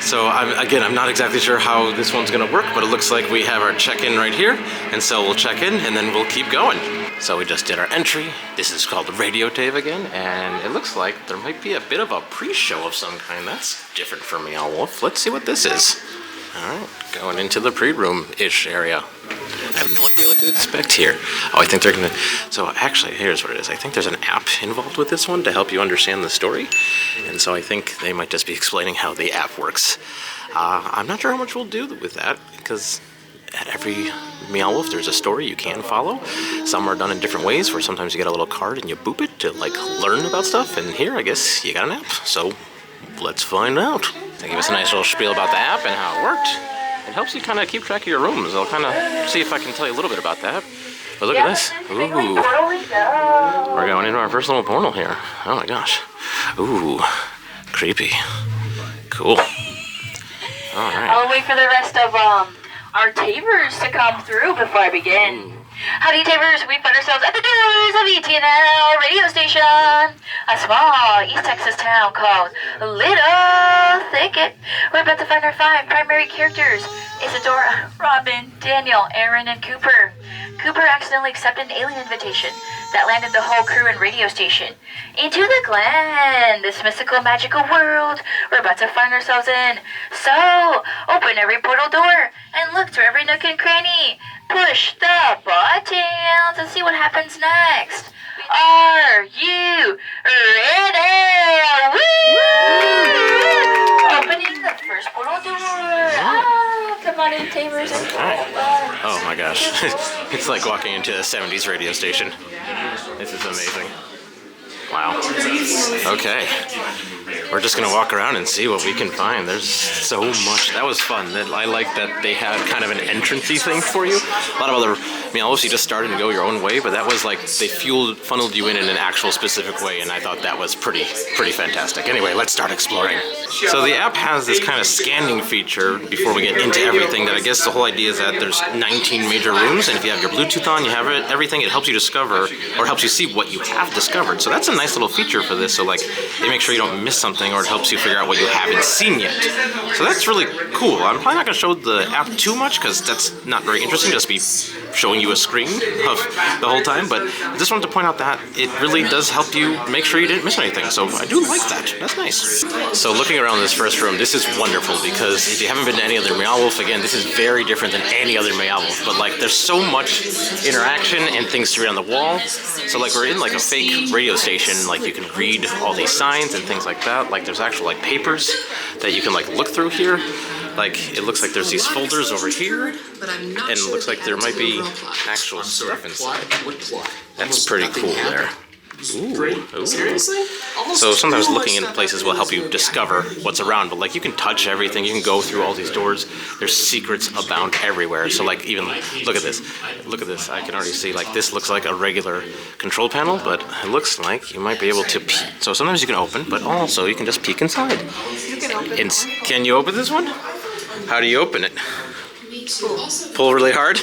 So I'm not exactly sure how this one's gonna work, but it looks like we have our check-in right here, and so we'll check in and then we'll keep going. So we just did our entry. This is called Radio Tave again, and it looks like there might be a bit of a pre-show of some kind. That's different for Meow Wolf. Let's see what this is. All right, going into the pre-room-ish area. I have no idea what to expect here. Oh, I think they're gonna, so actually, here's what it is. I think there's an app involved with this one to help you understand the story. And so I think they might just be explaining how the app works. I'm not sure how much we'll do with that, because at every Meow Wolf, there's a story you can follow. Some are done in different ways, where sometimes you get a little card and you boop it to like learn about stuff. And here, I guess you got an app. So let's find out. They give us a nice little spiel about the app and how it worked. It helps you kind of keep track of your rooms. I'll kind of see if I can tell you a little bit about that. But look at this. Ooh. We're going into our first little portal here. Oh my gosh. Ooh. Creepy. Cool. All right. I'll wait for the rest of our Tavers to come through before I begin. Howdy, Tavers. We find ourselves at the doors of ETNL radio station, a small East Texas town called Little Thicket. We're about to find our 5 primary characters: Isadora, Robin, Daniel, Aaron, and Cooper. Cooper accidentally accepted an alien invitation that landed the whole crew and radio station into the Glen, this mystical, magical world we're about to find ourselves in. So, open every portal door and look through every nook and cranny. Push the buttons and see what happens next. Are you ready? Woo! Opening the first portal door. Come on in, Tavers. Oh my gosh. It's like walking into a 70s radio station. This is amazing. Wow. Okay. We're just gonna walk around and see what we can find. There's so much. That was fun. I like that they had kind of an entrance-y thing for you. A lot of other Meow Wolfs, you just started and go your own way, but that was like they funneled you in an actual specific way, and I thought that was pretty fantastic. Anyway, let's start exploring. So the app has this kind of scanning feature before we get into everything. That I guess the whole idea is that there's 19 major rooms, and if you have your Bluetooth on, you have everything. It helps you discover, or helps you see what you have discovered. So that's a nice little feature for this. So like, they make sure you don't miss something something, or it helps you figure out what you haven't seen yet. So that's really cool. I'm probably not going to show the app too much because that's not very interesting, just be showing you a screen of the whole time, but I just wanted to point out that it really does help you make sure you didn't miss anything, so I do like that. That's nice. So looking around this first room, this is wonderful because if you haven't been to any other Meow Wolf, again, this is very different than any other Meow Wolf, but like there's so much interaction and things to read on the wall. So like we're in like a fake radio station, like you can read all these signs and things like that. Like there's actual like papers that you can like look through here. Like it looks like there's these folders over here, and it looks like there might be actual stuff inside. That's pretty cool there. Ooh. Seriously? So sometimes looking in places will help you discover what's around, but like you can touch everything, you can go through all these doors. There's secrets abound everywhere. So like even look at this. Look at this. I can already see like this looks like a regular control panel, but it looks like you might be able to peek. So sometimes you can open, but also you can just peek inside. And can you open this one? How do you open it? Pull really hard?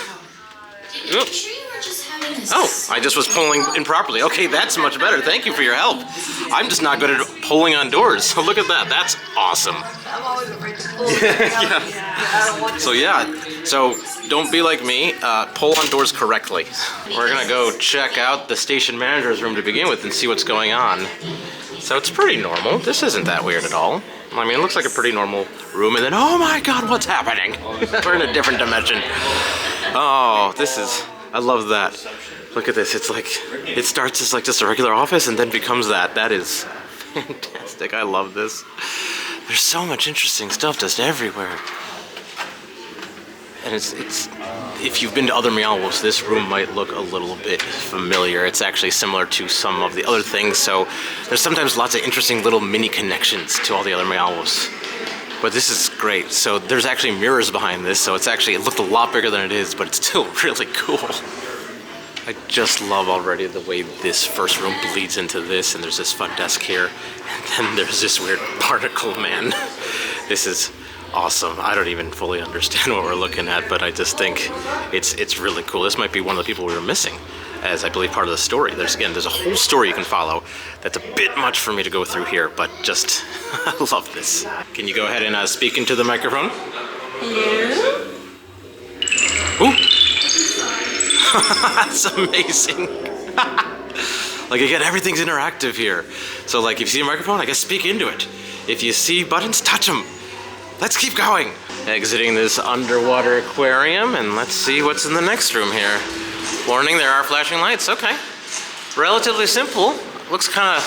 Oop. Oh, I just was pulling improperly. Okay, that's much better. Thank you for your help. I'm just not good at pulling on doors. So look at that. That's awesome. Yeah. So yeah. So don't be like me. Pull on doors correctly. We're gonna go check out the station manager's room to begin with and see what's going on. So it's pretty normal. This isn't that weird at all. I mean, it looks like a pretty normal room, and then, oh my god, what's happening? We're in a different dimension. Oh, this is, I love that. Look at this, it's like, it starts as like just a regular office and then becomes that. That is fantastic, I love this. There's so much interesting stuff just everywhere. And it's if you've been to other Meow Wolfs, this room might look a little bit familiar. It's actually similar to some of the other things, so there's sometimes lots of interesting little mini connections to all the other Meow Wolfs. But this is great. So there's actually mirrors behind this, so it's actually, it looked a lot bigger than it is, but it's still really cool. I just love already the way this first room bleeds into this, and there's this front desk here, and then there's this weird barnacle man. This is awesome. I don't even fully understand what we're looking at, but I just think it's really cool. This might be one of the people we were missing, as I believe part of the story. There's a whole story you can follow that's a bit much for me to go through here, but just I love this. Can you go ahead and speak into the microphone? Hello? Ooh. That's amazing. Like again, everything's interactive here. So like if you see a microphone, I guess speak into it. If you see buttons, touch them. Let's keep going. Exiting this underwater aquarium, and let's see what's in the next room here. Warning, there are flashing lights. Okay. Relatively simple. Looks kind of,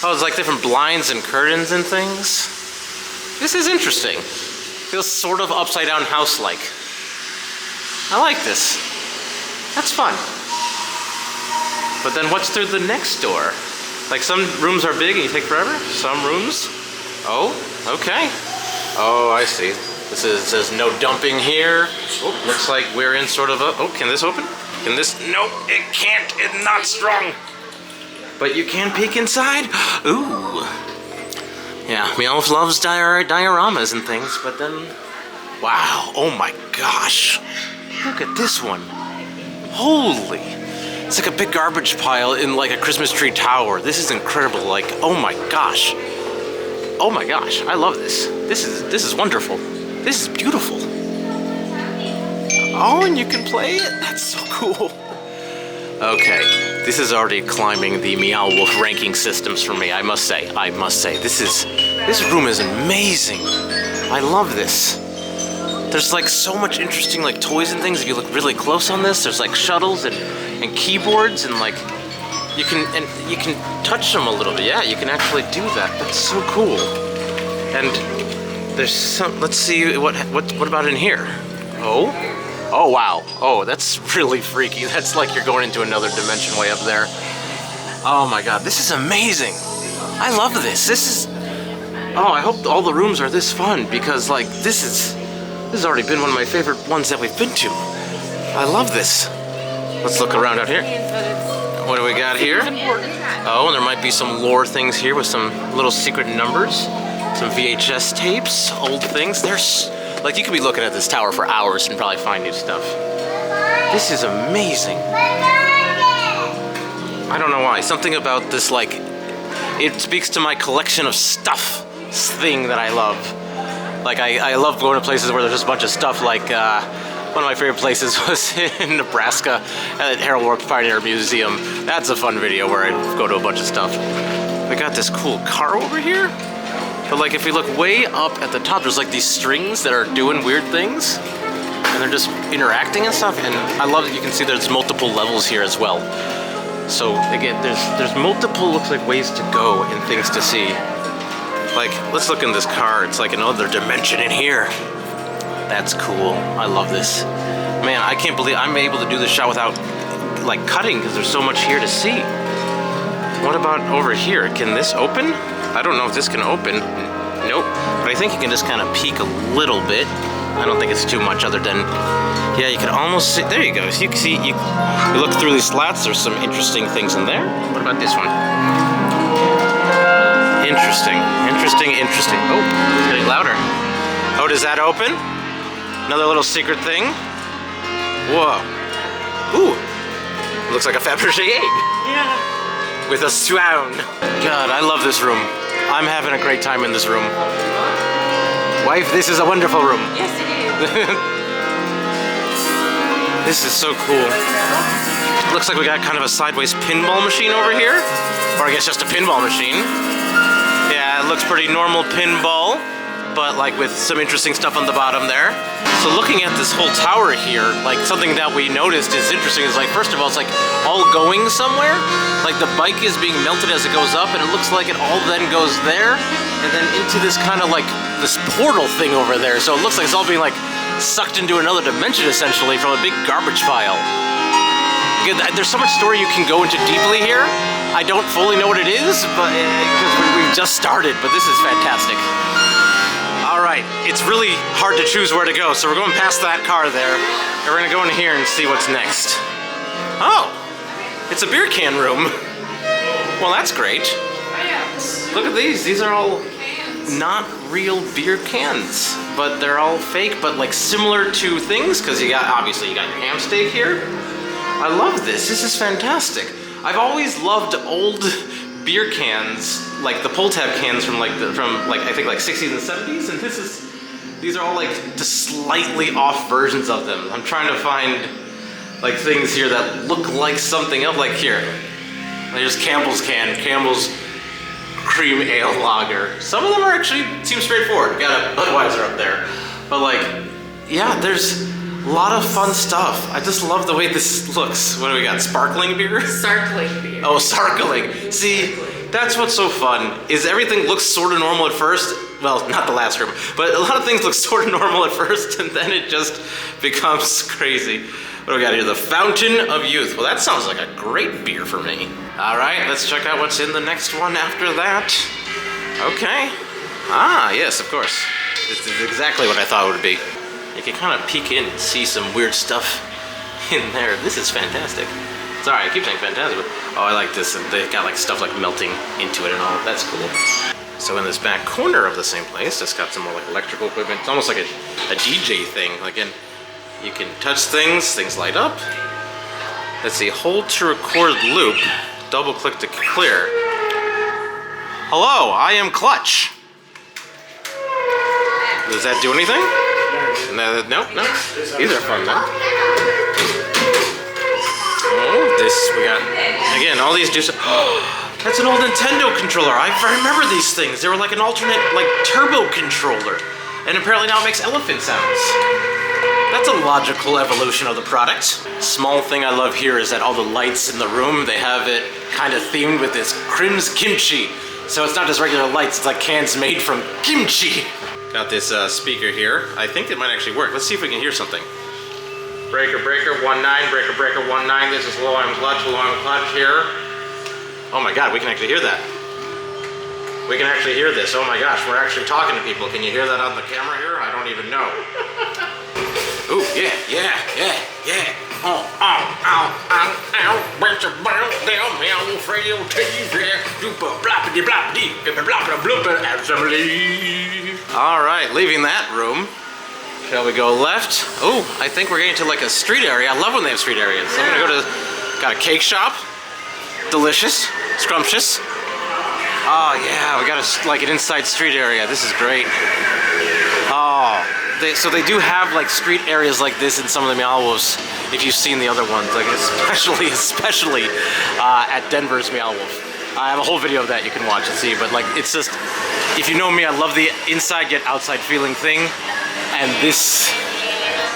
oh, it's like different blinds and curtains and things. This is interesting. Feels sort of upside down house-like. I like this. That's fun. But then what's through the next door? Like some rooms are big and you take forever. Some rooms, oh, okay. Oh, I see. This is, it says no dumping here. Oh, looks like we're in sort of a, oh, can this open? Can this, nope, it can't, it's not strong. But you can peek inside. Ooh. Yeah, Meow Wolf loves dioramas and things, but then, wow, oh my gosh. Look at this one. Holy. It's like a big garbage pile in like a Christmas tree tower. This is incredible, like, oh my gosh. Oh my gosh, I love this. This is wonderful. This is beautiful. Oh, and you can play it? That's so cool. Okay, this is already climbing the Meow Wolf ranking systems for me, I must say. This room is amazing. I love this. There's like so much interesting like toys and things. If you look really close on this, there's like shuttles and keyboards and like you can touch them a little bit. Yeah, you can actually do that. That's so cool. And there's some, let's see, what about in here? Oh wow. Oh, that's really freaky. That's like you're going into another dimension way up there. Oh my god, this is amazing. I love this. Oh, I hope all the rooms are this fun because like this has already been one of my favorite ones that we've been to. I love this. Let's look around out here. What do we got here? Oh, and there might be some lore things here with some little secret numbers. Some VHS tapes, old things. There's, like, you could be looking at this tower for hours and probably find new stuff. This is amazing. I don't know why. Something about this, like, it speaks to my collection of stuff thing that I love. Like, I love going to places where there's just a bunch of stuff. Like, one of my favorite places was in Nebraska at Harold Warp Pioneer Museum. That's a fun video where I go to a bunch of stuff. We got this cool car over here. But like, if we look way up at the top, there's like these strings that are doing weird things. And they're just interacting and stuff. And I love that you can see there's multiple levels here as well. So again, there's multiple, looks like, ways to go and things to see. Like, let's look in this car. It's like another dimension in here. That's cool. I love this. Man, I can't believe I'm able to do this shot without like cutting because there's so much here to see. What about over here? Can this open? I don't know if this can open. Nope. But I think you can just kind of peek a little bit. I don't think it's too much other than, yeah, you can almost see, there you go. So you can see, you look through these slats, there's some interesting things in there. What about this one? Interesting. Oh, it's getting louder. Oh, does that open? Another little secret thing. Whoa. Ooh. Looks like a Fabergé egg. Yeah. With a swan. God, I love this room. I'm having a great time in this room. Wife, this is a wonderful room. Yes, it is. This is so cool. Looks like we got kind of a sideways pinball machine over here. Or I guess just a pinball machine. Yeah, it looks pretty normal pinball, but like with some interesting stuff on the bottom there. So looking at this whole tower here, like something that we noticed is interesting is like, first of all, it's like all going somewhere. Like the bike is being melted as it goes up, and it looks like it all then goes there, and then into this kind of like this portal thing over there. So it looks like it's all being like sucked into another dimension essentially from a big garbage pile. Again, there's so much story you can go into deeply here. I don't fully know what it is, but because we've just started, but this is fantastic. All right, it's really hard to choose where to go, so we're going past that car there, and we're gonna go in here and see what's next. Oh, it's a beer can room. Well, that's great. Look at these. These are all not real beer cans, but they're all fake, but like similar to things, because obviously you got your ham steak here. I love this. This is fantastic. I've always loved old beer cans, like the pull tab cans from I think 60s and 70s, and these are all like just slightly off versions of them. I'm trying to find like things here that look like something else. Like here, there's Campbell's can, Campbell's cream ale lager. Some of them are actually seem straightforward. Got a Budweiser up there, but like, yeah, there's a lot of fun stuff. I just love the way this looks. What do we got? Sparkling beer? Sparkling beer. Oh, sparkling. See, that's what's so fun, is everything looks sort of normal at first. Well, not the last room, but a lot of things look sort of normal at first, and then it just becomes crazy. What do we got here? The Fountain of Youth. Well, that sounds like a great beer for me. All right, let's check out what's in the next one after that. Okay. Ah, yes, of course. This is exactly what I thought it would be. You can kind of peek in and see some weird stuff in there. This is fantastic. Sorry, I keep saying fantastic, but oh, I like this. They got like stuff like melting into it and all. That's cool. So in this back corner of the same place, it's got some more like electrical equipment. It's almost like a DJ thing. Again, you can touch things light up. Let's see, hold to record loop, double click to clear. Hello, I am Clutch. Does that do anything? No. These are fun, though. Oh, we got, again, all these do so. That's an old Nintendo controller. I remember these things. They were like an alternate, like, turbo controller. And apparently now it makes elephant sounds. That's a logical evolution of the product. Small thing I love here is that all the lights in the room, they have it kind of themed with this crimson kimchi. So it's not just regular lights, it's like cans made from kimchi. Got this speaker here. I think it might actually work. Let's see if we can hear something. Breaker, 19, breaker, 19. This is low, I'm Clutch here. Oh my God, we can actually hear that. We can actually hear this. Oh my gosh, we're actually talking to people. Can you hear that on the camera here? I don't even know. Ooh, yeah. Oh, Meow Wolf Radio Tave, all right, leaving that room. Shall we go left? Oh, I think we're getting to like a street area. I love when they have street areas. I'm gonna go to, got a cake shop. Delicious, scrumptious. Oh yeah, we got like an inside street area. This is great. Oh, so they do have like street areas like this in some of the Meow Wolfs. If you've seen the other ones, like especially at Denver's Meow Wolf. I have a whole video of that you can watch and see. But like, it's just, if you know me, I love the inside yet outside feeling thing, and this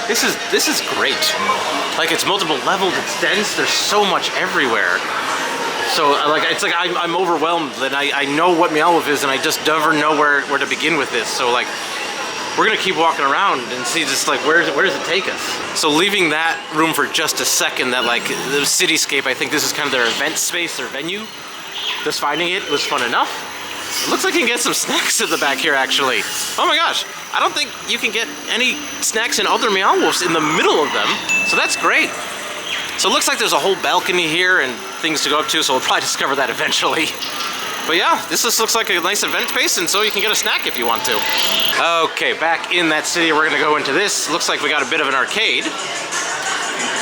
is great. Like, it's multiple levels, it's dense, there's so much everywhere. So like, it's like I'm overwhelmed, and I know what Meow Wolf is, and I just never know where to begin with this. So like, we're gonna keep walking around and see just like where does it take us. So leaving that room for just a second, that like the cityscape, I think this is kind of their event space, their venue. Just finding it was fun enough. It looks like you can get some snacks at the back here, actually. Oh my gosh, I don't think you can get any snacks in other Meow Wolfs in the middle of them, so that's great. So it looks like there's a whole balcony here and things to go up to, so we'll probably discover that eventually. But yeah, this just looks like a nice event space, and so you can get a snack if you want to. Okay, back in that city, we're gonna go into this. Looks like we got a bit of an arcade.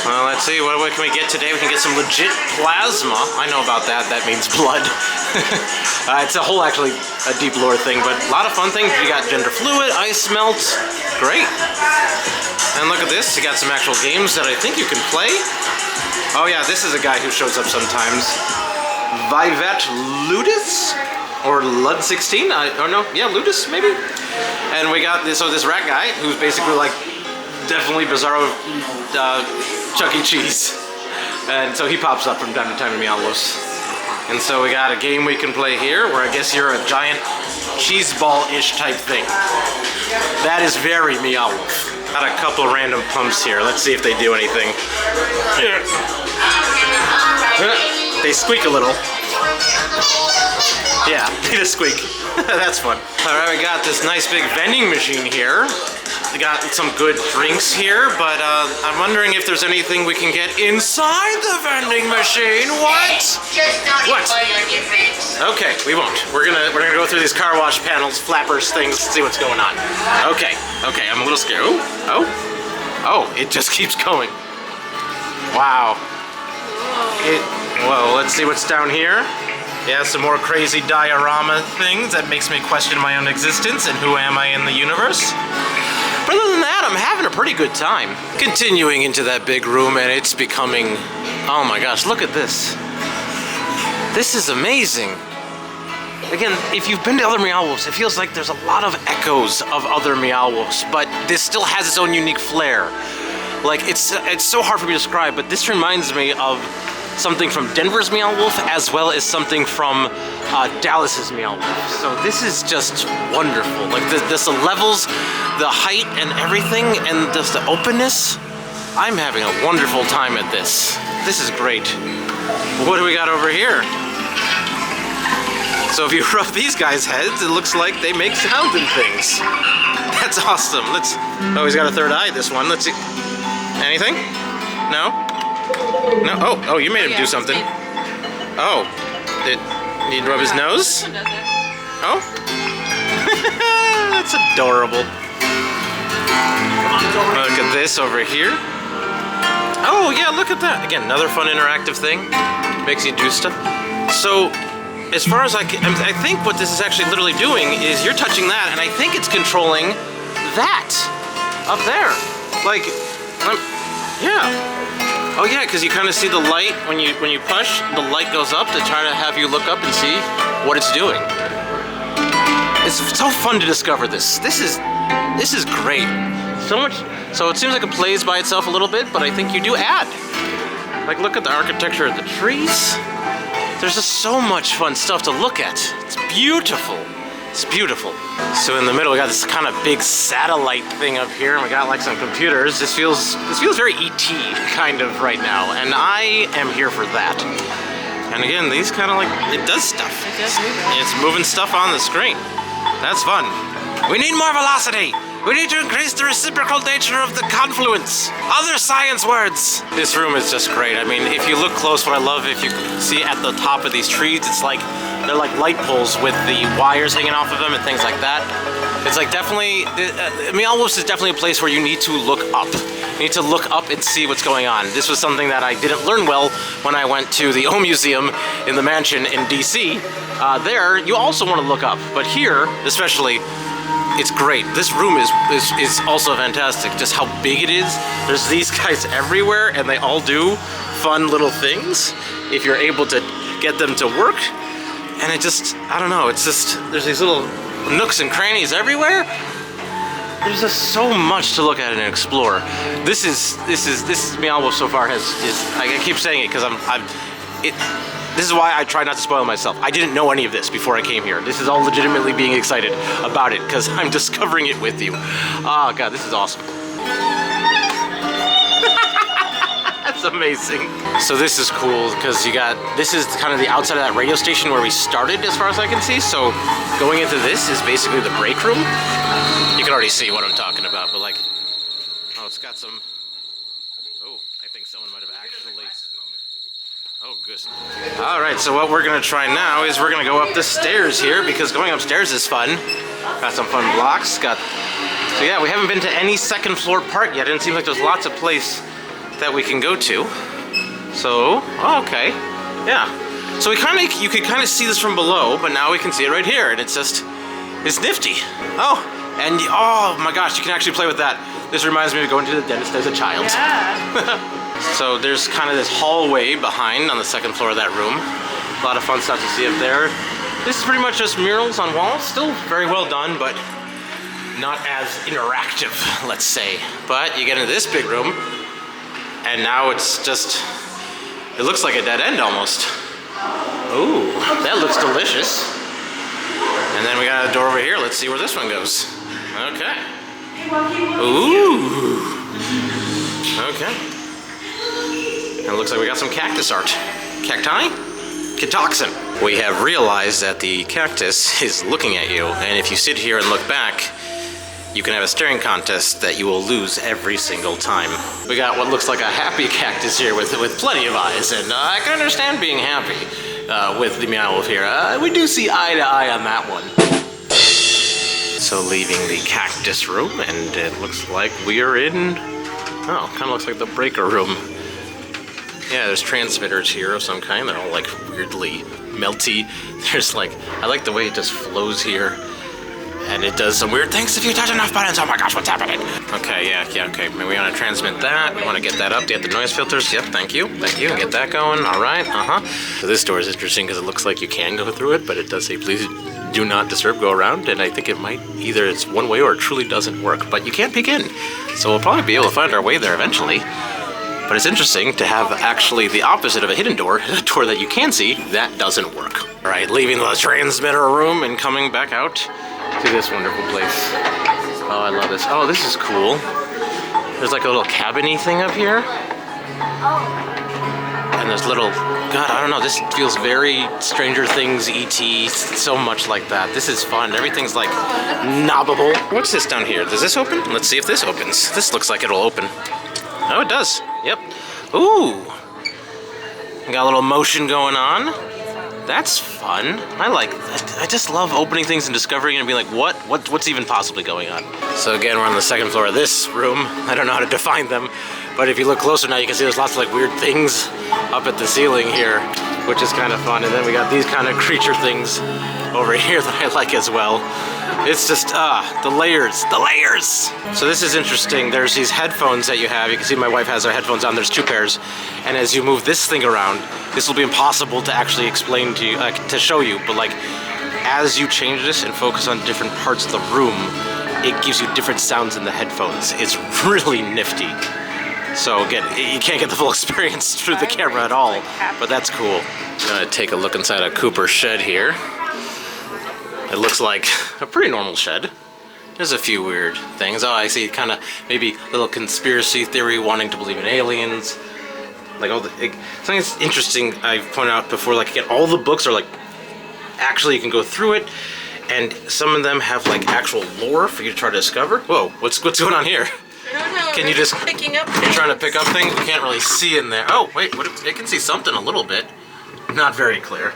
Well, let's see, what can we get today? We can get some legit plasma. I know about that, that means blood. It's a whole, actually, a deep lore thing, but a lot of fun things. You got gender fluid, ice melt, great. And look at this, you got some actual games that I think you can play. Oh yeah, this is a guy who shows up sometimes. Vivet Ludus? Or Lud16? Oh no, yeah, Ludus, maybe? And we got this, so this rat guy, who's basically like, definitely Bizarro Chuck E. Cheese. And so he pops up from time to time in Meow Wolfs. And so we got a game we can play here, where I guess you're a giant cheese ball-ish type thing. That is very Meow Wolf. Got a couple random pumps here. Let's see if they do anything. They squeak a little. Yeah, they just squeak. That's fun. Alright, we got this nice big vending machine here. We got some good drinks here, but I'm wondering if there's anything we can get inside the vending machine. What? What? Okay, we won't. We're gonna go through these car wash panels, flappers, things, see what's going on. Okay, I'm a little scared. Oh, it just keeps going. Wow. Whoa, let's see what's down here. Yeah, some more crazy diorama things that makes me question my own existence and who am I in the universe. But other than that, I'm having a pretty good time. Continuing into that big room, and it's becoming, oh my gosh, look at this. This is amazing. Again, if you've been to other Meow Wolfs, it feels like there's a lot of echoes of other Meow Wolfs, but this still has its own unique flair. Like, it's so hard for me to describe, but this reminds me of something from Denver's Meow Wolf, as well as something from Dallas's Meow Wolf. So this is just wonderful. Like the levels, the height and everything, and just the openness. I'm having a wonderful time at this. This is great. What do we got over here? So if you rub these guys' heads, it looks like they make sounds and things. That's awesome. Oh, he's got a third eye, this one. Let's see. Anything? No? No? Oh, you made him do something. Oh. Did he rub his nose? Oh? That's adorable. Look at this over here. Oh, yeah, look at that. Again, another fun interactive thing. Makes you do stuff. So, as far as I think what this is actually literally doing is you're touching that, and I think it's controlling that up there. Like, yeah. Oh yeah, because you kind of see the light when you push, the light goes up to try to have you look up and see what it's doing. It's so fun to discover this. This is great. So much. So it seems like it plays by itself a little bit, but I think you do add. Like, look at the architecture of the trees. There's just so much fun stuff to look at. It's beautiful. It's beautiful. So in the middle, we got this kind of big satellite thing up here, and we got like some computers. This feels very ET kind of right now, and I am here for that. And again, these kind of like, it does stuff. It's moving stuff on the screen. That's fun. We need more velocity. We need to increase the reciprocal nature of the confluence. Other science words. This room is just great. I mean, if you look close, what I love, if you see at the top of these trees, it's like, they're like light poles with the wires hanging off of them and things like that. It's like definitely, Meow Wolfs is definitely a place where you need to look up. You need to look up and see what's going on. This was something that I didn't learn well when I went to the O Museum in the mansion in DC. There, you also want to look up, but here, especially, it's great. This room is also fantastic. Just how big it is. There's these guys everywhere, and they all do fun little things if you're able to get them to work. And it just, I don't know, it's just, there's these little nooks and crannies everywhere. There's just so much to look at and explore. This is Meow Wolf so far I keep saying it because this is why I try not to spoil myself. I didn't know any of this before I came here. This is all legitimately being excited about it because I'm discovering it with you. Oh God, this is awesome. That's amazing. So this is cool because this is kind of the outside of that radio station where we started as far as I can see. So going into this is basically the break room. You can already see what I'm talking about, but like, oh, it's got some, oh, I think someone might have actually, oh, good. All right, so what we're gonna try now is we're gonna go up the stairs here because going upstairs is fun. Got some fun blocks, so yeah, we haven't been to any second floor part yet, and it seems like there's lots of place that we can go to. So, oh, okay, yeah. So you could kind of see this from below, but now we can see it right here, and it's nifty. Oh, and oh my gosh, you can actually play with that. This reminds me of going to the dentist as a child. Yeah. So there's kind of this hallway behind on the second floor of that room. A lot of fun stuff to see up there. This is pretty much just murals on walls, still very well done, but not as interactive, let's say. But you get into this big room, and now it's just, it looks like a dead end almost. Ooh, that looks delicious. And then we got a door over here. Let's see where this one goes. Okay. Ooh. Okay. And it looks like we got some cactus art. Cacti? Catoxin. We have realized that the cactus is looking at you, and if you sit here and look back, you can have a staring contest that you will lose every single time. We got what looks like a happy cactus here with plenty of eyes, and I can understand being happy with the Meow Wolf here. We do see eye to eye on that one. So leaving the cactus room, and it looks like we are in, oh, kind of looks like the breaker room. Yeah, there's transmitters here of some kind. They're all like weirdly melty. There's like, I like the way it just flows here. And it does some weird things if you touch enough buttons. Oh my gosh, what's happening? Okay, yeah, okay. Maybe we want to transmit that. We want to get that up to get the noise filters. Yep, thank you. Get that going. All right, So this door is interesting because it looks like you can go through it, but it does say, please do not disturb, go around. And I think it might, either it's one way or it truly doesn't work, but you can't peek in. So we'll probably be able to find our way there eventually. But it's interesting to have actually the opposite of a hidden door, a door that you can see, that doesn't work. All right, leaving the transmitter room and coming back out to this wonderful place. Oh, I love this. Oh, this is cool. There's like a little cabin-y thing up here. And there's little, God, I don't know, this feels very Stranger Things, E.T., so much like that. This is fun. Everything's like knobbable. What's this down here? Does this open? Let's see if this opens. This looks like it'll open. Oh, it does. Yep. Ooh. We got a little motion going on. That's fun. I just love opening things and discovering and being like, what's even possibly going on? So again, we're on the second floor of this room. I don't know how to define them, but if you look closer now, you can see there's lots of like weird things up at the ceiling here, which is kind of fun. And then we got these kind of creature things over here that I like as well. It's just, the layers. So this is interesting. There's these headphones that you have. You can see my wife has her headphones on. There's two pairs. And as you move this thing around, this will be impossible to actually explain to you, to show you, but like, as you change this and focus on different parts of the room, it gives you different sounds in the headphones. It's really nifty. So again, you can't get the full experience through the camera at all, but that's cool. I'm gonna take a look inside a Cooper shed here. It looks like a pretty normal shed. There's a few weird things. Oh, I see kind of maybe a little conspiracy theory wanting to believe in aliens. Like all the, something that's interesting I've pointed out before, like again, all the books are like, actually you can go through it, and some of them have like actual lore for you to try to discover. Whoa, what's going on here? I don't know. Can you just, picking up you're trying to pick up things? You can't really see in there. Oh, wait, I can see something a little bit. Not very clear.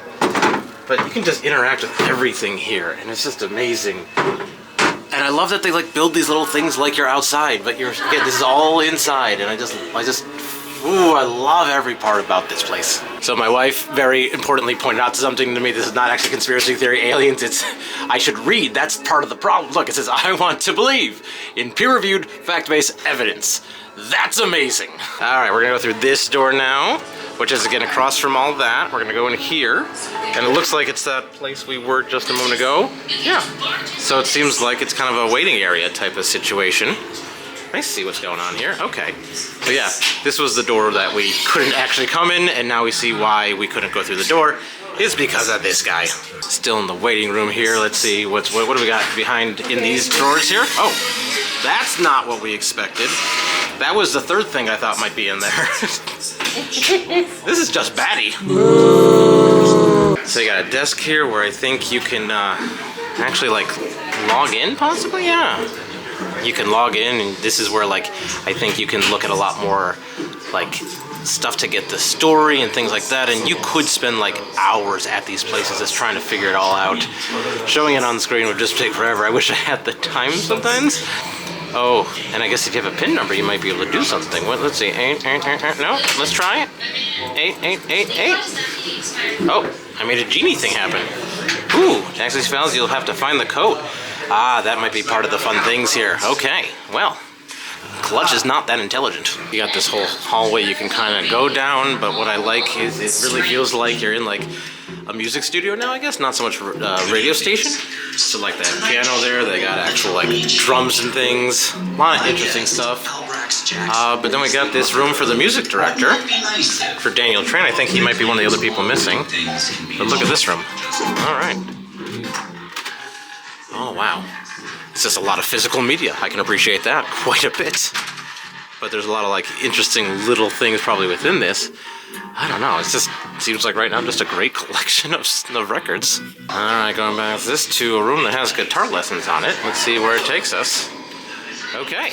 But you can just interact with everything here, and it's just amazing. And And I love that they like build these little things like you're outside, but you're, again, this is all inside, and I just, ooh, I love every part about this place. So my wife very importantly pointed out something to me. This is not actually conspiracy theory aliens. It's, I should read. That's part of the problem. Look, it says, I want to believe in peer-reviewed, fact-based evidence. That's amazing. All right, we're gonna go through this door now, which is again across from all that. We're gonna go in here, and it looks like it's that place we were just a moment ago. Yeah. So it seems like it's kind of a waiting area type of situation. I see what's going on here. Okay. So yeah, this was the door that we couldn't actually come in, and now we see why we couldn't go through the door. It's because of this guy. Still in the waiting room here. Let's see what do we got behind in these drawers here? Oh, that's not what we expected. That was the third thing I thought might be in there. This is just batty. So you got a desk here where I think you can actually like log in possibly, yeah. You can log in, and this is where like I think you can look at a lot more like stuff to get the story and things like that, and you could spend like hours at these places just trying to figure it all out. Showing it on the screen would just take forever. I wish I had the time sometimes. Oh, and I guess if you have a PIN number, you might be able to do something. What? Let's see. No, let's try it. 8888. Oh, I made a genie thing happen. Ooh, Jackson spells. You'll have to find the code. Ah, that might be part of the fun things here. Okay, well, Clutch is not that intelligent. You got this whole hallway you can kind of go down, but what I like is it really feels like you're in like a music studio now, I guess, not so much radio station. So like that piano there, they got actual like drums and things, a lot of interesting stuff. But then we got this room for the music director, for Daniel Tran. I think he might be one of the other people missing. But look at this room. All right. Oh wow. It's just a lot of physical media. I can appreciate that quite a bit. But there's a lot of like interesting little things probably within this. I don't know, it seems like right now just a great collection of records. Alright, going back with this to a room that has guitar lessons on it. Let's see where it takes us. Okay.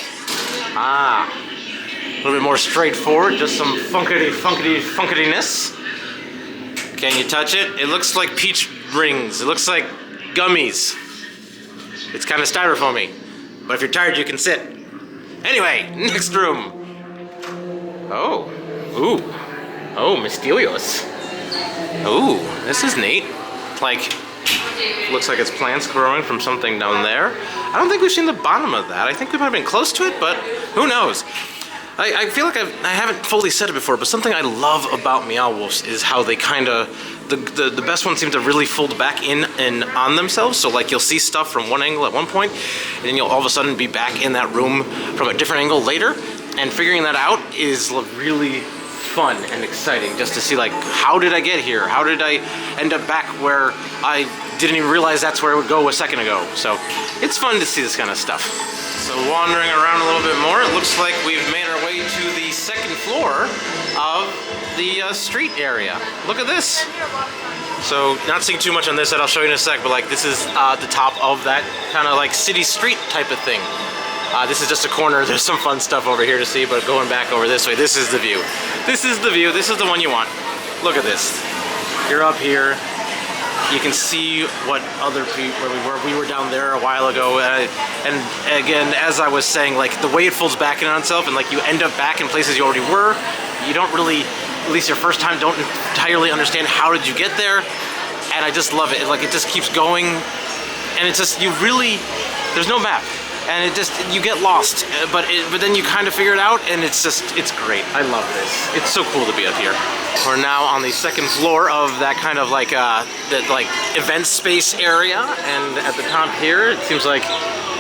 Ah, a little bit more straightforward, just some funkiness. Can you touch it? It looks like peach rings. It looks like gummies. It's kind of styrofoamy, but if you're tired, you can sit. Anyway, next room. Oh, ooh. Oh, Mysterious. Ooh, this is neat. Like, looks like it's plants growing from something down there. I don't think we've seen the bottom of that. I think we might have been close to it, but who knows? I feel like I haven't fully said it before, but something I love about Meow Wolfs is how they kind of, the best ones seem to really fold back in and on themselves. So like you'll see stuff from one angle at one point, and then you'll all of a sudden be back in that room from a different angle later. And figuring that out is really fun and exciting, just to see like, how did I get here? How did I end up back where I didn't even realize that's where it would go a second ago? So it's fun to see this kind of stuff. So wandering around a little bit more, it looks like we've made our way to the second floor of the street area. Look at this. So not seeing too much on this that I'll show you in a sec, but like this is the top of that kind of like city street type of thing. This is just a corner. There's some fun stuff over here to see, but going back over this way, this is the view. This is the view. This is the one you want. Look at this. You're up here. You can see what other people, where we were. We were down there a while ago, and again, as I was saying, like the way it folds back in on itself, and like you end up back in places you already were. You don't really, at least your first time, don't entirely understand how did you get there, and I just love it. Like it just keeps going, and it's just there's no map. And you get lost, but then you kind of figure it out, and it's great. I love this. It's so cool to be up here. We're now on the second floor of that kind of like event space area, and at the top here, it seems like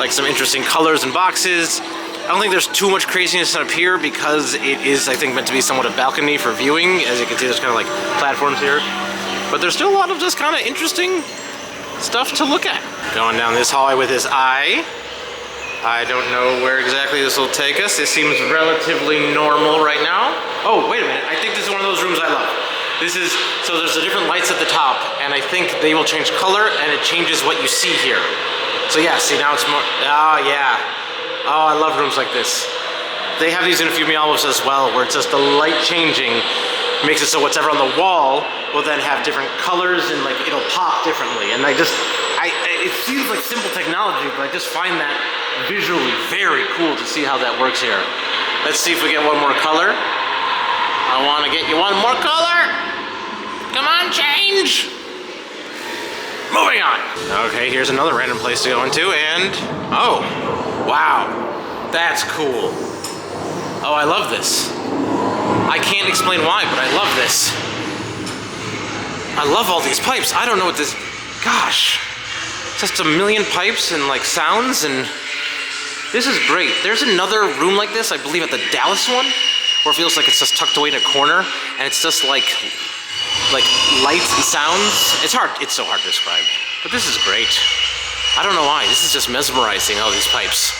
some interesting colors and boxes. I don't think there's too much craziness up here because it is, I think, meant to be somewhat a balcony for viewing. As you can see, there's kind of like platforms here, but there's still a lot of just kind of interesting stuff to look at. Going down this hallway with this eye. I don't know where exactly this will take us. This seems relatively normal right now. Oh, wait a minute. I think this is one of those rooms I love. So there's the different lights at the top, and I think they will change color, and it changes what you see here. So yeah, see now it's more, oh yeah. Oh, I love rooms like this. They have these in a few Meow Wolfs as well, where it's just the light changing makes it so whatever on the wall will then have different colors, and like it'll pop differently. And I it seems like simple technology, but I just find that visually very cool to see how that works here. Let's see if we get one more color. I want to get you one more color. Come on, change. Moving on. Okay, here's another random place to go into, and oh, wow, that's cool. Oh, I love this. I can't explain why, but I love this. I love all these pipes. I don't know what this, gosh, just a million pipes and like sounds, and this is great. There's another room like this, I believe at the Dallas one, where it feels like it's just tucked away in a corner, and it's just like lights and sounds. It's so hard to describe, but this is great. I don't know why, this is just mesmerizing, all these pipes.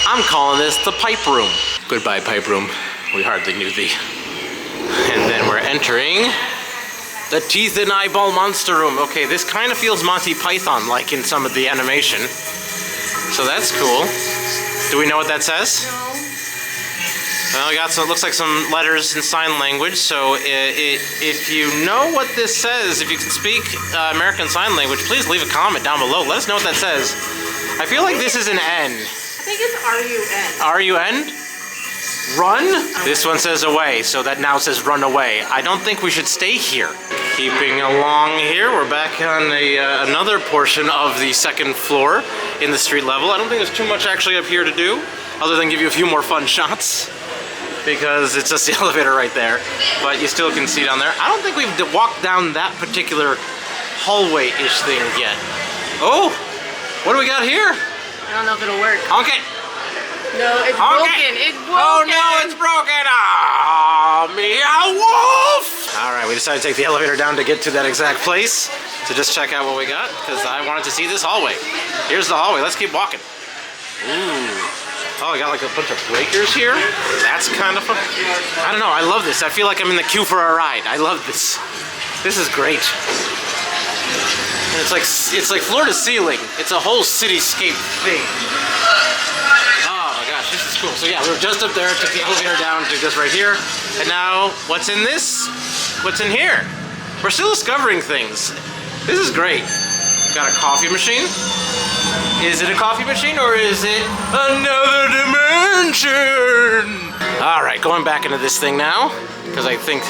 I'm calling this the pipe room. Goodbye, pipe room. We hardly knew thee. And then we're entering the teeth and eyeball monster room. Okay, this kind of feels Monty Python-like in some of the animation. So that's cool. Do we know what that says? Well, we got some, it looks like some letters in sign language, so if you know what this says, if you can speak American Sign Language, please leave a comment down below. Let us know what that says. I feel like this is an N. I think it's R-U-N. R-U-N? Run? This one says away, so that now says run away. I don't think we should stay here. Keeping along here, we're back on another portion of the second floor in the street level. I don't think there's too much actually up here to do, other than give you a few more fun shots, because it's just the elevator right there, but you still can see down there. I don't think we've walked down that particular hallway-ish thing yet. Oh, what do we got here? I don't know if it'll work. Okay. No, it's broken. It's broken. Oh no, it's broken. Ah, Meow Wolf. All right, we decided to take the elevator down to get to that exact place to just check out what we got, because I wanted to see this hallway. Here's the hallway. Let's keep walking. Ooh. Oh, I got like a bunch of breakers here. That's kind of fun. I don't know. I love this. I feel like I'm in the queue for a ride. I love this. This is great. And it's like floor to ceiling. It's a whole cityscape thing. This is cool. So yeah, we were just up there, took the elevator down to just right here, and now what's in this? What's in here? We're still discovering things. This is great. Got a coffee machine. Is it a coffee machine or is it another dimension? All right, going back into this thing now, because I think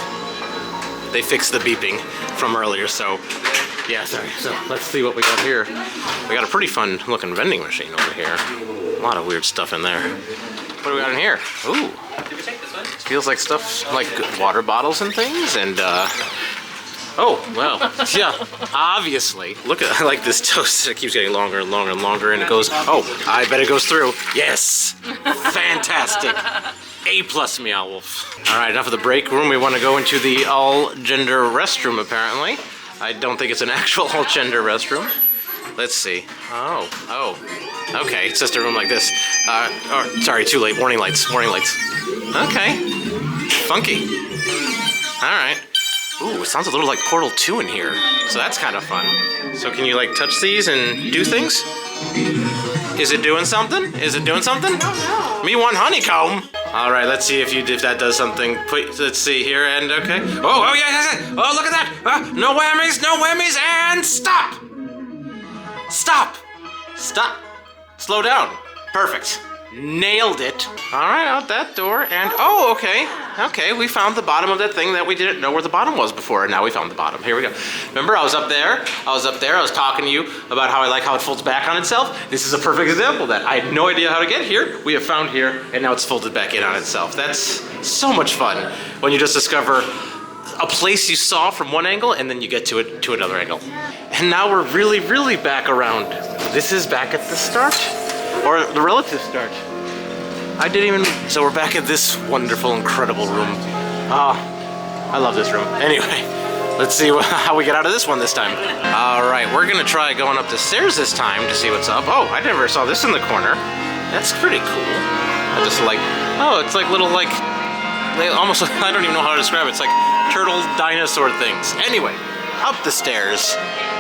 they fixed the beeping from earlier, so yeah, sorry. So let's see what we got here. We got a pretty fun looking vending machine over here. A lot of weird stuff in there. What do we got in here? Ooh. Did we take this one? Feels like stuff like water bottles and things, and oh, well, yeah, obviously. Look at, I like this toast. It keeps getting longer and longer and longer, and it goes, oh, I bet it goes through. Yes, fantastic. A+ Meow Wolf. All right, enough of the break room. We want to go into the all-gender restroom, apparently. I don't think it's an actual all-gender restroom. Let's see. Oh, okay, it's just a room like this. Sorry, too late. Warning lights, warning lights. Okay, funky. All right. Ooh, it sounds a little like Portal 2 in here, so that's kind of fun. So can you like touch these and do things? Is it doing something? Is it doing something? I don't know. Me one honeycomb. All right, let's see if that does something. Let's see here, and okay. Oh yeah. Oh, look at that. No whammies, no whammies, and stop. Stop. Stop. Slow down. Perfect. Nailed it. All right, out that door, and oh, okay. Okay, we found the bottom of that thing that we didn't know where the bottom was before, and now we found the bottom. Here we go. Remember, I was up there, I was talking to you about how I like how it folds back on itself. This is a perfect example of that. I had no idea how to get here. We have found here, and now it's folded back in on itself. That's so much fun when you just discover a place you saw from one angle, and then you get to it to another angle. And now we're really, really back around. This is back at the start, or the relative start. So we're back at this wonderful, incredible room. I love this room. Anyway, let's see how we get out of this one this time. All right, we're gonna try going up the stairs this time to see what's up. Oh, I never saw this in the corner. That's pretty cool. I just like, oh, it's like little like, almost, I don't even know how to describe it. It's like turtle dinosaur things. Anyway, up the stairs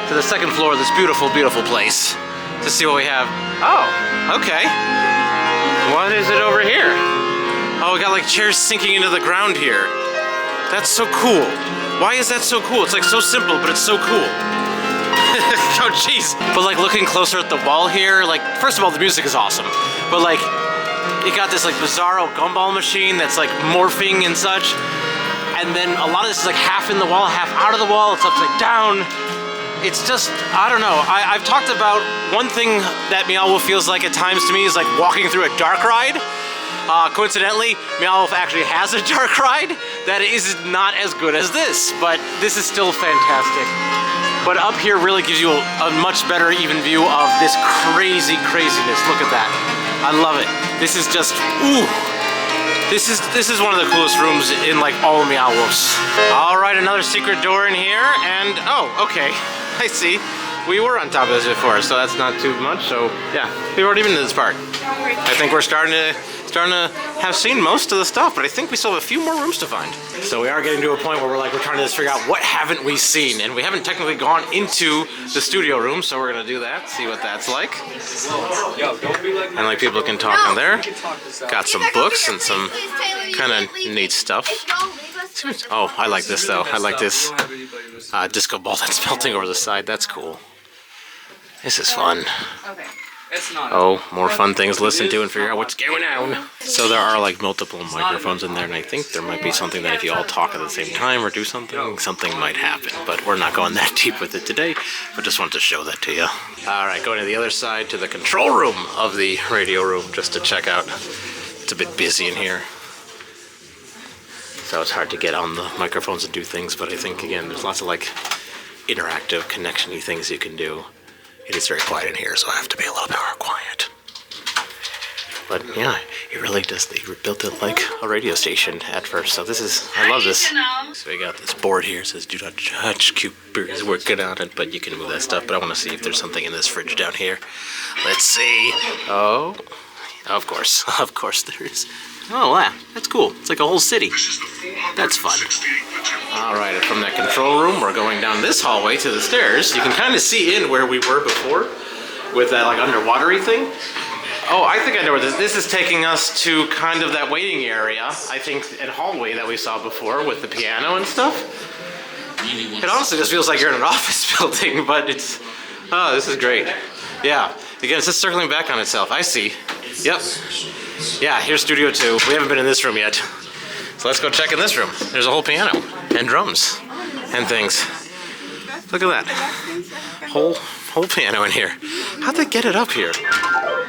to the second floor of this beautiful, beautiful place to see what we have. Oh, okay. What is it over here? Oh, we got like chairs sinking into the ground here. That's so cool. Why is that so cool? It's like so simple, but it's so cool. Oh jeez. But like looking closer at the wall here, like first of all the music is awesome, but like it got this like bizarro gumball machine that's like morphing and such, and then a lot of this is like half in the wall, half out of the wall. It's upside down. It's just, I don't know. I've talked about one thing that Meow Wolf feels like at times to me is like walking through a dark ride. Coincidentally, Meow Wolf actually has a dark ride that is not as good as this, but this is still fantastic. But up here really gives you a much better even view of this crazy craziness. Look at that. I love it. This is just, ooh. This is one of the coolest rooms in like all of Meow Wolfs. All right, another secret door in here, and oh, okay. I see. We were on top of this before, so that's not too much. So yeah, we've already been to this part. I think we're starting to have seen most of the stuff, but I think we still have a few more rooms to find. So we are getting to a point where we're trying to just figure out what haven't we seen, and we haven't technically gone into the studio room, so we're gonna do that, see what that's like. And like people can talk in there. Got some books and some kind of neat stuff. Oh, I like this though. I like this disco ball that's melting over the side. That's cool. This is fun. Oh, more fun things to listen to and figure out what's going on. So there are like multiple microphones in there, and I think there might be something that if you all talk at the same time or do something, something might happen. But we're not going that deep with it today, but just wanted to show that to you. All right, going to the other side to the control room of the radio room just to check out. It's a bit busy in here, so it's hard to get on the microphones and do things, but I think, again, there's lots of like interactive connection-y things you can do. It is very quiet in here, so I have to be a little bit more quiet. But yeah, it really does, they built it like a radio station at first, so this is, I love this. So we got this board here, it says do not touch, Cooper is working on it, but you can move that stuff, but I want to see if there's something in this fridge down here. Let's see. Oh, of course there is. Oh wow, that's cool. It's like a whole city. That's fun. Alright, and from that control room, we're going down this hallway to the stairs. You can kind of see in where we were before with that like underwatery thing. Oh, I think I know where this is taking us to kind of that waiting area, I think, and hallway that we saw before with the piano and stuff. It honestly just feels like you're in an office building, but it's, oh, this is great. Yeah, again, it's just circling back on itself. I see. Yep. Yeah, here's Studio 2. We haven't been in this room yet. So let's go check in this room. There's a whole piano and drums and things. Look at that. Whole piano in here. How'd they get it up here?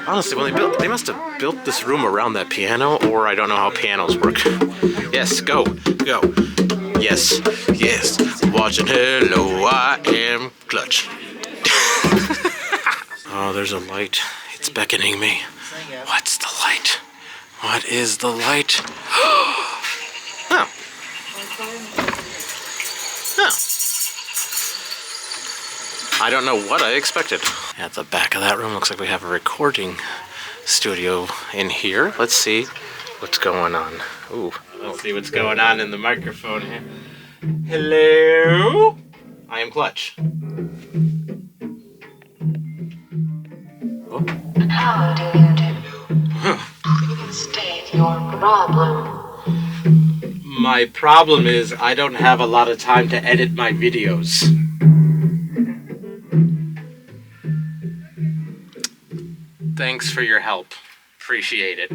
Honestly, when they must have built this room around that piano, or I don't know how pianos work. Yes, go. Yes. Watching Hello, I Am Clutch. Oh, there's a light. It's beckoning me. What's the light? What is the light? Oh. I don't know what I expected. At the back of that room, looks like we have a recording studio in here. Let's see what's going on. Ooh, let's see what's going on in the microphone here. Hello? I am Clutch. Oh. How do you do? Please state your problem. My problem is I don't have a lot of time to edit my videos. Thanks for your help. Appreciate it.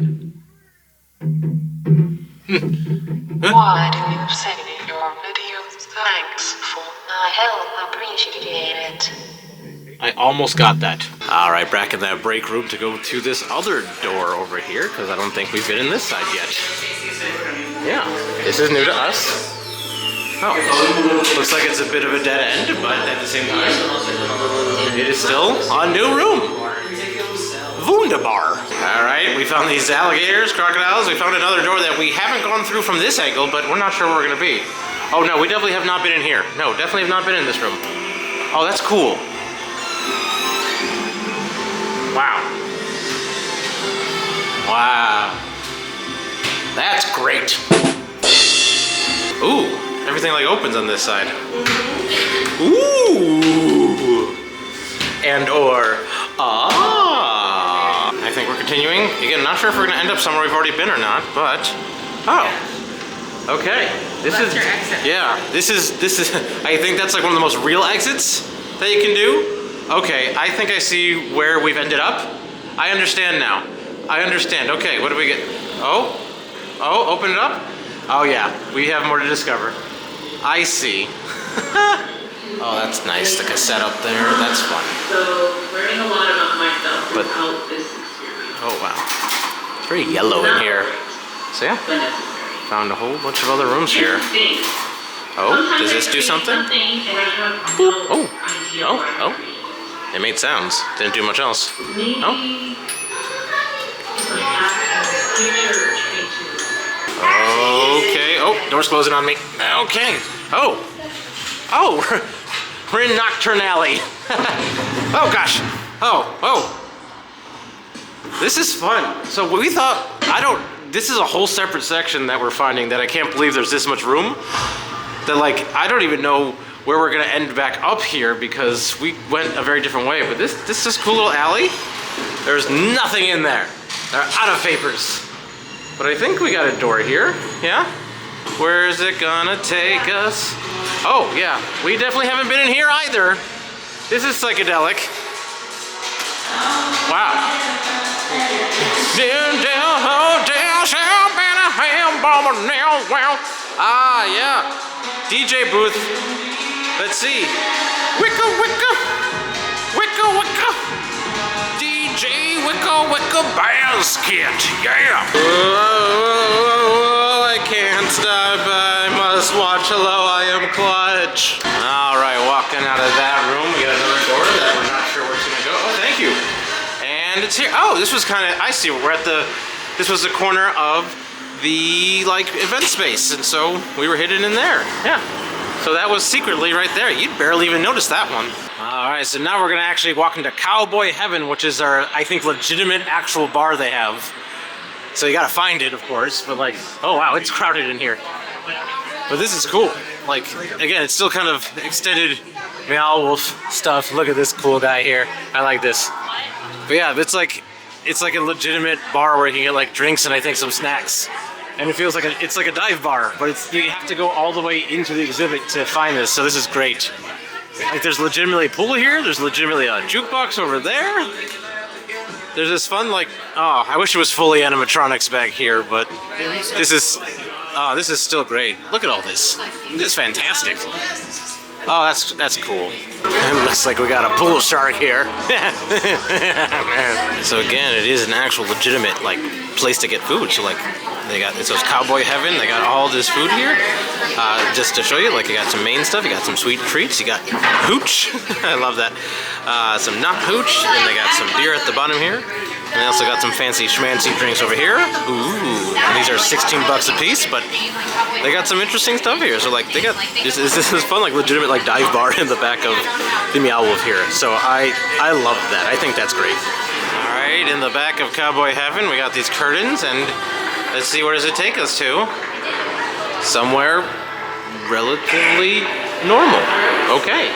Why do you send me your videos? Thanks for my help. Appreciate it. I almost got that. Alright, back in that break room to go to this other door over here, because I don't think we've been in this side yet. Yeah, this is new to us. Oh, looks like it's a bit of a dead end, but at the same time, it is still a new room. Wunderbar. Alright, we found these alligators, crocodiles. We found another door that we haven't gone through from this angle, but we're not sure where we're going to be. Oh no, we definitely have not been in here. No, definitely have not been in this room. Oh, that's cool. Wow. Wow. That's great. Ooh, everything like opens on this side. Ooh. And or, ah. I think we're continuing. Again, not sure if we're gonna end up somewhere we've already been or not, but, oh. Okay. This is, yeah, this is, I think that's like one of the most real exits that you can do? Okay, I think I see where we've ended up. I understand now. I understand. Okay, what do we get? Oh, open it up. Oh yeah, we have more to discover. I see. Oh, that's nice. The cassette up there. That's fun. So, learning a lot about myself But, without this experience. oh wow, it's very yellow in here. So yeah, found a whole bunch of other rooms here. Oh, does this do something? Boop. Oh, it made sounds. Didn't do much else. Oh. Okay. Oh, door's closing on me. Okay. Oh, we're in Nocturne Alley. Oh gosh. Oh. This is fun. So we thought, this is a whole separate section that we're finding that I can't believe there's this much room. That like, I don't even know where we're gonna end back up here because we went a very different way. But this is cool little alley. There's nothing in there. They're out of papers. But I think we got a door here, yeah? Where's it gonna take us? Oh yeah, we definitely haven't been in here either. This is psychedelic. Wow. Ah, yeah. DJ booth. Let's see. Wicka wicka. Wicka wicka. DJ Wicka Wicka Basket. Yeah. Oh, I can't stop. I must watch. Hello, I am Clutch. All right, walking out of that room. We got another door that we're not sure where it's gonna go. Oh, thank you. And it's here. Oh, this was kind of, I see, we're at this was the corner of the, like, event space, and so we were hidden in there. Yeah. So that was secretly right there. You'd barely even notice that one. All right, so now we're gonna actually walk into Cowboy Heaven, which is our, I think, legitimate actual bar they have. So you gotta find it, of course, but like, oh wow, it's crowded in here. But this is cool. Like, again, it's still kind of extended Meow Wolf stuff. Look at this cool guy here. I like this. But yeah, it's like a legitimate bar where you can get like drinks and I think some snacks. And it feels like it's like a dive bar, but you have to go all the way into the exhibit to find this, so this is great. Like there's legitimately a pool here, there's legitimately a jukebox over there. There's this fun like, oh, I wish it was fully animatronics back here, but this is still great. Look at all this. This is fantastic. Oh, that's cool. It looks like we got a pool shark here. So again, it is an actual legitimate like place to get food. So like they got, it says Cowboy Heaven. They got all this food here. Just to show you, like you got some main stuff, you got some sweet treats, you got hooch. I love that. Some not hooch, and they got some beer at the bottom here. And they also got some fancy schmancy drinks over here. Ooh, and these are $16 a piece, but they got some interesting stuff here. So like they got, this is fun, like legitimate like dive bar in the back of the Meow Wolf here. So I love that. I think that's great. All right, in the back of Cowboy Heaven, we got these curtains, and let's see, where does it take us to? Somewhere relatively normal. Okay.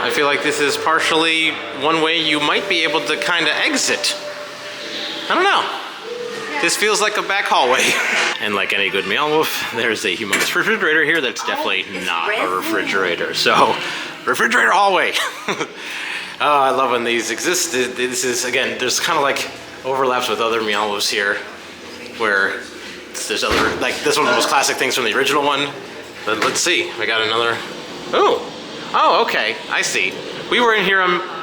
I feel like this is partially one way you might be able to kind of exit. I don't know. This feels like a back hallway. And like any good Meow Wolf, there's a humongous refrigerator here that's definitely not a refrigerator. So, refrigerator hallway. Oh, I love when these exist. This is, again, there's kind of like overlaps with other Meow Wolves here, where there's other, like this one of the most classic things from the original one. But let's see, we got another, oh, okay, I see. We were in here,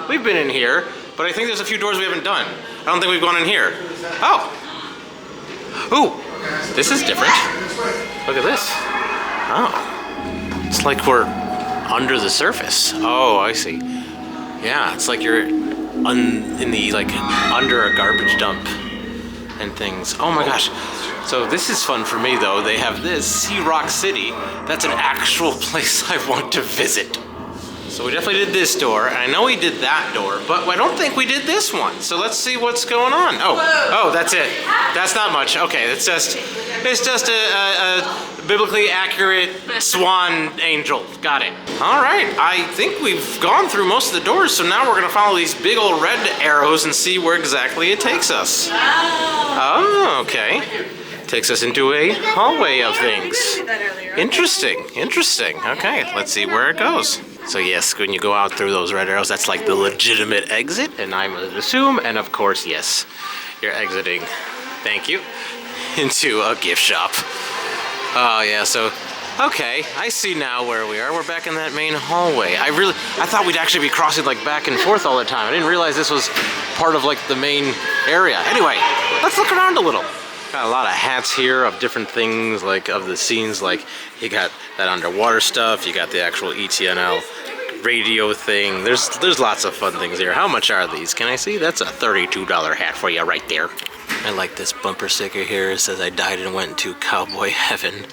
we've been in here, but I think there's a few doors we haven't done. I don't think we've gone in here. Oh. Ooh, this is different. Look at this. Oh. It's like we're under the surface. Oh, I see. Yeah, it's like you're in the, like, under a garbage dump and things. Oh my gosh. So this is fun for me though. They have this Sea Rock City. That's an actual place I want to visit. So we definitely did this door, and I know we did that door, but I don't think we did this one. So let's see what's going on. Oh, that's it. That's not much. Okay, it's just a biblically accurate swan angel. Got it. All right, I think we've gone through most of the doors, so now we're gonna follow these big old red arrows and see where exactly it takes us. Oh, okay. Takes us into a hallway of things. Interesting. Okay, let's see where it goes. So yes, when you go out through those red arrows, that's like the legitimate exit, and I would assume, and of course, yes, you're exiting, thank you, into a gift shop. Oh yeah, so, okay, I see now where we are. We're back in that main hallway. I thought we'd actually be crossing like back and forth all the time. I didn't realize this was part of like the main area. Anyway, let's look around a little. Got a lot of hats here of different things, like of the scenes, like you got that underwater stuff, you got the actual ETNL radio thing. There's lots of fun things here. How much are these? Can I see? That's a $32 hat for you right there. I like this bumper sticker here. It says I died and went to cowboy heaven,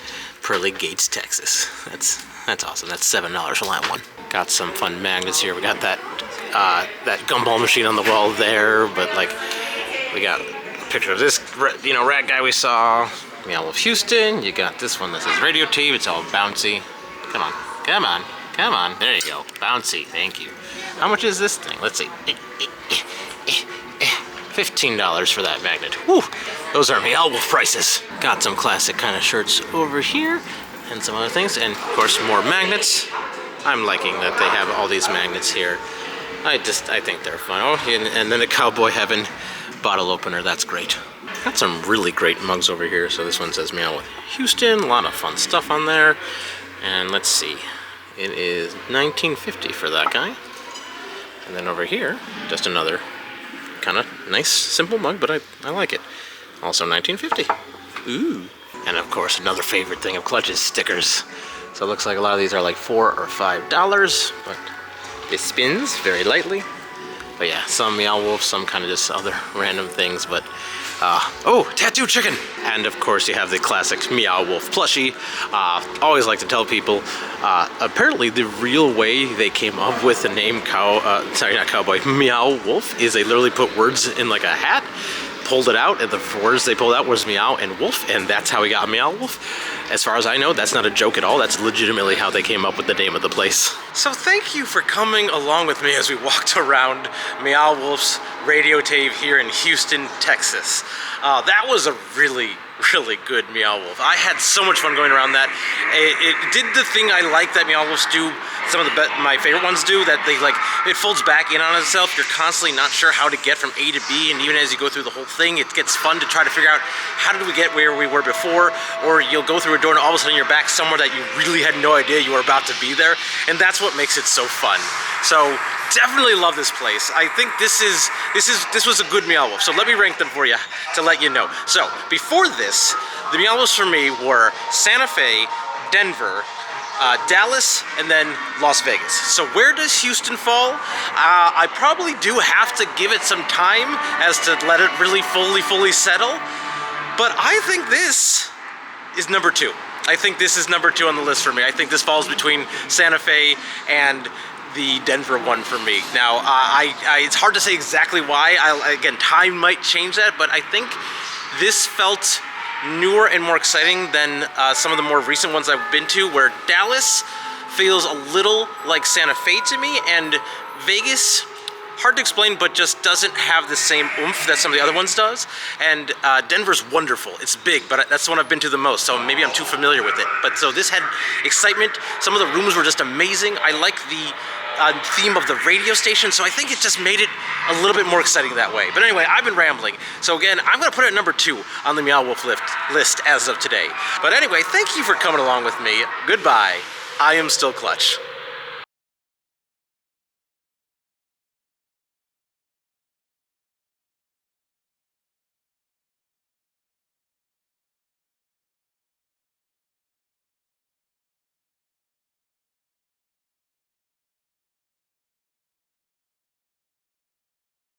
Pearly Gates, Texas. That's awesome. That's $7 for that one. Got some fun magnets here. We got that gumball machine on the wall there, but like we got a picture of this, rat guy we saw. Meow Wolf Houston. You got this one that says Radio Tave. It's all bouncy. Come on, come on, come on. There you go. Bouncy. Thank you. How much is this thing? Let's see. $15 for that magnet. Woo! Those are Meow Wolf prices. Got some classic kind of shirts over here and some other things, and of course more magnets. I'm liking that they have all these magnets here. I think they're fun. Oh, and then a Cowboy Heaven bottle opener. That's great. Got some really great mugs over here. So this one says Meow Wolf Houston. A lot of fun stuff on there. And let's see. It is $19.50 for that guy. And then over here, just another kind of nice, simple mug, but I like it. Also $19.50. Ooh. And of course, another favorite thing of Clutch's stickers. So it looks like a lot of these are like $4 or $5, but it spins very lightly. But yeah, some Meow Wolf, some kind of just other random things, but oh, tattoo chicken! And of course you have the classic Meow Wolf plushie. Always like to tell people, apparently the real way they came up with the name Meow Wolf is they literally put words in like a hat, pulled it out, and the words they pulled out was Meow and Wolf, and that's how we got Meow Wolf. As far as I know, that's not a joke at all. That's legitimately how they came up with the name of the place. So thank you for coming along with me as we walked around Meow Wolf's Radio Tave here in Houston, Texas. That was a really good Meow Wolf. I had so much fun going around that. It did the thing I like that Meow Wolfs do. Some of my favorite ones do, that they like, it folds back in on itself. You're constantly not sure how to get from A to B, and even as you go through the whole thing, it gets fun to try to figure out how did we get where we were before, or you'll go through a door and all of a sudden you're back somewhere that you really had no idea you were about to be there, and that's what makes it so fun. So definitely love this place. I think this was a good Meow Wolf. So let me rank them for you to let you know. So before this, the Meow Wolfs for me were Santa Fe, Denver, Dallas, and then Las Vegas. So where does Houston fall? I probably do have to give it some time as to let it really fully settle. But I think this is number 2. I think this is number 2 on the list for me. I think this falls between Santa Fe and the Denver one for me. Now, it's hard to say exactly why. Again, time might change that, but I think this felt newer and more exciting than some of the more recent ones I've been to, where Dallas feels a little like Santa Fe to me, and Vegas, hard to explain, but just doesn't have the same oomph that some of the other ones does. And Denver's wonderful. It's big, but that's the one I've been to the most, so maybe I'm too familiar with it. But so this had excitement. Some of the rooms were just amazing. I like the theme of the radio station, so I think it just made it a little bit more exciting that way. But anyway, I've been rambling. So again, I'm gonna put it at number 2 on the Meow Wolf list as of today. But anyway, thank you for coming along with me. Goodbye. I am still Clutch.